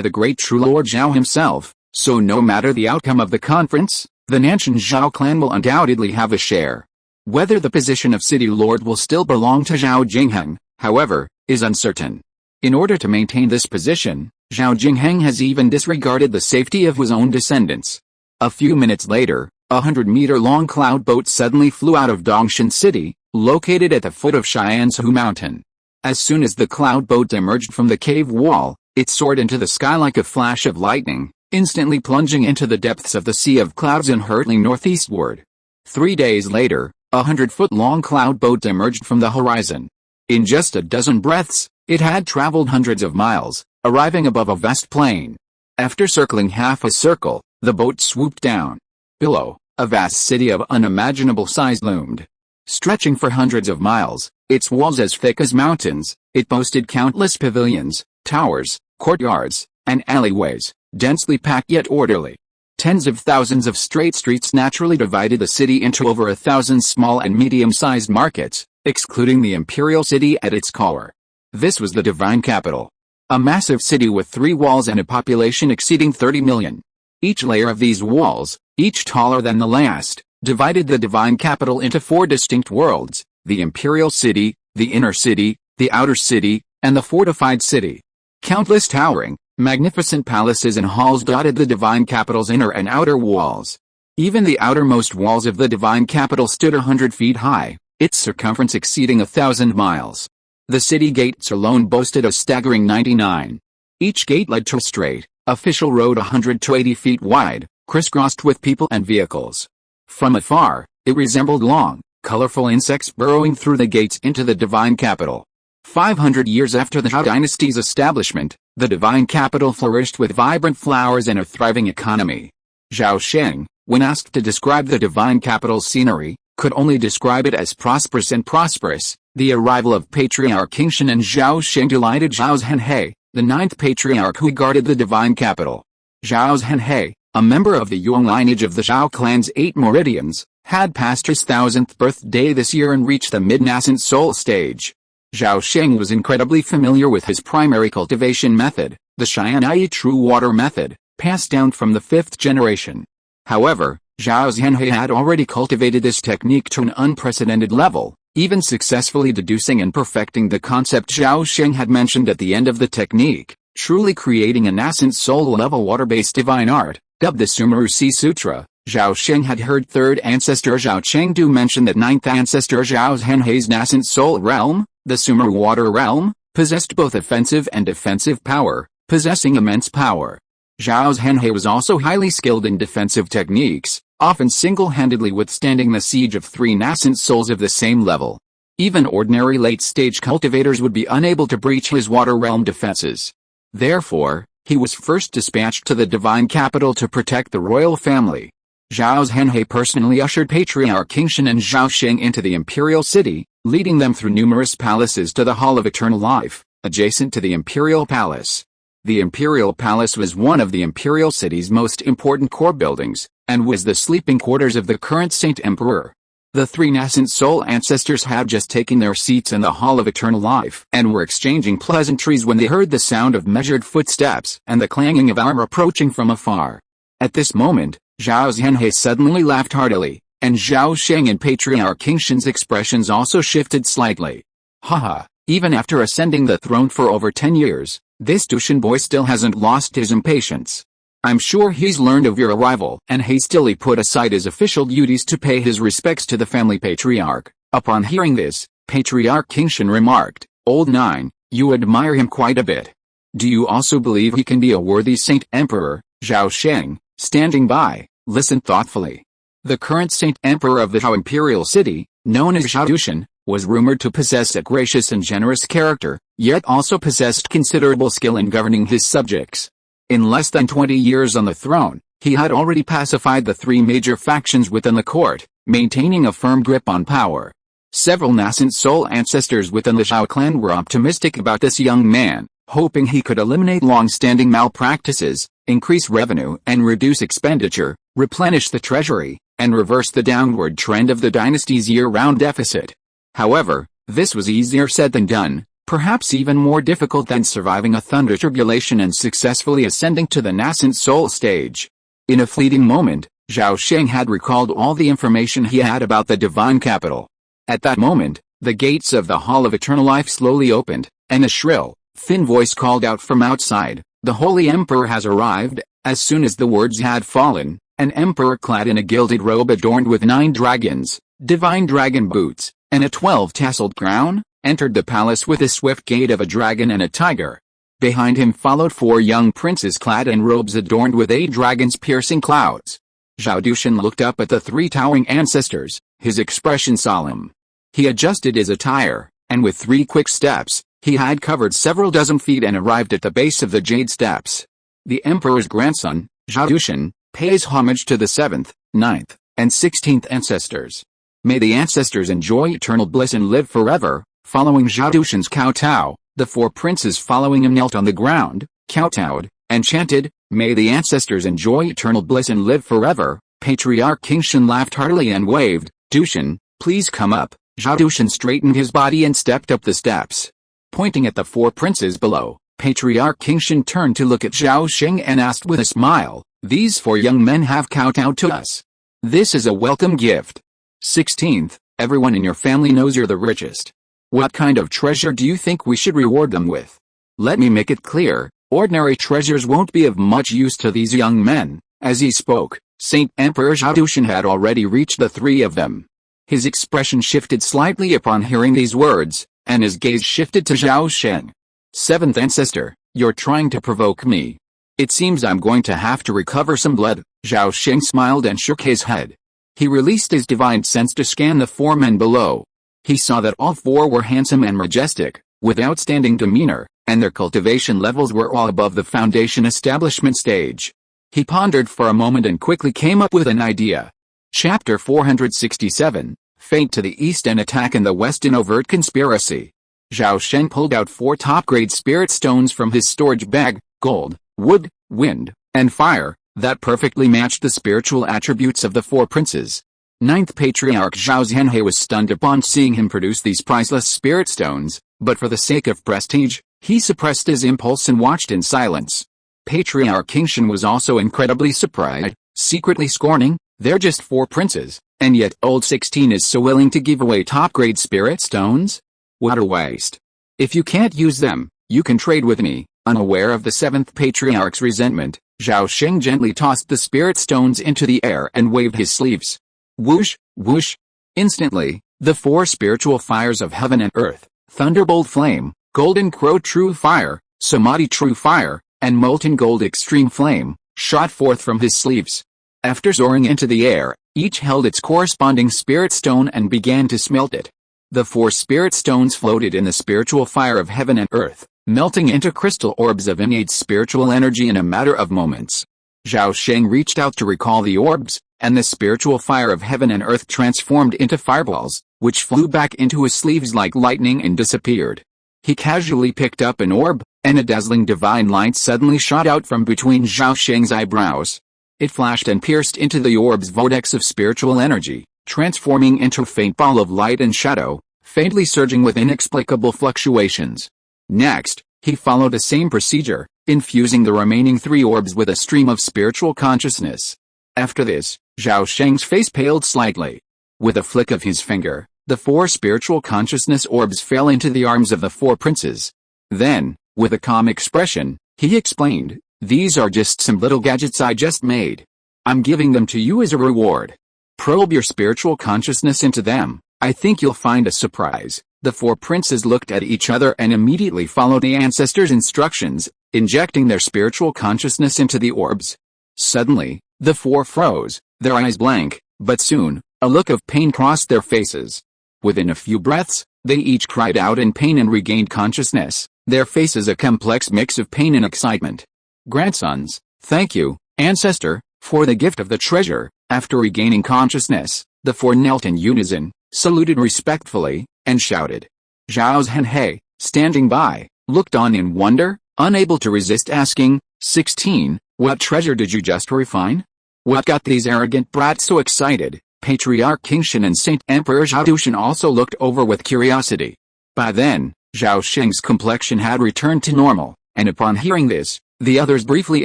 the great true Lord Zhao himself, so no matter the outcome of the conference, the Nanshan Zhao clan will undoubtedly have a share. Whether the position of city lord will still belong to Zhao Jingheng, however, is uncertain. In order to maintain this position, Zhao Jingheng has even disregarded the safety of his own descendants. A few minutes later, a 100-meter-long cloud boat suddenly flew out of Dongshan City, located at the foot of Xiansu Mountain. As soon as the cloud boat emerged from the cave wall, it soared into the sky like a flash of lightning, instantly plunging into the depths of the sea of clouds and hurtling northeastward. 3 days later, a 100-foot-long cloud boat emerged from the horizon. In just a dozen breaths, it had traveled hundreds of miles, arriving above a vast plain. After circling half a circle, The boat swooped down. Below, a vast city of unimaginable size loomed. Stretching for hundreds of miles, its walls as thick as mountains, it boasted countless pavilions, towers, courtyards, and alleyways, densely packed yet orderly. Tens of thousands of straight streets naturally divided the city into over 1,000 small and medium-sized markets, excluding the imperial city at its core. This was the divine capital. A massive city with 3 walls and a population exceeding 30 million. Each layer of these walls, each taller than the last, divided the divine capital into 4 distinct worlds: the imperial city, the inner city, the outer city, and the fortified city. Countless towering, magnificent palaces and halls dotted the divine capital's inner and outer walls. Even the outermost walls of the divine capital stood 100 feet high, its circumference exceeding 1,000 miles. The city gates alone boasted a staggering 99. Each gate led to a straight, official road 100 to 80 feet wide, crisscrossed with people and vehicles. From afar, it resembled long, colorful insects burrowing through the gates into the divine capital. 500 years after the Zhao dynasty's establishment, the divine capital flourished with vibrant flowers and a thriving economy. Zhao Sheng, when asked to describe the divine capital's scenery, could only describe it as prosperous and prosperous. The arrival of Patriarch Qingshan and Zhao Sheng delighted Zhao Zhenhe, the 9th patriarch who guarded the divine capital. Zhao Zhenhe, a member of the Yuan lineage of the Zhao clan's 8 meridians, had passed his 1000th birthday this year and reached the mid-nascent soul stage. Zhao Sheng was incredibly familiar with his primary cultivation method, the Xianyi True Water method, passed down from the 5th generation. However, Zhao Zhenhe had already cultivated this technique to an unprecedented level, even successfully deducing and perfecting the concept Zhao Sheng had mentioned at the end of the technique, truly creating a nascent soul-level water-based divine art, dubbed the Sumeru Sutra. Zhao Sheng had heard 3rd ancestor Zhao Chengdu mention that 9th ancestor Zhao Zhenhe's nascent soul realm, the Sumeru water realm, possessed both offensive and defensive power, possessing immense power. Zhao Zhenhe was also highly skilled in defensive techniques, often single-handedly withstanding the siege of 3 nascent souls of the same level. Even ordinary late-stage cultivators would be unable to breach his water realm defenses. Therefore, he was first dispatched to the divine capital to protect the royal family. Zhao Zhenhe personally ushered Patriarch Qingshan and Zhao Sheng into the imperial city, leading them through numerous palaces to the Hall of Eternal Life, adjacent to the imperial palace. The imperial palace was one of the imperial city's most important core buildings, and was the sleeping quarters of the current Saint Emperor. The 3 nascent soul ancestors had just taken their seats in the Hall of Eternal Life and were exchanging pleasantries when they heard the sound of measured footsteps and the clanging of armor approaching from afar. At this moment, Zhao Zhenhe suddenly laughed heartily, and Zhao Sheng and Patriarch Qingshan's expressions also shifted slightly. Haha, even after ascending the throne for over 10 years, this Dushan boy still hasn't lost his impatience. I'm sure he's learned of your arrival and hastily put aside his official duties to pay his respects to the family patriarch. Upon hearing this, Patriarch Qingshan remarked, "Old 9, you admire him quite a bit. Do you also believe he can be a worthy Saint Emperor?" Zhao Sheng, standing by, listened thoughtfully. The current Saint Emperor of the Zhao Imperial City, known as Zhao Dushan, was rumored to possess a gracious and generous character, yet also possessed considerable skill in governing his subjects. In less than 20 years on the throne, he had already pacified the 3 major factions within the court, maintaining a firm grip on power. Several nascent soul ancestors within the Zhao clan were optimistic about this young man, hoping he could eliminate long-standing malpractices, increase revenue and reduce expenditure, replenish the treasury, and reverse the downward trend of the dynasty's year-round deficit. However, this was easier said than done, perhaps even more difficult than surviving a thunder tribulation and successfully ascending to the nascent soul stage. In a fleeting moment, Zhao Sheng had recalled all the information he had about the divine capital. At that moment, the gates of the Hall of Eternal Life slowly opened, and a shrill, thin voice called out from outside, "The Holy Emperor has arrived." As soon as the words had fallen, an emperor clad in a gilded robe adorned with 9 dragons, divine dragon boots, and a 12-tasseled crown, entered the palace with the swift gait of a dragon and a tiger. Behind him followed 4 young princes clad in robes adorned with 8 dragons piercing clouds. Zhao Dushan looked up at the 3 towering ancestors, his expression solemn. He adjusted his attire, and with 3 quick steps, he had covered several dozen feet and arrived at the base of the jade steps. The emperor's grandson, Zhao Dushan, pays homage to the 7th, 9th, and 16th ancestors. May the ancestors enjoy eternal bliss and live forever. Following Zhao Shen's kowtow, the 4 princes following him knelt on the ground, kowtowed, and chanted, "May the ancestors enjoy eternal bliss and live forever." Patriarch King Shen laughed heartily and waved, "Dushan, please come up." Zhao Shen straightened his body and stepped up the steps. Pointing at the 4 princes below, Patriarch King Shen turned to look at Zhao Sheng and asked with a smile, "These 4 young men have kowtowed to us. This is a welcome gift. 16th, everyone in your family knows you're the richest. What kind of treasure do you think we should reward them with? Let me make it clear, ordinary treasures won't be of much use to these young men." As he spoke, Saint Emperor Zhao Shen had already reached the 3 of them. His expression shifted slightly upon hearing these words, and his gaze shifted to Zhao Sheng. "7th ancestor, you're trying to provoke me. It seems I'm going to have to recover some blood." Zhao Sheng smiled and shook his head. He released his divine sense to scan the 4 men below. He saw that all 4 were handsome and majestic, with outstanding demeanor, and their cultivation levels were all above the foundation establishment stage. He pondered for a moment and quickly came up with an idea. Chapter 467, Fate to the East and Attack in the West in Overt Conspiracy. Zhao Sheng pulled out 4 top-grade spirit stones from his storage bag, gold, wood, wind, and fire, that perfectly matched the spiritual attributes of the 4 princes. 9th Patriarch Zhao Zhenhe was stunned upon seeing him produce these priceless spirit stones, but for the sake of prestige, he suppressed his impulse and watched in silence. Patriarch King Shen was also incredibly surprised, secretly scorning, "They're just 4 princes, and yet old 16 is so willing to give away top-grade spirit stones? What a waste. If you can't use them, you can trade with me." Unaware of the 7th Patriarch's resentment, Zhao Sheng gently tossed the spirit stones into the air and waved his sleeves. Whoosh, whoosh. Instantly, the 4 spiritual fires of heaven and earth, Thunderbolt Flame, Golden Crow True Fire, Samadhi True Fire, and Molten Gold Extreme Flame, shot forth from his sleeves. After soaring into the air, each held its corresponding spirit stone and began to smelt it. The 4 spirit stones floated in the spiritual fire of heaven and earth, melting into crystal orbs of innate spiritual energy in a matter of moments. Zhao Sheng reached out to recall the orbs, and the spiritual fire of heaven and earth transformed into fireballs, which flew back into his sleeves like lightning and disappeared. He casually picked up an orb, and a dazzling divine light suddenly shot out from between Zhao Sheng's eyebrows. It flashed and pierced into the orb's vortex of spiritual energy, transforming into a faint ball of light and shadow, faintly surging with inexplicable fluctuations. Next, he followed the same procedure, infusing the remaining 3 orbs with a stream of spiritual consciousness. After this, Zhao Sheng's face paled slightly. With a flick of his finger, the 4 spiritual consciousness orbs fell into the arms of the 4 princes. Then, with a calm expression, he explained, "These are just some little gadgets I just made. I'm giving them to you as a reward. Probe your spiritual consciousness into them. I think you'll find a surprise." The 4 princes looked at each other and immediately followed the ancestors' instructions, injecting their spiritual consciousness into the orbs. Suddenly, the 4 froze, their eyes blank, but soon, a look of pain crossed their faces. Within a few breaths, they each cried out in pain and regained consciousness, their faces a complex mix of pain and excitement. "Grandsons, thank you, ancestor, for the gift of the treasure." After regaining consciousness, the 4 knelt in unison, saluted respectfully, and shouted. Zhao Zhenhe, standing by, looked on in wonder, unable to resist asking, 16, what treasure did you just refine? What got these arrogant brats so excited? Patriarch King Shen and Saint Emperor Zhao Shen also looked over with curiosity. By then, Zhao Sheng's complexion had returned to normal, and upon hearing this, the others briefly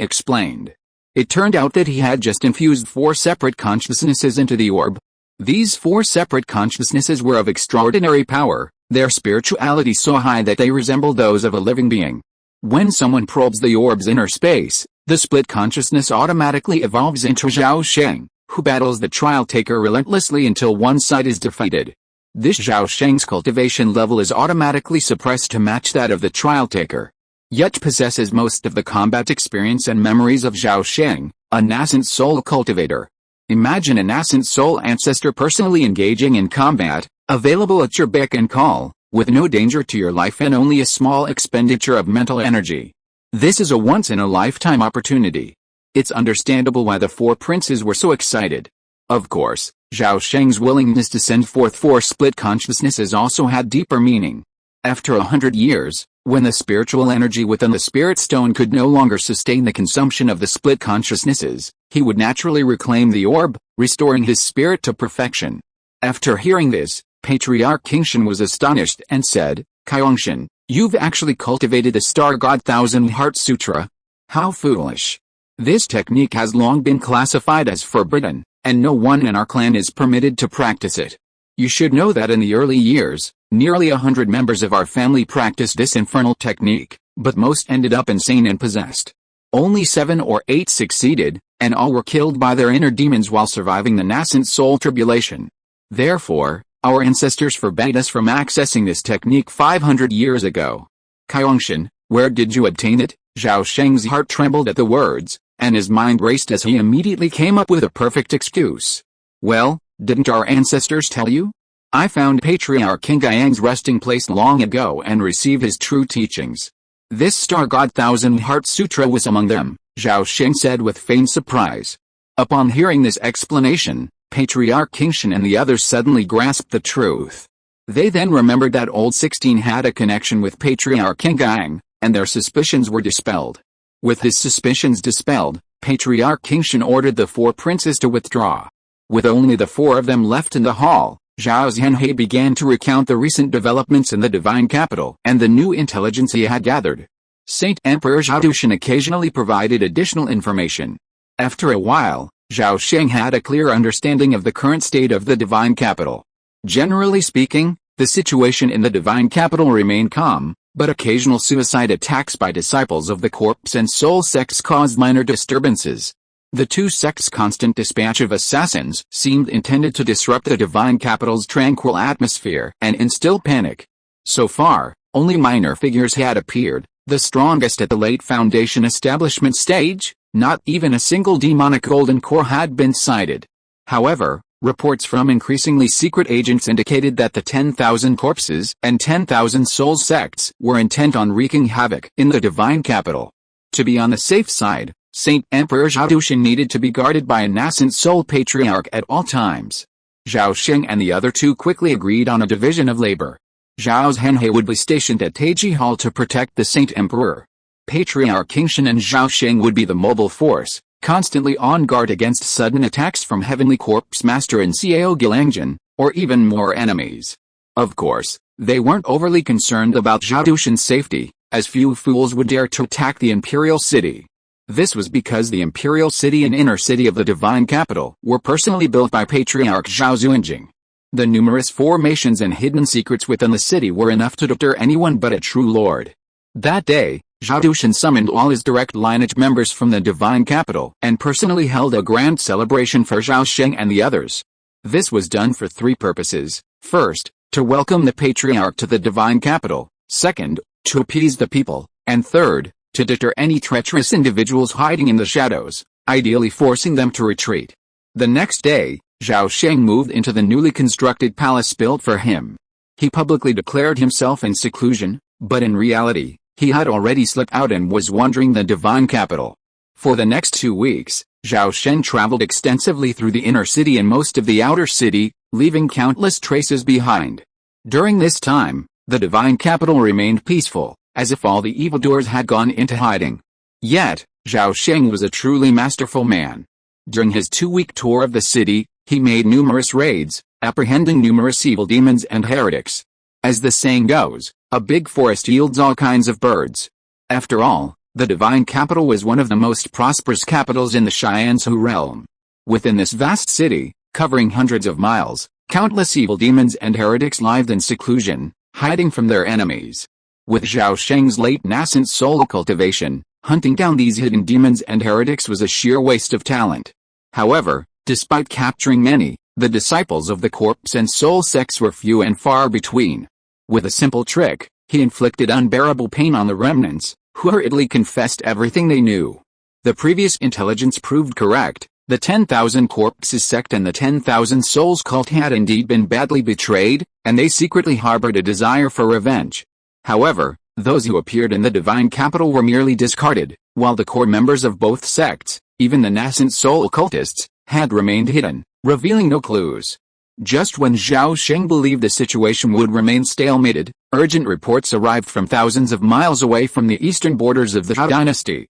explained. It turned out that he had just infused 4 separate consciousnesses into the orb. These 4 separate consciousnesses were of extraordinary power, their spirituality so high that they resemble those of a living being. When someone probes the orb's inner space, the split consciousness automatically evolves into Zhao Sheng, who battles the trial taker relentlessly until one side is defeated. This Zhao Sheng's cultivation level is automatically suppressed to match that of the trial taker, yet possesses most of the combat experience and memories of Zhao Sheng, a nascent soul cultivator. Imagine a nascent soul ancestor personally engaging in combat, available at your beck and call, with no danger to your life and only a small expenditure of mental energy. This is a once-in-a-lifetime opportunity. It's understandable why the four princes were so excited. Of course, Zhao Sheng's willingness to send forth four split consciousnesses also had deeper meaning. After 100 years, when the spiritual energy within the Spirit Stone could no longer sustain the consumption of the split consciousnesses, he would naturally reclaim the orb, restoring his spirit to perfection. After hearing this, Patriarch Qingshan was astonished and said, "Qingshan, you've actually cultivated the Star God Thousand Heart Sutra? How foolish. This technique has long been classified as forbidden, and no one in our clan is permitted to practice it. You should know that in the early years, nearly 100 members of our family practiced this infernal technique, but most ended up insane and possessed. Only 7 or 8 succeeded, and all were killed by their inner demons while surviving the nascent soul tribulation. Therefore, our ancestors forbade us from accessing this technique 500 years ago. Qingshan, where did you obtain it?" Zhao Sheng's heart trembled at the words, and his mind raced as he immediately came up with a perfect excuse. "Well, didn't our ancestors tell you? I found Patriarch Qingyang's resting place long ago and received his true teachings. This Star God Thousand Heart Sutra was among them," Zhao Sheng said with feigned surprise. Upon hearing this explanation, Patriarch Qingshan and the others suddenly grasped the truth. They then remembered that Old 16 had a connection with Patriarch Qingyang, and their suspicions were dispelled. With his suspicions dispelled, Patriarch Qingshan ordered the four princes to withdraw. With only the four of them left in the hall, Zhao Zhenhe began to recount the recent developments in the divine capital and the new intelligence he had gathered. Saint Emperor Zhao Sheng occasionally provided additional information. After a while, Zhao Sheng had a clear understanding of the current state of the divine capital. Generally speaking, the situation in the divine capital remained calm, but occasional suicide attacks by disciples of the corpse and soul sects caused minor disturbances. The two sects' constant dispatch of assassins seemed intended to disrupt the divine capital's tranquil atmosphere and instill panic. So far, only minor figures had appeared, the strongest at the late Foundation establishment stage. Not even a single demonic golden core had been sighted. However, reports from increasingly secret agents indicated that the 10,000 corpses and 10,000 soul sects were intent on wreaking havoc in the divine capital. To be on the safe side, Saint Emperor Zhao Sheng needed to be guarded by a nascent soul patriarch at all times. Zhao Sheng and the other two quickly agreed on a division of labor. Zhao Zhenhe would be stationed at Taiji Hall to protect the Saint Emperor. Patriarch Qingshan and Zhao Sheng would be the mobile force, constantly on guard against sudden attacks from Heavenly Corpse Master and Xiao Gilangjian, or even more enemies. Of course, they weren't overly concerned about Zhao Sheng's safety, as few fools would dare to attack the Imperial City. This was because the Imperial City and Inner City of the Divine Capital were personally built by Patriarch Zhao Xuanjing. The numerous formations and hidden secrets within the city were enough to deter anyone but a true lord. That day, Zhao Sheng summoned all his direct lineage members from the Divine Capital and personally held a grand celebration for Zhao Sheng and the others. This was done for three purposes. First, to welcome the Patriarch to the Divine Capital. Second, to appease the people. And third, to deter any treacherous individuals hiding in the shadows, ideally forcing them to retreat. The next day, Zhao Sheng moved into the newly constructed palace built for him. He publicly declared himself in seclusion, but in reality, he had already slipped out and was wandering the divine capital. For the next 2 weeks, Zhao Sheng traveled extensively through the inner city and most of the outer city, leaving countless traces behind. During this time, the divine capital remained peaceful, as if all the evildoers had gone into hiding. Yet, Zhao Sheng was a truly masterful man. During his 2-week tour of the city, he made numerous raids, apprehending numerous evil demons and heretics. As the saying goes, a big forest yields all kinds of birds. After all, the divine capital was one of the most prosperous capitals in the Xianzhou realm. Within this vast city, covering hundreds of miles, countless evil demons and heretics lived in seclusion, hiding from their enemies. With Zhao Sheng's late nascent soul cultivation, hunting down these hidden demons and heretics was a sheer waste of talent. However, despite capturing many, the disciples of the corpse and soul sects were few and far between. With a simple trick, he inflicted unbearable pain on the remnants, who hurriedly confessed everything they knew. The previous intelligence proved correct. The 10,000 corpses sect and the 10,000 souls cult had indeed been badly betrayed, and they secretly harbored a desire for revenge. However, those who appeared in the divine capital were merely discarded, while the core members of both sects, Even the nascent soul occultists had remained hidden, revealing no clues. Just when Zhao Sheng believed the situation would remain stalemated, urgent reports arrived from thousands of miles away from the eastern borders of the Zhao dynasty.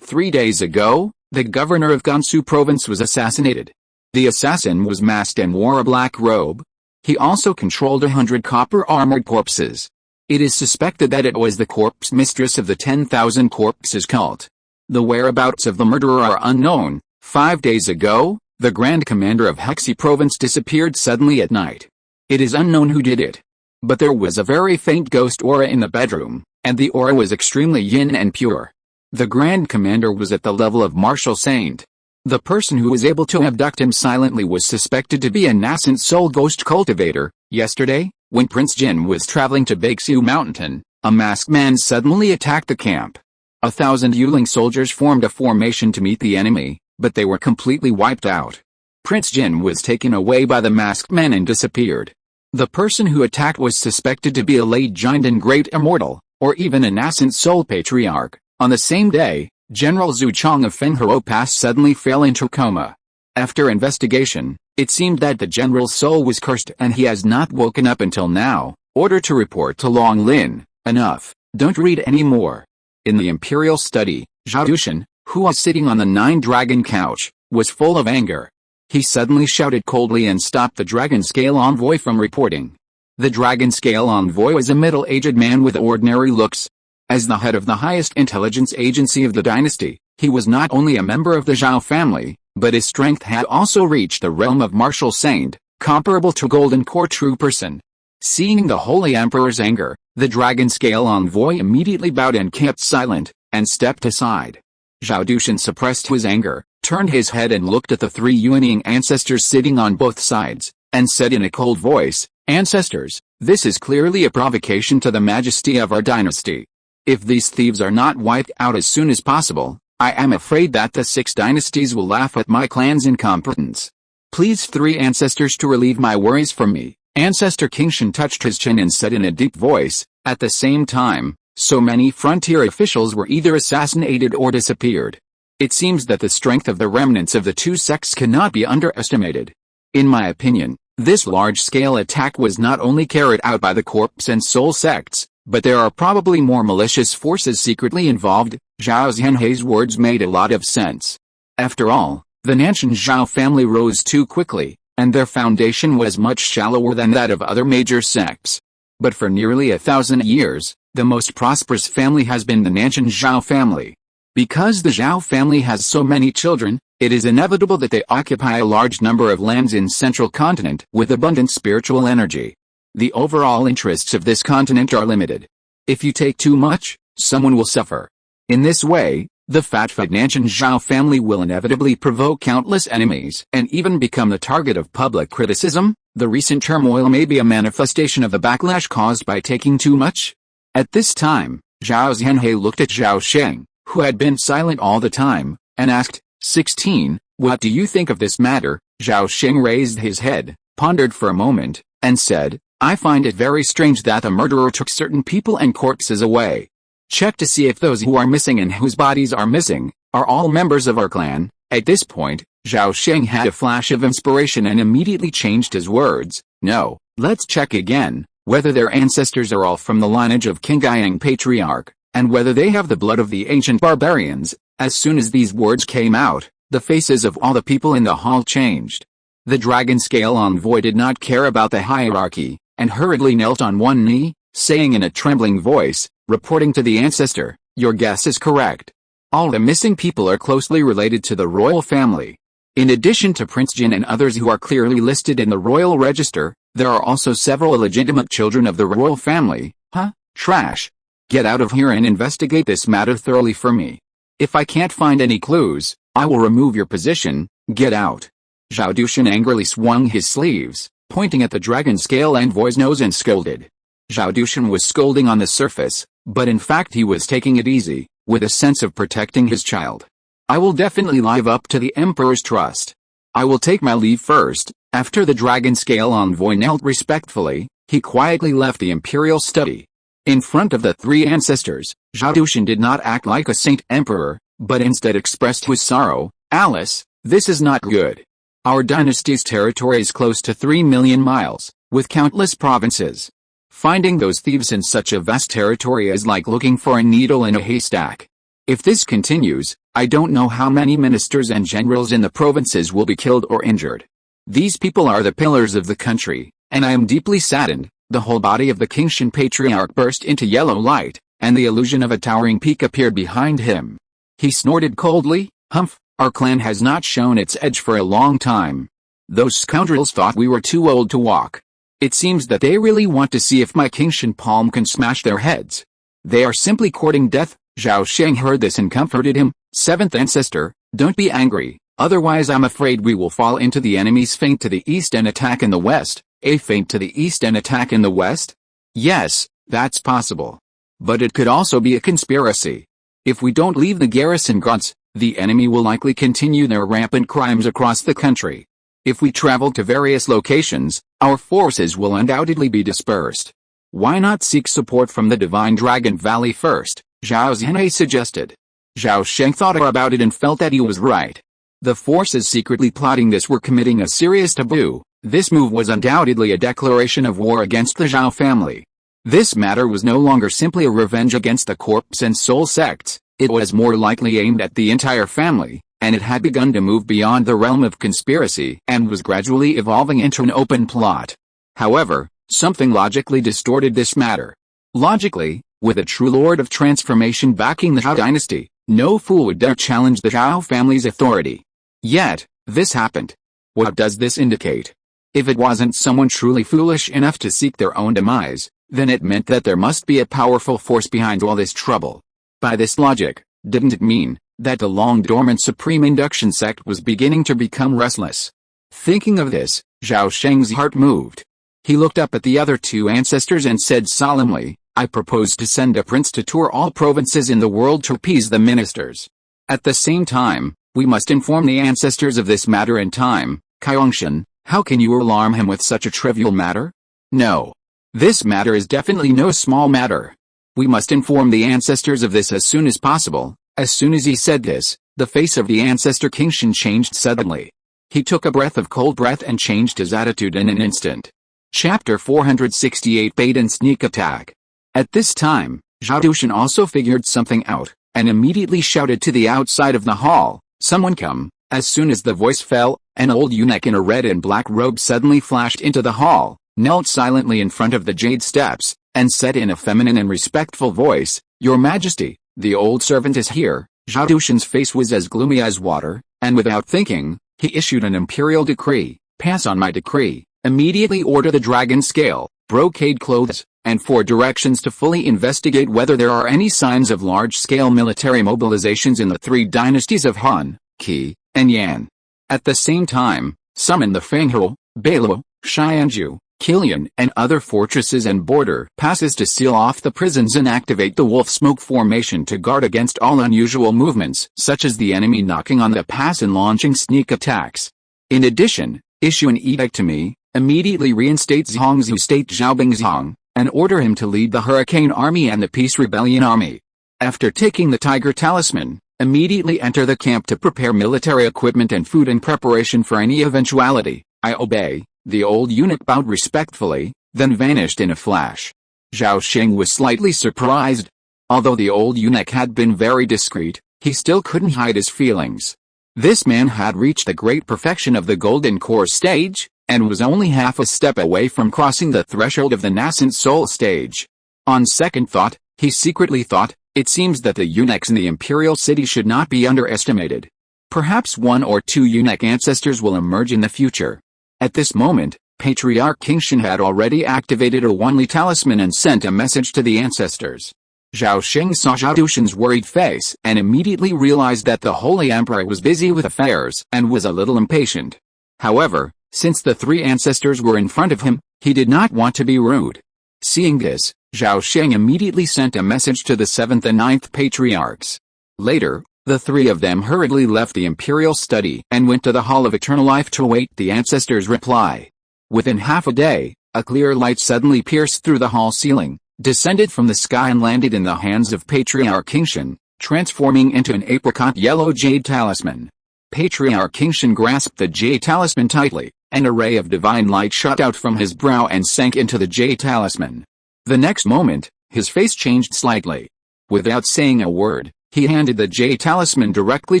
3 days ago, the governor of Gansu province was assassinated. The assassin was masked and wore a black robe. He also controlled 100 copper-armored corpses. It is suspected that it was the corpse mistress of the 10,000 corpses cult. The whereabouts of the murderer are unknown. 5 days ago, the Grand Commander of Hexi province disappeared suddenly at night. It is unknown who did it. But there was a very faint ghost aura in the bedroom, and the aura was extremely yin and pure. The Grand Commander was at the level of martial saint. The person who was able to abduct him silently was suspected to be a nascent soul ghost cultivator. Yesterday, when Prince Jin was traveling to Baixiu Mountain, a masked man suddenly attacked the camp. 1,000 Yuling soldiers formed a formation to meet the enemy, but they were completely wiped out. Prince Jin was taken away by the masked man and disappeared. The person who attacked was suspected to be a late giant and great immortal, or even a nascent soul patriarch. On the same day, General Zhu Chong of Fenghao Pass suddenly fell into coma. After investigation, it seemed that the general's soul was cursed and he has not woken up until now. Order to report to Long Lin. Enough, don't read any more. In the imperial study, Zhao Sheng, who was sitting on the 9-dragon couch, was full of anger. He suddenly shouted coldly and stopped the dragon scale envoy from reporting. The dragon scale envoy was a middle-aged man with ordinary looks. As the head of the highest intelligence agency of the dynasty, he was not only a member of the Zhao family, but his strength had also reached the realm of martial saint, comparable to Golden Core true person. Seeing the Holy Emperor's anger, the dragon scale envoy immediately bowed and kept silent, and stepped aside. Zhao Sheng suppressed his anger, turned his head and looked at the 3 Yuanying ancestors sitting on both sides, and said in a cold voice, "Ancestors, this is clearly a provocation to the majesty of our dynasty. If these thieves are not wiped out as soon as possible, I am afraid that the 6 dynasties will laugh at my clan's incompetence. Please 3 ancestors to relieve my worries from me." Ancestor Kingshan touched his chin and said in a deep voice, "At the same time, so many frontier officials were either assassinated or disappeared. It seems that the strength of the remnants of the 2 sects cannot be underestimated. In my opinion, this large-scale attack was not only carried out by the corpse and soul sects, but there are probably more malicious forces secretly involved." Zhao Zhenhei's words made a lot of sense. After all, the Nanshan Zhao family rose too quickly, and their foundation was much shallower than that of other major sects. But for nearly 1,000 years, the most prosperous family has been the Nanshan Zhao family. Because the Zhao family has so many children, it is inevitable that they occupy a large number of lands in central continent with abundant spiritual energy. The overall interests of this continent are limited. If you take too much, someone will suffer. In this way, the fat Nanshan Zhao family will inevitably provoke countless enemies and even become the target of public criticism. The recent turmoil may be a manifestation of the backlash caused by taking too much. At this time, Zhao Zhenhei looked at Zhao Sheng, who had been silent all the time, and asked, 16, what do you think of this matter? Zhao Sheng raised his head, pondered for a moment, and said, I find it very strange that the murderer took certain people and corpses away. Check to see if those who are missing and whose bodies are missing, are all members of our clan. At this point, Zhao Sheng had a flash of inspiration and immediately changed his words. No, let's check again, whether their ancestors are all from the lineage of King Guiyang Patriarch, and whether they have the blood of the ancient barbarians. As soon as these words came out, the faces of all the people in the hall changed. The dragon scale envoy did not care about the hierarchy, and hurriedly knelt on one knee, saying in a trembling voice, reporting to the ancestor, your guess is correct. All the missing people are closely related to the royal family. In addition to Prince Jin and others who are clearly listed in the royal register, there are also several illegitimate children of the royal family. Huh? Trash. Get out of here and investigate this matter thoroughly for me. If I can't find any clues, I will remove your position. Get out. Zhao Sheng angrily swung his sleeves, pointing at the dragon scale envoy's nose and scolded. Zhao Sheng was scolding on the surface, but in fact he was taking it easy, with a sense of protecting his child. I will definitely live up to the Emperor's trust. I will take my leave first. After the dragon scale envoy knelt respectfully, he quietly left the imperial study. In front of the three ancestors, Zhao Sheng did not act like a saint emperor, but instead expressed his sorrow. Alice, this is not good. Our dynasty's territory is close to 3 million miles, with countless provinces. Finding those thieves in such a vast territory is like looking for a needle in a haystack. If this continues, I don't know how many ministers and generals in the provinces will be killed or injured. These people are the pillars of the country, and I am deeply saddened. The whole body of the Qingshan patriarch burst into yellow light, and the illusion of a towering peak appeared behind him. He snorted coldly, "Humph, our clan has not shown its edge for a long time. Those scoundrels thought we were too old to walk. It seems that they really want to see if my Qingshan palm can smash their heads. They are simply courting death." Zhao Sheng heard this and comforted him. "Seventh ancestor, don't be angry, otherwise I'm afraid we will fall into the enemy's feint to the east and attack in the west." A feint to the east and attack in the west? Yes, that's possible. But it could also be a conspiracy. If we don't leave the garrison grounds, the enemy will likely continue their rampant crimes across the country. If we travel to various locations, our forces will undoubtedly be dispersed. Why not seek support from the Divine Dragon Valley first? Zhao Zhen suggested. Zhao Sheng thought about it and felt that he was right. The forces secretly plotting this were committing a serious taboo. This move was undoubtedly a declaration of war against the Zhao family. This matter was no longer simply a revenge against the corpse and soul sects, it was more likely aimed at the entire family, and it had begun to move beyond the realm of conspiracy and was gradually evolving into an open plot. However, something logically distorted this matter. Logically, with a true Lord of Transformation backing the Zhao dynasty, no fool would dare challenge the Zhao family's authority. Yet, this happened. What does this indicate? If it wasn't someone truly foolish enough to seek their own demise, then it meant that there must be a powerful force behind all this trouble. By this logic, didn't it mean that the long-dormant Supreme Induction sect was beginning to become restless? Thinking of this, Zhao Sheng's heart moved. He looked up at the other two ancestors and said solemnly, "I propose to send a prince to tour all provinces in the world to appease the ministers. At the same time, we must inform the ancestors of this matter in time." Qiangshan, how can you alarm him with such a trivial matter? No. This matter is definitely no small matter. We must inform the ancestors of this as soon as possible. As soon as he said this, the face of the ancestor Qingshan changed suddenly. He took a breath of cold breath and changed his attitude in an instant. Chapter 468 Bait and Sneak Attack. At this time, Zhao Sheng also figured something out, and immediately shouted to the outside of the hall, "Someone come." As soon as the voice fell, an old eunuch in a red and black robe suddenly flashed into the hall, knelt silently in front of the jade steps, and said in a feminine and respectful voice, "Your Majesty, the old servant is here." Zhao Sheng's face was as gloomy as water, and without thinking, he issued an imperial decree. "Pass on my decree. Immediately order the dragon scale, brocade clothes, and 4 directions to fully investigate whether there are any signs of large-scale military mobilizations in the 3 dynasties of Han, Qi, and Yan. At the same time, summon the Fenghe, Beiluo, Xianju, Qilian and other fortresses and border passes to seal off the prisons and activate the wolf smoke formation to guard against all unusual movements, such as the enemy knocking on the pass and launching sneak attacks. In addition, issue an edict to me, immediately reinstate Zhongzhu State Zhaobingzhong, and order him to lead the Hurricane Army and the Peace Rebellion Army. After taking the Tiger Talisman, immediately enter the camp to prepare military equipment and food in preparation for any eventuality. I obey." The old eunuch bowed respectfully, then vanished in a flash. Zhao Sheng was slightly surprised. Although the old eunuch had been very discreet, he still couldn't hide his feelings. This man had reached the great perfection of the Golden Core stage, and was only half a step away from crossing the threshold of the nascent soul stage. On second thought, he secretly thought, it seems that the eunuchs in the imperial city should not be underestimated. Perhaps 1 or 2 eunuch ancestors will emerge in the future. At this moment, Patriarch Qingshan had already activated a Wanli talisman and sent a message to the ancestors. Zhao Sheng saw Zhao Shen's worried face and immediately realized that the Holy Emperor was busy with affairs and was a little impatient. However, since the 3 ancestors were in front of him, he did not want to be rude. Seeing this, Zhao Sheng immediately sent a message to the 7th and 9th patriarchs. Later, the 3 of them hurriedly left the imperial study and went to the Hall of Eternal Life to await the ancestors' reply. Within half a day, a clear light suddenly pierced through the hall ceiling, descended from the sky and landed in the hands of Patriarch Qingshan. transforming into an apricot yellow jade talisman. Patriarch King Shen grasped the jade talisman tightly. An array of divine light shot out from his brow and sank into the jade talisman. The next moment, his face changed slightly. Without saying a word, he handed the jade talisman directly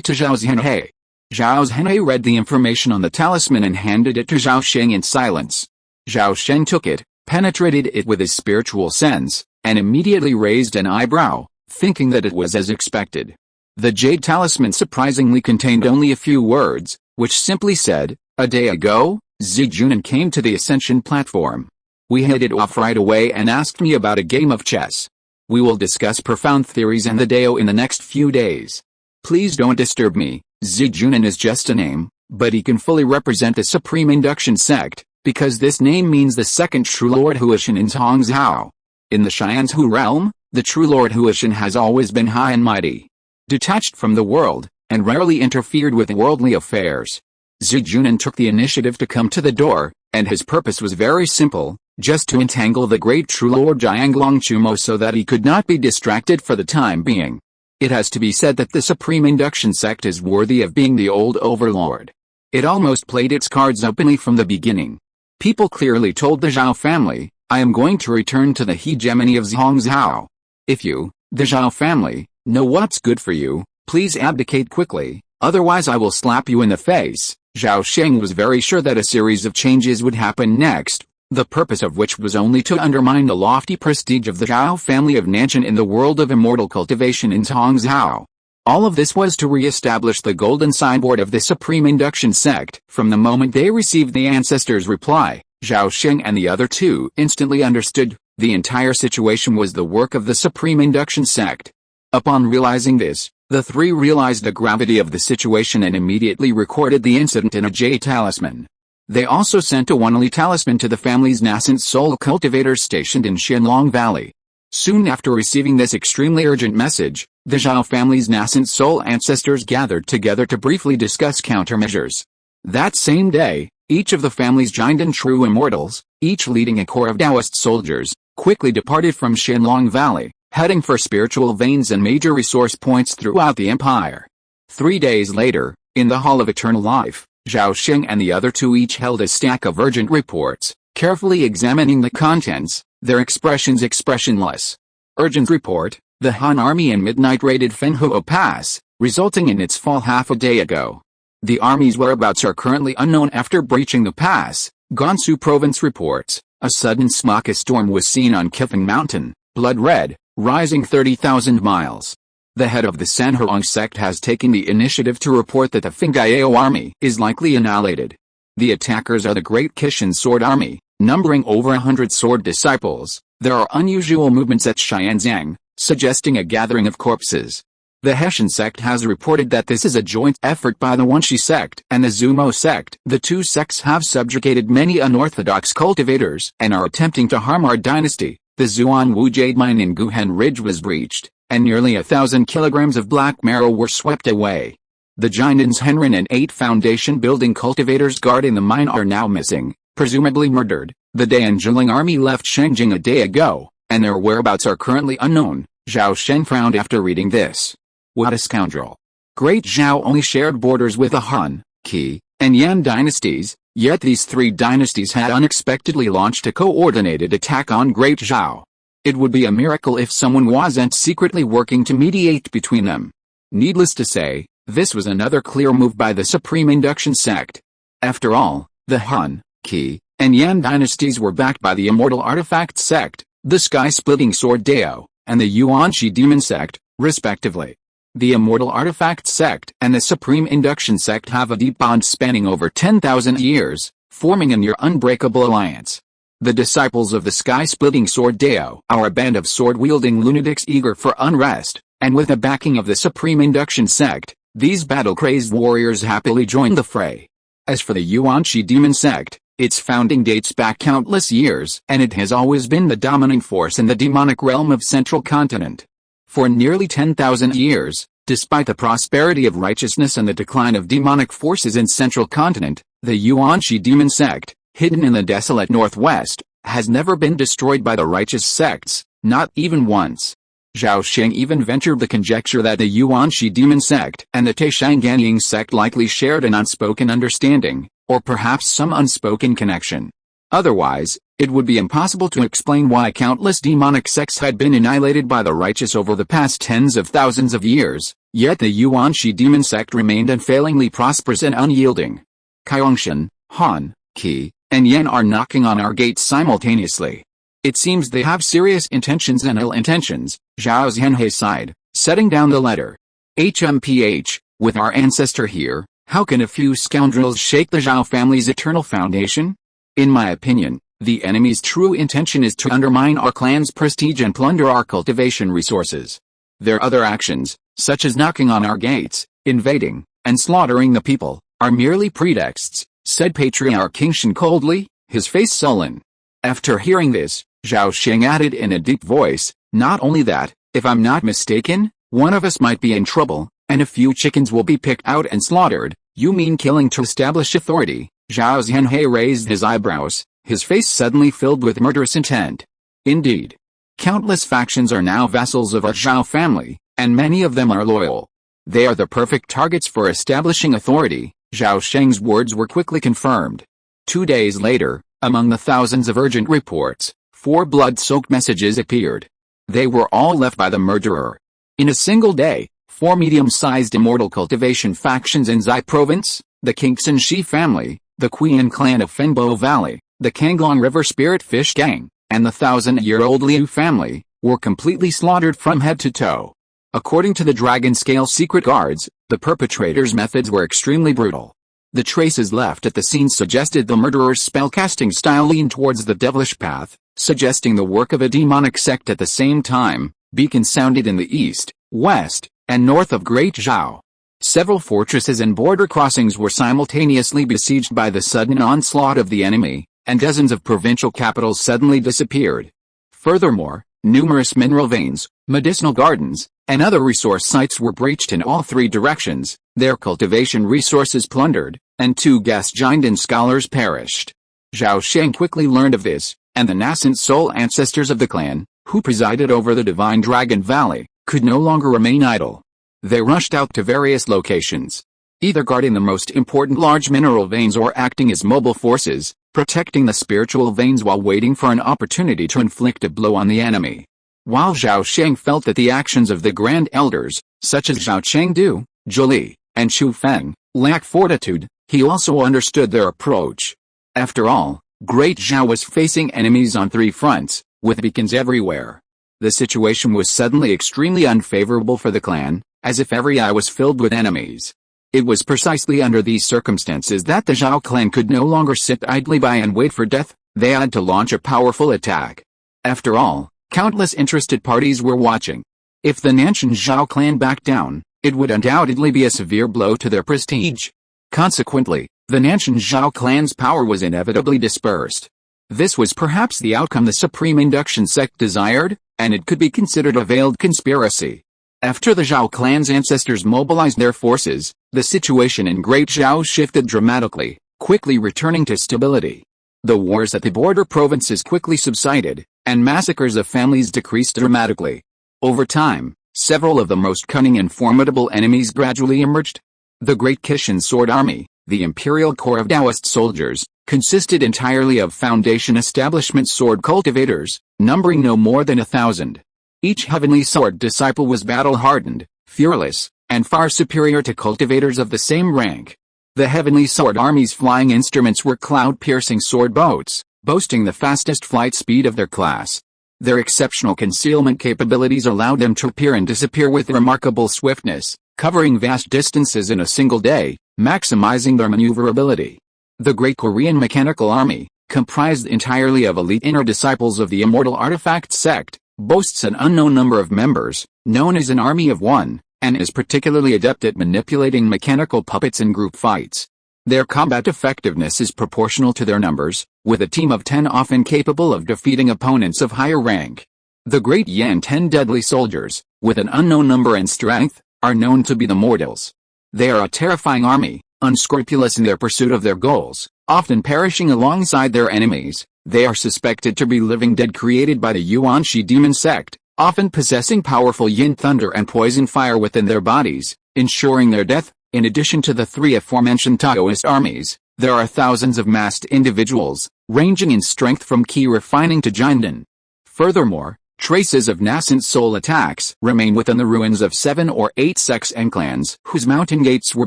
to Zhao Sheng. Zhao Sheng read the information on the talisman and handed it to Zhao Sheng in silence. Zhao Sheng took it, penetrated it with his spiritual sense, and immediately raised an eyebrow, thinking that it was as expected. The jade talisman surprisingly contained only a few words, which simply said, "A day ago, Zijunan came to the Ascension platform. We hit it off right away and asked me about a game of chess. We will discuss profound theories and the Dao in the next few days. Please don't disturb me. Zijunan is just a name, but he can fully represent the Supreme Induction sect, because this name means the second true Lord Huishan in Tongzhou. In the Xianzhu realm, the true Lord Huishan has always been high and mighty, detached from the world, and rarely interfered with worldly affairs. Zijunan took the initiative to come to the door, and his purpose was very simple, just to entangle the great true Lord Jianglong Chumo so that he could not be distracted for the time being. It has to be said that the Supreme Induction sect is worthy of being the old overlord. It almost played its cards openly from the beginning. People clearly told the Zhao family, "I am going to return to the hegemony of Zhongzhou. If you, the Zhao family, know what's good for you, please abdicate quickly, otherwise I will slap you in the face." Zhao Sheng was very sure that a series of changes would happen next, the purpose of which was only to undermine the lofty prestige of the Zhao family of Nanshan in the world of immortal cultivation in Tongzhou. All of this was to re-establish the golden signboard of the Supreme Induction sect. From the moment they received the ancestors' reply, Zhao Sheng and the other two instantly understood, the entire situation was the work of the Supreme Induction sect. Upon realizing this, the three realized the gravity of the situation and immediately recorded the incident in a jade talisman. They also sent a one-only talisman to the family's nascent soul cultivators stationed in Xianlong Valley. Soon after receiving this extremely urgent message, the Zhao family's nascent soul ancestors gathered together to briefly discuss countermeasures. That same day, each of the family's giant and true immortals, each leading a corps of Taoist soldiers, quickly departed from Xianlong Valley, heading for spiritual veins and major resource points throughout the empire. 3 days later, in the Hall of Eternal Life, Zhao Sheng and the other two each held a stack of urgent reports, carefully examining the contents, their expressions expressionless. Urgent report: the Han army in midnight raided Fenghuo Pass, resulting in its fall half a day ago. The army's whereabouts are currently unknown after breaching the pass. Gansu province reports, a sudden smoke storm was seen on Kifeng Mountain, blood red, rising 30,000 miles. The head of the Sanhurong sect has taken the initiative to report that the Fengayao army is likely annihilated. The attackers are the Great Kishan Sword Army, numbering over 100 sword disciples. There are unusual movements at Xianzhang, suggesting a gathering of corpses. The Hessian sect has reported that this is a joint effort by the Wenshi sect and the Zumo sect. The two sects have subjugated many unorthodox cultivators and are attempting to harm our dynasty. The Zuanwu jade mine in Guhen Ridge was breached, and nearly 1,000 kilograms of black marrow were swept away. The Jinin's Henrin and 8 foundation building cultivators guarding the mine are now missing, presumably murdered. The Daanjiling army left Shengjing a day ago, and their whereabouts are currently unknown. Zhao Sheng frowned after reading this. What a scoundrel. Great Zhao only shared borders with the Han, Qi, and Yan dynasties, yet these 3 dynasties had unexpectedly launched a coordinated attack on Great Zhao. It would be a miracle if someone wasn't secretly working to mediate between them. Needless to say, this was another clear move by the Supreme Induction sect. After all, the Han, Qi, and Yan dynasties were backed by the Immortal Artifact sect, the Sky-Splitting Sword Dao, and the Yuanshi Demon sect, respectively. The Immortal Artifact sect and the Supreme Induction sect have a deep bond spanning over 10,000 years, forming a near unbreakable alliance. The disciples of the Sky-Splitting Sword Dao are a band of sword-wielding lunatics eager for unrest, and with the backing of the Supreme Induction sect, these battle-crazed warriors happily joined the fray. As for the Yuanshi Demon sect, its founding dates back countless years, and it has always been the dominant force in the demonic realm of Central Continent. For nearly 10,000 years, despite the prosperity of righteousness and the decline of demonic forces in Central Continent, the Yuanshi Demon sect, hidden in the desolate northwest, has never been destroyed by the righteous sects, not even once. Zhao Sheng even ventured the conjecture that the Yuanxi demon sect and the Taishanganiying sect likely shared an unspoken understanding, or perhaps some unspoken connection. Otherwise, it would be impossible to explain why countless demonic sects had been annihilated by the righteous over the past tens of thousands of years, yet the Yuanxi demon sect remained unfailingly prosperous and unyielding. Kaiyongshan, Han, Qi, and Yan are knocking on our gates simultaneously. It seems they have serious intentions and ill intentions, Zhao Zhenhe sighed, setting down the letter. HMPH, with our ancestor here, how can a few scoundrels shake the Zhao family's eternal foundation? In my opinion, the enemy's true intention is to undermine our clan's prestige and plunder our cultivation resources. Their other actions, such as knocking on our gates, invading, and slaughtering the people, are merely pretexts, said Patriarch Kingshan coldly, his face sullen. After hearing this, Zhao Sheng added in a deep voice, not only that, if I'm not mistaken, one of us might be in trouble, and a few chickens will be picked out and slaughtered. You mean killing to establish authority? Zhao Zhenhe raised his eyebrows, his face suddenly filled with murderous intent. Indeed. Countless factions are now vassals of our Zhao family, and many of them are loyal. They are the perfect targets for establishing authority. Zhao Sheng's words were quickly confirmed. 2 days later, among the thousands of urgent reports, 4 blood-soaked messages appeared. They were all left by the murderer. In a single day, 4 medium-sized immortal cultivation factions in Zai province, the Kingshan Shi family, the Qian clan of Fenbo Valley, the Kanglong River Spirit Fish Gang, and the 1,000-year-old Liu family, were completely slaughtered from head to toe. According to the Dragon Scale secret guards, the perpetrators' methods were extremely brutal. The traces left at the scene suggested the murderer's spellcasting style leaned towards the devilish path, suggesting the work of a demonic sect. At the same time, beacons sounded in the east, west, and north of Great Zhao. Several fortresses and border crossings were simultaneously besieged by the sudden onslaught of the enemy, and dozens of provincial capitals suddenly disappeared. Furthermore, numerous mineral veins, medicinal gardens, and other resource sites were breached in all 3 directions, their cultivation resources plundered, and 2 gas giant and scholars perished. Zhao Sheng quickly learned of this, and the nascent soul ancestors of the clan, who presided over the Divine Dragon Valley, could no longer remain idle. They rushed out to various locations, either guarding the most important large mineral veins or acting as mobile forces, protecting the spiritual veins while waiting for an opportunity to inflict a blow on the enemy. While Zhao Sheng felt that the actions of the Grand Elders, such as Zhao Chengdu, Zhuli, and Xu Feng, lack fortitude, he also understood their approach. After all, Great Zhao was facing enemies on 3 fronts, with beacons everywhere. The situation was suddenly extremely unfavorable for the clan, as if every eye was filled with enemies. It was precisely under these circumstances that the Zhao clan could no longer sit idly by and wait for death. They had to launch a powerful attack. After all, countless interested parties were watching. If the Nanshan Zhao clan backed down, it would undoubtedly be a severe blow to their prestige. Consequently, the Nanshan Zhao clan's power was inevitably dispersed. This was perhaps the outcome the Supreme Induction sect desired, and it could be considered a veiled conspiracy. After the Zhao clan's ancestors mobilized their forces, the situation in Great Zhao shifted dramatically, quickly returning to stability. The wars at the border provinces quickly subsided, and massacres of families decreased dramatically. Over time, several of the most cunning and formidable enemies gradually emerged. The Great Kishan Sword Army, the Imperial Corps of Taoist soldiers, consisted entirely of Foundation Establishment sword cultivators, numbering no more than 1,000. Each Heavenly Sword disciple was battle-hardened, fearless, and far superior to cultivators of the same rank. The Heavenly Sword Army's flying instruments were cloud-piercing sword boats, boasting the fastest flight speed of their class. Their exceptional concealment capabilities allowed them to appear and disappear with remarkable swiftness, covering vast distances in a single day, maximizing their maneuverability. The Great Korean Mechanical Army, comprised entirely of elite inner disciples of the Immortal Artifact sect, boasts an unknown number of members, known as an Army of One, and is particularly adept at manipulating mechanical puppets in group fights. Their combat effectiveness is proportional to their numbers, with a team of 10 often capable of defeating opponents of higher rank. The Great Yan 10 Deadly Soldiers, with an unknown number and strength, are known to be the Mortals. They are a terrifying army, unscrupulous in their pursuit of their goals, often perishing alongside their enemies. They are suspected to be living dead created by the Yuanxi demon sect, often possessing powerful yin thunder and poison fire within their bodies, ensuring their death. In addition to the three aforementioned Taoist armies, there are thousands of masked individuals, ranging in strength from Qi refining to Jinden. Furthermore, traces of nascent soul attacks remain within the ruins of 7 or 8 sects and clans whose mountain gates were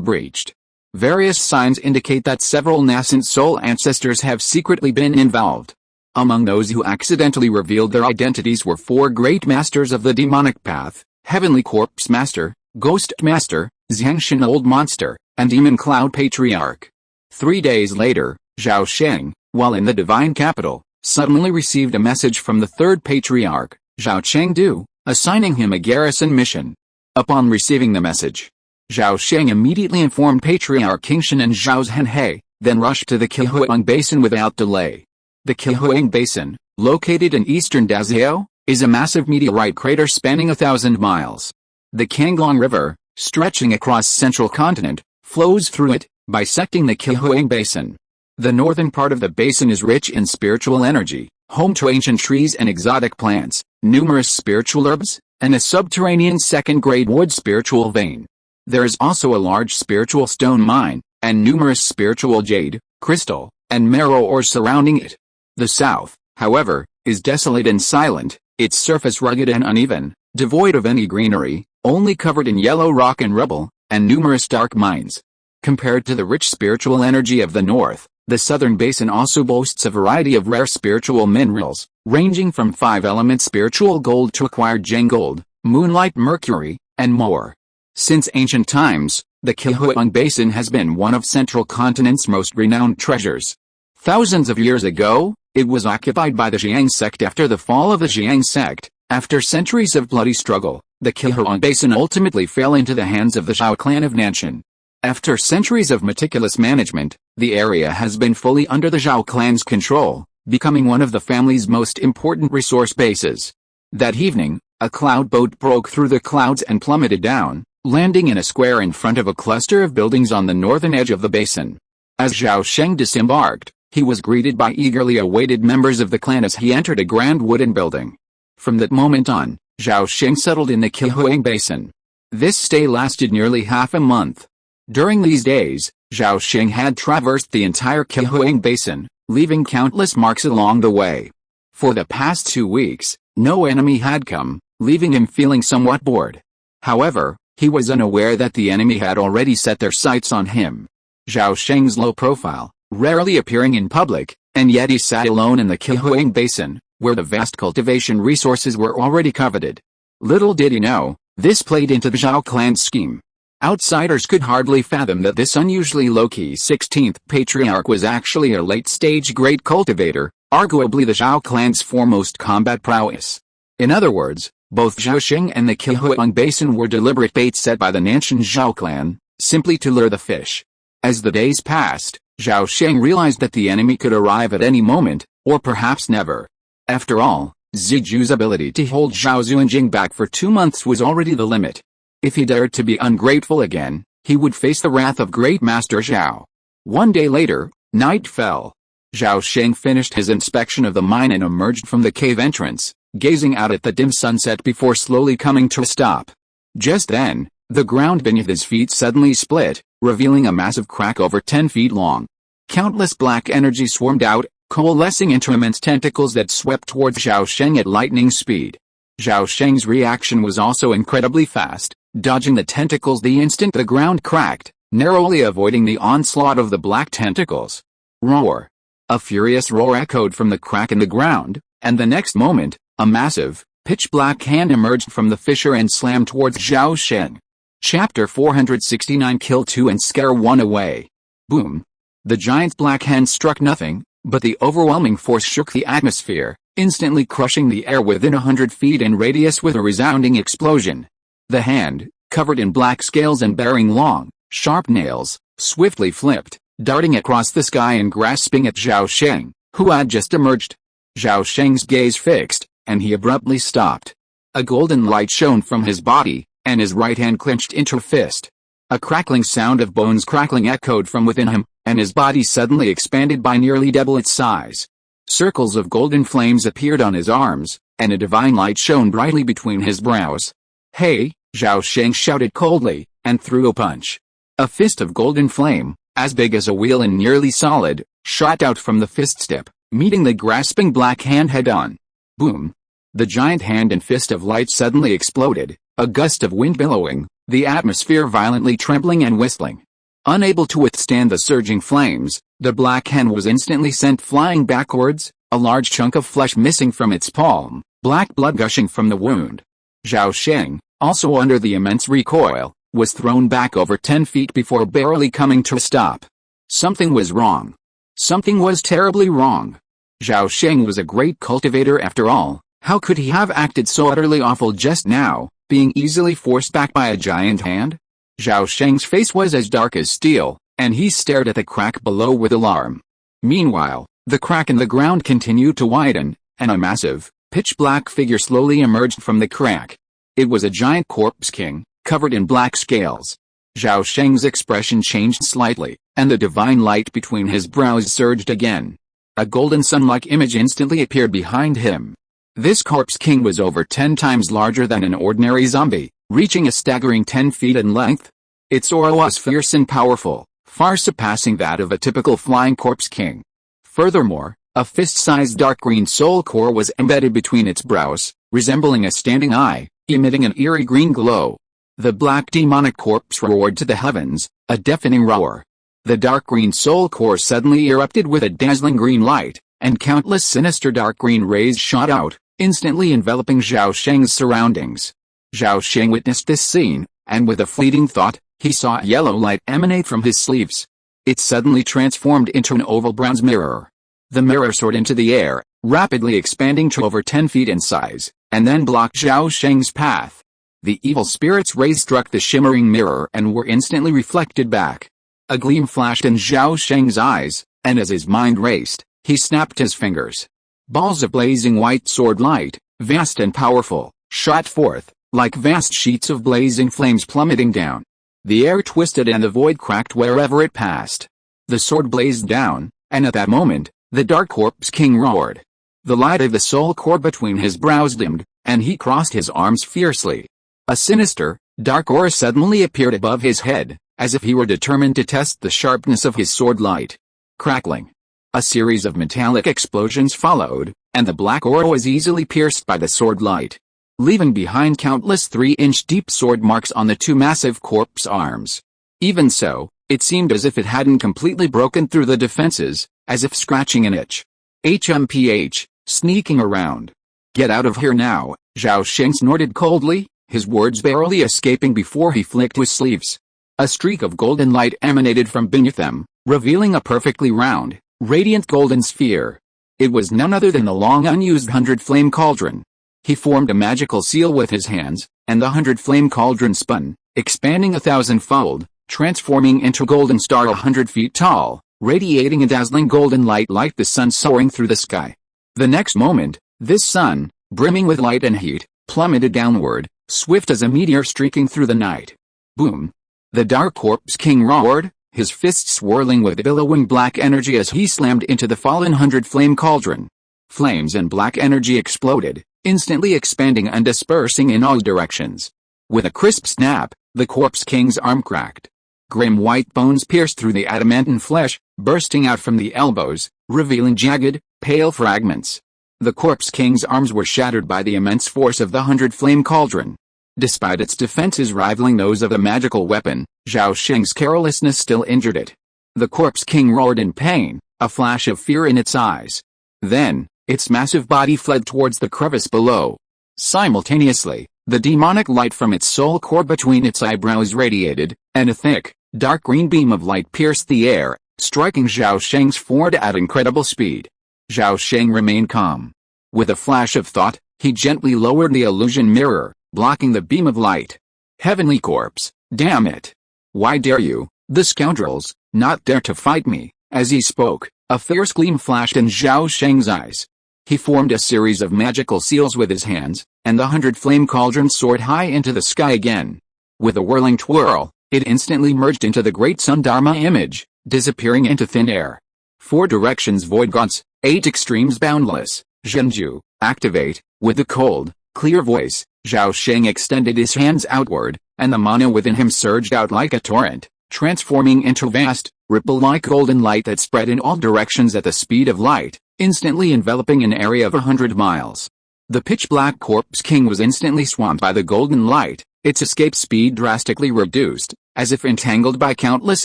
breached. Various signs indicate that several nascent soul ancestors have secretly been involved. Among those who accidentally revealed their identities were 4 great masters of the demonic path: Heavenly Corpse Master, Ghost Master, Zhao Sheng Old Monster, and Demon Cloud Patriarch. 3 days later, Zhao Sheng, while in the divine capital, suddenly received a message from the third patriarch, Zhao Chengdu, assigning him a garrison mission. Upon receiving the message, Zhao Sheng immediately informed Patriarch Qingshan and Zhao Zhenhe, then rushed to the Qihuang Basin without delay. The Qihuang Basin, located in eastern Dazhao, is a massive meteorite crater spanning 1,000 miles. The Kanglong River, stretching across central continent, flows through it, bisecting the Qihuang Basin. The northern part of the basin is rich in spiritual energy, home to ancient trees and exotic plants, numerous spiritual herbs, and a subterranean second-grade wood spiritual vein. There is also a large spiritual stone mine, and numerous spiritual jade, crystal, and marrow ores surrounding it. The south, however, is desolate and silent, its surface rugged and uneven, devoid of any greenery, only covered in yellow rock and rubble, and numerous dark mines. Compared to the rich spiritual energy of the north, the southern basin also boasts a variety of rare spiritual minerals, ranging from 5-element spiritual gold to acquired Zheng gold, moonlight mercury, and more. Since ancient times, the Qihuang Basin has been one of central continent's most renowned treasures. Thousands of years ago, it was occupied by the Jiang sect. After the fall of the Jiang sect, after centuries of bloody struggle, the Qihuang Basin ultimately fell into the hands of the Zhao clan of Nanshan. After centuries of meticulous management, the area has been fully under the Zhao clan's control, becoming one of the family's most important resource bases. That evening, a cloud boat broke through the clouds and plummeted down, landing in a square in front of a cluster of buildings on the northern edge of the basin. As Zhao Sheng disembarked, he was greeted by eagerly awaited members of the clan as he entered a grand wooden building. From that moment on, Zhao Sheng settled in the Qihuang Basin. This stay lasted nearly half a month. During these days, Zhao Sheng had traversed the entire Qihuang Basin, leaving countless marks along the way. For the past 2 weeks, no enemy had come, leaving him feeling somewhat bored. However, he was unaware that the enemy had already set their sights on him. Zhao Sheng's low profile, rarely appearing in public, and yet he sat alone in the Qihuang Basin, where the vast cultivation resources were already coveted. Little did he know, this played into the Zhao clan's scheme. Outsiders could hardly fathom that this unusually low-key 16th patriarch was actually a late-stage great cultivator, arguably the Zhao clan's foremost combat prowess. In other words, both Zhao Sheng and the Qihuang Basin were deliberate baits set by the Nanshan Zhao clan, simply to lure the fish. As the days passed, Zhao Sheng realized that the enemy could arrive at any moment, or perhaps never. After all, Ziju's ability to hold Zhao Zuanjing back for 2 months was already the limit. If he dared to be ungrateful again, he would face the wrath of Great Master Zhao. 1 day later, night fell. Zhao Sheng finished his inspection of the mine and emerged from the cave entrance, gazing out at the dim sunset before slowly coming to a stop. Just then, the ground beneath his feet suddenly split, revealing a massive crack over 10 feet long. Countless black energy swarmed out, coalescing into immense tentacles that swept towards Zhao Sheng at lightning speed. Zhao Sheng's reaction was also incredibly fast, dodging the tentacles the instant the ground cracked, narrowly avoiding the onslaught of the black tentacles. Roar! A furious roar echoed from the crack in the ground, and the next moment, a massive, pitch-black hand emerged from the fissure and slammed towards Zhao Sheng. Chapter 469 Kill 2 and Scare 1 Away. Boom! The giant's black hand struck nothing, but the overwhelming force shook the atmosphere, instantly crushing the air within 100 feet in radius with a resounding explosion. The hand, covered in black scales and bearing long, sharp nails, swiftly flipped, darting across the sky and grasping at Zhao Sheng, who had just emerged. Zhao Sheng's gaze fixed, and he abruptly stopped. A golden light shone from his body, and his right hand clenched into a fist. A crackling sound of bones crackling echoed from within him, and his body suddenly expanded by nearly double its size. Circles of golden flames appeared on his arms, and a divine light shone brightly between his brows. "Hey!" Zhao Sheng shouted coldly, and threw a punch. A fist of golden flame, as big as a wheel and nearly solid, shot out from the fist tip, meeting the grasping black hand head-on. Boom! The giant hand and fist of light suddenly exploded, a gust of wind billowing, the atmosphere violently trembling and whistling. Unable to withstand the surging flames, the black hand was instantly sent flying backwards, a large chunk of flesh missing from its palm, black blood gushing from the wound. Zhao Sheng, also under the immense recoil, was thrown back over 10 feet before barely coming to a stop. Something was wrong. Something was terribly wrong. Zhao Sheng was a great cultivator after all. How could he have acted so utterly awful just now, being easily forced back by a giant hand? Zhao Sheng's face was as dark as steel, and he stared at the crack below with alarm. Meanwhile, the crack in the ground continued to widen, and a massive, pitch-black figure slowly emerged from the crack. It was a giant corpse king, covered in black scales. Zhao Sheng's expression changed slightly, and the divine light between his brows surged again. A golden sun-like image instantly appeared behind him. This corpse king was over 10 times larger than an ordinary zombie, reaching a staggering 10 feet in length. Its aura was fierce and powerful, far surpassing that of a typical flying corpse king. Furthermore, a fist-sized dark green soul core was embedded between its brows, resembling a standing eye, emitting an eerie green glow. The black demonic corpse roared to the heavens, a deafening roar. The dark green soul core suddenly erupted with a dazzling green light, and countless sinister dark green rays shot out, instantly enveloping Zhao Sheng's surroundings. Zhao Sheng witnessed this scene, and with a fleeting thought, he saw a yellow light emanate from his sleeves. It suddenly transformed into an oval bronze mirror. The mirror soared into the air, rapidly expanding to over 10 feet in size, and then blocked Zhao Sheng's path. The evil spirit's rays struck the shimmering mirror and were instantly reflected back. A gleam flashed in Zhao Sheng's eyes, and as his mind raced, he snapped his fingers. Balls of blazing white sword light, vast and powerful, shot forth, like vast sheets of blazing flames plummeting down. The air twisted and the void cracked wherever it passed. The sword blazed down, and at that moment, the dark corpse king roared. The light of the soul core between his brows dimmed, and he crossed his arms fiercely. A sinister, dark aura suddenly appeared above his head, as if he were determined to test the sharpness of his sword light. Crackling. A series of metallic explosions followed, and the black aura was easily pierced by the sword light, leaving behind countless 3-inch deep sword marks on the two massive corpse arms. Even so, it seemed as if it hadn't completely broken through the defenses, as if scratching an itch. HMPH, sneaking around. Get out of here now, Zhao Sheng snorted coldly, his words barely escaping before he flicked his sleeves. A streak of golden light emanated from beneath them, revealing a perfectly round, radiant golden sphere. It was none other than the long unused 100-flame cauldron. He formed a magical seal with his hands, and the 100-flame cauldron spun, expanding 1,000-fold, transforming into a golden star 100 feet tall, radiating a dazzling golden light like the sun soaring through the sky. The next moment, this sun, brimming with light and heat, plummeted downward, swift as a meteor streaking through the night. Boom! The dark corpse king roared, his fists swirling with billowing black energy as he slammed into the fallen 100-flame cauldron. Flames and black energy exploded, instantly expanding and dispersing in all directions. With a crisp snap, the corpse king's arm cracked. Grim white bones pierced through the adamantine flesh, bursting out from the elbows, revealing jagged, pale fragments. The corpse king's arms were shattered by the immense force of the 100-flame cauldron. Despite its defenses rivaling those of a magical weapon, Zhao Sheng's carelessness still injured it. The corpse king roared in pain, a flash of fear in its eyes. Then, its massive body fled towards the crevice below. Simultaneously, the demonic light from its soul core between its eyebrows radiated, and a thick, dark green beam of light pierced the air, striking Zhao Sheng's forehead at incredible speed. Zhao Sheng remained calm. With a flash of thought, he gently lowered the illusion mirror, blocking the beam of light. Heavenly corpse, damn it! Why dare you, the scoundrels, not dare to fight me? As he spoke, a fierce gleam flashed in Zhao Sheng's eyes. He formed a series of magical seals with his hands, and the 100-flame cauldron soared high into the sky again. With a whirling twirl, it instantly merged into the great sun dharma image, disappearing into thin air. 4 directions void gods, 8 extremes boundless, Zhenju, activate. With the cold, clear voice, Zhao Sheng extended his hands outward, and the mana within him surged out like a torrent, transforming into vast, ripple-like golden light that spread in all directions at the speed of light, instantly enveloping an area of 100 miles. The pitch-black Corpse King was instantly swamped by the golden light, its escape speed drastically reduced, as if entangled by countless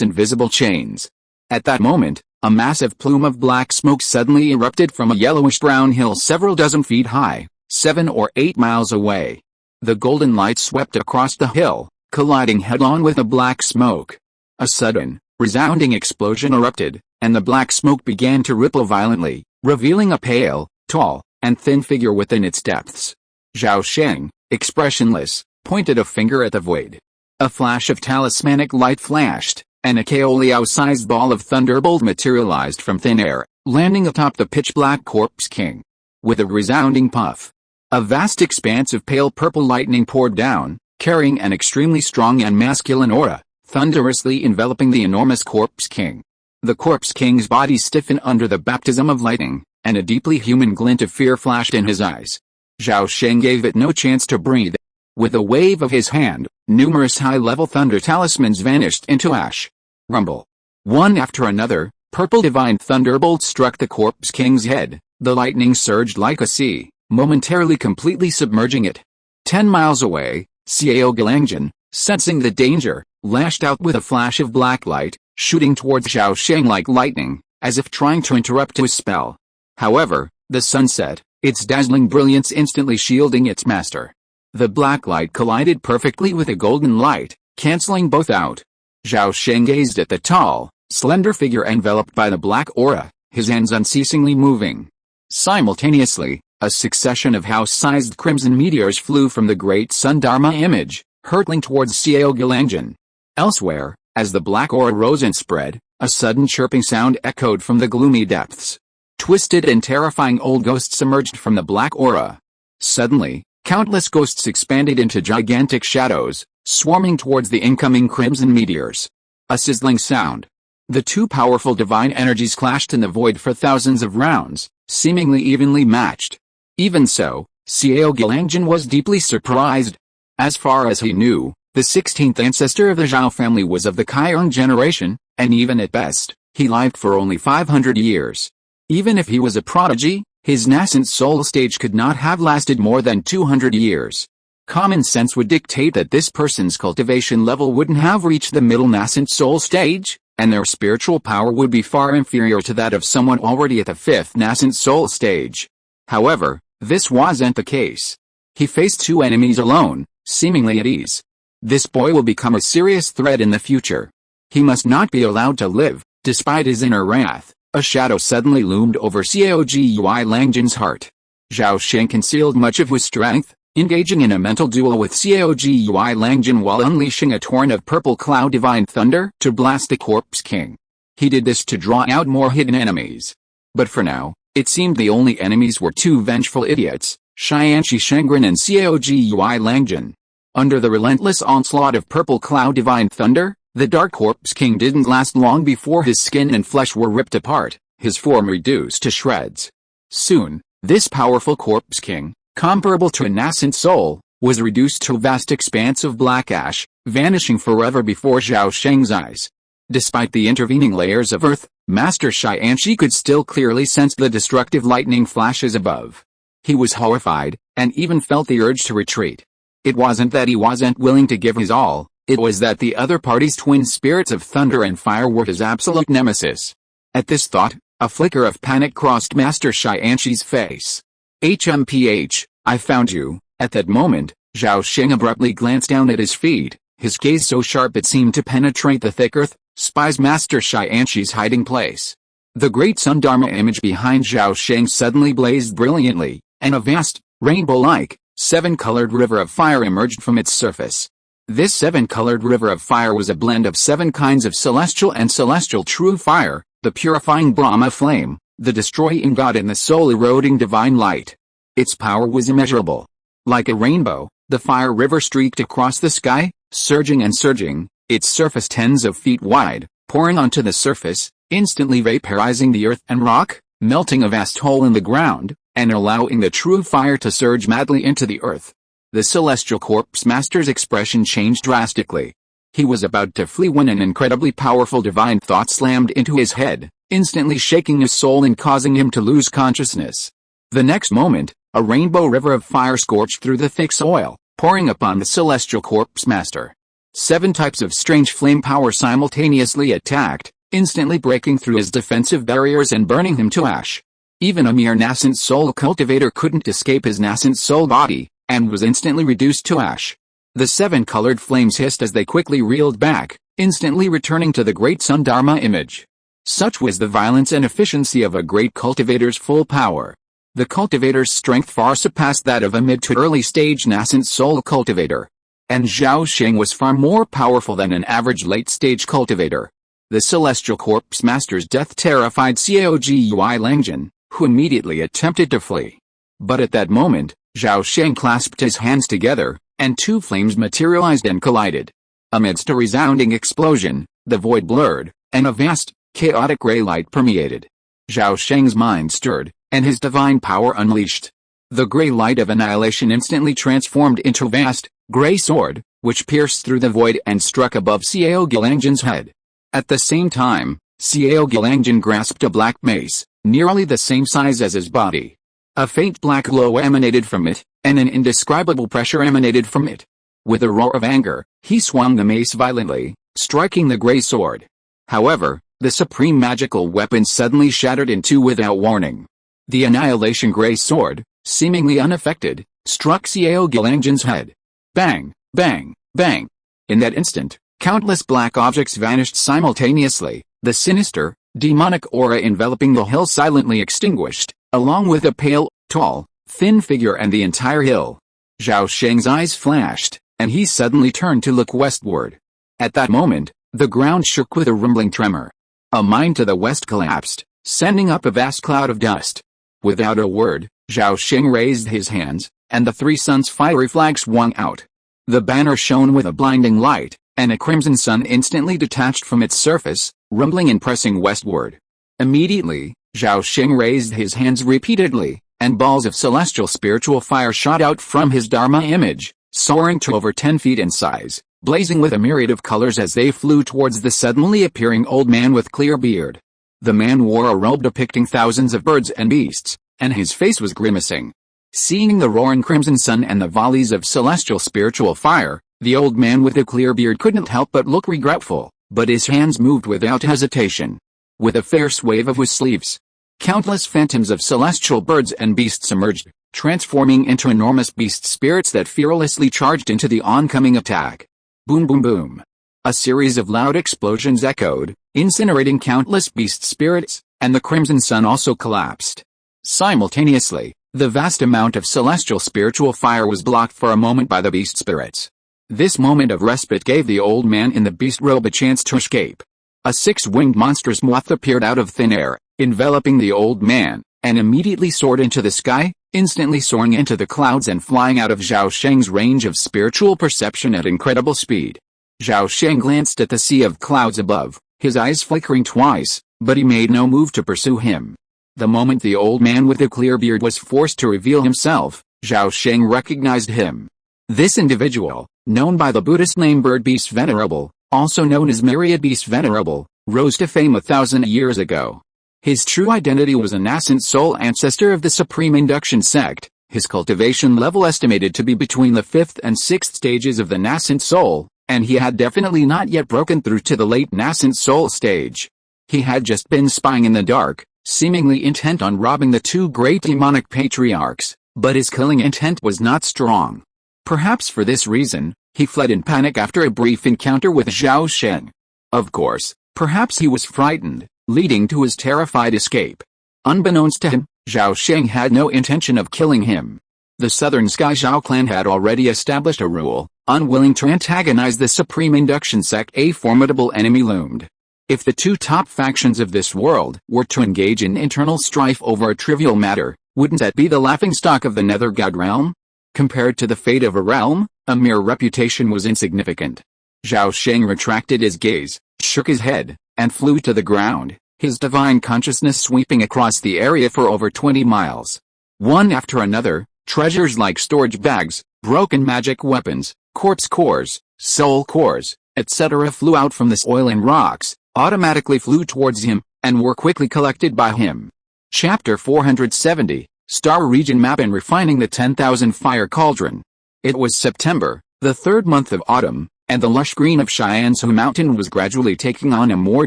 invisible chains. At that moment, a massive plume of black smoke suddenly erupted from a yellowish-brown hill several dozen feet high, 7 or 8 miles away. The golden light swept across the hill, colliding head-on with the black smoke. A sudden, resounding explosion erupted, and the black smoke began to ripple violently, revealing a pale, tall, and thin figure within its depths. Zhao Sheng, expressionless, pointed a finger at the void. A flash of talismanic light flashed, and a Kaoliao-sized ball of thunderbolt materialized from thin air, landing atop the pitch-black Corpse King. With a resounding puff, a vast expanse of pale purple lightning poured down, carrying an extremely strong and masculine aura, thunderously enveloping the enormous Corpse King. The Corpse King's body stiffened under the baptism of lightning, and a deeply human glint of fear flashed in his eyes. Zhao Sheng gave it no chance to breathe. With a wave of his hand, numerous high-level thunder talismans vanished into ash. Rumble. One after another, purple divine thunderbolts struck the Corpse King's head. The lightning surged like a sea, momentarily completely submerging it. 10 miles away, Xiao Galangjian, sensing the danger, lashed out with a flash of black light, shooting towards Zhao Sheng like lightning, as if trying to interrupt his spell. However, the sun set, its dazzling brilliance instantly shielding its master. The black light collided perfectly with the golden light, canceling both out. Zhao Sheng gazed at the tall, slender figure enveloped by the black aura, his hands unceasingly moving. Simultaneously, a succession of house-sized crimson meteors flew from the great sun Dharma image, hurtling towards Xiao Galangjian. Elsewhere, as the black aura rose and spread, a sudden chirping sound echoed from the gloomy depths. Twisted and terrifying old ghosts emerged from the black aura. Suddenly, countless ghosts expanded into gigantic shadows, swarming towards the incoming crimson meteors. A sizzling sound. The two powerful divine energies clashed in the void for thousands of rounds, seemingly evenly matched. Even so, Xiao Galangjian was deeply surprised. As far as he knew, the 16th ancestor of the Zhao family was of the Chiron generation, and even at best, he lived for only 500 years. Even if he was a prodigy, his nascent soul stage could not have lasted more than 200 years. Common sense would dictate that this person's cultivation level wouldn't have reached the middle nascent soul stage, and their spiritual power would be far inferior to that of someone already at the 5th nascent soul stage. However, this wasn't the case. He faced two enemies alone, seemingly at ease. This boy will become a serious threat in the future. He must not be allowed to live. Despite his inner wrath, a shadow suddenly loomed over Xiao Galangjian's heart. Zhao Sheng concealed much of his strength, engaging in a mental duel with Xiao Galangjian while unleashing a torrent of purple cloud divine thunder to blast the Corpse King. He did this to draw out more hidden enemies. But for now, it seemed the only enemies were two vengeful idiots, Xianxi Shengren and Xiao Galangjian. Under the relentless onslaught of purple cloud divine thunder, the Dark Corpse King didn't last long before his skin and flesh were ripped apart, his form reduced to shreds. Soon, this powerful Corpse King, comparable to a nascent soul, was reduced to a vast expanse of black ash, vanishing forever before Zhao Sheng's eyes. Despite the intervening layers of earth, Master Xianxi could still clearly sense the destructive lightning flashes above. He was horrified, and even felt the urge to retreat. It wasn't that he wasn't willing to give his all, it was that the other party's twin spirits of thunder and fire were his absolute nemesis. At this thought, a flicker of panic crossed Master Xianxi's face. HMPH, I found you. At that moment, Zhao Sheng abruptly glanced down at his feet, his gaze so sharp it seemed to penetrate the thick earth, spies Master Xianxi's hiding place. The great sun Dharma image behind Zhao Sheng suddenly blazed brilliantly, and a vast, rainbow-like, seven-colored river of fire emerged from its surface. This seven-colored river of fire was a blend of 7 kinds of celestial and celestial true fire, the purifying Brahma flame, the destroying God and the soul-eroding divine light. Its power was immeasurable. Like a rainbow, the fire river streaked across the sky, surging and surging, its surface tens of feet wide, pouring onto the surface, instantly vaporizing the earth and rock, melting a vast hole in the ground, and allowing the true fire to surge madly into the earth. The Celestial Corpse Master's expression changed drastically. He was about to flee when an incredibly powerful divine thought slammed into his head, instantly shaking his soul and causing him to lose consciousness. The next moment, a rainbow river of fire scorched through the thick soil, pouring upon the Celestial Corpse Master. 7 types of strange flame power simultaneously attacked, instantly breaking through his defensive barriers and burning him to ash. Even a mere nascent soul cultivator couldn't escape his nascent soul body, and was instantly reduced to ash. The 7 colored flames hissed as they quickly reeled back, instantly returning to the great sun Dharma image. Such was the violence and efficiency of a great cultivator's full power. The cultivator's strength far surpassed that of a mid to early stage nascent soul cultivator. And Zhao Sheng was far more powerful than an average late stage cultivator. The Celestial Corpse Master's death terrified Xiao Gui Langjin, who immediately attempted to flee. But at that moment, Zhao Sheng clasped his hands together, and 2 flames materialized and collided. Amidst a resounding explosion, the void blurred, and a vast, chaotic gray light permeated. Zhao Sheng's mind stirred, and his divine power unleashed. The gray light of annihilation instantly transformed into a vast, gray sword, which pierced through the void and struck above Xiao Gilangjin's head. At the same time, Xiao Gilangjin grasped a black mace, nearly the same size as his body. A faint black glow emanated from it, and an indescribable pressure emanated from it. With a roar of anger, he swung the mace violently, striking the gray sword. However, the supreme magical weapon suddenly shattered in 2 without warning. The annihilation gray sword, seemingly unaffected, struck Xiao Gilangjin's head. Bang, bang, bang. In that instant, countless black objects vanished simultaneously, the sinister, demonic aura enveloping the hill silently extinguished, along with a pale, tall, thin figure and the entire hill. Zhao Sheng's eyes flashed, and he suddenly turned to look westward. At that moment, the ground shook with a rumbling tremor. A mine to the west collapsed, sending up a vast cloud of dust. Without a word, Zhao Sheng raised his hands, and the 3 suns' fiery flag swung out. The banner shone with a blinding light, and a crimson sun instantly detached from its surface, rumbling and pressing westward. Immediately, Zhao Sheng raised his hands repeatedly, and balls of celestial spiritual fire shot out from his Dharma image, soaring to over 10 feet in size, blazing with a myriad of colors as they flew towards the suddenly appearing old man with clear beard. The man wore a robe depicting thousands of birds and beasts, and his face was grimacing. Seeing the roaring crimson sun and the volleys of celestial spiritual fire, the old man with the clear beard couldn't help but look regretful, but his hands moved without hesitation. With a fierce wave of his sleeves, countless phantoms of celestial birds and beasts emerged, transforming into enormous beast spirits that fearlessly charged into the oncoming attack. Boom boom boom. A series of loud explosions echoed, incinerating countless beast spirits, and the crimson sun also collapsed. Simultaneously, the vast amount of celestial spiritual fire was blocked for a moment by the beast spirits. This moment of respite gave the old man in the beast robe a chance to escape. A 6-winged monstrous moth appeared out of thin air, enveloping the old man, and immediately soared into the sky, instantly soaring into the clouds and flying out of Zhao Sheng's range of spiritual perception at incredible speed. Zhao Sheng glanced at the sea of clouds above, his eyes flickering twice, but he made no move to pursue him. The moment the old man with the clear beard was forced to reveal himself, Zhao Sheng recognized him. This individual, known by the Buddhist name Bird Beast Venerable, also known as Myriad Beast Venerable, rose to fame 1,000 years ago. His true identity was a nascent soul ancestor of the Supreme Induction sect, his cultivation level estimated to be between the 5th and 6th stages of the nascent soul, and he had definitely not yet broken through to the late nascent soul stage. He had just been spying in the dark, seemingly intent on robbing the 2 great demonic patriarchs, but his killing intent was not strong. Perhaps for this reason, he fled in panic after a brief encounter with Zhao Sheng. Of course, perhaps he was frightened, leading to his terrified escape. Unbeknownst to him, Zhao Sheng had no intention of killing him. The Southern Sky Zhao clan had already established a rule: unwilling to antagonize the Supreme Induction sect, a formidable enemy loomed. If the 2 top factions of this world were to engage in internal strife over a trivial matter, wouldn't that be the laughingstock of the Nether God realm? Compared to the fate of a realm, a mere reputation was insignificant. Zhao Sheng retracted his gaze, shook his head, and flew to the ground, his divine consciousness sweeping across the area for over 20 miles. One after another, treasures like storage bags, broken magic weapons, corpse cores, soul cores, etc. flew out from the soil and rocks, automatically flew towards him, and were quickly collected by him. Chapter 470, Star Region Map and Refining the 10,000 Fire Cauldron. It was September, the third month of autumn, and the lush green of Shyenshu Mountain was gradually taking on a more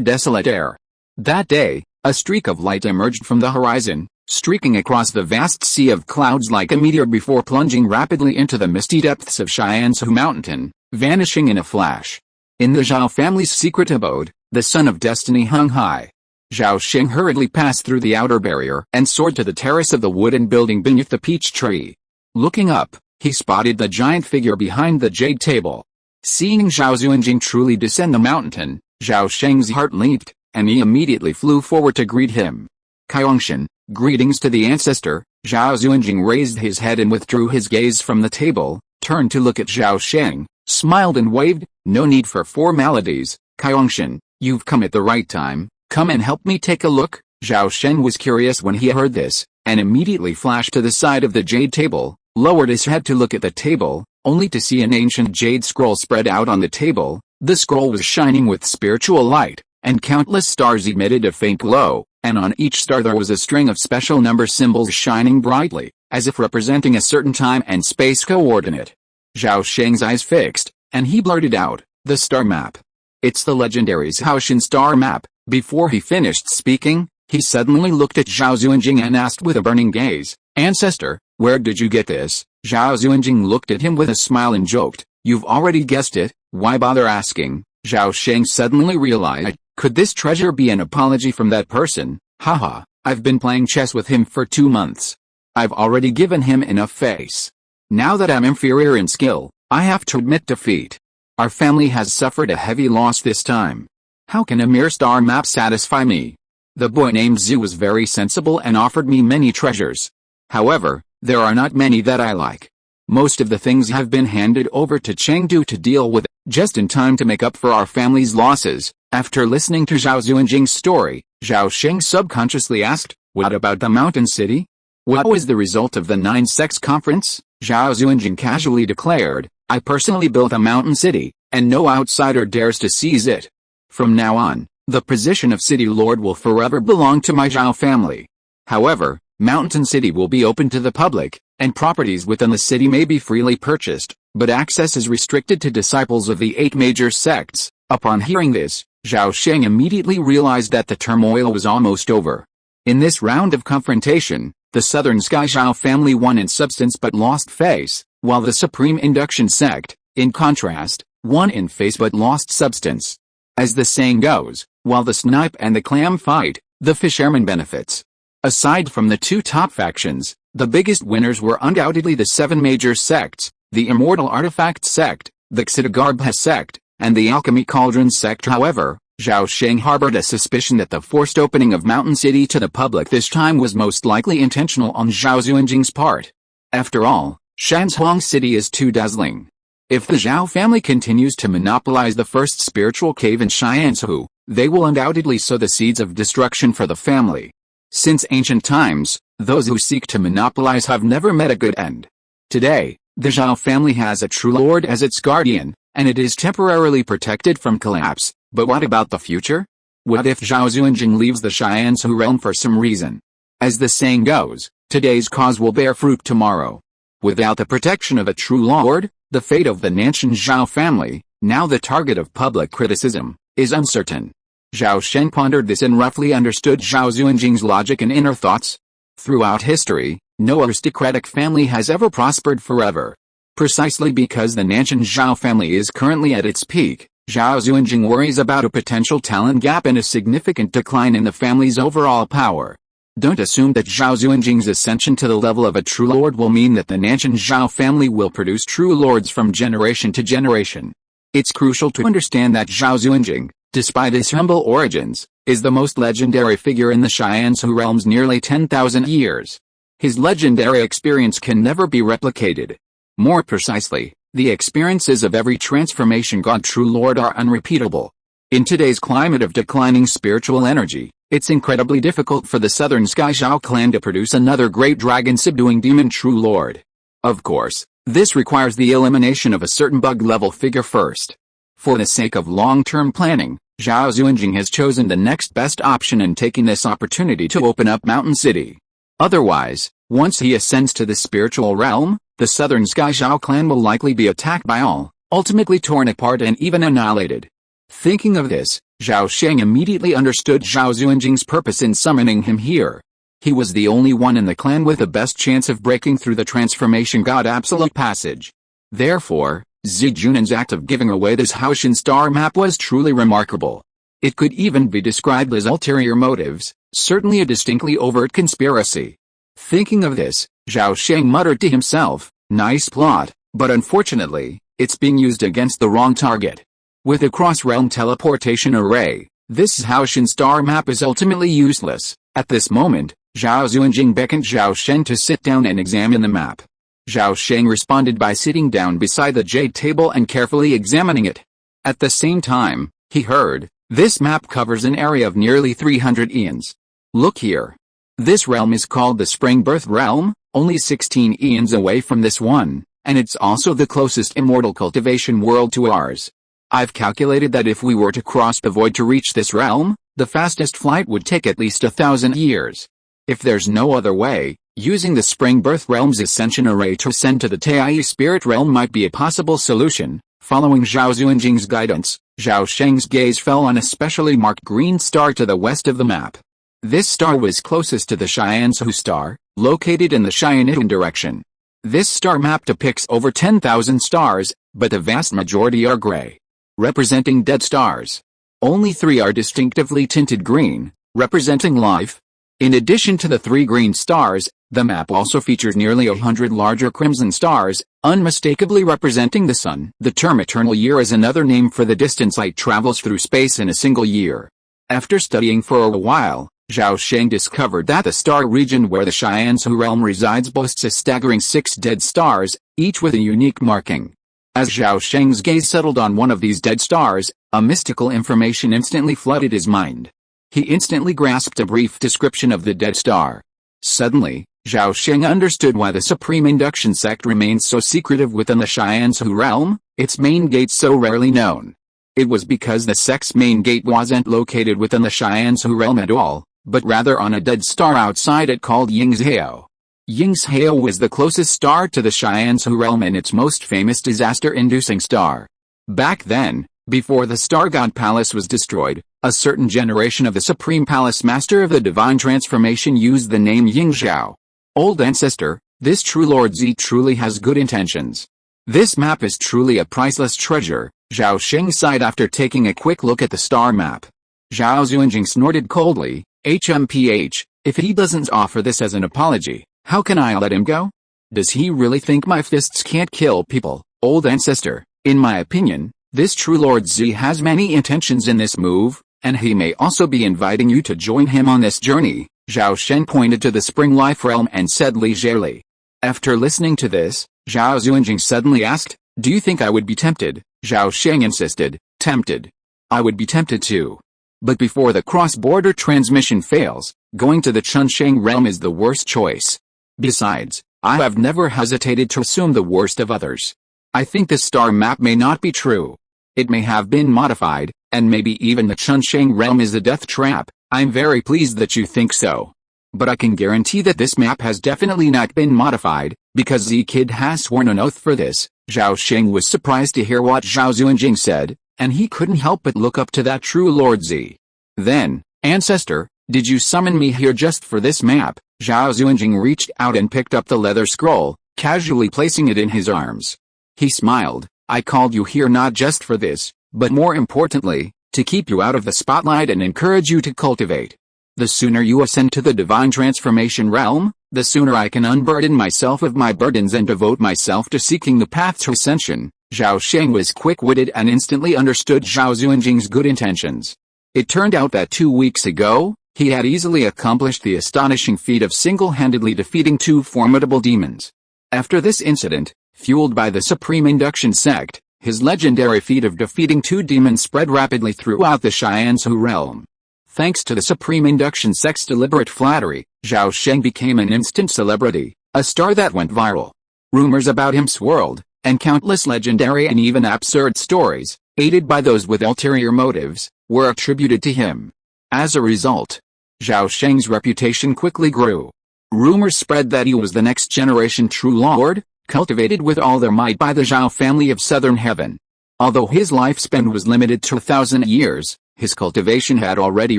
desolate air. That day, a streak of light emerged from the horizon, streaking across the vast sea of clouds like a meteor before plunging rapidly into the misty depths of Shyenshu Mountain, vanishing in a flash. In the Zhao family's secret abode, the sun of destiny hung high. Zhao Sheng hurriedly passed through the outer barrier and soared to the terrace of the wooden building beneath the peach tree. Looking up, he spotted the giant figure behind the jade table. Seeing Zhao Xuanjing truly descend the mountain, Zhao Sheng's heart leaped, and he immediately flew forward to greet him. Kaiyongshan, greetings to the ancestor. Zhao Xuanjing raised his head and withdrew his gaze from the table, turned to look at Zhao Sheng, smiled and waved. No need for formalities, Kaiyongshan, you've come at the right time. Come and help me take a look. Zhao Sheng was curious when he heard this, and immediately flashed to the side of the jade table, lowered his head to look at the table, only to see an ancient jade scroll spread out on the table. The scroll was shining with spiritual light, and countless stars emitted a faint glow, and on each star there was a string of special number symbols shining brightly, as if representing a certain time and space coordinate. Zhao Sheng's eyes fixed, and he blurted out, "The star map. It's the legendary Zhao Shen star map." Before he finished speaking, he suddenly looked at Zhao Xuanjing and asked with a burning gaze, "Ancestor, where did you get this?" Zhao Xuanjing looked at him with a smile and joked, "You've already guessed it, why bother asking?" Zhao Sheng suddenly realized, could this treasure be an apology from that person? Haha, I've been playing chess with him for 2 months. I've already given him enough face. Now that I'm inferior in skill, I have to admit defeat. Our family has suffered a heavy loss this time. How can a mere star map satisfy me? The boy named Zhu was very sensible and offered me many treasures. However, there are not many that I like. Most of the things have been handed over to Chengdu to deal with, just in time to make up for our family's losses. After listening to Zhao Xuanjing's story, Zhao Sheng subconsciously asked, "What about the mountain city? What was the result of the 9 sects conference?" Zhao Xuanjing casually declared, "I personally built a mountain city, and no outsider dares to seize it. From now on, the position of city lord will forever belong to my Zhao family. However, Mountain City will be open to the public, and properties within the city may be freely purchased, but access is restricted to disciples of the 8 major sects." Upon hearing this, Zhao Sheng immediately realized that the turmoil was almost over. In this round of confrontation, the Southern Sky Zhao family won in substance but lost face, while the Supreme Induction sect, in contrast, won in face but lost substance. As the saying goes, while the snipe and the clam fight, the fisherman benefits. Aside from the 2 top factions, the biggest winners were undoubtedly the 7 major sects, the Immortal Artifact sect, the Xitigarbha sect, and the Alchemy Cauldron sect. However, Zhao Sheng harbored a suspicion that the forced opening of Mountain City to the public this time was most likely intentional on Zhao Xuanjing's part. After all, Shanzhuang City is too dazzling. If the Zhao family continues to monopolize the first spiritual cave in Shyenshu, they will undoubtedly sow the seeds of destruction for the family. Since ancient times, those who seek to monopolize have never met a good end. Today, the Zhao family has a true lord as its guardian, and it is temporarily protected from collapse. But what about the future? What if Zhao Xuanjing leaves the Shyenshu realm for some reason? As the saying goes, today's cause will bear fruit tomorrow. Without the protection of a true lord, the fate of the Nanshan Zhao family, now the target of public criticism, is uncertain. Zhao Sheng pondered this and roughly understood Zhao Xuanjing's logic and inner thoughts. Throughout history, no aristocratic family has ever prospered forever. Precisely because the Nanshan Zhao family is currently at its peak, Zhao Xuanjing worries about a potential talent gap and a significant decline in the family's overall power. Don't assume that Zhao Xuanjing's ascension to the level of a true lord will mean that the Nanshan Zhao family will produce true lords from generation to generation. It's crucial to understand that Zhao Xuanjing, despite his humble origins, is the most legendary figure in the Shyenshu realm's nearly 10,000 years. His legendary experience can never be replicated. More precisely, the experiences of every transformation god true lord are unrepeatable. In today's climate of declining spiritual energy, It's incredibly difficult for the Southern Sky Zhao clan to produce another great dragon-subduing demon true lord. Of course, this requires the elimination of a certain bug-level figure first. For the sake of long-term planning, Zhao Xuanjing has chosen the next best option and taking this opportunity to open up Mountain City. Otherwise, once he ascends to the spiritual realm, the Southern Sky Zhao clan will likely be attacked by all, ultimately torn apart and even annihilated. Thinking of this, Zhao Sheng immediately understood Zhao Xuanjing's purpose in summoning him here. He was the only one in the clan with the best chance of breaking through the transformation god absolute passage. Therefore, Zi Junan's act of giving away this Haoshan star map was truly remarkable. It could even be described as ulterior motives, certainly a distinctly overt conspiracy. Thinking of this, Zhao Sheng muttered to himself, nice plot, but unfortunately, it's being used against the wrong target. With a cross-realm teleportation array, this Haoshan star map is ultimately useless. At this moment, Zhao Xuanjing beckoned Zhao Sheng to sit down and examine the map. Zhao Sheng responded by sitting down beside the jade table and carefully examining it. At the same time, he heard, this map covers an area of nearly 300 eons. Look here. This realm is called the Spring Birth Realm, only 16 eons away from this one, and it's also the closest immortal cultivation world to ours. I've calculated that if we were to cross the void to reach this realm, the fastest flight would take at least 1,000 years. If there's no other way, using the Spring Birth Realm's ascension array to ascend to the Tai Spirit Realm might be a possible solution. Following Zhao Xuanjing's guidance, Zhao Sheng's gaze fell on a specially marked green star to the west of the map. This star was closest to the Xianzhu star, located in the Xianitan direction. This star map depicts over 10,000 stars, but the vast majority are gray, representing dead stars. Only 3 are distinctively tinted green, representing life. In addition to the 3 green stars, the map also features nearly 100 larger crimson stars, unmistakably representing the sun. The term eternal year is another name for the distance light travels through space in a single year. After studying for a while, Zhao Sheng discovered that the star region where the Xianzhu realm resides boasts a staggering 6 dead stars, each with a unique marking. As Zhao Sheng's gaze settled on one of these dead stars, a mystical information instantly flooded his mind. He instantly grasped a brief description of the dead star. Suddenly, Zhao Sheng understood why the Supreme Induction sect remains so secretive within the Xianzhu realm, its main gate so rarely known. It was because the sect's main gate wasn't located within the Xianzhu realm at all, but rather on a dead star outside it called Yingzhao. Yingzhao was the closest star to the Xianzhu realm and its most famous disaster-inducing star. Back then, before the Star God Palace was destroyed, a certain generation of the Supreme Palace Master of the Divine Transformation used the name Yingzhao. Old ancestor, this true Lord Z truly has good intentions. This map is truly a priceless treasure, Zhao Sheng sighed after taking a quick look at the star map. Zhao Xuanjing snorted coldly, HMPH, if he doesn't offer this as an apology, how can I let him go? Does he really think my fists can't kill people? Old ancestor, in my opinion, this true Lord Z has many intentions in this move, and he may also be inviting you to join him on this journey. Zhao Sheng pointed to the Spring Life Realm and said leisurely. After listening to this, Zhao Xuanjing suddenly asked, do you think I would be tempted? Zhao Sheng insisted, tempted. I would be tempted too. But before the cross-border transmission fails, going to the Chunsheng realm is the worst choice. Besides, I have never hesitated to assume the worst of others. I think this star map may not be true. It may have been modified, and maybe even the Chunsheng realm is a death trap. I'm very pleased that you think so. But I can guarantee that this map has definitely not been modified, because Z-Kid has sworn an oath for this. Zhao Sheng was surprised to hear what Zhao Xuanjing said, and he couldn't help but look up to that true Lord Z. Then, ancestor, did you summon me here just for this map? Zhao Xuanjing reached out and picked up the leather scroll, casually placing it in his arms. He smiled, I called you here not just for this, but more importantly, to keep you out of the spotlight and encourage you to cultivate. The sooner you ascend to the divine transformation realm, the sooner I can unburden myself of my burdens and devote myself to seeking the path to ascension. Zhao Sheng was quick-witted and instantly understood Zhao Xuanjing's good intentions. It turned out that 2 weeks ago, he had easily accomplished the astonishing feat of single-handedly defeating 2 formidable demons. After this incident, fueled by the Supreme Induction sect, his legendary feat of defeating 2 demons spread rapidly throughout the Xianzhu realm. Thanks to the Supreme Induction sect's deliberate flattery, Zhao Sheng became an instant celebrity, a star that went viral. Rumors about him swirled, and countless legendary and even absurd stories, aided by those with ulterior motives, were attributed to him. As a result, Zhao Sheng's reputation quickly grew. Rumors spread that he was the next generation true lord, cultivated with all their might by the Zhao family of southern heaven. Although his lifespan was limited to 1,000 years, his cultivation had already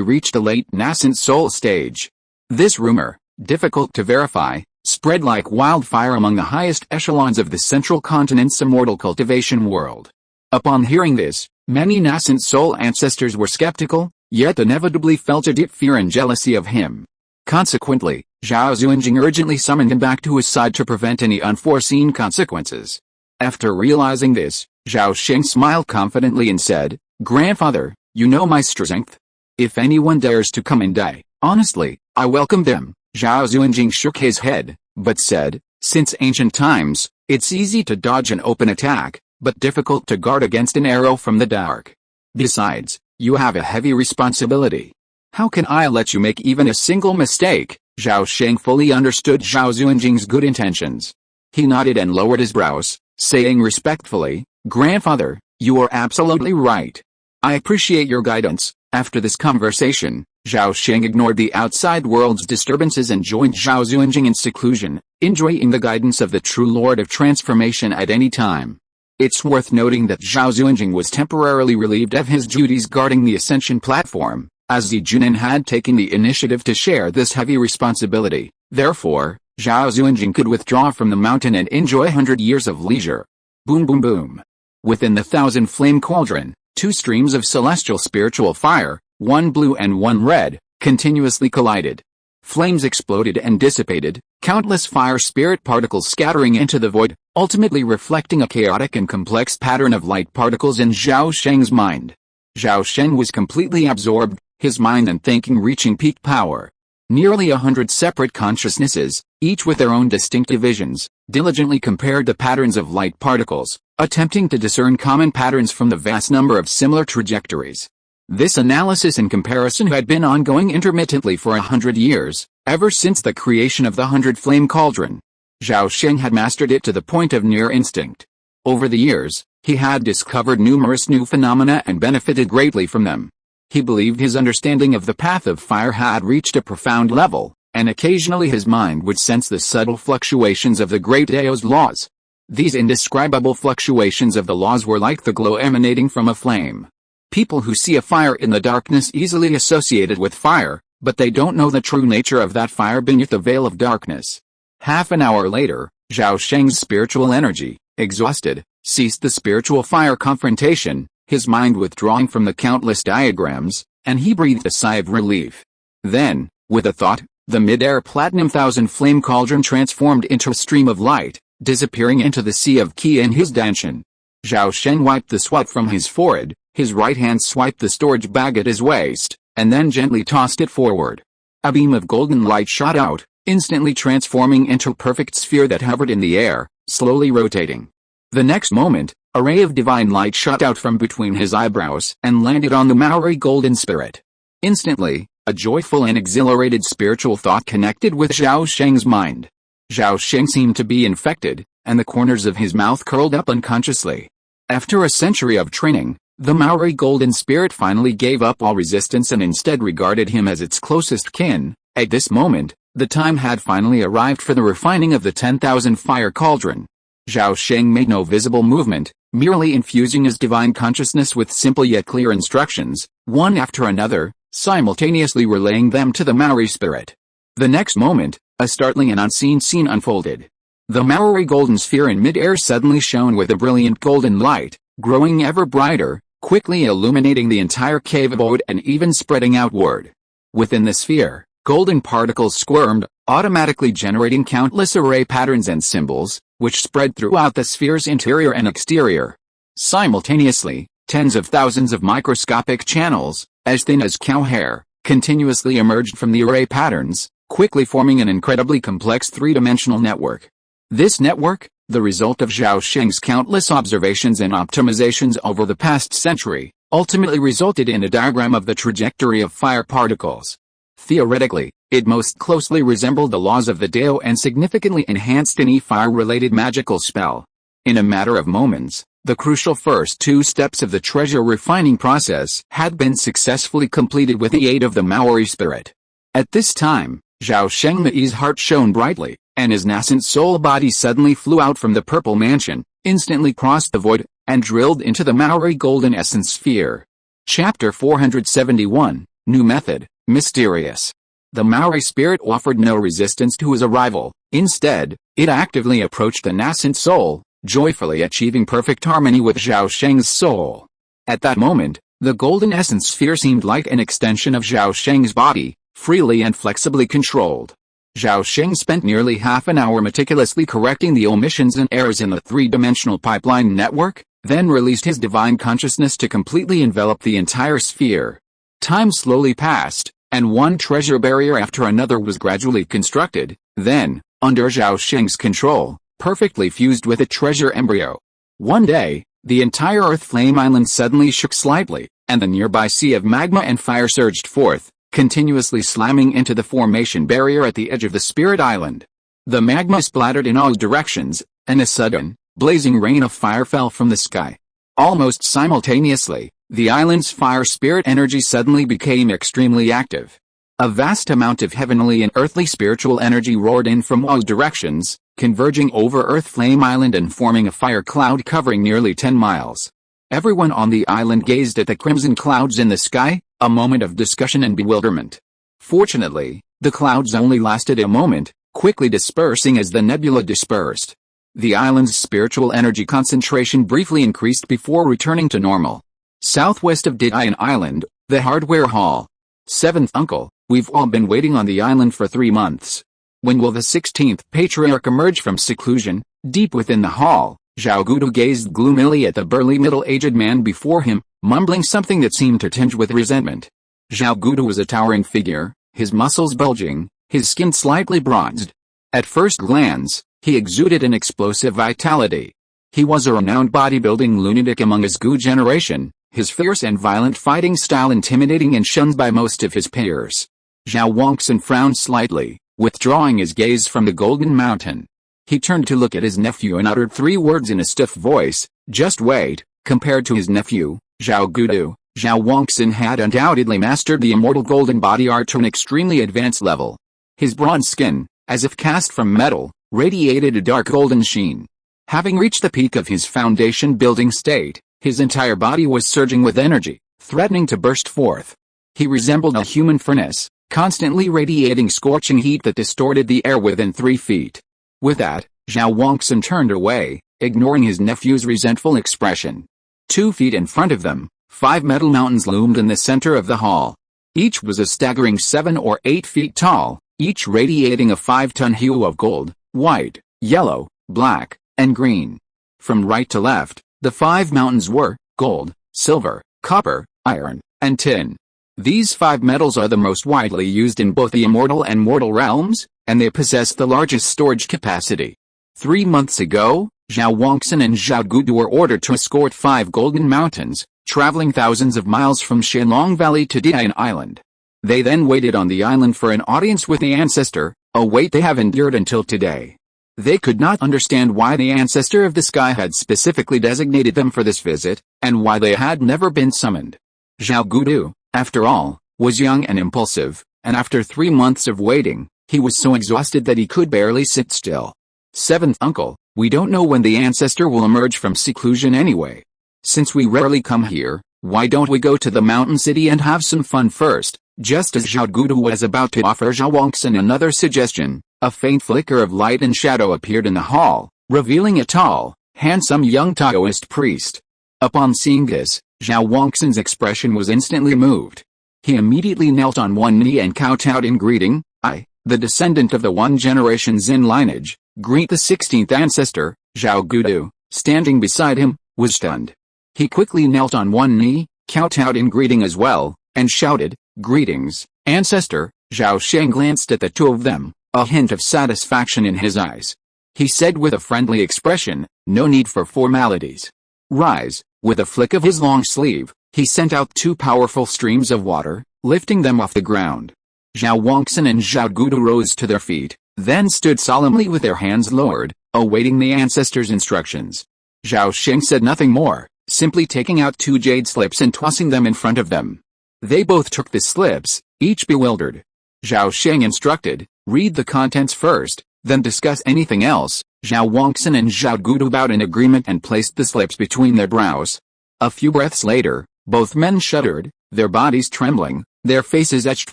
reached the late nascent soul stage. This rumor, difficult to verify, spread like wildfire among the highest echelons of the central continent's immortal cultivation world. Upon hearing this, many nascent soul ancestors were skeptical, yet inevitably felt a deep fear and jealousy of him. Consequently, Zhao Xuanjing urgently summoned him back to his side to prevent any unforeseen consequences. After realizing this, Zhao Sheng smiled confidently and said, "Grandfather, you know my strength. If anyone dares to come and die, honestly, I welcome them." Zhao Xuanjing shook his head, but said, "Since ancient times, it's easy to dodge an open attack, but difficult to guard against an arrow from the dark. Besides, you have a heavy responsibility. How can I let you make even a single mistake?" Zhao Sheng fully understood Zhao Xuanjing's good intentions. He nodded and lowered his brows, saying respectfully, "Grandfather, you are absolutely right. I appreciate your guidance." After this conversation, Zhao Sheng ignored the outside world's disturbances and joined Zhao Xuanjing in seclusion, enjoying the guidance of the true Lord of Transformation at any time. It's worth noting that Zhao Xuanjing was temporarily relieved of his duties guarding the Ascension platform, as Zi Junan had taken the initiative to share this heavy responsibility. Therefore, Zhao Xuanjing could withdraw from the mountain and enjoy 100 years of leisure. Boom boom boom. Within the 1,000-flame cauldron, two streams of celestial spiritual fire, one blue and one red, continuously collided. Flames exploded and dissipated, countless fire spirit particles scattering into the void, ultimately reflecting a chaotic and complex pattern of light particles in Zhao Sheng's mind. Zhao Sheng was completely absorbed, his mind and thinking reaching peak power. Nearly 100 separate consciousnesses, each with their own distinctive visions, diligently compared the patterns of light particles, attempting to discern common patterns from the vast number of similar trajectories. This analysis and comparison had been ongoing intermittently for 100 years, ever since the creation of the 100-flame cauldron. Zhao Sheng had mastered it to the point of near instinct. Over the years, he had discovered numerous new phenomena and benefited greatly from them. He believed his understanding of the path of fire had reached a profound level, and occasionally his mind would sense the subtle fluctuations of the great Dao's laws. These indescribable fluctuations of the laws were like the glow emanating from a flame. People who see a fire in the darkness easily associate it with fire, but they don't know the true nature of that fire beneath the veil of darkness. Half an hour later, Zhao Sheng's spiritual energy, exhausted, ceased the spiritual fire confrontation, his mind withdrawing from the countless diagrams, and he breathed a sigh of relief. Then, with a thought, the mid-air platinum 1,000-flame cauldron transformed into a stream of light, disappearing into the sea of Qi in his danshan. Zhao Sheng wiped the sweat from his forehead, his right hand swiped the storage bag at his waist, and then gently tossed it forward. A beam of golden light shot out, instantly transforming into a perfect sphere that hovered in the air, slowly rotating. The next moment, a ray of divine light shot out from between his eyebrows and landed on the Maori golden spirit. Instantly, a joyful and exhilarated spiritual thought connected with Zhao Sheng's mind. Zhao Sheng seemed to be infected, and the corners of his mouth curled up unconsciously. After a century of training, the Maori golden spirit finally gave up all resistance and instead regarded him as its closest kin. At this moment, the time had finally arrived for the refining of the 10,000 fire cauldron. Zhao Sheng made no visible movement, merely infusing his divine consciousness with simple yet clear instructions, one after another, simultaneously relaying them to the Maori spirit. The next moment, a startling and unseen scene unfolded. The Maori golden sphere in mid-air suddenly shone with a brilliant golden light, growing ever brighter, quickly illuminating the entire cave abode and even spreading outward. Within the sphere, golden particles squirmed, automatically generating countless array patterns and symbols, which spread throughout the sphere's interior and exterior. Simultaneously, tens of thousands of microscopic channels, as thin as cow hair, continuously emerged from the array patterns, quickly forming an incredibly complex three-dimensional network. This network, the result of Zhao Sheng's countless observations and optimizations over the past century, ultimately resulted in a diagram of the trajectory of fire particles. Theoretically, it most closely resembled the laws of the Dao and significantly enhanced any fire-related magical spell. In a matter of moments, the crucial first two steps of the treasure refining process had been successfully completed with the aid of the Maori spirit. At this time, Zhao Sheng's heart shone brightly, and his nascent soul body suddenly flew out from the purple mansion, instantly crossed the void, and drilled into the Maori golden essence sphere. Chapter 471, New Method, Mysterious. The Maori spirit offered no resistance to his arrival. Instead, it actively approached the nascent soul, joyfully achieving perfect harmony with Zhao Sheng's soul. At that moment, the golden essence sphere seemed like an extension of Zhao Sheng's body, freely and flexibly controlled. Zhao Sheng spent nearly half an hour meticulously correcting the omissions and errors in the three-dimensional pipeline network, then released his divine consciousness to completely envelop the entire sphere. Time slowly passed, and one treasure barrier after another was gradually constructed, then, under Zhao Sheng's control, perfectly fused with a treasure embryo. One day, the entire Earth Flame Island suddenly shook slightly, and the nearby sea of magma and fire surged forth, continuously slamming into the formation barrier at the edge of the Spirit Island. The magma splattered in all directions, and a sudden, blazing rain of fire fell from the sky. Almost simultaneously, the island's fire spirit energy suddenly became extremely active. A vast amount of heavenly and earthly spiritual energy roared in from all directions, converging over Earth Flame Island and forming a fire cloud covering nearly 10 miles. Everyone on the island gazed at the crimson clouds in the sky, a moment of discussion and bewilderment. Fortunately, the clouds only lasted a moment, quickly dispersing as the nebula dispersed. The island's spiritual energy concentration briefly increased before returning to normal. Southwest of Didion Island, the hardware hall. 7th Uncle, we've all been waiting on the island for 3 months. When will the 16th patriarch emerge from seclusion? Deep within the hall, Zhao Gudu gazed gloomily at the burly middle-aged man before him, mumbling something that seemed to tinge with resentment. Zhao Gudu was a towering figure, his muscles bulging, his skin slightly bronzed. At first glance, he exuded an explosive vitality. He was a renowned bodybuilding lunatic among his Gu generation, his fierce and violent fighting style intimidating and shunned by most of his peers. Zhao Wangxin frowned slightly, withdrawing his gaze from the Golden Mountain. He turned to look at his nephew and uttered 3 words in a stiff voice, "Just wait." Compared to his nephew, Zhao Gudu, Zhao Wangxin had undoubtedly mastered the immortal golden body art to an extremely advanced level. His bronze skin, as if cast from metal, radiated a dark golden sheen. Having reached the peak of his foundation-building state, his entire body was surging with energy, threatening to burst forth. He resembled a human furnace, constantly radiating scorching heat that distorted the air within 3 feet. With that, Zhao Wangxin turned away, ignoring his nephew's resentful expression. 2 feet in front of them, 5 metal mountains loomed in the center of the hall. Each was a staggering 7 or 8 feet tall, each radiating a 5-ton hue of gold, white, yellow, black, and green. From right to left, the 5 mountains were gold, silver, copper, iron, and tin. These 5 metals are the most widely used in both the immortal and mortal realms, and they possess the largest storage capacity. 3 months ago, Zhao Wangxin and Zhao Gudu were ordered to escort 5 golden mountains, traveling thousands of miles from Shenlong Valley to Didion Island. They then waited on the island for an audience with the ancestor, a wait they have endured until today. They could not understand why the ancestor of the sky had specifically designated them for this visit, and why they had never been summoned. Zhao Gudu, after all, was young and impulsive, and after 3 months of waiting, he was so exhausted that he could barely sit still. 7th Uncle, we don't know when the ancestor will emerge from seclusion anyway. Since we rarely come here, why don't we go to the mountain city and have some fun first? Just as Zhao Gudu was about to offer Zhao Wangxin another suggestion, a faint flicker of light and shadow appeared in the hall, revealing a tall, handsome young Taoist priest. Upon seeing this, Zhao Wangxin's expression was instantly moved. He immediately knelt on one knee and kowtowed in greeting. "I, the descendant of the 1 generation Xin lineage, greet the 16th ancestor." Zhao Gudu, standing beside him, was stunned. He quickly knelt on one knee, kowtowed in greeting as well, and shouted, "Greetings, ancestor." Zhao Sheng glanced at the 2 of them, a hint of satisfaction in his eyes. He said with a friendly expression, "No need for formalities. Rise." With a flick of his long sleeve, He sent out 2 powerful streams of water, lifting them off the ground. Zhao Wangxin and Zhao Gudu rose to their feet, then stood solemnly with their hands lowered, awaiting the ancestors' instructions. Zhao Sheng said nothing more, simply taking out 2 jade slips and tossing them in front of them. They both took the slips, each bewildered. Zhao Sheng instructed, read the contents first, then discuss anything else. Zhao Wangxin and Zhao Gudu bowed in agreement and placed the slips between their brows. A few breaths later, both men shuddered, their bodies trembling, their faces etched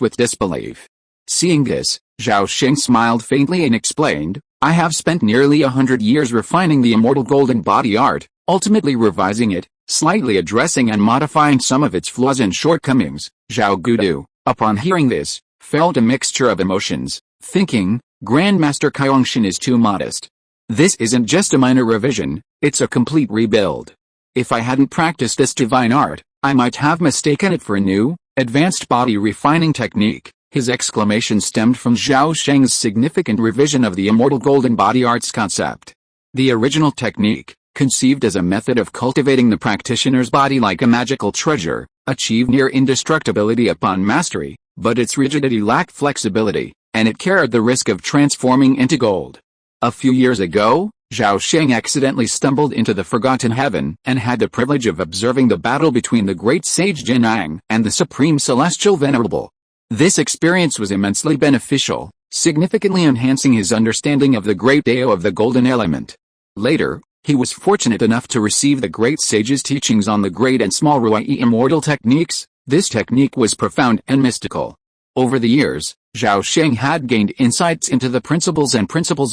with disbelief. Seeing this, Zhao Sheng smiled faintly and explained, I have spent nearly 100 years refining the immortal golden body art, ultimately revising it, slightly addressing and modifying some of its flaws and shortcomings. Zhao Gudu, upon hearing this, felt a mixture of emotions, thinking, Grandmaster Qiangshan is too modest. This isn't just a minor revision, it's a complete rebuild. If I hadn't practiced this divine art, I might have mistaken it for a new, advanced body refining technique. His exclamation stemmed from Zhao Sheng's significant revision of the immortal golden body art's concept. The original technique, conceived as a method of cultivating the practitioner's body like a magical treasure, achieved near indestructibility upon mastery, but its rigidity lacked flexibility, and it carried the risk of transforming into gold. A few years ago, Zhao Sheng accidentally stumbled into the Forgotten Heaven and had the privilege of observing the battle between the great sage Jinang and the Supreme Celestial Venerable. This experience was immensely beneficial, significantly enhancing his understanding of the great Dao of the golden element. Later, he was fortunate enough to receive the great sage's teachings on the great and small Ruai immortal techniques. This technique was profound and mystical. Over the years, Zhao Sheng had gained insights into the principles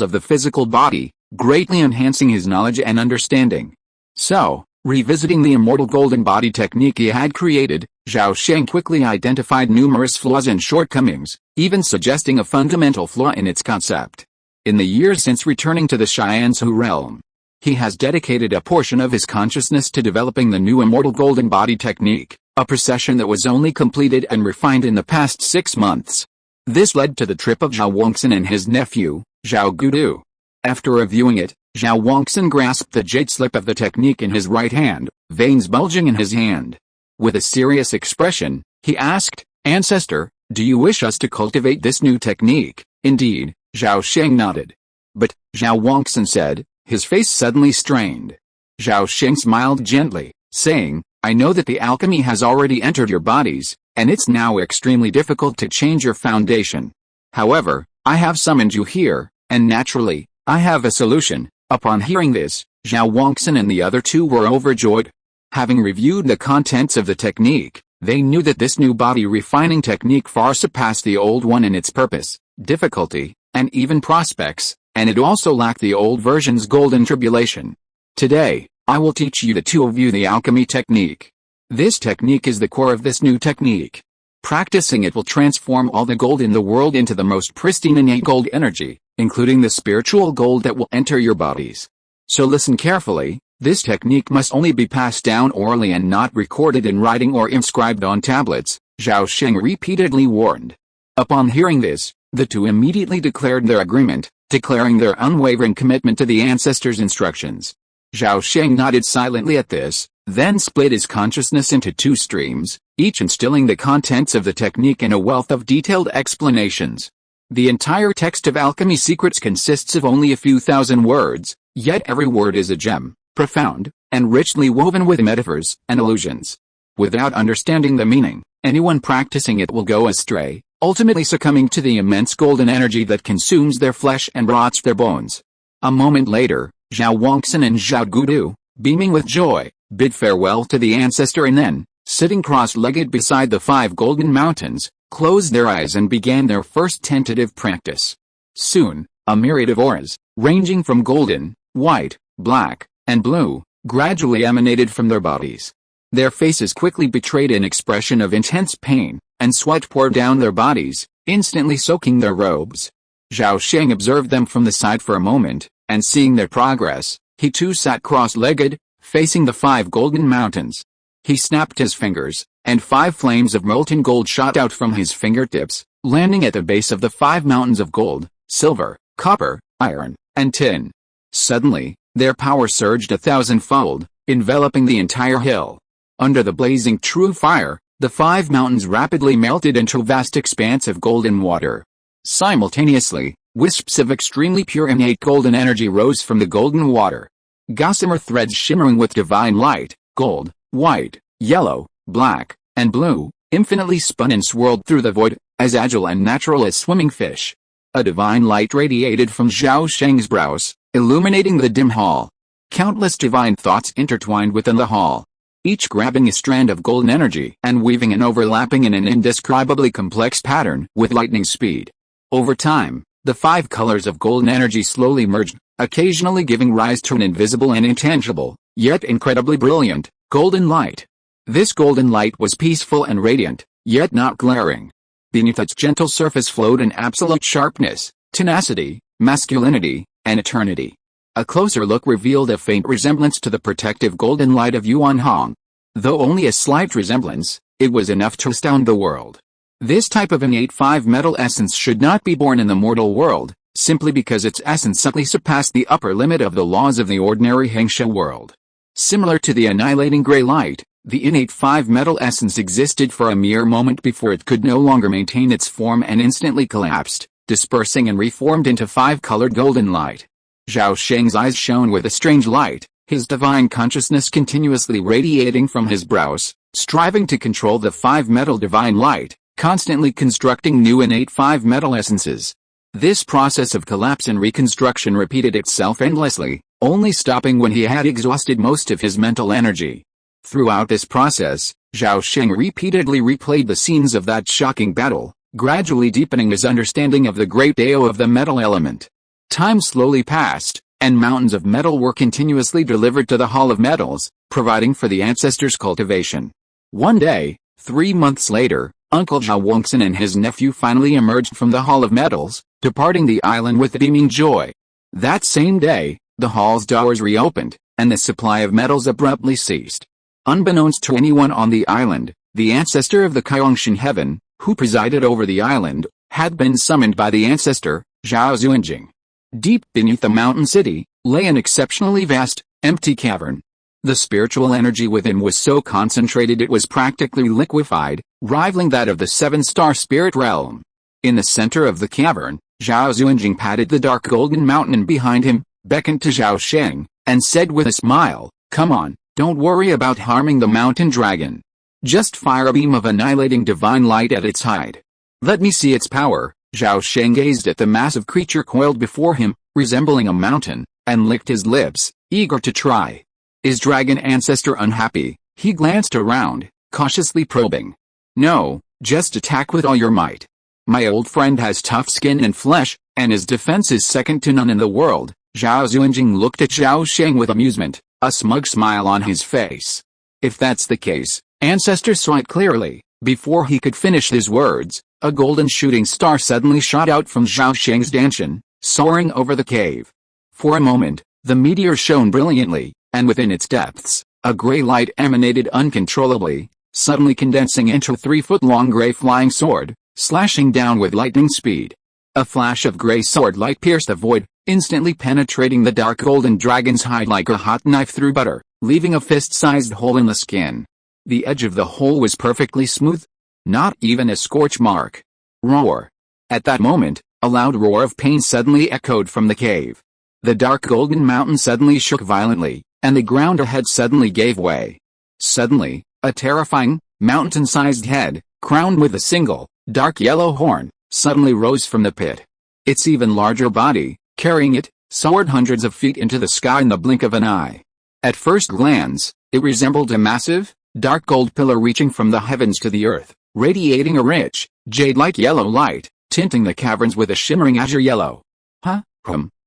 of the physical body, greatly enhancing his knowledge and understanding. So, revisiting the immortal golden body technique he had created, Zhao Sheng quickly identified numerous flaws and shortcomings, even suggesting a fundamental flaw in its concept. In the years since returning to the Xianzhou realm, he has dedicated a portion of his consciousness to developing the new immortal golden body technique, a procession that was only completed and refined in the past 6 months. This led to the trip of Zhao Wangxin and his nephew, Zhao Gudu. After reviewing it, Zhao Wangxin grasped the jade slip of the technique in his right hand, veins bulging in his hand. With a serious expression, he asked, Ancestor, do you wish us to cultivate this new technique? Indeed, Zhao Sheng nodded. But, Zhao Wangxin said, his face suddenly strained. Zhao Sheng smiled gently, saying, I know that the alchemy has already entered your bodies, and it's now extremely difficult to change your foundation. However, I have summoned you here, and naturally, I have a solution. Upon hearing this, Zhao Wangxin and the other 2 were overjoyed. Having reviewed the contents of the technique, they knew that this new body refining technique far surpassed the old one in its purpose, difficulty, and even prospects, and it also lacked the old version's golden tribulation. Today, I will teach you the 2 of you the alchemy technique. This technique is the core of this new technique. Practicing it will transform all the gold in the world into the most pristine innate gold energy, including the spiritual gold that will enter your bodies. So listen carefully, this technique must only be passed down orally and not recorded in writing or inscribed on tablets, Zhao Sheng repeatedly warned. Upon hearing this, the 2 immediately declared their agreement, declaring their unwavering commitment to the ancestors' instructions. Zhao Sheng nodded silently at this, then split his consciousness into 2 streams, each instilling the contents of the technique in a wealth of detailed explanations. The entire text of Alchemy Secrets consists of only a few thousand words, yet every word is a gem, profound, and richly woven with metaphors and allusions. Without understanding the meaning, anyone practicing it will go astray, ultimately succumbing to the immense golden energy that consumes their flesh and rots their bones. A moment later, Zhao Wangxin and Zhao Gudu, beaming with joy, bid farewell to the ancestor and then, sitting cross-legged beside the 5 golden mountains, closed their eyes and began their first tentative practice. Soon, a myriad of auras, ranging from golden, white, black, and blue, gradually emanated from their bodies. Their faces quickly betrayed an expression of intense pain, and sweat poured down their bodies, instantly soaking their robes. Zhao Sheng observed them from the side for a moment, and seeing their progress, he too sat cross-legged, facing the 5 golden mountains. He snapped his fingers, and 5 flames of molten gold shot out from his fingertips, landing at the base of the 5 mountains of gold, silver, copper, iron, and tin. Suddenly, their power surged 1,000-fold, enveloping the entire hill. Under the blazing true fire, the 5 mountains rapidly melted into a vast expanse of golden water. Simultaneously, wisps of extremely pure innate golden energy rose from the golden water. Gossamer threads shimmering with divine light, gold, white, yellow, black, and blue, infinitely spun and swirled through the void, as agile and natural as swimming fish. A divine light radiated from Zhao Sheng's brows, illuminating the dim hall. Countless divine thoughts intertwined within the hall, each grabbing a strand of golden energy and weaving and overlapping in an indescribably complex pattern with lightning speed. Over time, the 5 colors of golden energy slowly merged, occasionally giving rise to an invisible and intangible, yet incredibly brilliant, golden light. This golden light was peaceful and radiant, yet not glaring. Beneath its gentle surface flowed an absolute sharpness, tenacity, masculinity, and eternity. A closer look revealed a faint resemblance to the protective golden light of Yuan Hong. Though only a slight resemblance, it was enough to astound the world. This type of innate 5-metal essence should not be born in the mortal world, simply because its essence subtly surpassed the upper limit of the laws of the ordinary Hengsha world. Similar to the annihilating gray light, the innate 5-metal essence existed for a mere moment before it could no longer maintain its form and instantly collapsed, dispersing and reformed into 5-colored golden light. Zhao Sheng's eyes shone with a strange light, his divine consciousness continuously radiating from his brows, striving to control the 5-metal divine light, constantly constructing new innate 5-metal essences. This process of collapse and reconstruction repeated itself endlessly, only stopping when he had exhausted most of his mental energy. Throughout this process, Zhao Sheng repeatedly replayed the scenes of that shocking battle, gradually deepening his understanding of the great Dao of the metal element. Time slowly passed, and mountains of metal were continuously delivered to the Hall of Metals, providing for the ancestors' cultivation. One day, 3 months later, Uncle Zhao Wongxin and his nephew finally emerged from the Hall of Metals, departing the island with beaming joy. That same day, the hall's doors reopened, and the supply of metals abruptly ceased. Unbeknownst to anyone on the island, the ancestor of the Kyongshan heaven, who presided over the island, had been summoned by the ancestor, Zhao Xuanjing. Deep beneath the mountain city, lay an exceptionally vast, empty cavern. The spiritual energy within was so concentrated it was practically liquefied, rivaling that of the 7-star spirit realm. In the center of the cavern, Zhao Xuanjing patted the dark golden mountain behind him, beckoned to Zhao Sheng, and said with a smile, "Come on, don't worry about harming the mountain dragon. Just fire a beam of annihilating divine light at its height. Let me see its power." Zhao Sheng gazed at the massive creature coiled before him, resembling a mountain, and licked his lips, eager to try. Is dragon ancestor unhappy? He glanced around, cautiously probing. "No, just attack with all your might. My old friend has tough skin and flesh, and his defense is second to none in the world." Zhao Xuanjing looked at Zhao Sheng with amusement, a smug smile on his face. "If that's the case, ancestor saw it clearly." Before he could finish his words, a golden shooting star suddenly shot out from Zhao Sheng's danshan, soaring over the cave. For a moment, the meteor shone brilliantly, and within its depths, a gray light emanated uncontrollably, suddenly condensing into a 3-foot-long gray flying sword, slashing down with lightning speed. A flash of gray sword light pierced the void, instantly penetrating the dark golden dragon's hide like a hot knife through butter, leaving a fist-sized hole in the skin. The edge of the hole was perfectly smooth, not even a scorch mark. Roar! At that moment, a loud roar of pain suddenly echoed from the cave. The dark golden mountain suddenly shook violently, and the ground ahead suddenly gave way. Suddenly, a terrifying, mountain-sized head, crowned with a single, dark yellow horn, suddenly rose from the pit. Its even larger body, carrying it, soared hundreds of feet into the sky in the blink of an eye. At first glance, it resembled a massive, dark gold pillar reaching from the heavens to the earth, radiating a rich, jade-like yellow light, tinting the caverns with a shimmering azure yellow. Huh?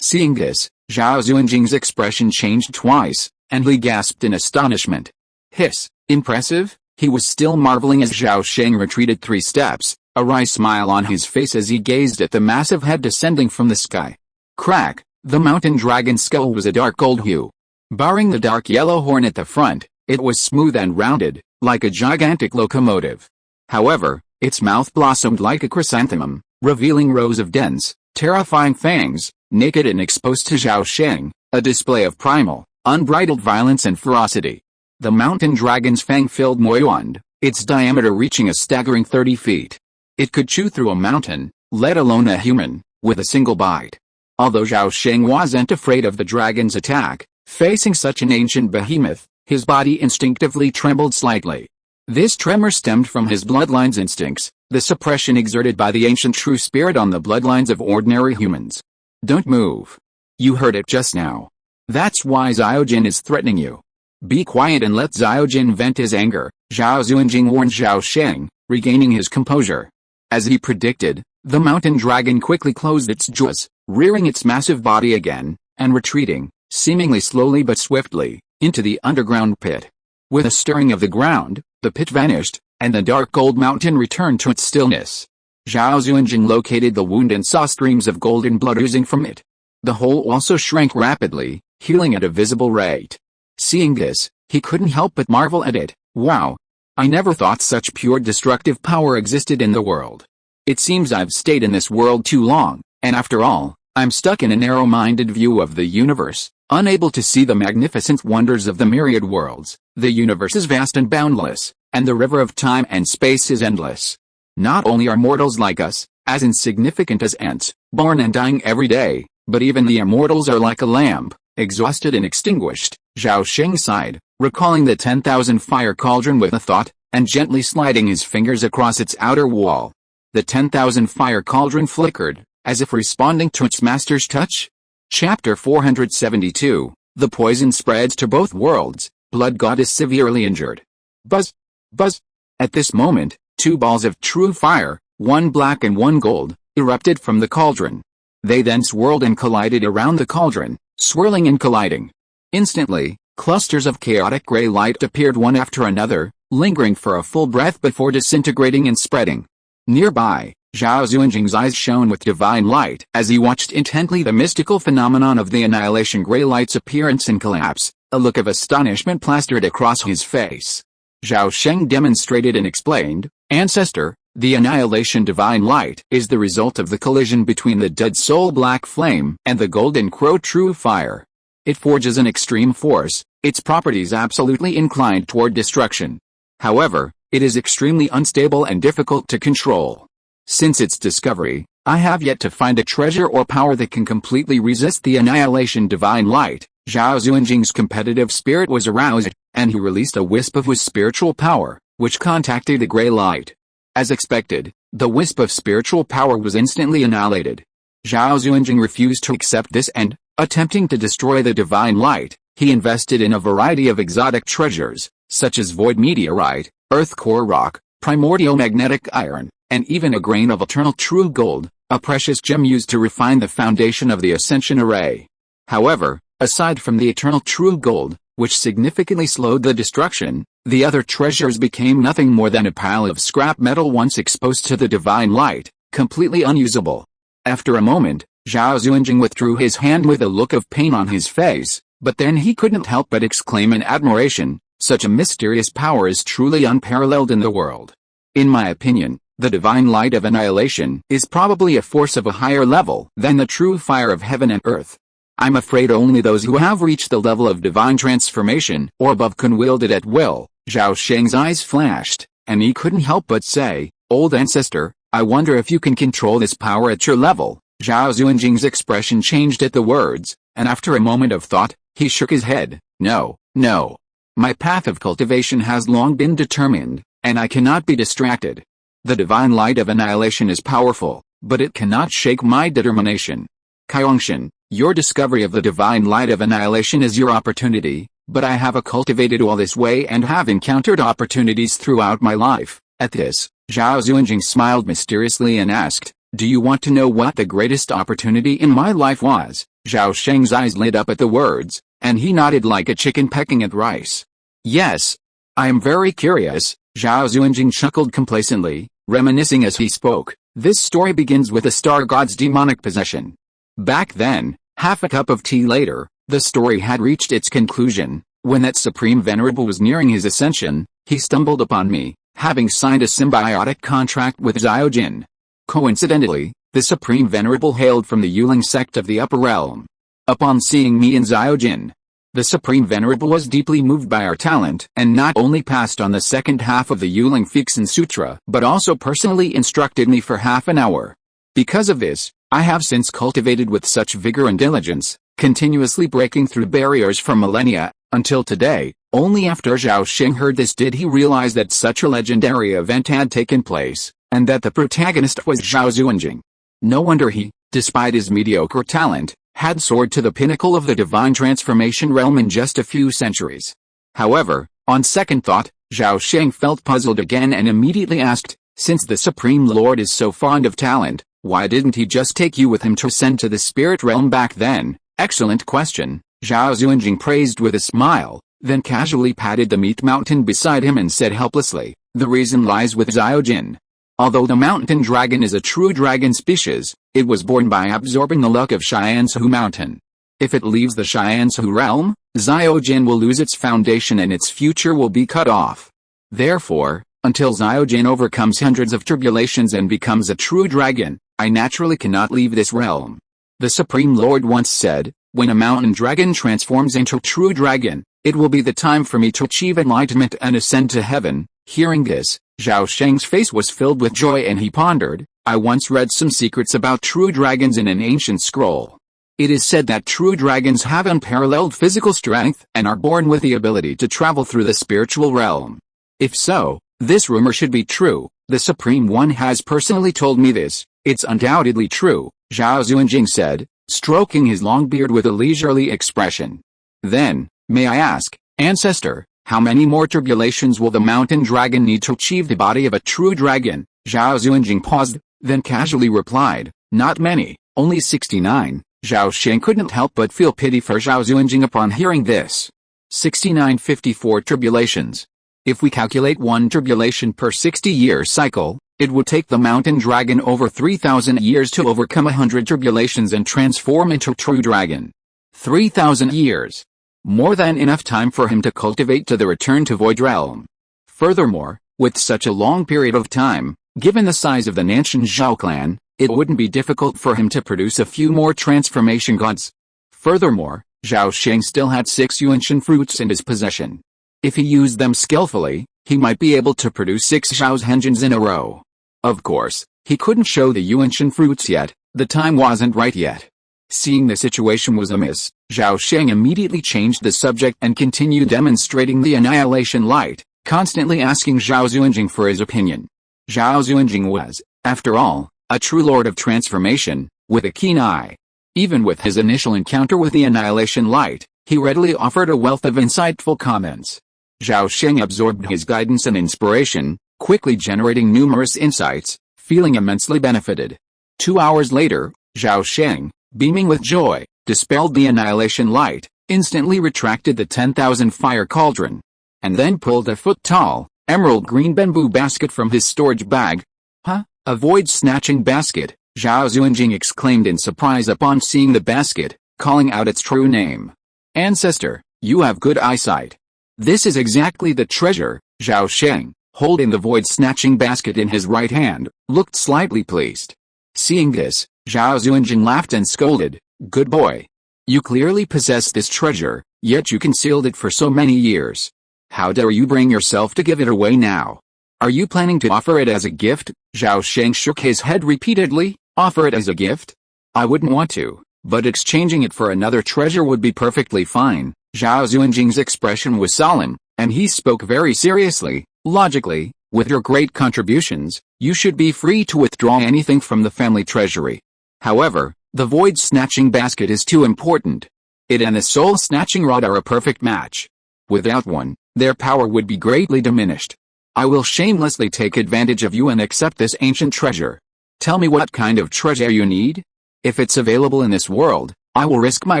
Seeing this, Zhao Xuanjing's expression changed twice, and he gasped in astonishment. Hiss, impressive? He was still marveling as Zhao Sheng retreated 3 steps, a wry smile on his face as he gazed at the massive head descending from the sky. Crack! The mountain dragon's skull was a dark gold hue. Barring the dark yellow horn at the front, it was smooth and rounded, like a gigantic locomotive. However, its mouth blossomed like a chrysanthemum, revealing rows of dense, terrifying fangs, naked and exposed to Zhao Sheng, a display of primal, unbridled violence and ferocity. The mountain dragon's fang-filled moyuan, its diameter reaching a staggering 30 feet. It could chew through a mountain, let alone a human, with a single bite. Although Zhao Sheng wasn't afraid of the dragon's attack, facing such an ancient behemoth, his body instinctively trembled slightly. This tremor stemmed from his bloodline's instincts, the suppression exerted by the ancient true spirit on the bloodlines of ordinary humans. Don't move. You heard it just now. That's why Xiaojin is threatening you. Be quiet and let Xiaojin vent his anger, Zhao Xuanjing warned Zhao Sheng, regaining his composure. As he predicted, the mountain dragon quickly closed its jaws, rearing its massive body again, and retreating, seemingly slowly but swiftly, into the underground pit. With a stirring of the ground, the pit vanished, and the dark gold mountain returned to its stillness. Zhao Xuanjing located the wound and saw streams of golden blood oozing from it. The hole also shrank rapidly, healing at a visible rate. Seeing this, he couldn't help but marvel at it. Wow! I never thought such pure destructive power existed in the world. It seems I've stayed in this world too long, and after all, I'm stuck in a narrow-minded view of the universe, unable to see the magnificent wonders of the myriad worlds. The universe is vast and boundless, and the river of time and space is endless. Not only are mortals like us, as insignificant as ants, born and dying every day, but even the immortals are like a lamp, exhausted and extinguished. Zhao Sheng sighed, recalling the 10,000 fire cauldron with a thought, and gently sliding his fingers across its outer wall. The 10,000 fire cauldron flickered, as if responding to its master's touch. Chapter 472, The poison spreads to both worlds. Blood God is severely injured. Buzz! Buzz! At this moment, two balls of true fire, one black and one gold, erupted from the cauldron. They then swirled and collided around the cauldron, swirling and colliding. Instantly, clusters of chaotic gray light appeared one after another, lingering for a full breath before disintegrating and spreading. Nearby, Zhao Xuanjing's eyes shone with divine light as he watched intently the mystical phenomenon of the annihilation gray light's appearance and collapse. A look of astonishment plastered across his face. Zhao Sheng demonstrated and explained, Ancestor, the annihilation divine light is the result of the collision between the dead soul black flame and the golden crow true fire. It forges an extreme force, its properties absolutely inclined toward destruction. However, it is extremely unstable and difficult to control. Since its discovery, I have yet to find a treasure or power that can completely resist the annihilation divine light. Zhao Xuanjing's competitive spirit was aroused, and he released a wisp of his spiritual power, which contacted the gray light. As expected, the wisp of spiritual power was instantly annihilated. Zhao Xuanjing refused to accept this and, attempting to destroy the divine light, he invested in a variety of exotic treasures, such as void meteorite, earth core rock, primordial magnetic iron, and even a grain of eternal true gold, a precious gem used to refine the foundation of the ascension array. However, aside from the eternal true gold, which significantly slowed the destruction, the other treasures became nothing more than a pile of scrap metal once exposed to the divine light, completely unusable. After a moment, Zhao Xuanjing withdrew his hand with a look of pain on his face, but then he couldn't help but exclaim in admiration, such a mysterious power is truly unparalleled in the world. In my opinion, the divine light of annihilation is probably a force of a higher level than the true fire of heaven and earth. I'm afraid only those who have reached the level of divine transformation or above can wield it at will. Zhao Sheng's eyes flashed, and he couldn't help but say, Old Ancestor, I wonder if you can control this power at your level. Zhao Xuanjing's expression changed at the words, and after a moment of thought, he shook his head. No, no. My path of cultivation has long been determined, and I cannot be distracted. The divine light of annihilation is powerful, but it cannot shake my determination. Kaiyongshan, your discovery of the divine light of annihilation is your opportunity, but I have cultivated all this way and have encountered opportunities throughout my life. At this, Zhao Xuanjing smiled mysteriously and asked, Do you want to know what the greatest opportunity in my life was? Zhao Sheng's eyes lit up at the words, and he nodded like a chicken pecking at rice. Yes. I am very curious, Zhao Xuanjing chuckled complacently, reminiscing as he spoke. This story begins with a star god's demonic possession. Back then, half a cup of tea later, the story had reached its conclusion. When that Supreme Venerable was nearing his ascension, he stumbled upon me, having signed a symbiotic contract with Xiaojin. Coincidentally, the Supreme Venerable hailed from the Yuling sect of the Upper Realm. Upon seeing me and Xiaojin, The Supreme Venerable was deeply moved by our talent and not only passed on the second half of the Yuling Fixin Sutra but also personally instructed me for half an hour. Because of this, I have since cultivated with such vigor and diligence, continuously breaking through barriers for millennia, until today. Only after Zhao Sheng heard this did he realize that such a legendary event had taken place, and that the protagonist was Zhao Xuanjing. No wonder he, despite his mediocre talent, had soared to the pinnacle of the divine transformation realm in just a few centuries. However, on second thought, Zhao Sheng felt puzzled again and immediately asked, since the Supreme Lord is so fond of talent, why didn't he just take you with him to ascend to the spirit realm back then? Excellent question, Zhao Xuanjing praised with a smile, then casually patted the meat mountain beside him and said helplessly, the reason lies with Zhao Jin. Although the mountain dragon is a true dragon species, it was born by absorbing the luck of Xianzhu Mountain. If it leaves the Xianzhu realm, Zhao Jin will lose its foundation and its future will be cut off. Therefore, until Zhao Jin overcomes hundreds of tribulations and becomes a true dragon, I naturally cannot leave this realm. The Supreme Lord once said, when a mountain dragon transforms into a true dragon, it will be the time for me to achieve enlightenment and ascend to heaven. Hearing this, Zhao Sheng's face was filled with joy and he pondered, I once read some secrets about true dragons in an ancient scroll. It is said that true dragons have unparalleled physical strength and are born with the ability to travel through the spiritual realm. If so, this rumor should be true. The Supreme One has personally told me this. It's undoubtedly true, Zhao Xuanjing said, stroking his long beard with a leisurely expression. Then, may I ask, ancestor, how many more tribulations will the mountain dragon need to achieve the body of a true dragon? Zhao Xuanjing paused, then casually replied, not many, only 69. Zhao Sheng couldn't help but feel pity for Zhao Xuanjing upon hearing this. 6954 tribulations. If we calculate one tribulation per 60-year cycle, it would take the mountain dragon over 3,000 years to overcome 100 tribulations and transform into a true dragon. 3,000 years. More than enough time for him to cultivate to the return to Void Realm. Furthermore, with such a long period of time, given the size of the Nanshan Zhao clan, it wouldn't be difficult for him to produce a few more transformation gods. Furthermore, Zhao Sheng still had 6 Yuanshan fruits in his possession. If he used them skillfully, he might be able to produce 6 Zhao's Henjins in a row. Of course, he couldn't show the Yuanshan fruits yet, the time wasn't right yet. Seeing the situation was amiss, Zhao Sheng immediately changed the subject and continued demonstrating the annihilation light, constantly asking Zhao Xuanjing for his opinion. Zhao Xuanjing was, after all, a true lord of transformation, with a keen eye. Even with his initial encounter with the annihilation light, he readily offered a wealth of insightful comments. Zhao Sheng absorbed his guidance and inspiration, quickly generating numerous insights, feeling immensely benefited. 2 hours later, Zhao Sheng, beaming with joy, dispelled the annihilation light, instantly retracted the 10,000 fire cauldron, and then pulled a foot-tall, emerald green bamboo basket from his storage bag. Huh? A void-snatching basket, Zhao Xuanjing exclaimed in surprise upon seeing the basket, calling out its true name. Ancestor, you have good eyesight. This is exactly the treasure. Zhao Sheng, holding the void-snatching basket in his right hand, looked slightly pleased. Seeing this, Zhao Xuanjing laughed and scolded, good boy. You clearly possess this treasure, yet you concealed it for so many years. How dare you bring yourself to give it away now? Are you planning to offer it as a gift? Zhao Sheng shook his head repeatedly. Offer it as a gift? I wouldn't want to, but exchanging it for another treasure would be perfectly fine. Zhao Xuanjing's expression was solemn, and he spoke very seriously. Logically, with your great contributions, you should be free to withdraw anything from the family treasury. However, the void-snatching basket is too important. It and the soul-snatching rod are a perfect match. Without one, their power would be greatly diminished. I will shamelessly take advantage of you and accept this ancient treasure. Tell me what kind of treasure you need? If it's available in this world, I will risk my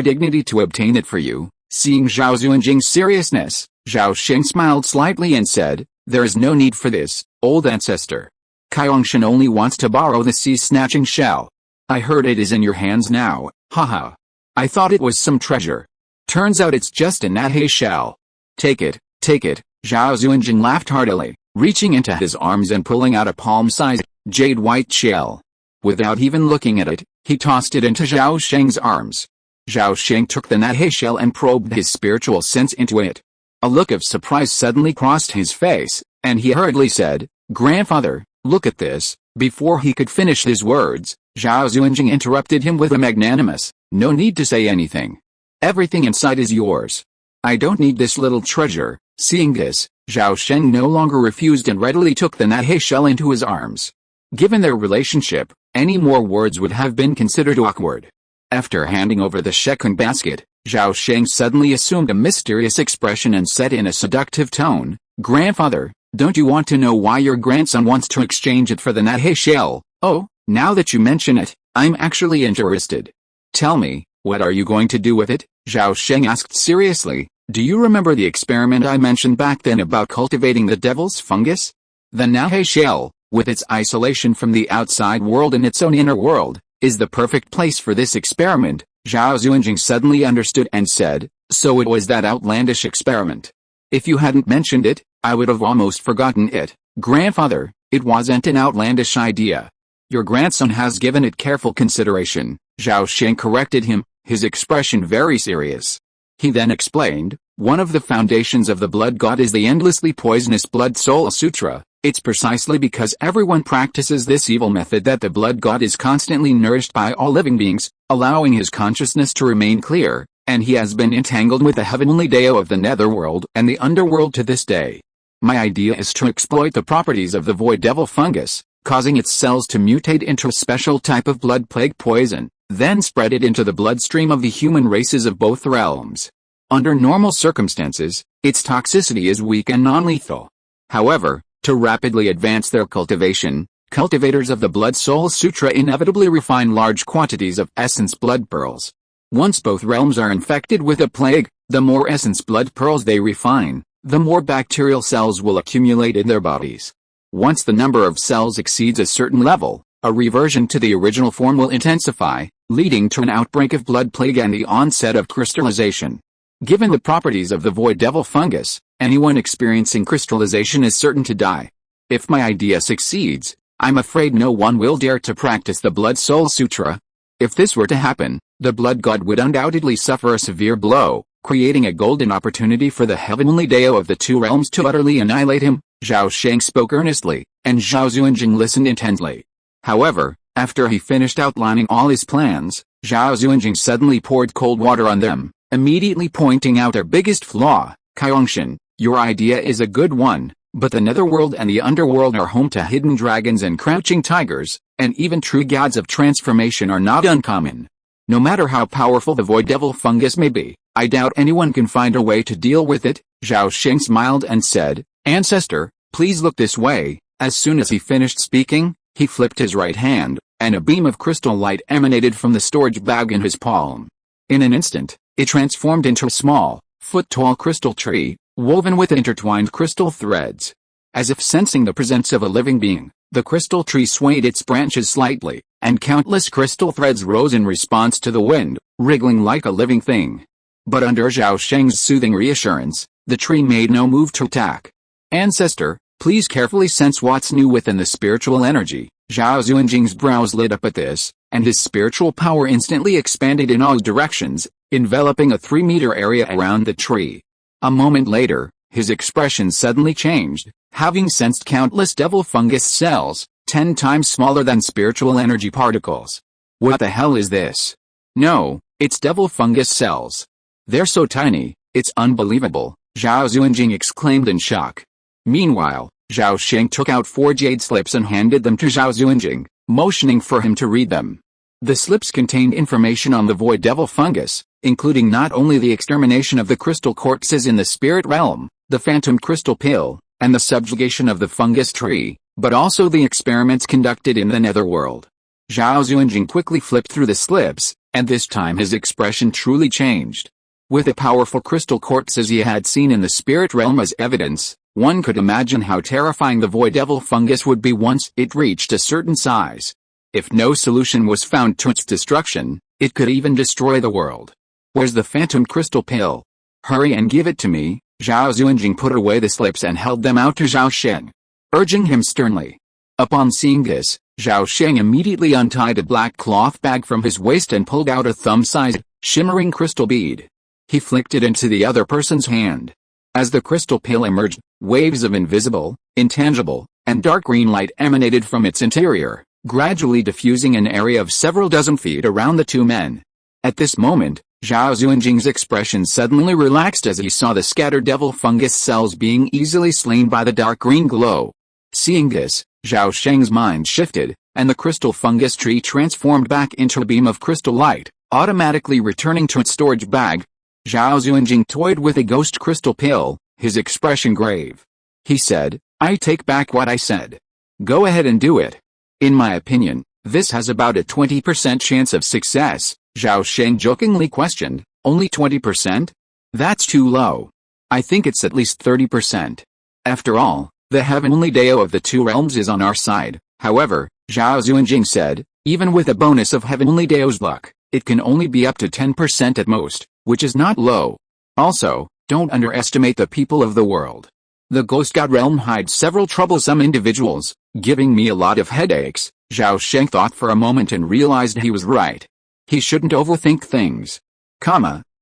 dignity to obtain it for you. Seeing Zhao Xuanjing's seriousness, Zhao Sheng smiled slightly and said, there is no need for this, old ancestor. Kaiyongshan only wants to borrow the sea-snatching shell. I heard it is in your hands now, haha. I thought it was some treasure. Turns out it's just a nathe shell. Take it, Zhao Xuanjing laughed heartily, reaching into his arms and pulling out a palm-sized, jade-white shell. Without even looking at it, he tossed it into Zhao Sheng's arms. Zhao Sheng took the nathe shell and probed his spiritual sense into it. A look of surprise suddenly crossed his face, and he hurriedly said, "Grandfather, look at this." Before he could finish his words, Zhao Xuanjing interrupted him with a magnanimous, "No need to say anything. Everything inside is yours. I don't need this little treasure." Seeing this, Zhao Sheng no longer refused and readily took the nathe shell into his arms. Given their relationship, any more words would have been considered awkward. After handing over the shecun basket, Zhao Sheng suddenly assumed a mysterious expression and said in a seductive tone, "Grandfather, don't you want to know why your grandson wants to exchange it for the nathe shell?" "Oh, now that you mention it, I'm actually interested. Tell me, what are you going to do with it?" Zhao Sheng asked seriously. "Do you remember the experiment I mentioned back then about cultivating the devil's fungus? The nathe shell, with its isolation from the outside world and its own inner world, is the perfect place for this experiment." Zhao Xuanjing suddenly understood and said, "So it was that outlandish experiment. If you hadn't mentioned it, I would have almost forgotten it." "Grandfather, it wasn't an outlandish idea. Your grandson has given it careful consideration," Zhao Sheng corrected him, his expression very serious. He then explained, "One of the foundations of the blood god is the endlessly poisonous blood soul sutra. It's precisely because everyone practices this evil method that the blood god is constantly nourished by all living beings, allowing his consciousness to remain clear, and he has been entangled with the heavenly Dao of the netherworld and the underworld to this day. My idea is to exploit the properties of the void devil fungus, causing its cells to mutate into a special type of blood plague poison, then spread it into the bloodstream of the human races of both realms. Under normal circumstances, its toxicity is weak and non-lethal. However, to rapidly advance their cultivation, cultivators of the Blood Soul Sutra inevitably refine large quantities of essence blood pearls. Once both realms are infected with a plague, the more essence blood pearls they refine, the more bacterial cells will accumulate in their bodies. Once the number of cells exceeds a certain level, a reversion to the original form will intensify, leading to an outbreak of blood plague and the onset of crystallization. Given the properties of the void devil fungus, anyone experiencing crystallization is certain to die. If my idea succeeds, I'm afraid no one will dare to practice the Blood Soul Sutra. If this were to happen, the blood god would undoubtedly suffer a severe blow, creating a golden opportunity for the heavenly Dao of the two realms to utterly annihilate him." Zhao Sheng spoke earnestly, and Zhao Xuanjing listened intently. However, after he finished outlining all his plans, Zhao Xuanjing suddenly poured cold water on them, immediately pointing out their biggest flaw. "Kaiongshan, your idea is a good one, but the netherworld and the underworld are home to hidden dragons and crouching tigers, and even true gods of transformation are not uncommon. No matter how powerful the void devil fungus may be, I doubt anyone can find a way to deal with it." Zhao Sheng smiled and said, "Ancestor, please look this way." As soon as he finished speaking, he flipped his right hand, and a beam of crystal light emanated from the storage bag in his palm. In an instant, it transformed into a small, foot-tall crystal tree, woven with intertwined crystal threads. As if sensing the presence of a living being, the crystal tree swayed its branches slightly, and countless crystal threads rose in response to the wind, wriggling like a living thing. But under Zhao Sheng's soothing reassurance, the tree made no move to attack. "Ancestor, please carefully sense what's new within the spiritual energy." Zhao Xuanjing's brows lit up at this, and his spiritual power instantly expanded in all directions, enveloping a 3-meter area around the tree. A moment later, his expression suddenly changed, having sensed countless devil fungus cells, 10 times smaller than spiritual energy particles. "What the hell is this?" "No, it's devil fungus cells. They're so tiny, it's unbelievable," Zhao Xuanjing exclaimed in shock. Meanwhile, Zhao Sheng took out 4 jade slips and handed them to Zhao Xuanjing, motioning for him to read them. The slips contained information on the void devil fungus, including not only the extermination of the crystal corpses in the spirit realm, the phantom crystal pill, and the subjugation of the fungus tree, but also the experiments conducted in the netherworld. Zhao Xuanjing quickly flipped through the slips, and this time his expression truly changed. With the powerful crystal corpses he had seen in the spirit realm as evidence, one could imagine how terrifying the void devil fungus would be once it reached a certain size. If no solution was found to its destruction, it could even destroy the world. "Where's the phantom crystal pill? Hurry and give it to me." Zhao Xuanjing put away the slips and held them out to Zhao Sheng, urging him sternly. Upon seeing this, Zhao Sheng immediately untied a black cloth bag from his waist and pulled out a thumb-sized, shimmering crystal bead. He flicked it into the other person's hand. As the crystal pill emerged, waves of invisible, intangible, and dark green light emanated from its interior, gradually diffusing an area of several dozen feet around the two men. At this moment, Zhao Xuanjing's expression suddenly relaxed as he saw the scattered devil fungus cells being easily slain by the dark green glow. Seeing this, Zhao Sheng's mind shifted, and the crystal fungus tree transformed back into a beam of crystal light, automatically returning to its storage bag. Zhao Xuanjing toyed with a ghost crystal pill, his expression grave. He said, "I take back what I said. Go ahead and do it. In my opinion, this has about a 20% chance of success." Zhao Sheng jokingly questioned, "Only 20%? That's too low. I think it's at least 30%. After all, the heavenly Dao of the two realms is on our side." However, Zhao Xuanjing said, "Even with a bonus of heavenly Dao's luck, it can only be up to 10% at most, which is not low. Also, don't underestimate the people of the world. The Ghost God realm hides several troublesome individuals, giving me a lot of headaches." Zhao Sheng thought for a moment and realized he was right. He shouldn't overthink things.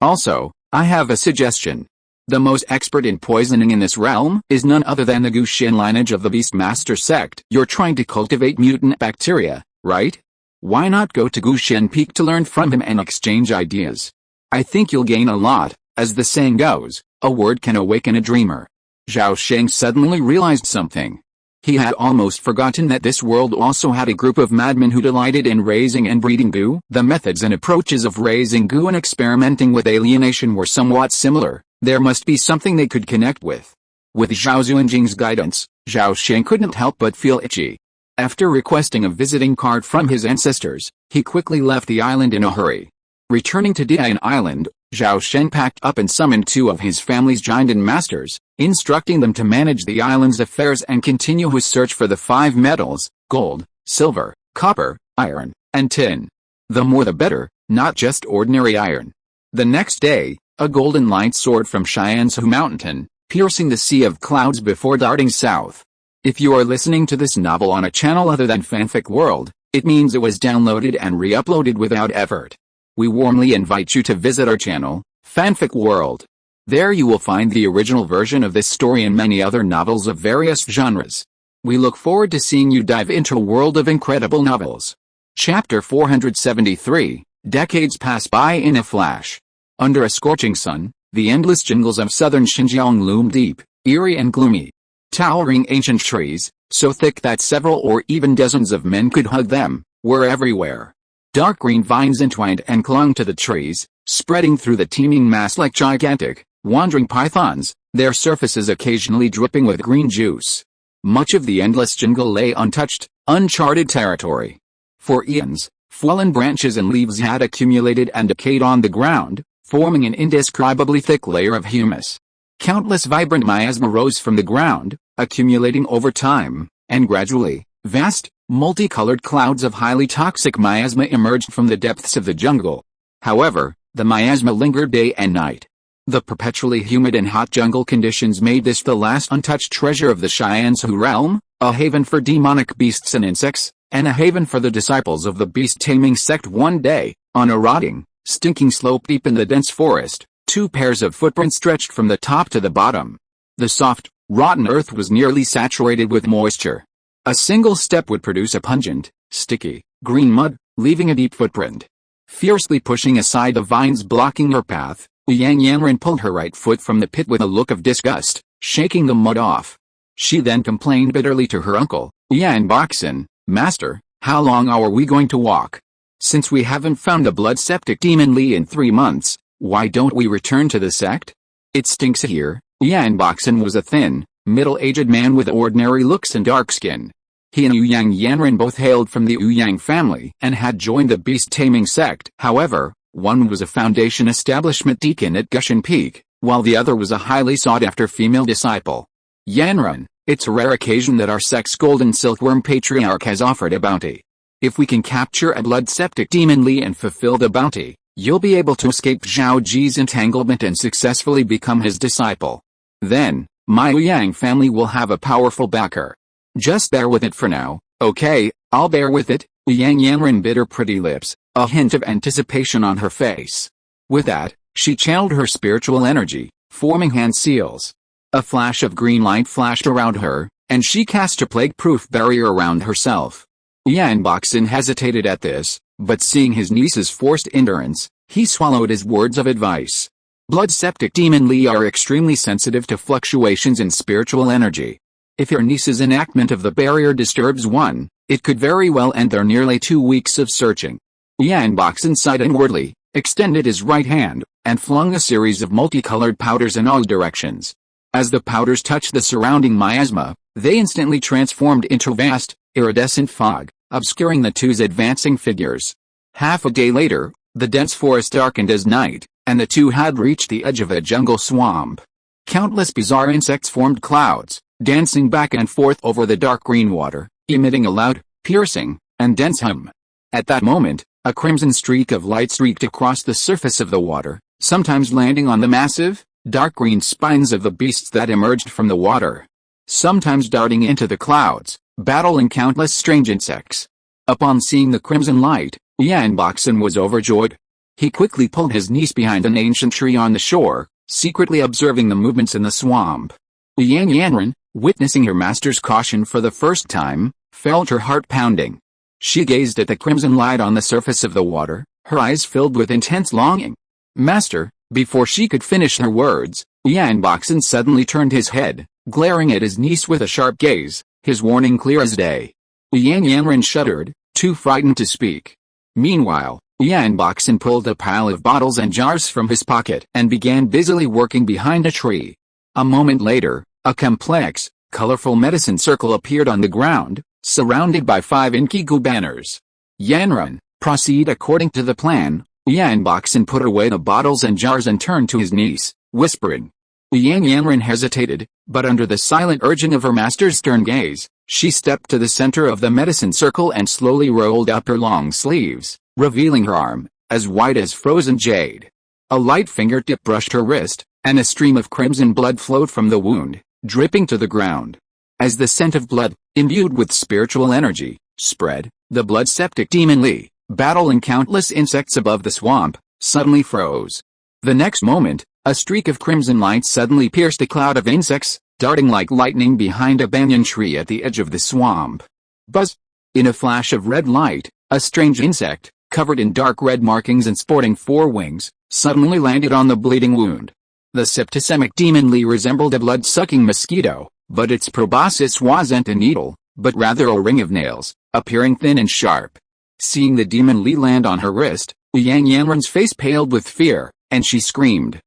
Also, I have a suggestion. The most expert in poisoning in this realm is none other than the Guxian lineage of the Beastmaster sect. You're trying to cultivate mutant bacteria, right? Why not go to Guxian Peak to learn from him and exchange ideas? I think you'll gain a lot. As the saying goes, a word can awaken a dreamer. Zhao Sheng suddenly realized something. He had almost forgotten that this world also had a group of madmen who delighted in raising and breeding goo. The methods and approaches of raising goo and experimenting with alienation were somewhat similar. There must be something they could connect with. With Zhao Xuanjing's guidance, Zhao Sheng couldn't help but feel itchy. After requesting a visiting card from his ancestors, he quickly left the island in a hurry. Returning to Dian Island, Zhao Sheng packed up and summoned two of his family's giant masters, instructing them to manage the island's affairs and continue his search for the 5 metals: gold, silver, copper, iron, and tin. The more the better, not just ordinary iron. The next day, a golden light soared from Shiansu Mountain, piercing the sea of clouds before darting south. If you are listening to this novel on a channel other than Fanfic World, it means it was downloaded and re-uploaded without effort. We warmly invite you to visit our channel, Fanfic World. There you will find the original version of this story and many other novels of various genres. We look forward to seeing you dive into a world of incredible novels. Chapter 473, Decades Pass By in a Flash. Under a scorching sun, the endless jungles of southern Xinjiang loomed deep, eerie and gloomy. Towering ancient trees, so thick that several or even dozens of men could hug them, were everywhere. Dark green vines entwined and clung to the trees, spreading through the teeming mass like gigantic, wandering pythons, their surfaces occasionally dripping with green juice. Much of the endless jungle lay untouched, uncharted territory. For eons, fallen branches and leaves had accumulated and decayed on the ground, forming an indescribably thick layer of humus. Countless vibrant miasma rose from the ground, accumulating over time, and gradually, vast, multicolored clouds of highly toxic miasma emerged from the depths of the jungle. However, the miasma lingered day and night. The perpetually humid and hot jungle conditions made this the last untouched treasure of the Shiansu realm, a haven for demonic beasts and insects, and a haven for the disciples of the beast-taming sect. One day, on a rotting, stinking slope deep in the dense forest, 2 pairs of footprints stretched from the top to the bottom. The soft, rotten earth was nearly saturated with moisture. A single step would produce a pungent, sticky, green mud, leaving a deep footprint. Fiercely pushing aside the vines blocking her path, Yang Yanran pulled her right foot from the pit with a look of disgust, shaking the mud off. She then complained bitterly to her uncle, Yan Boxin, "Master, how long are we going to walk? Since we haven't found the blood septic demon Li in 3 months, why don't we return to the sect? It stinks here." Yan Boxin was a thin, middle-aged man with ordinary looks and dark skin. He and Yang Yanran both hailed from the Yang family and had joined the beast-taming sect. However, one was a foundation establishment deacon at Gushan Peak, while the other was a highly sought-after female disciple. "Yanran, it's a rare occasion that our sect's golden silkworm patriarch has offered a bounty. If we can capture a blood septic demon Li and fulfill the bounty, you'll be able to escape Zhao Ji's entanglement and successfully become his disciple. Then, my Yang family will have a powerful backer. Just bear with it for now." "Okay, I'll bear with it." Yang Yanran bit her pretty lips, a hint of anticipation on her face. With that, she channeled her spiritual energy, forming hand seals. A flash of green light flashed around her, and she cast a plague-proof barrier around herself. Yanboxen hesitated at this, but seeing his niece's forced endurance, he swallowed his words of advice. Blood septic demon Li are extremely sensitive to fluctuations in spiritual energy. If your niece's enactment of the barrier disturbs one, it could very well end their nearly 2 weeks of searching. Yanboxen sighed inwardly, extended his right hand, and flung a series of multicolored powders in all directions. As the powders touched the surrounding miasma, they instantly transformed into vast, iridescent fog, obscuring the two's advancing figures. Half a day later, the dense forest darkened as night, and the two had reached the edge of a jungle swamp. Countless bizarre insects formed clouds, dancing back and forth over the dark green water, emitting a loud, piercing, and dense hum. At that moment, a crimson streak of light streaked across the surface of the water, sometimes landing on the massive, dark green spines of the beasts that emerged from the water. Sometimes darting into the clouds, battling countless strange insects. Upon seeing the crimson light, Yanboxen was overjoyed. He quickly pulled his niece behind an ancient tree on the shore, secretly observing the movements in the swamp. Yanran, witnessing her master's caution for the first time, felt her heart pounding. She gazed at the crimson light on the surface of the water, her eyes filled with intense longing. Master, before she could finish her words, Yanboxen suddenly turned his head, glaring at his niece with a sharp gaze, his warning clear as day. Yanran shuddered, too frightened to speak. Meanwhile, Yanboxen pulled a pile of bottles and jars from his pocket and began busily working behind a tree. A moment later, a complex, colorful medicine circle appeared on the ground, surrounded by 5 Inkigu banners. Yanran, proceed according to the plan. Yanboxen put away the bottles and jars and turned to his niece, whispering. Yanran hesitated, but under the silent urging of her master's stern gaze, she stepped to the center of the medicine circle and slowly rolled up her long sleeves, revealing her arm, as white as frozen jade. A light fingertip brushed her wrist, and a stream of crimson blood flowed from the wound, dripping to the ground. As the scent of blood, imbued with spiritual energy, spread, the blood septic demon Li, battling countless insects above the swamp, suddenly froze. The next moment, a streak of crimson light suddenly pierced a cloud of insects, darting like lightning behind a banyan tree at the edge of the swamp. Buzz! In a flash of red light, a strange insect, covered in dark red markings and sporting 4 wings, suddenly landed on the bleeding wound. The septicemic demon Li resembled a blood-sucking mosquito, but its proboscis wasn't a needle, but rather a ring of nails, appearing thin and sharp. Seeing the demon Li land on her wrist, Yanran's face paled with fear, and she screamed.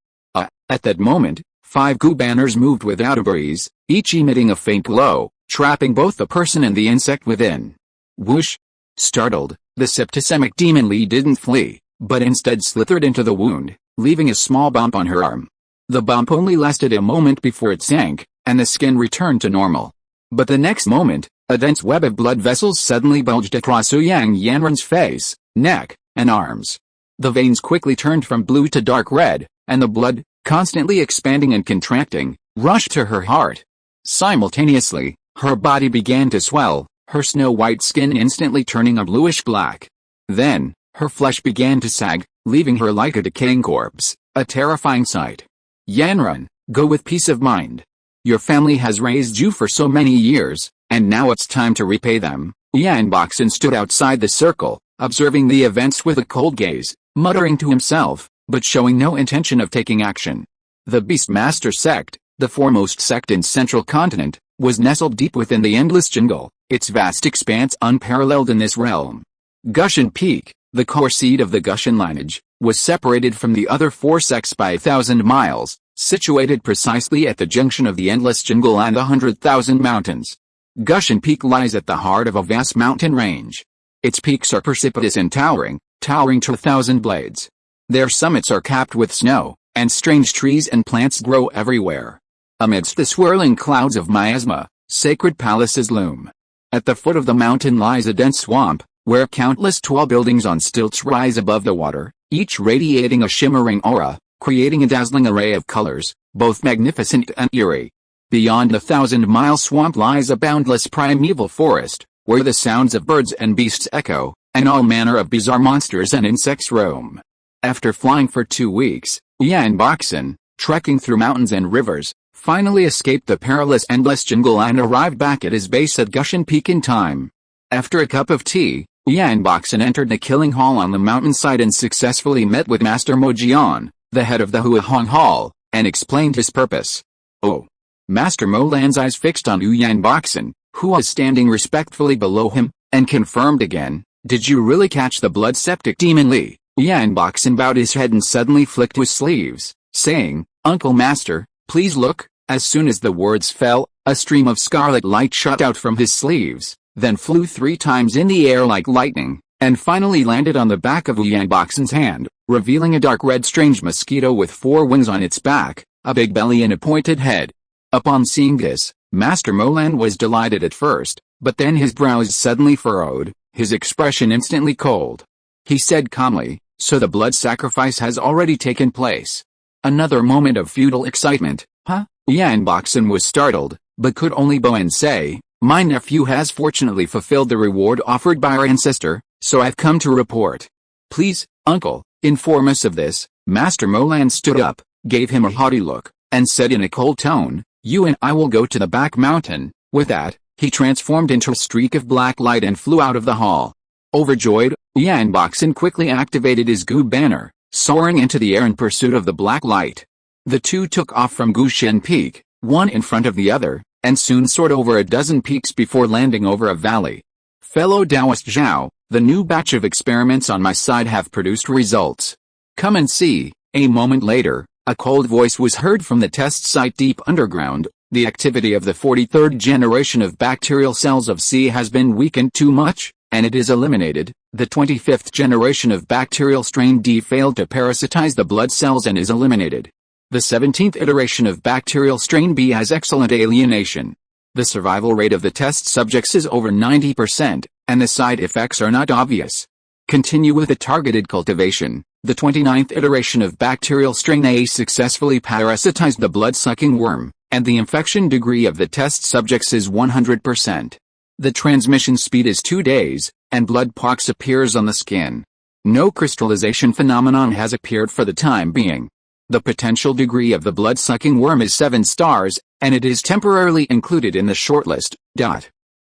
At that moment, 5 goo banners moved without a breeze, each emitting a faint glow, trapping both the person and the insect within. Whoosh! Startled, the septicemic demon Li didn't flee, but instead slithered into the wound, leaving a small bump on her arm. The bump only lasted a moment before it sank, and the skin returned to normal. But the next moment, a dense web of blood vessels suddenly bulged across Yanran's face, neck, and arms. The veins quickly turned from blue to dark red, and the blood, constantly expanding and contracting, rushed to her heart. Simultaneously, her body began to swell, her snow-white skin instantly turning a bluish-black. Then, her flesh began to sag, leaving her like a decaying corpse, a terrifying sight. Yanran, go with peace of mind. Your family has raised you for so many years, and now it's time to repay them. Yanboxen stood outside the circle, observing the events with a cold gaze, muttering to himself, but showing no intention of taking action. The Beastmaster sect, the foremost sect in Central Continent, was nestled deep within the endless jungle, its vast expanse unparalleled in this realm. Gushan Peak, the core seed of the Gushan lineage, was separated from the other 4 sects by 1,000 miles, situated precisely at the junction of the endless jungle and 100,000 mountains. Gushan Peak lies at the heart of a vast mountain range. Its peaks are precipitous and towering to 1,000 blades. Their summits are capped with snow, and strange trees and plants grow everywhere. Amidst the swirling clouds of miasma, sacred palaces loom. At the foot of the mountain lies a dense swamp, where countless tall buildings on stilts rise above the water, each radiating a shimmering aura, creating a dazzling array of colors, both magnificent and eerie. Beyond the 1,000-mile swamp lies a boundless primeval forest, where the sounds of birds and beasts echo, and all manner of bizarre monsters and insects roam. After flying for 2 weeks, Yan Boxen, trekking through mountains and rivers, finally escaped the perilous endless jungle and arrived back at his base at Gushan Peak in time. After a cup of tea, Yan Boxen entered the killing hall on the mountainside and successfully met with Master Mojian, the head of the Huahong Hall, and explained his purpose. Oh! Master Molan's eyes fixed on Yan Boxen, who was standing respectfully below him, and confirmed again, "Did you really catch the blood septic demon Li?" Yan Boxen bowed his head and suddenly flicked his sleeves, saying, "Uncle Master, please look." As soon as the words fell, a stream of scarlet light shot out from his sleeves, then flew 3 times in the air like lightning, and finally landed on the back of Yan Boxen's hand, revealing a dark red strange mosquito with 4 wings on its back, a big belly and a pointed head. Upon seeing this, Master Molan was delighted at first, but then his brows suddenly furrowed, his expression instantly cold. He said calmly, "So the blood sacrifice has already taken place." Another moment of futile excitement. Huh? Yan Boxen was startled, but could only bow and say, "My nephew has fortunately fulfilled the reward offered by our ancestor, so I've come to report." "Please, uncle, inform us of this." Master Molan stood up, gave him a haughty look, and said in a cold tone, "You and I will go to the back mountain." With that, he transformed into a streak of black light and flew out of the hall. Overjoyed, Yan Boxen quickly activated his Gu banner, soaring into the air in pursuit of the black light. The two took off from Gushan Peak, one in front of the other, and soon soared over a dozen peaks before landing over a valley. "Fellow Taoist Zhao, the new batch of experiments on my side have produced results. Come and see." A moment later, a cold voice was heard from the test site deep underground. "The activity of the 43rd generation of bacterial cells of C has been weakened too much, and it is eliminated. The 25th generation of bacterial strain D failed to parasitize the blood cells and is eliminated. The 17th iteration of bacterial strain B has excellent alienation. The survival rate of the test subjects is over 90%, and the side effects are not obvious. Continue with the targeted cultivation. The 29th iteration of bacterial strain A successfully parasitized the blood-sucking worm, and the infection degree of the test subjects is 100%. The transmission speed is 2 days, and blood pox appears on the skin. No crystallization phenomenon has appeared for the time being. The potential degree of the blood-sucking worm is 7 stars, and it is temporarily included in the shortlist.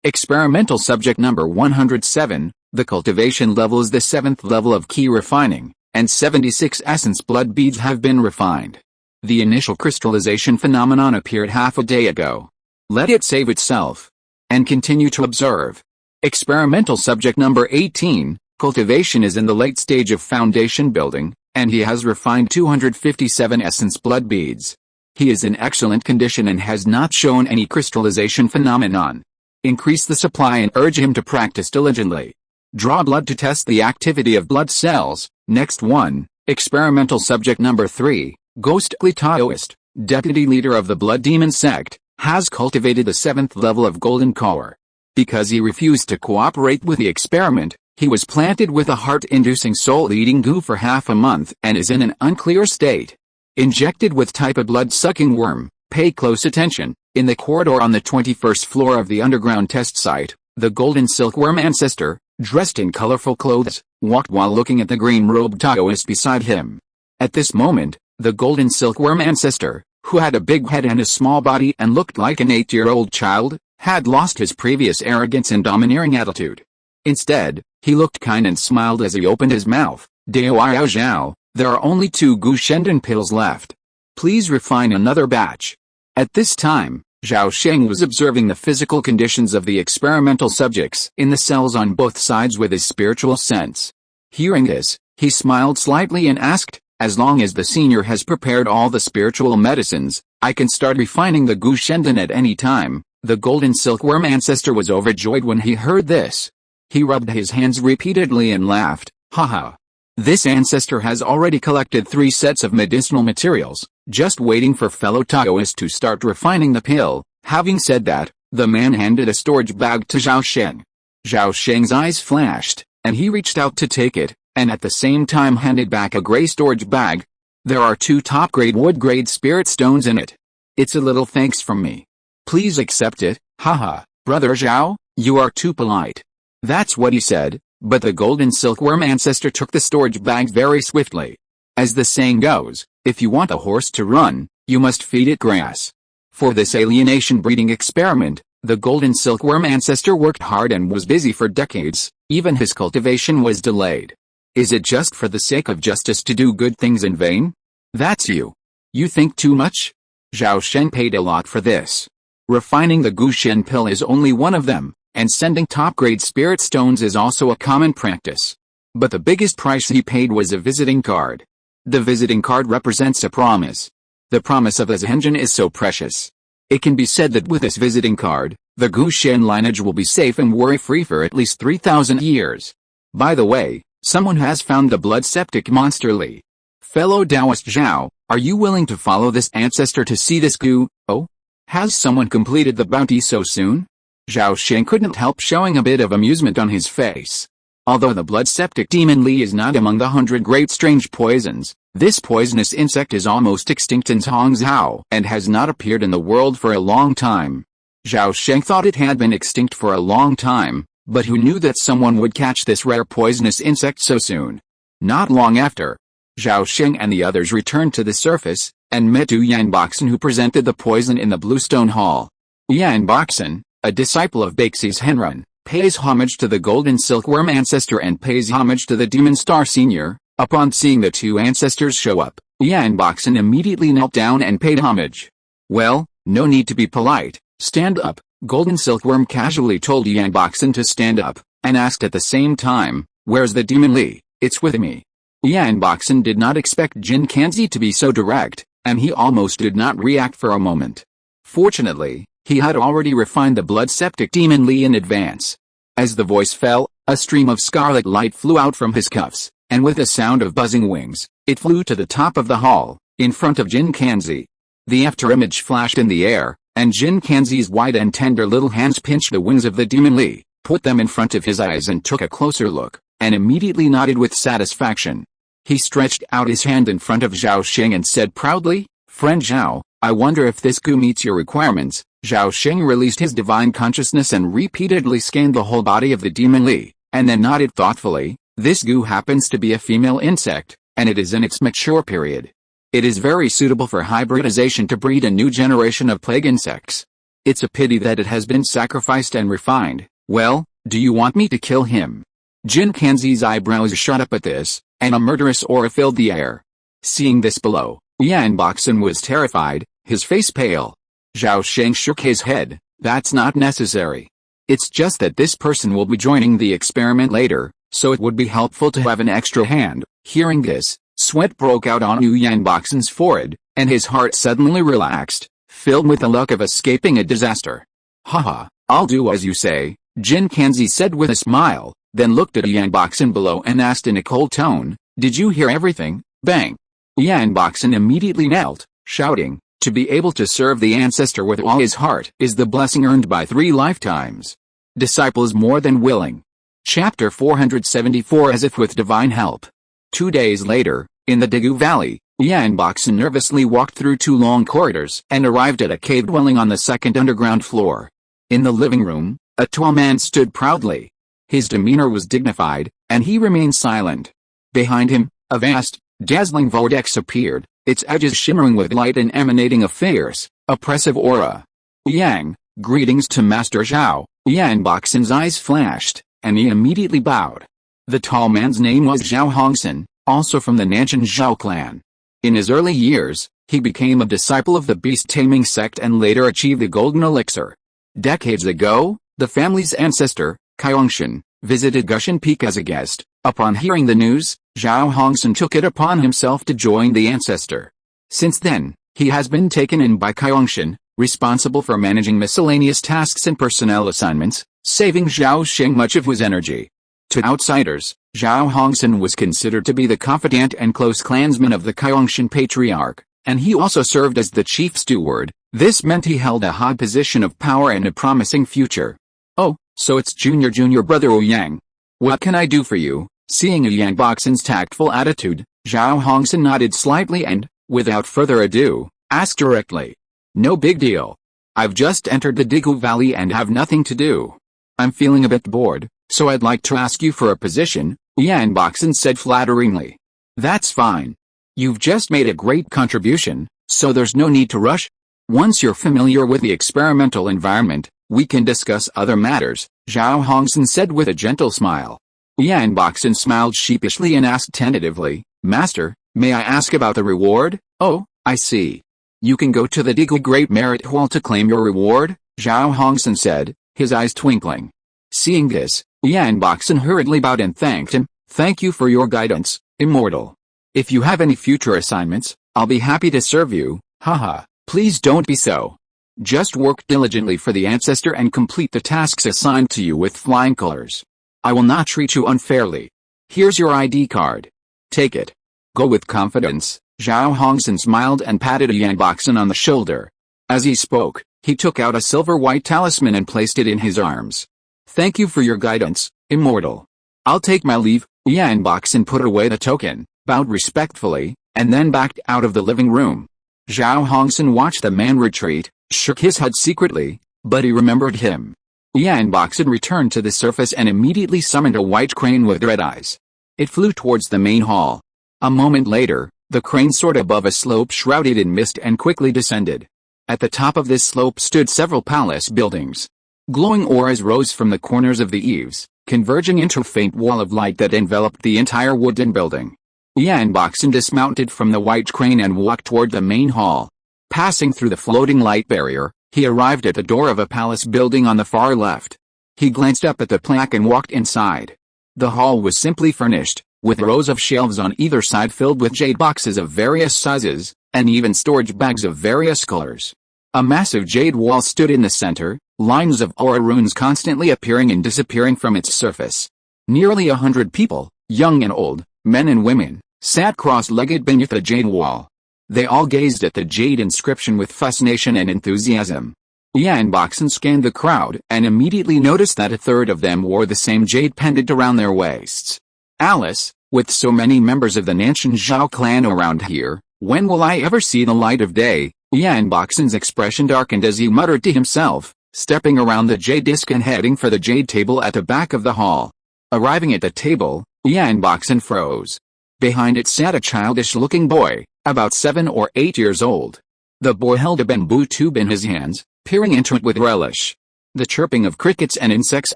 Experimental subject number 107, the cultivation level is the 7th level of key refining, and 76 essence blood beads have been refined. The initial crystallization phenomenon appeared half a day ago. Let it save itself, and continue to observe. Experimental subject number 18, cultivation is in the late stage of foundation building, and he has refined 257 essence blood beads. He is in excellent condition and has not shown any crystallization phenomenon. Increase the supply and urge him to practice diligently. Draw blood to test the activity of blood cells. Next one, experimental subject number 3, ghostly Taoist, deputy leader of the blood demon sect, has cultivated the 7th level of golden core. Because he refused to cooperate with the experiment, he was planted with a heart-inducing soul-eating goo for half a month and is in an unclear state. Injected with type of blood-sucking worm. Pay close attention. In the corridor on the 21st floor of the underground test site, the golden silkworm ancestor, dressed in colorful clothes, walked while looking at the green-robed Taoist beside him. At this moment, the golden silkworm ancestor, who had a big head and a small body and looked like an 8-year-old child, had lost his previous arrogance and domineering attitude. Instead, he looked kind and smiled as he opened his mouth. "Dao Zhao, there are only 2 Gu Shendon pills left. Please refine another batch." At this time, Zhao Sheng was observing the physical conditions of the experimental subjects in the cells on both sides with his spiritual sense. Hearing this, he smiled slightly and asked, "As long as the senior has prepared all the spiritual medicines, I can start refining the Gu Shendon at any time." The golden silkworm ancestor was overjoyed when he heard this. He rubbed his hands repeatedly and laughed, "Haha. This ancestor has already collected 3 sets of medicinal materials, just waiting for fellow Taoists to start refining the pill." Having said that, the man handed a storage bag to Zhao Sheng. Zhao Sheng's eyes flashed, and he reached out to take it, and at the same time handed back a gray storage bag. "There are 2 top-grade wood-grade spirit stones in it. It's a little thanks from me. Please accept it." "Haha, brother Zhao, you are too polite." That's what he said, but the golden silkworm ancestor took the storage bag very swiftly. As the saying goes, if you want a horse to run, you must feed it grass. For this alienation breeding experiment, the golden silkworm ancestor worked hard and was busy for decades. Even his cultivation was delayed. Is it just for the sake of justice to do good things in vain? That's you. You think too much? Zhao Sheng paid a lot for this. Refining the Gushen pill is only one of them, and sending top-grade spirit stones is also a common practice. But the biggest price he paid was a visiting card. The visiting card represents a promise. The promise of his engine is so precious. It can be said that with this visiting card, the Gushen lineage will be safe and worry-free for at least 3,000 years. By the way, someone has found the blood septic monster Li. Fellow Taoist Zhao, are you willing to follow this ancestor to see this gu? Oh? Has someone completed the bounty so soon? Zhao Sheng couldn't help showing a bit of amusement on his face. Although the blood septic demon Li is not among the 100 great strange poisons, this poisonous insect is almost extinct in Hangzhou and has not appeared in the world for a long time. Zhao Sheng thought it had been extinct for a long time, but who knew that someone would catch this rare poisonous insect so soon? Not long after, Zhao Sheng and the others returned to the surface, and met Yan Boxen, who presented the poison in the Bluestone Hall. Yan Boxen, a disciple of Baixi's Henrun, pays homage to the golden silkworm ancestor and pays homage to the demon star senior. Upon seeing the two ancestors show up, Yan Boxen immediately knelt down and paid homage. Well, no need to be polite, stand up. Golden silkworm casually told Yan Boxen to stand up, and asked at the same time, where's the demon Li? It's with me. Yan Boxen did not expect Jin Kanzi to be so direct, and he almost did not react for a moment. Fortunately, he had already refined the blood septic demon Li in advance. As the voice fell, a stream of scarlet light flew out from his cuffs, and with a sound of buzzing wings, it flew to the top of the hall, in front of Jin Kanzi. The afterimage flashed in the air, and Jin Kanzi's white and tender little hands pinched the wings of the demon Li, put them in front of his eyes and took a closer look, and immediately nodded with satisfaction. He stretched out his hand in front of Zhao Sheng and said proudly, "Friend Zhao, I wonder if this gu meets your requirements." Zhao Sheng released his divine consciousness and repeatedly scanned the whole body of the demon Li, and then nodded thoughtfully. This gu happens to be a female insect, and it is in its mature period. It is very suitable for hybridization to breed a new generation of plague insects. It's a pity that it has been sacrificed and refined. Well, do you want me to kill him? Jin Kanzi's eyebrows shot up at this, and a murderous aura filled the air. Seeing this below, Yan Boxen was terrified, his face pale. Zhao Sheng shook his head. That's not necessary. It's just that this person will be joining the experiment later, so it would be helpful to have an extra hand. Hearing this, sweat broke out on Yan Boxen's forehead, and his heart suddenly relaxed, filled with the luck of escaping a disaster. Haha, I'll do as you say, Jin Kanzi said with a smile, then looked at Yan Boxen below and asked in a cold tone, "Did you hear everything?" Bang! Yan Boxen immediately knelt, shouting, "To be able to serve the ancestor with all his heart is the blessing earned by 3 lifetimes. Disciples more than willing." Chapter 474. As if with divine help. 2 days later, in the Daegu Valley, Yan Boxen nervously walked through 2 long corridors and arrived at a cave dwelling on the 2nd underground floor. In the living room, a tall man stood proudly. His demeanor was dignified, and he remained silent. Behind him, a vast, dazzling vortex appeared, its edges shimmering with light and emanating a fierce, oppressive aura. "Yang, greetings to Master Zhao." Yan Boxen's eyes flashed, and he immediately bowed. The tall man's name was Zhao Hongsen, also from the Nanshan Zhao clan. In his early years, he became a disciple of the beast-taming sect and later achieved the golden elixir. Decades ago, the family's ancestor, Kyongshan, visited Gushan Peak as a guest. Upon hearing the news, Zhao Hongsen took it upon himself to join the ancestor. Since then, he has been taken in by Kyongshan, responsible for managing miscellaneous tasks and personnel assignments, saving Zhao Sheng much of his energy. To outsiders, Zhao Hongsen was considered to be the confidant and close clansman of the Kyongshan patriarch, and he also served as the chief steward. This meant he held a high position of power and a promising future. "Oh, so it's junior brother Yang. What can I do for you?" Seeing Yan Boxen's tactful attitude, Zhao Hongsen nodded slightly and, without further ado, asked directly. "No big deal. I've just entered the Daegu Valley and have nothing to do. I'm feeling a bit bored, so I'd like to ask you for a position," Yan Boxen said flatteringly. "That's fine. You've just made a great contribution, so there's no need to rush. Once you're familiar with the experimental environment, we can discuss other matters, Zhao Hongxin said with a gentle smile. Yan Boxin smiled sheepishly and asked tentatively, Master, may I ask about the reward? Oh, I see. You can go to the Digu Great Merit Hall to claim your reward, Zhao Hongxin said, his eyes twinkling. Seeing this, Yan Boxin hurriedly bowed and thanked him. Thank you for your guidance, Immortal. If you have any future assignments, I'll be happy to serve you, haha, please don't be so. Just work diligently for the ancestor and complete the tasks assigned to you with flying colors. I will not treat you unfairly. Here's your ID card. Take it. Go with confidence. Zhao Hongxin smiled and patted Yan Boxin on the shoulder. As he spoke, he took out a silver-white talisman and placed it in his arms. Thank you for your guidance, Immortal. I'll take my leave. Yan Boxin put away the token, bowed respectfully, and then backed out of the living room. Zhao Hongxin watched the man retreat, shook his head secretly, but he remembered him. Yan Boxin returned to the surface and immediately summoned a white crane with red eyes. It flew towards the main hall. A moment later, the crane soared above a slope shrouded in mist and quickly descended. At the top of this slope stood several palace buildings. Glowing auras rose from the corners of the eaves, converging into a faint wall of light that enveloped the entire wooden building. Yan Boxin dismounted from the white crane and walked toward the main hall. Passing through the floating light barrier, he arrived at the door of a palace building on the far left. He glanced up at the plaque and walked inside. The hall was simply furnished, with rows of shelves on either side filled with jade boxes of various sizes, and even storage bags of various colors. A massive jade wall stood in the center, lines of aura runes constantly appearing and disappearing from its surface. Nearly 100 people, young and old, men and women, sat cross-legged beneath the jade wall. They all gazed at the jade inscription with fascination and enthusiasm. Yan Boxin scanned the crowd and immediately noticed that a third of them wore the same jade pendant around their waists. Alice, with so many members of the Nanshan Zhao clan around here, when will I ever see the light of day? Yan Boxin's expression darkened as he muttered to himself, stepping around the jade disc and heading for the jade table at the back of the hall. Arriving at the table, Yan Boxin froze. Behind it sat a childish-looking boy, about 7 or 8 years old. The boy held a bamboo tube in his hands, peering into it with relish. The chirping of crickets and insects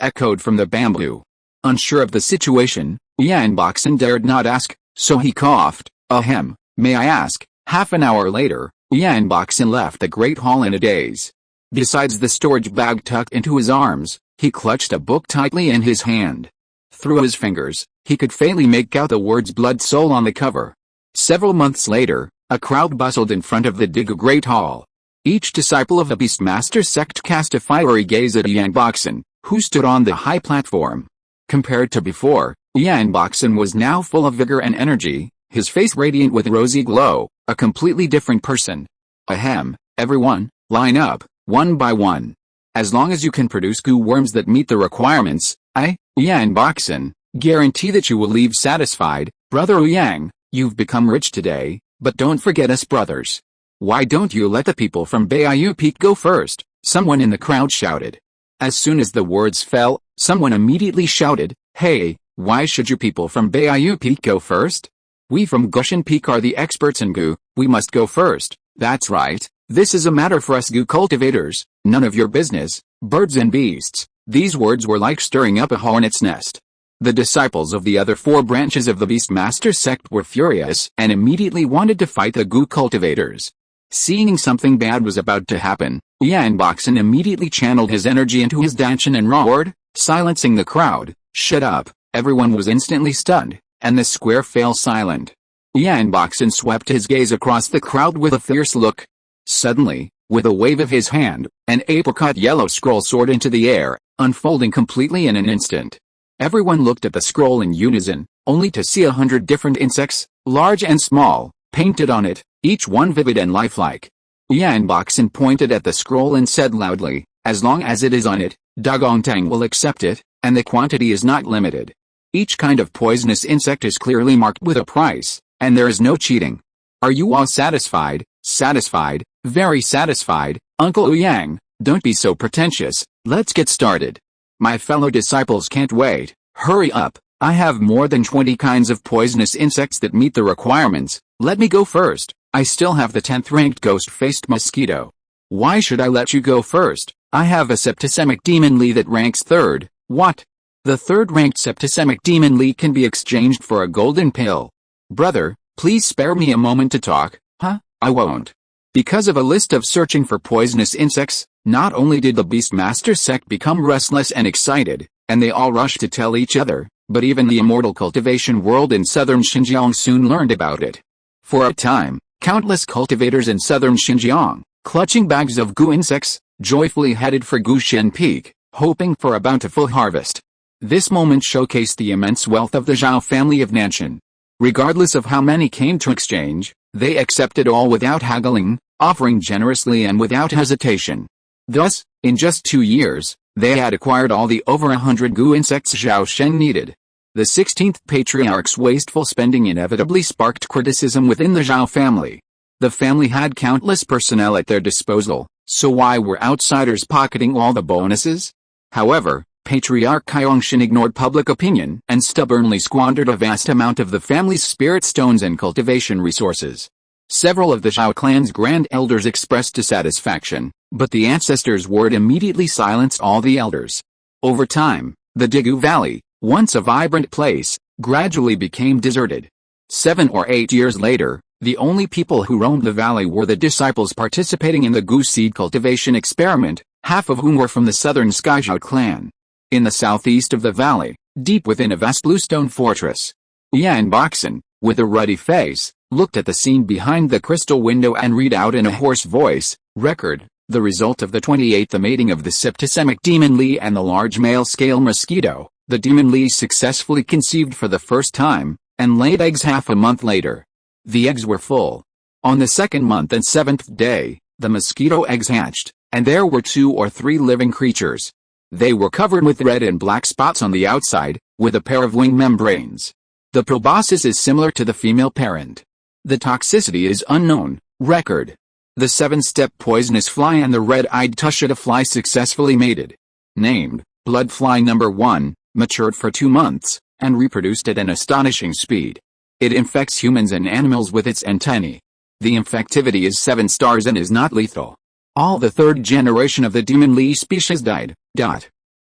echoed from the bamboo. Unsure of the situation, Yan Boxin dared not ask, so he coughed, Ahem, may I ask? Half an hour later, Yan Boxin left the great hall in a daze. Besides the storage bag tucked into his arms, he clutched a book tightly in his hand. Through his fingers, he could faintly make out the words Blood Soul on the cover. Several months later, a crowd bustled in front of the Digu Great Hall. Each disciple of the Beastmaster sect cast a fiery gaze at Yan Boxin, who stood on the high platform. Compared to before, Yan Boxin was now full of vigor and energy, his face radiant with rosy glow, a completely different person. Ahem, everyone, line up, one by one. As long as you can produce goo worms that meet the requirements, I, Yan Boxin, guarantee that you will leave satisfied. Brother Ouyang, you've become rich today, but don't forget us brothers. Why don't you let the people from Baiyu Peak go first? Someone in the crowd shouted. As soon as the words fell, someone immediately shouted, Hey, why should you people from Baiyu Peak go first? We from Gushan Peak are the experts in goo, we must go first. That's right, this is a matter for us goo cultivators, none of your business, birds and beasts. These words were like stirring up a hornet's nest. The disciples of the other 4 branches of the Beastmaster sect were furious and immediately wanted to fight the goo cultivators. Seeing something bad was about to happen, Yan Boxin immediately channeled his energy into his danchin and roared, silencing the crowd. Shut up! Everyone was instantly stunned, and the square fell silent. Yan Boxin swept his gaze across the crowd with a fierce look. Suddenly, with a wave of his hand, an apricot yellow scroll soared into the air, unfolding completely in an instant. Everyone looked at the scroll in unison, only to see 100 different insects, large and small, painted on it, each one vivid and lifelike. Yan Boxin pointed at the scroll and said loudly, as long as it is on it, Dagongtang will accept it, and the quantity is not limited. Each kind of poisonous insect is clearly marked with a price, and there is no cheating. Are you all satisfied? Satisfied, very satisfied, Uncle Ouyang, don't be so pretentious, let's get started. My fellow disciples can't wait, hurry up, I have more than 20 kinds of poisonous insects that meet the requirements, Let me go first. I still have the 10th ranked ghost-faced mosquito. Why should I let you go first? I have a septicemic demon Lee that ranks 3rd. What? The 3rd ranked septicemic demon Lee can be exchanged for a golden pill. Brother, please spare me a moment to talk. Huh? I won't. Because of a list of searching for poisonous insects, not only did the Beastmaster sect become restless and excited, and they all rushed to tell each other, but even the immortal cultivation world in southern Xinjiang soon learned about it. For a time, countless cultivators in southern Xinjiang, clutching bags of goo insects, joyfully headed for Gushen Peak, hoping for a bountiful harvest. This moment showcased the immense wealth of the Zhao family of Nanshan. Regardless of how many came to exchange, they accepted all without haggling, offering generously and without hesitation. Thus, in just 2 years, they had acquired all the over 100 goo insects Zhao Sheng needed. The 16th patriarch's wasteful spending inevitably sparked criticism within the Zhao family. The family had countless personnel at their disposal, so why were outsiders pocketing all the bonuses? However, Patriarch Kaiyongshan ignored public opinion and stubbornly squandered a vast amount of the family's spirit stones and cultivation resources. Several of the Zhao clan's grand elders expressed dissatisfaction, but the ancestors' word immediately silenced all the elders. Over time, the Digu Valley, once a vibrant place, gradually became deserted. 7 or 8 years later, the only people who roamed the valley were the disciples participating in the goo seed cultivation experiment, half of whom were from the southern Skyzhao clan. In the southeast of the valley, deep within a vast bluestone fortress, Yan Boxen, with a ruddy face, looked at the scene behind the crystal window and read out in a hoarse voice, "Record, the result of the 28th mating of the septicemic demon Lee and the large male-scale mosquito. The demon Lee successfully conceived for the first time, and laid eggs half a month later. The eggs were full. On the 2nd month and 7th day, the mosquito eggs hatched, and there were 2 or 3 living creatures. They were covered with red and black spots on the outside, with a pair of wing membranes. The proboscis is similar to the female parent. The toxicity is unknown. Record. The 7-step poisonous fly and the red-eyed Tushita fly successfully mated. Named, blood fly number 1, matured for 2 months, and reproduced at an astonishing speed. It infects humans and animals with its antennae. The infectivity is 7 stars and is not lethal. All the 3rd generation of the demon Lee species died.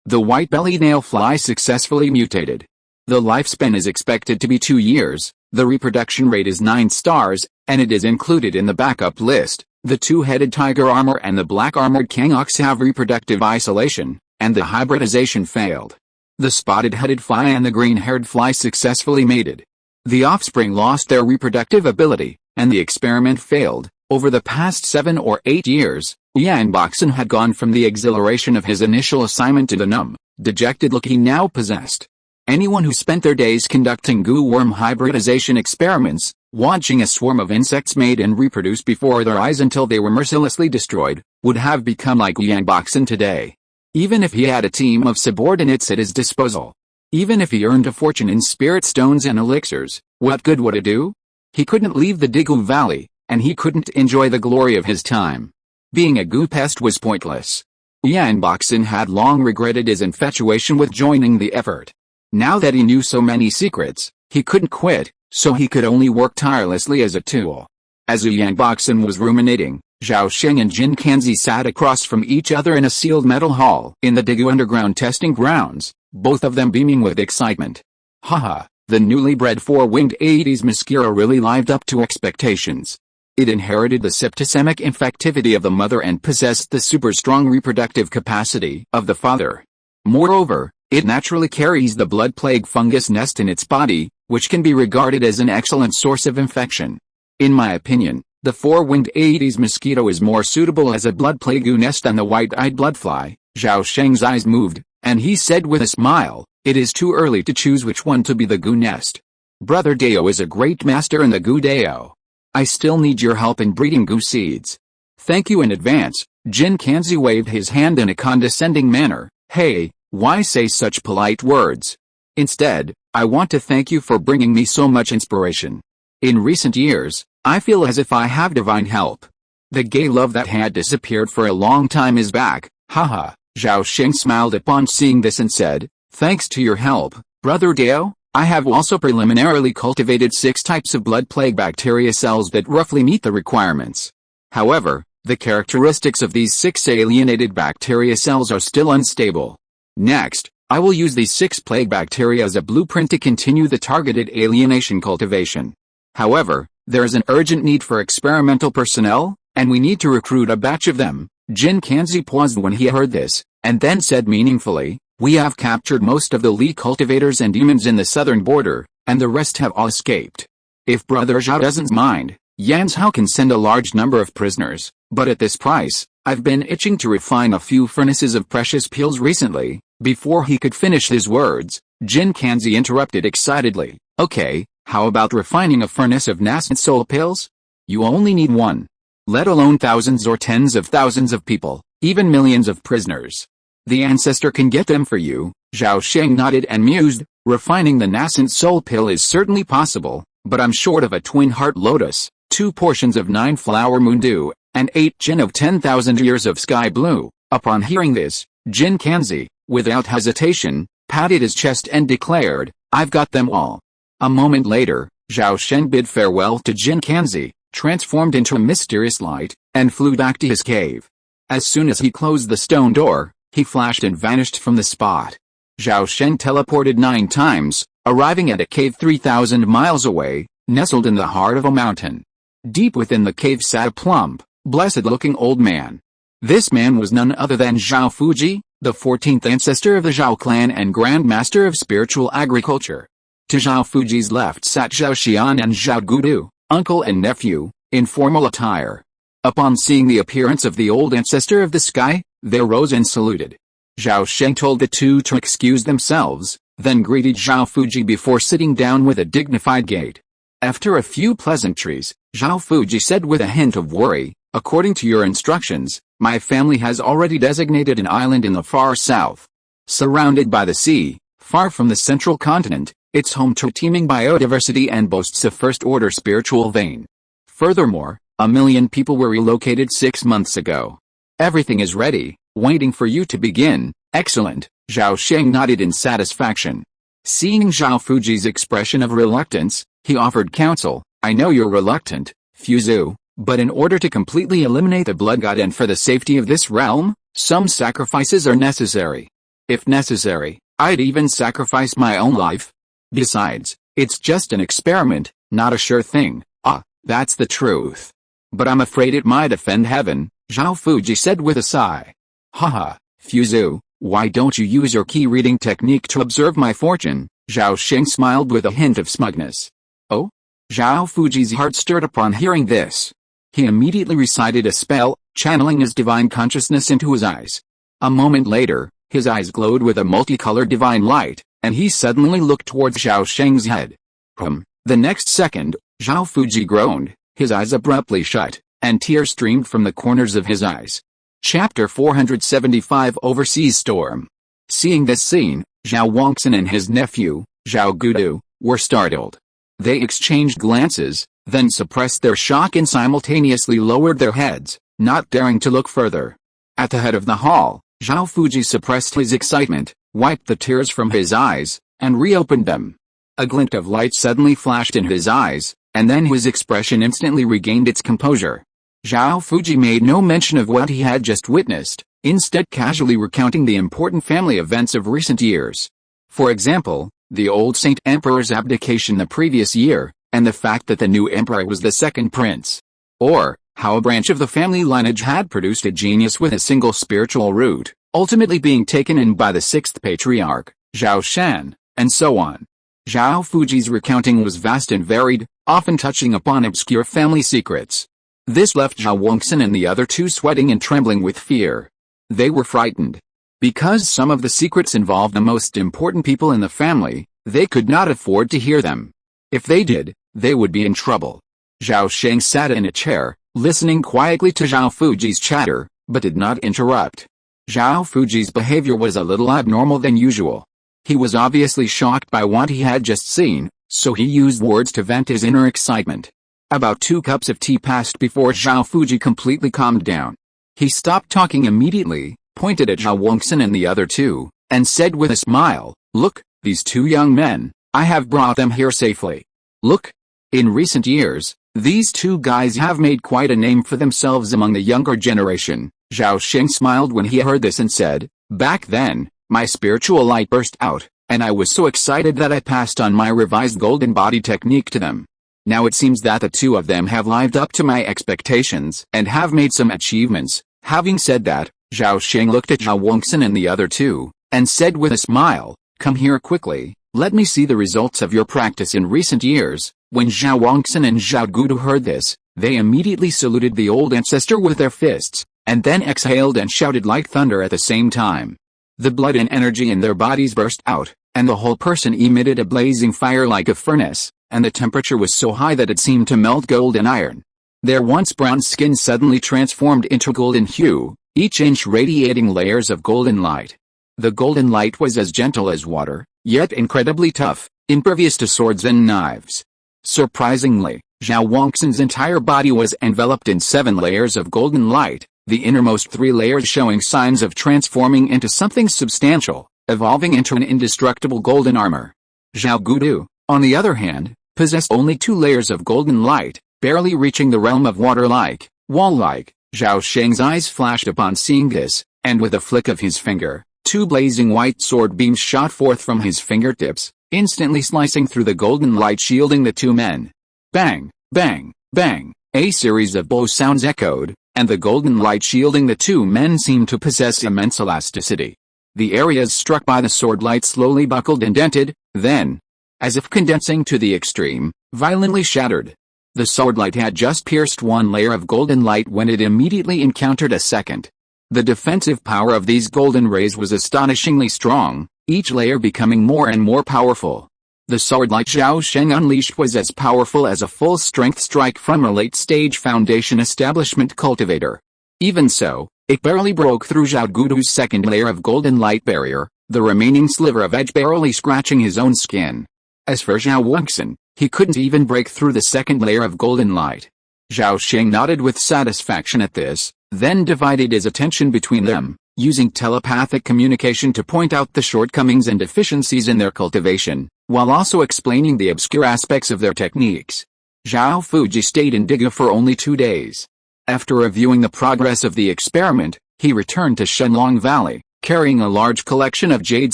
The white-bellied nail fly successfully mutated. The lifespan is expected to be 2 years, the reproduction rate is 9 stars, and it is included in the backup list. The 2-headed tiger armor and the black armored Kang ox have reproductive isolation, and the hybridization failed. The spotted-headed fly and the green-haired fly successfully mated. The offspring lost their reproductive ability, and the experiment failed. Over the past 7 or 8 years, Yan Boxen had gone from the exhilaration of his initial assignment to the numb, dejected look he now possessed. Anyone who spent their days conducting goo worm hybridization experiments, watching a swarm of insects mate and reproduce before their eyes until they were mercilessly destroyed, would have become like Yan Boxen today. Even if he had a team of subordinates at his disposal. Even if he earned a fortune in spirit stones and elixirs, what good would it do? He couldn't leave the Digu Valley, and he couldn't enjoy the glory of his time. Being a goo pest was pointless. Yan Boxen had long regretted his infatuation with joining the effort. Now that he knew so many secrets, he couldn't quit, so he could only work tirelessly as a tool. As Yan Boxen was ruminating, Zhao Sheng and Jin Kanzi sat across from each other in a sealed metal hall in the Digu underground testing grounds, both of them beaming with excitement. Haha, the newly bred 4-winged Aedes mosquito really lived up to expectations. It inherited the septicemic infectivity of the mother and possessed the super-strong reproductive capacity of the father. Moreover, it naturally carries the blood plague fungus nest in its body, which can be regarded as an excellent source of infection. In my opinion, the 4-winged Aedes mosquito is more suitable as a blood plague nest than the white-eyed bloodfly. Zhao Sheng's eyes moved, and he said with a smile, "It is too early to choose which one to be the goo nest. Brother Dao is a great master in the goo Dao. I still need your help in breeding goo seeds." "Thank you in advance." Jin Kanzi waved his hand in a condescending manner. "Hey, why say such polite words? Instead, I want to thank you for bringing me so much inspiration. In recent years, I feel as if I have divine help. The gay love that had disappeared for a long time is back." Haha. Zhao Sheng smiled upon seeing this and said, "Thanks to your help, Brother Dao, I have also preliminarily cultivated 6 types of blood plague bacteria cells that roughly meet the requirements. However, the characteristics of these 6 alienated bacteria cells are still unstable. Next, I will use these 6 plague bacteria as a blueprint to continue the targeted alienation cultivation. However, there is an urgent need for experimental personnel, and we need to recruit a batch of them. Jin Kanzi paused when he heard this, and then said meaningfully, "We have captured most of the Li cultivators and demons in the southern border, and the rest have all escaped. If Brother Zhao doesn't mind, Yan Zhao can send a large number of prisoners, but at this price, I've been itching to refine a few furnaces of precious peels recently." Before he could finish his words, Jin Kanzi interrupted excitedly, "Okay, how about refining a furnace of nascent soul pills? You only need one. Let alone thousands or tens of thousands of people, even millions of prisoners. The ancestor can get them for you." Zhao Sheng nodded and mused, "Refining the nascent soul pill is certainly possible, but I'm short of a twin heart lotus, 2 portions of 9 flower moon dew, and 8 jin of 10,000 years of sky blue." Upon hearing this, Jin Kanzi, without hesitation, patted his chest and declared, "I've got them all." A moment later, Zhao Sheng bid farewell to Jin Kanzi, transformed into a mysterious light, and flew back to his cave. As soon as he closed the stone door, he flashed and vanished from the spot. Zhao Sheng teleported 9 times, arriving at a cave 3,000 miles away, nestled in the heart of a mountain. Deep within the cave sat a plump, blessed-looking old man. This man was none other than Zhao Fuji, the 14th ancestor of the Zhao clan and Grand Master of Spiritual Agriculture. To Zhao Fuji's left sat Zhao Xian and Zhao Gudu, uncle and nephew, in formal attire. Upon seeing the appearance of the old ancestor of the sky, they rose and saluted. Zhao Sheng told the two to excuse themselves, then greeted Zhao Fuji before sitting down with a dignified gait. After a few pleasantries, Zhao Fuji said with a hint of worry, "According to your instructions, my family has already designated an island in the far south. Surrounded by the sea, far from the central continent, it's home to teeming biodiversity and boasts a first-order spiritual vein. Furthermore, 1 million people were relocated 6 months ago. Everything is ready, waiting for you to begin." "Excellent," Zhao Sheng nodded in satisfaction. Seeing Zhao Fuji's expression of reluctance, he offered counsel. "I know you're reluctant, Fuzu, but in order to completely eliminate the blood god and for the safety of this realm, some sacrifices are necessary. If necessary, I'd even sacrifice my own life. Besides, it's just an experiment, not a sure thing." "Ah, that's the truth. But I'm afraid it might offend heaven," Zhao Fuji said with a sigh. "Haha, Fuzu, why don't you use your key reading technique to observe my fortune?" Zhao Sheng smiled with a hint of smugness. "Oh?" Zhao Fuji's heart stirred upon hearing this. He immediately recited a spell, channeling his divine consciousness into his eyes. A moment later, his eyes glowed with a multicolored divine light, and he suddenly looked towards Zhao Sheng's head. The next second, Zhao Fuji groaned, his eyes abruptly shut, and tears streamed from the corners of his eyes. Chapter 475 Overseas Storm. Seeing this scene, Zhao Wangxin and his nephew, Zhao Gudu, were startled. They exchanged glances, then suppressed their shock and simultaneously lowered their heads, not daring to look further. At the head of the hall, Zhao Fuji suppressed his excitement, wiped the tears from his eyes, and reopened them. A glint of light suddenly flashed in his eyes, and then his expression instantly regained its composure. Zhao Fuji made no mention of what he had just witnessed, instead casually recounting the important family events of recent years. For example, the old Saint Emperor's abdication the previous year, and the fact that the new emperor was the second prince. Or, how a branch of the family lineage had produced a genius with a single spiritual root, ultimately being taken in by the 6th patriarch, Zhao Shan, and so on. Zhao Fuji's recounting was vast and varied, often touching upon obscure family secrets. This left Zhao Wangxin and the other two sweating and trembling with fear. They were frightened. Because some of the secrets involved the most important people in the family, they could not afford to hear them. If they did, they would be in trouble. Zhao Sheng sat in a chair, listening quietly to Zhao Fuji's chatter, but did not interrupt. Zhao Fuji's behavior was a little abnormal than usual. He was obviously shocked by what he had just seen, so he used words to vent his inner excitement. About 2 cups of tea passed before Zhao Fuji completely calmed down. He stopped talking immediately, pointed at Zhao Wangxin and the other two, and said with a smile, "Look, these 2 young men, I have brought them here safely. Look. In recent years, these two guys have made quite a name for themselves among the younger generation. Zhao Sheng smiled when he heard this and said, back then, my spiritual light burst out, and I was so excited that I passed on my revised golden body technique to them. Now it seems that the two of them have lived up to my expectations and have made some achievements. Having said that, Zhao Sheng looked at Zhao Wongsun and the other two, and said with a smile, come here quickly, let me see the results of your practice in recent years. When Zhao Wongsun and Zhao Gudu heard this, they immediately saluted the old ancestor with their fists, and then exhaled and shouted like thunder at the same time. The blood and energy in their bodies burst out, and the whole person emitted a blazing fire like a furnace, and the temperature was so high that it seemed to melt gold and iron. Their once brown skin suddenly transformed into golden hue, each inch radiating layers of golden light. The golden light was as gentle as water, yet incredibly tough, impervious to swords and knives. Surprisingly, Zhao Wongsun's entire body was enveloped in 7 layers of golden light, the innermost 3 layers showing signs of transforming into something substantial, evolving into an indestructible golden armor. Zhao Gudu, on the other hand, possessed only 2 layers of golden light, barely reaching the realm of water-like, wall-like. Zhao Sheng's eyes flashed upon seeing this, and with a flick of his finger, 2 blazing white sword beams shot forth from his fingertips, instantly slicing through the golden light shielding the 2 men. Bang, bang, bang, a series of blow sounds echoed, and the golden light shielding the 2 men seemed to possess immense elasticity. The areas struck by the sword light slowly buckled and dented, then, as if condensing to the extreme, violently shattered. The sword light had just pierced 1 layer of golden light when it immediately encountered a second. The defensive power of these golden rays was astonishingly strong, each layer becoming more and more powerful. The sword light Zhao Sheng unleashed was as powerful as a full-strength strike from a late-stage foundation establishment cultivator. Even so, it barely broke through Zhao Gudu's second layer of golden light barrier, the remaining sliver of edge barely scratching his own skin. As for Zhao Wongsun, he couldn't even break through the second layer of golden light. Zhao Sheng nodded with satisfaction at this, then divided his attention between them, using telepathic communication to point out the shortcomings and deficiencies in their cultivation, while also explaining the obscure aspects of their techniques. Zhao Fuji stayed in Diga for only 2 days. After reviewing the progress of the experiment, he returned to Shenlong Valley, carrying a large collection of jade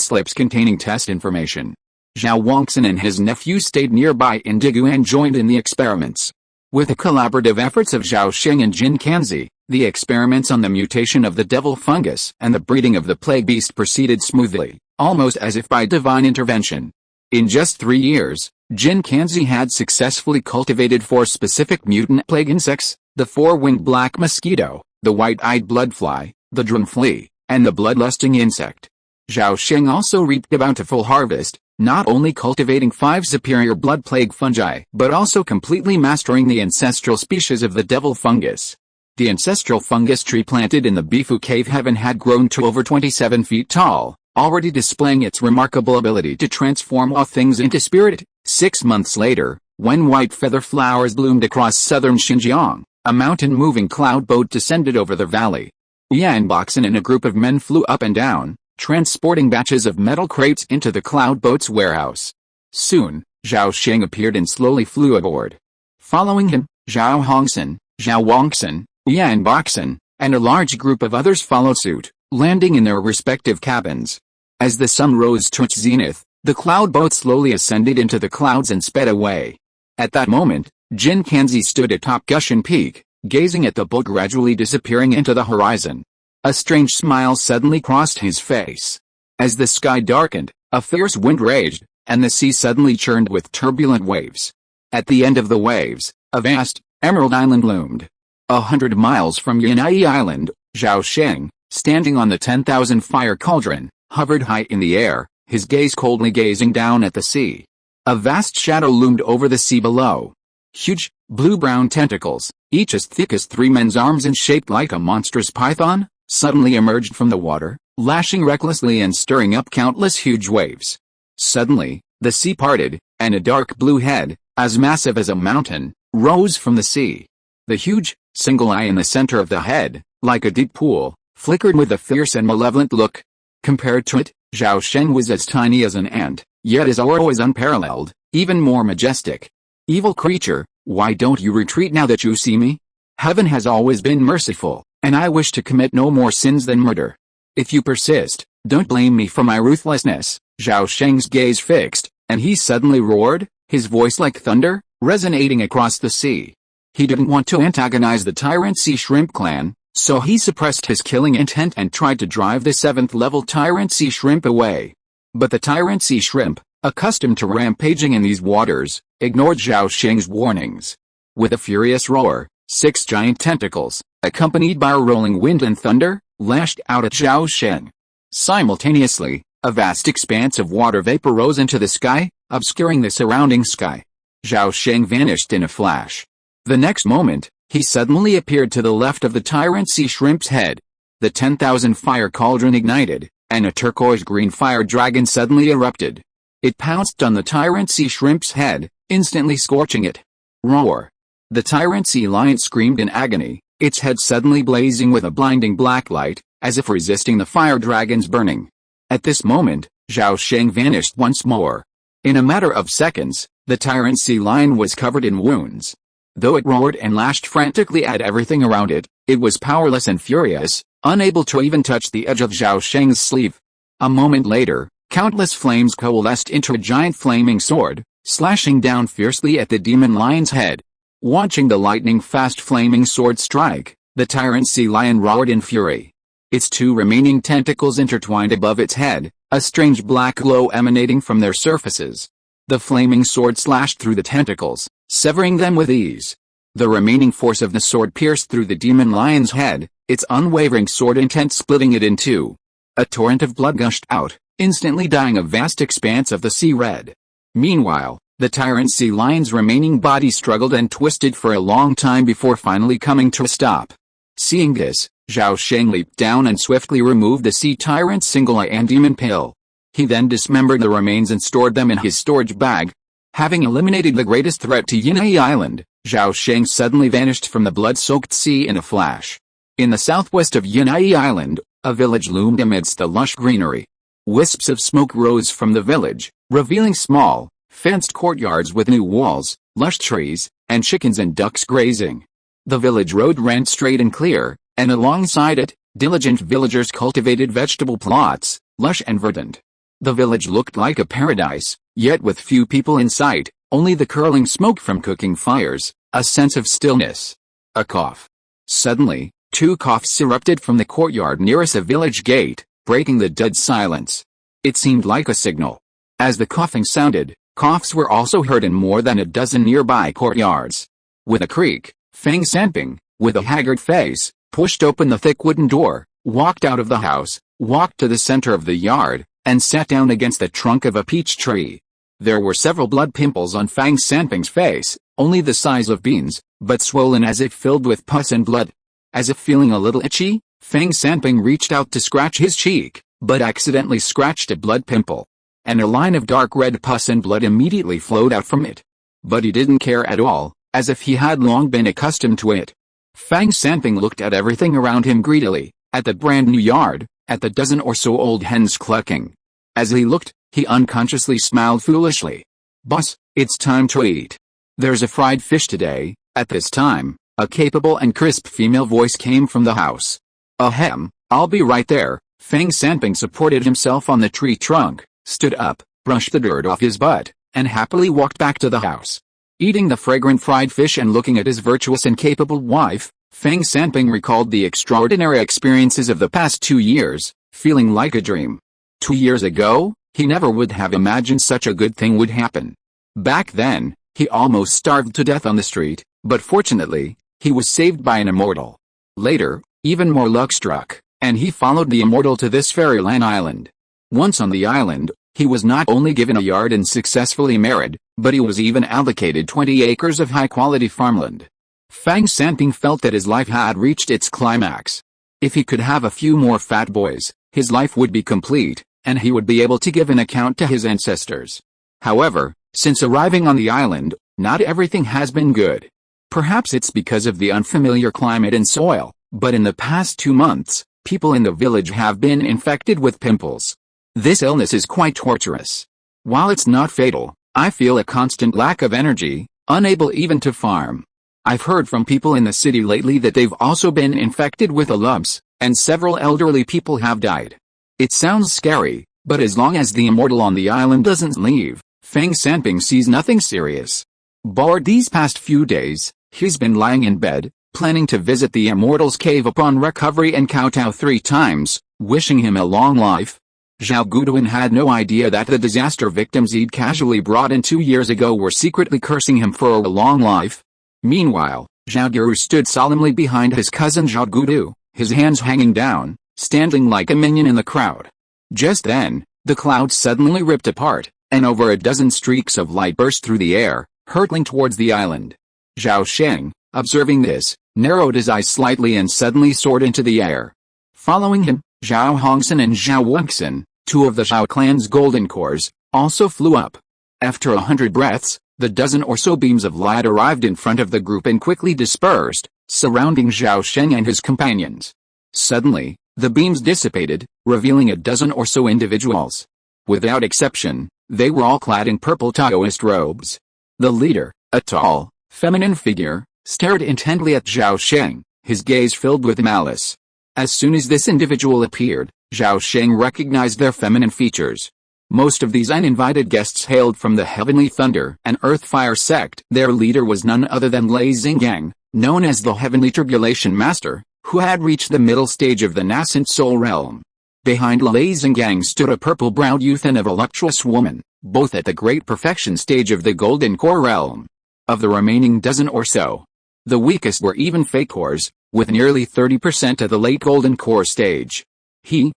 slips containing test information. Zhao Wongsun and his nephew stayed nearby in Digu and joined in the experiments. With the collaborative efforts of Zhao Sheng and Jin Kanzi, the experiments on the mutation of the devil fungus and the breeding of the plague beast proceeded smoothly, almost as if by divine intervention. In just 3 years, Jin Kanzi had successfully cultivated 4 specific mutant plague insects, the 4-winged black mosquito, the white-eyed bloodfly, the drum flea, and the bloodlusting insect. Zhao Sheng also reaped a bountiful harvest, not only cultivating 5 superior blood plague fungi, but also completely mastering the ancestral species of the devil fungus. The ancestral fungus tree planted in the Bifu cave heaven had grown to over 27 feet tall, already displaying its remarkable ability to transform all things into spirit. 6 months later, when white feather flowers bloomed across southern Xinjiang, a mountain-moving cloud boat descended over the valley. Yan Boxen and a group of men flew up and down, transporting batches of metal crates into the cloud boat's warehouse. Soon, Zhao Sheng appeared and slowly flew aboard. Following him, Zhao Hongsun, Zhao Wongsun, Yan Boxen, and a large group of others followed suit, landing in their respective cabins. As the sun rose to its zenith, the cloud boat slowly ascended into the clouds and sped away. At that moment, Jin Kanzi stood atop Gushan Peak, gazing at the boat gradually disappearing into the horizon. A strange smile suddenly crossed his face. As the sky darkened, a fierce wind raged, and the sea suddenly churned with turbulent waves. At the end of the waves, a vast, emerald island loomed. 100 miles from Yanai Island, Zhao Sheng, standing on the 10,000 fire cauldron, hovered high in the air, his gaze coldly gazing down at the sea. A vast shadow loomed over the sea below. Huge, blue-brown tentacles, each as thick as 3 men's arms and shaped like a monstrous python, suddenly emerged from the water, lashing recklessly and stirring up countless huge waves. Suddenly, the sea parted, and a dark blue head, as massive as a mountain, rose from the sea. The huge, single eye in the center of the head, like a deep pool, flickered with a fierce and malevolent look. Compared to it, Zhao Sheng was as tiny as an ant, Yet his aura is unparalleled, even more majestic. Evil creature, why don't you retreat now that you see me? Heaven has always been merciful, and I wish to commit no more sins than murder. If you persist, don't blame me for my ruthlessness. Zhao Sheng's gaze fixed, and he suddenly roared, his voice like thunder, resonating across the sea. He didn't want to antagonize the Tyrant Sea Shrimp clan, so he suppressed his killing intent and tried to drive the 7th-level Tyrant Sea Shrimp away. But the Tyrant Sea Shrimp, accustomed to rampaging in these waters, ignored Zhao Sheng's warnings. With a furious roar, 6 giant tentacles, accompanied by a rolling wind and thunder, lashed out at Zhao Sheng. Simultaneously, a vast expanse of water vapor rose into the sky, obscuring the surrounding sky. Zhao Sheng vanished in a flash. The next moment, he suddenly appeared to the left of the Tyrant Sea Shrimp's head. The 10,000 fire cauldron ignited, and a turquoise-green fire dragon suddenly erupted. It pounced on the Tyrant Sea Shrimp's head, instantly scorching it. Roar! The Tyrant Sea Lion screamed in agony, its head suddenly blazing with a blinding black light, as if resisting the fire dragon's burning. At this moment, Zhao Sheng vanished once more. In a matter of seconds, the Tyrant Sea Lion was covered in wounds. Though it roared and lashed frantically at everything around it, it was powerless and furious, unable to even touch the edge of Zhao Sheng's sleeve. A moment later, countless flames coalesced into a giant flaming sword, slashing down fiercely at the demon lion's head. Watching the lightning-fast flaming sword strike, the Tyrant Sea Lion roared in fury. Its 2 remaining tentacles intertwined above its head, a strange black glow emanating from their surfaces. The flaming sword slashed through the tentacles, severing them with ease. The remaining force of the sword pierced through the demon lion's head, its unwavering sword intent splitting it in 2. A torrent of blood gushed out, instantly dyeing a vast expanse of the sea red. Meanwhile, the Tyrant Sea Lion's remaining body struggled and twisted for a long time before finally coming to a stop. Seeing this, Zhao Sheng leaped down and swiftly removed the Sea Tyrant's single eye and demon pill. He then dismembered the remains and stored them in his storage bag. Having eliminated the greatest threat to Yunai Island, Zhao Sheng suddenly vanished from the blood-soaked sea in a flash. In the southwest of Yunai Island, a village loomed amidst the lush greenery. Wisps of smoke rose from the village, revealing small, fenced courtyards with new walls, lush trees, and chickens and ducks grazing. The village road ran straight and clear, and alongside it, diligent villagers cultivated vegetable plots, lush and verdant. The village looked like a paradise, yet with few people in sight, only the curling smoke from cooking fires, a sense of stillness. A cough. Suddenly, 2 coughs erupted from the courtyard nearest a village gate, breaking the dead silence. It seemed like a signal. As the coughing sounded, coughs were also heard in more than a dozen nearby courtyards. With a creak, Feng Sanping, with a haggard face, pushed open the thick wooden door, walked out of the house, walked to the center of the yard, and sat down against the trunk of a peach tree. There were several blood pimples on Feng Sanping's face, only the size of beans, but swollen as if filled with pus and blood. As if feeling a little itchy, Feng Sanping reached out to scratch his cheek, but accidentally scratched a blood pimple. And a line of dark red pus and blood immediately flowed out from it. But he didn't care at all, as if he had long been accustomed to it. Feng Sanping looked at everything around him greedily, at the brand new yard, at the dozen or so old hens clucking. As he looked, he unconsciously smiled foolishly. "Boss, it's time to eat. There's a fried fish today." At this time, a capable and crisp female voice came from the house. "Ahem, I'll be right there." Feng Sanping supported himself on the tree trunk, stood up, brushed the dirt off his butt, and happily walked back to the house. Eating the fragrant fried fish and looking at his virtuous and capable wife, Feng Sanping recalled the extraordinary experiences of the past 2 years, feeling like a dream. 2 years ago, he never would have imagined such a good thing would happen. Back then, he almost starved to death on the street, but fortunately, he was saved by an immortal. Later, even more luck struck, and he followed the immortal to this fairyland island. Once on the island, he was not only given a yard and successfully married, but he was even allocated 20 acres of high-quality farmland. Feng Sanping felt that his life had reached its climax. If he could have a few more fat boys, his life would be complete, and he would be able to give an account to his ancestors. However, since arriving on the island, not everything has been good. Perhaps it's because of the unfamiliar climate and soil, but in the past 2 months, people in the village have been infected with pimples. This illness is quite torturous. While it's not fatal, I feel a constant lack of energy, unable even to farm. I've heard from people in the city lately that they've also been infected with the lumps, and several elderly people have died. It sounds scary, but as long as the immortal on the island doesn't leave, Feng Sanping sees nothing serious. Bored these past few days, he's been lying in bed, planning to visit the immortal's cave upon recovery and kowtow 3 times, wishing him a long life. Zhao Guduan had no idea that the disaster victims he'd casually brought in 2 years ago were secretly cursing him for a long life. Meanwhile, Zhao Guru stood solemnly behind his cousin Zhao Gudu, his hands hanging down, standing like a minion in the crowd. Just then, the clouds suddenly ripped apart, and over a dozen streaks of light burst through the air, hurtling towards the island. Zhao Sheng, observing this, narrowed his eyes slightly and suddenly soared into the air. Following him, Zhao Hongsan and Zhao Wuxin, 2 of the Zhao clan's golden cores, also flew up. After 100 breaths, the dozen or so beams of light arrived in front of the group and quickly dispersed, surrounding Zhao Sheng and his companions. Suddenly, the beams dissipated, revealing a dozen or so individuals. Without exception, they were all clad in purple Taoist robes. The leader, a tall, feminine figure, stared intently at Zhao Sheng, his gaze filled with malice. As soon as this individual appeared, Zhao Sheng recognized their feminine features. Most of these uninvited guests hailed from the Heavenly Thunder and Earth Fire sect. Their leader was none other than Lei Xinggang, known as the Heavenly Tribulation Master, who had reached the middle stage of the nascent soul realm. Behind Lei Xinggang stood a purple-browed youth and a voluptuous woman, both at the great perfection stage of the Golden Core realm. Of the remaining dozen or so, the weakest were even fake cores, with nearly 30% of the late Golden Core stage. Zhao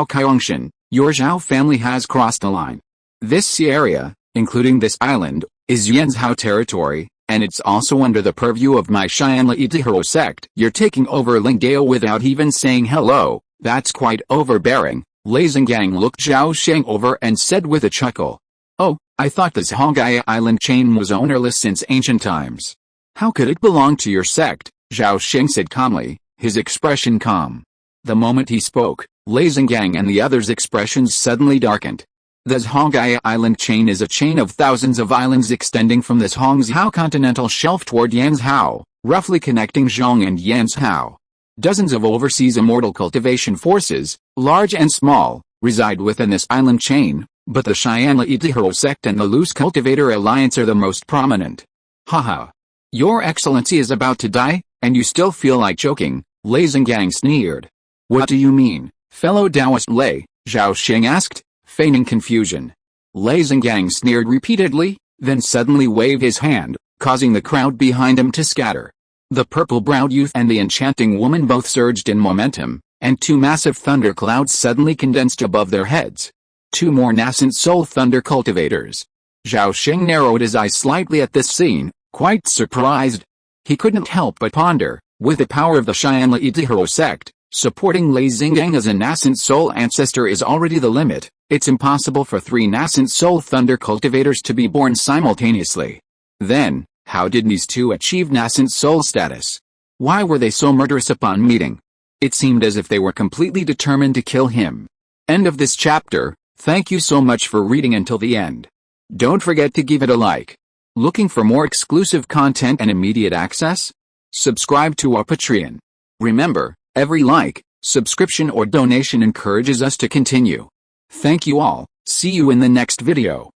Qiangshan, your Zhao family has crossed the line. This sea area, including this island, is Yanzhao territory, and it's also under the purview of my Xianli sect. You're taking over Lingdao without even saying hello. That's quite overbearing. Lei Xinggang looked Zhao Sheng over and said with a chuckle. Oh, I thought the Zhongai island chain was ownerless since ancient times. How could it belong to your sect? Zhao Sheng said calmly, his expression calm. The moment he spoke, Lei Xinggang and the others' expressions suddenly darkened. The Zhongai island chain is a chain of thousands of islands extending from the Zhongzhou continental shelf toward Yanzhou, roughly connecting Zhong and Yanzhou. Dozens of overseas immortal cultivation forces, large and small, reside within this island chain, but the Xianli sect and the Loose Cultivator Alliance are the most prominent. Haha. Your Excellency is about to die, and you still feel like joking, Lei Xinggang sneered. What do you mean, fellow Taoist Lei? Zhao Sheng asked, feigning confusion. Lei Xinggang sneered repeatedly, then suddenly waved his hand, causing the crowd behind him to scatter. The purple-browed youth and the enchanting woman both surged in momentum, and 2 massive thunder clouds suddenly condensed above their heads. 2 more nascent soul thunder cultivators. Zhao Sheng narrowed his eyes slightly at this scene, quite surprised. He couldn't help but ponder, with the power of the Xianli sect, supporting Lei Xinggang as a nascent soul ancestor is already the limit. It's impossible for 3 nascent soul thunder cultivators to be born simultaneously. Then, how did these 2 achieve nascent soul status? Why were they so murderous upon meeting? It seemed as if they were completely determined to kill him. End of this chapter. Thank you so much for reading until the end. Don't forget to give it a like. Looking for more exclusive content and immediate access? Subscribe to our Patreon. Remember, every like, subscription or donation encourages us to continue. Thank you all. See you in the next video.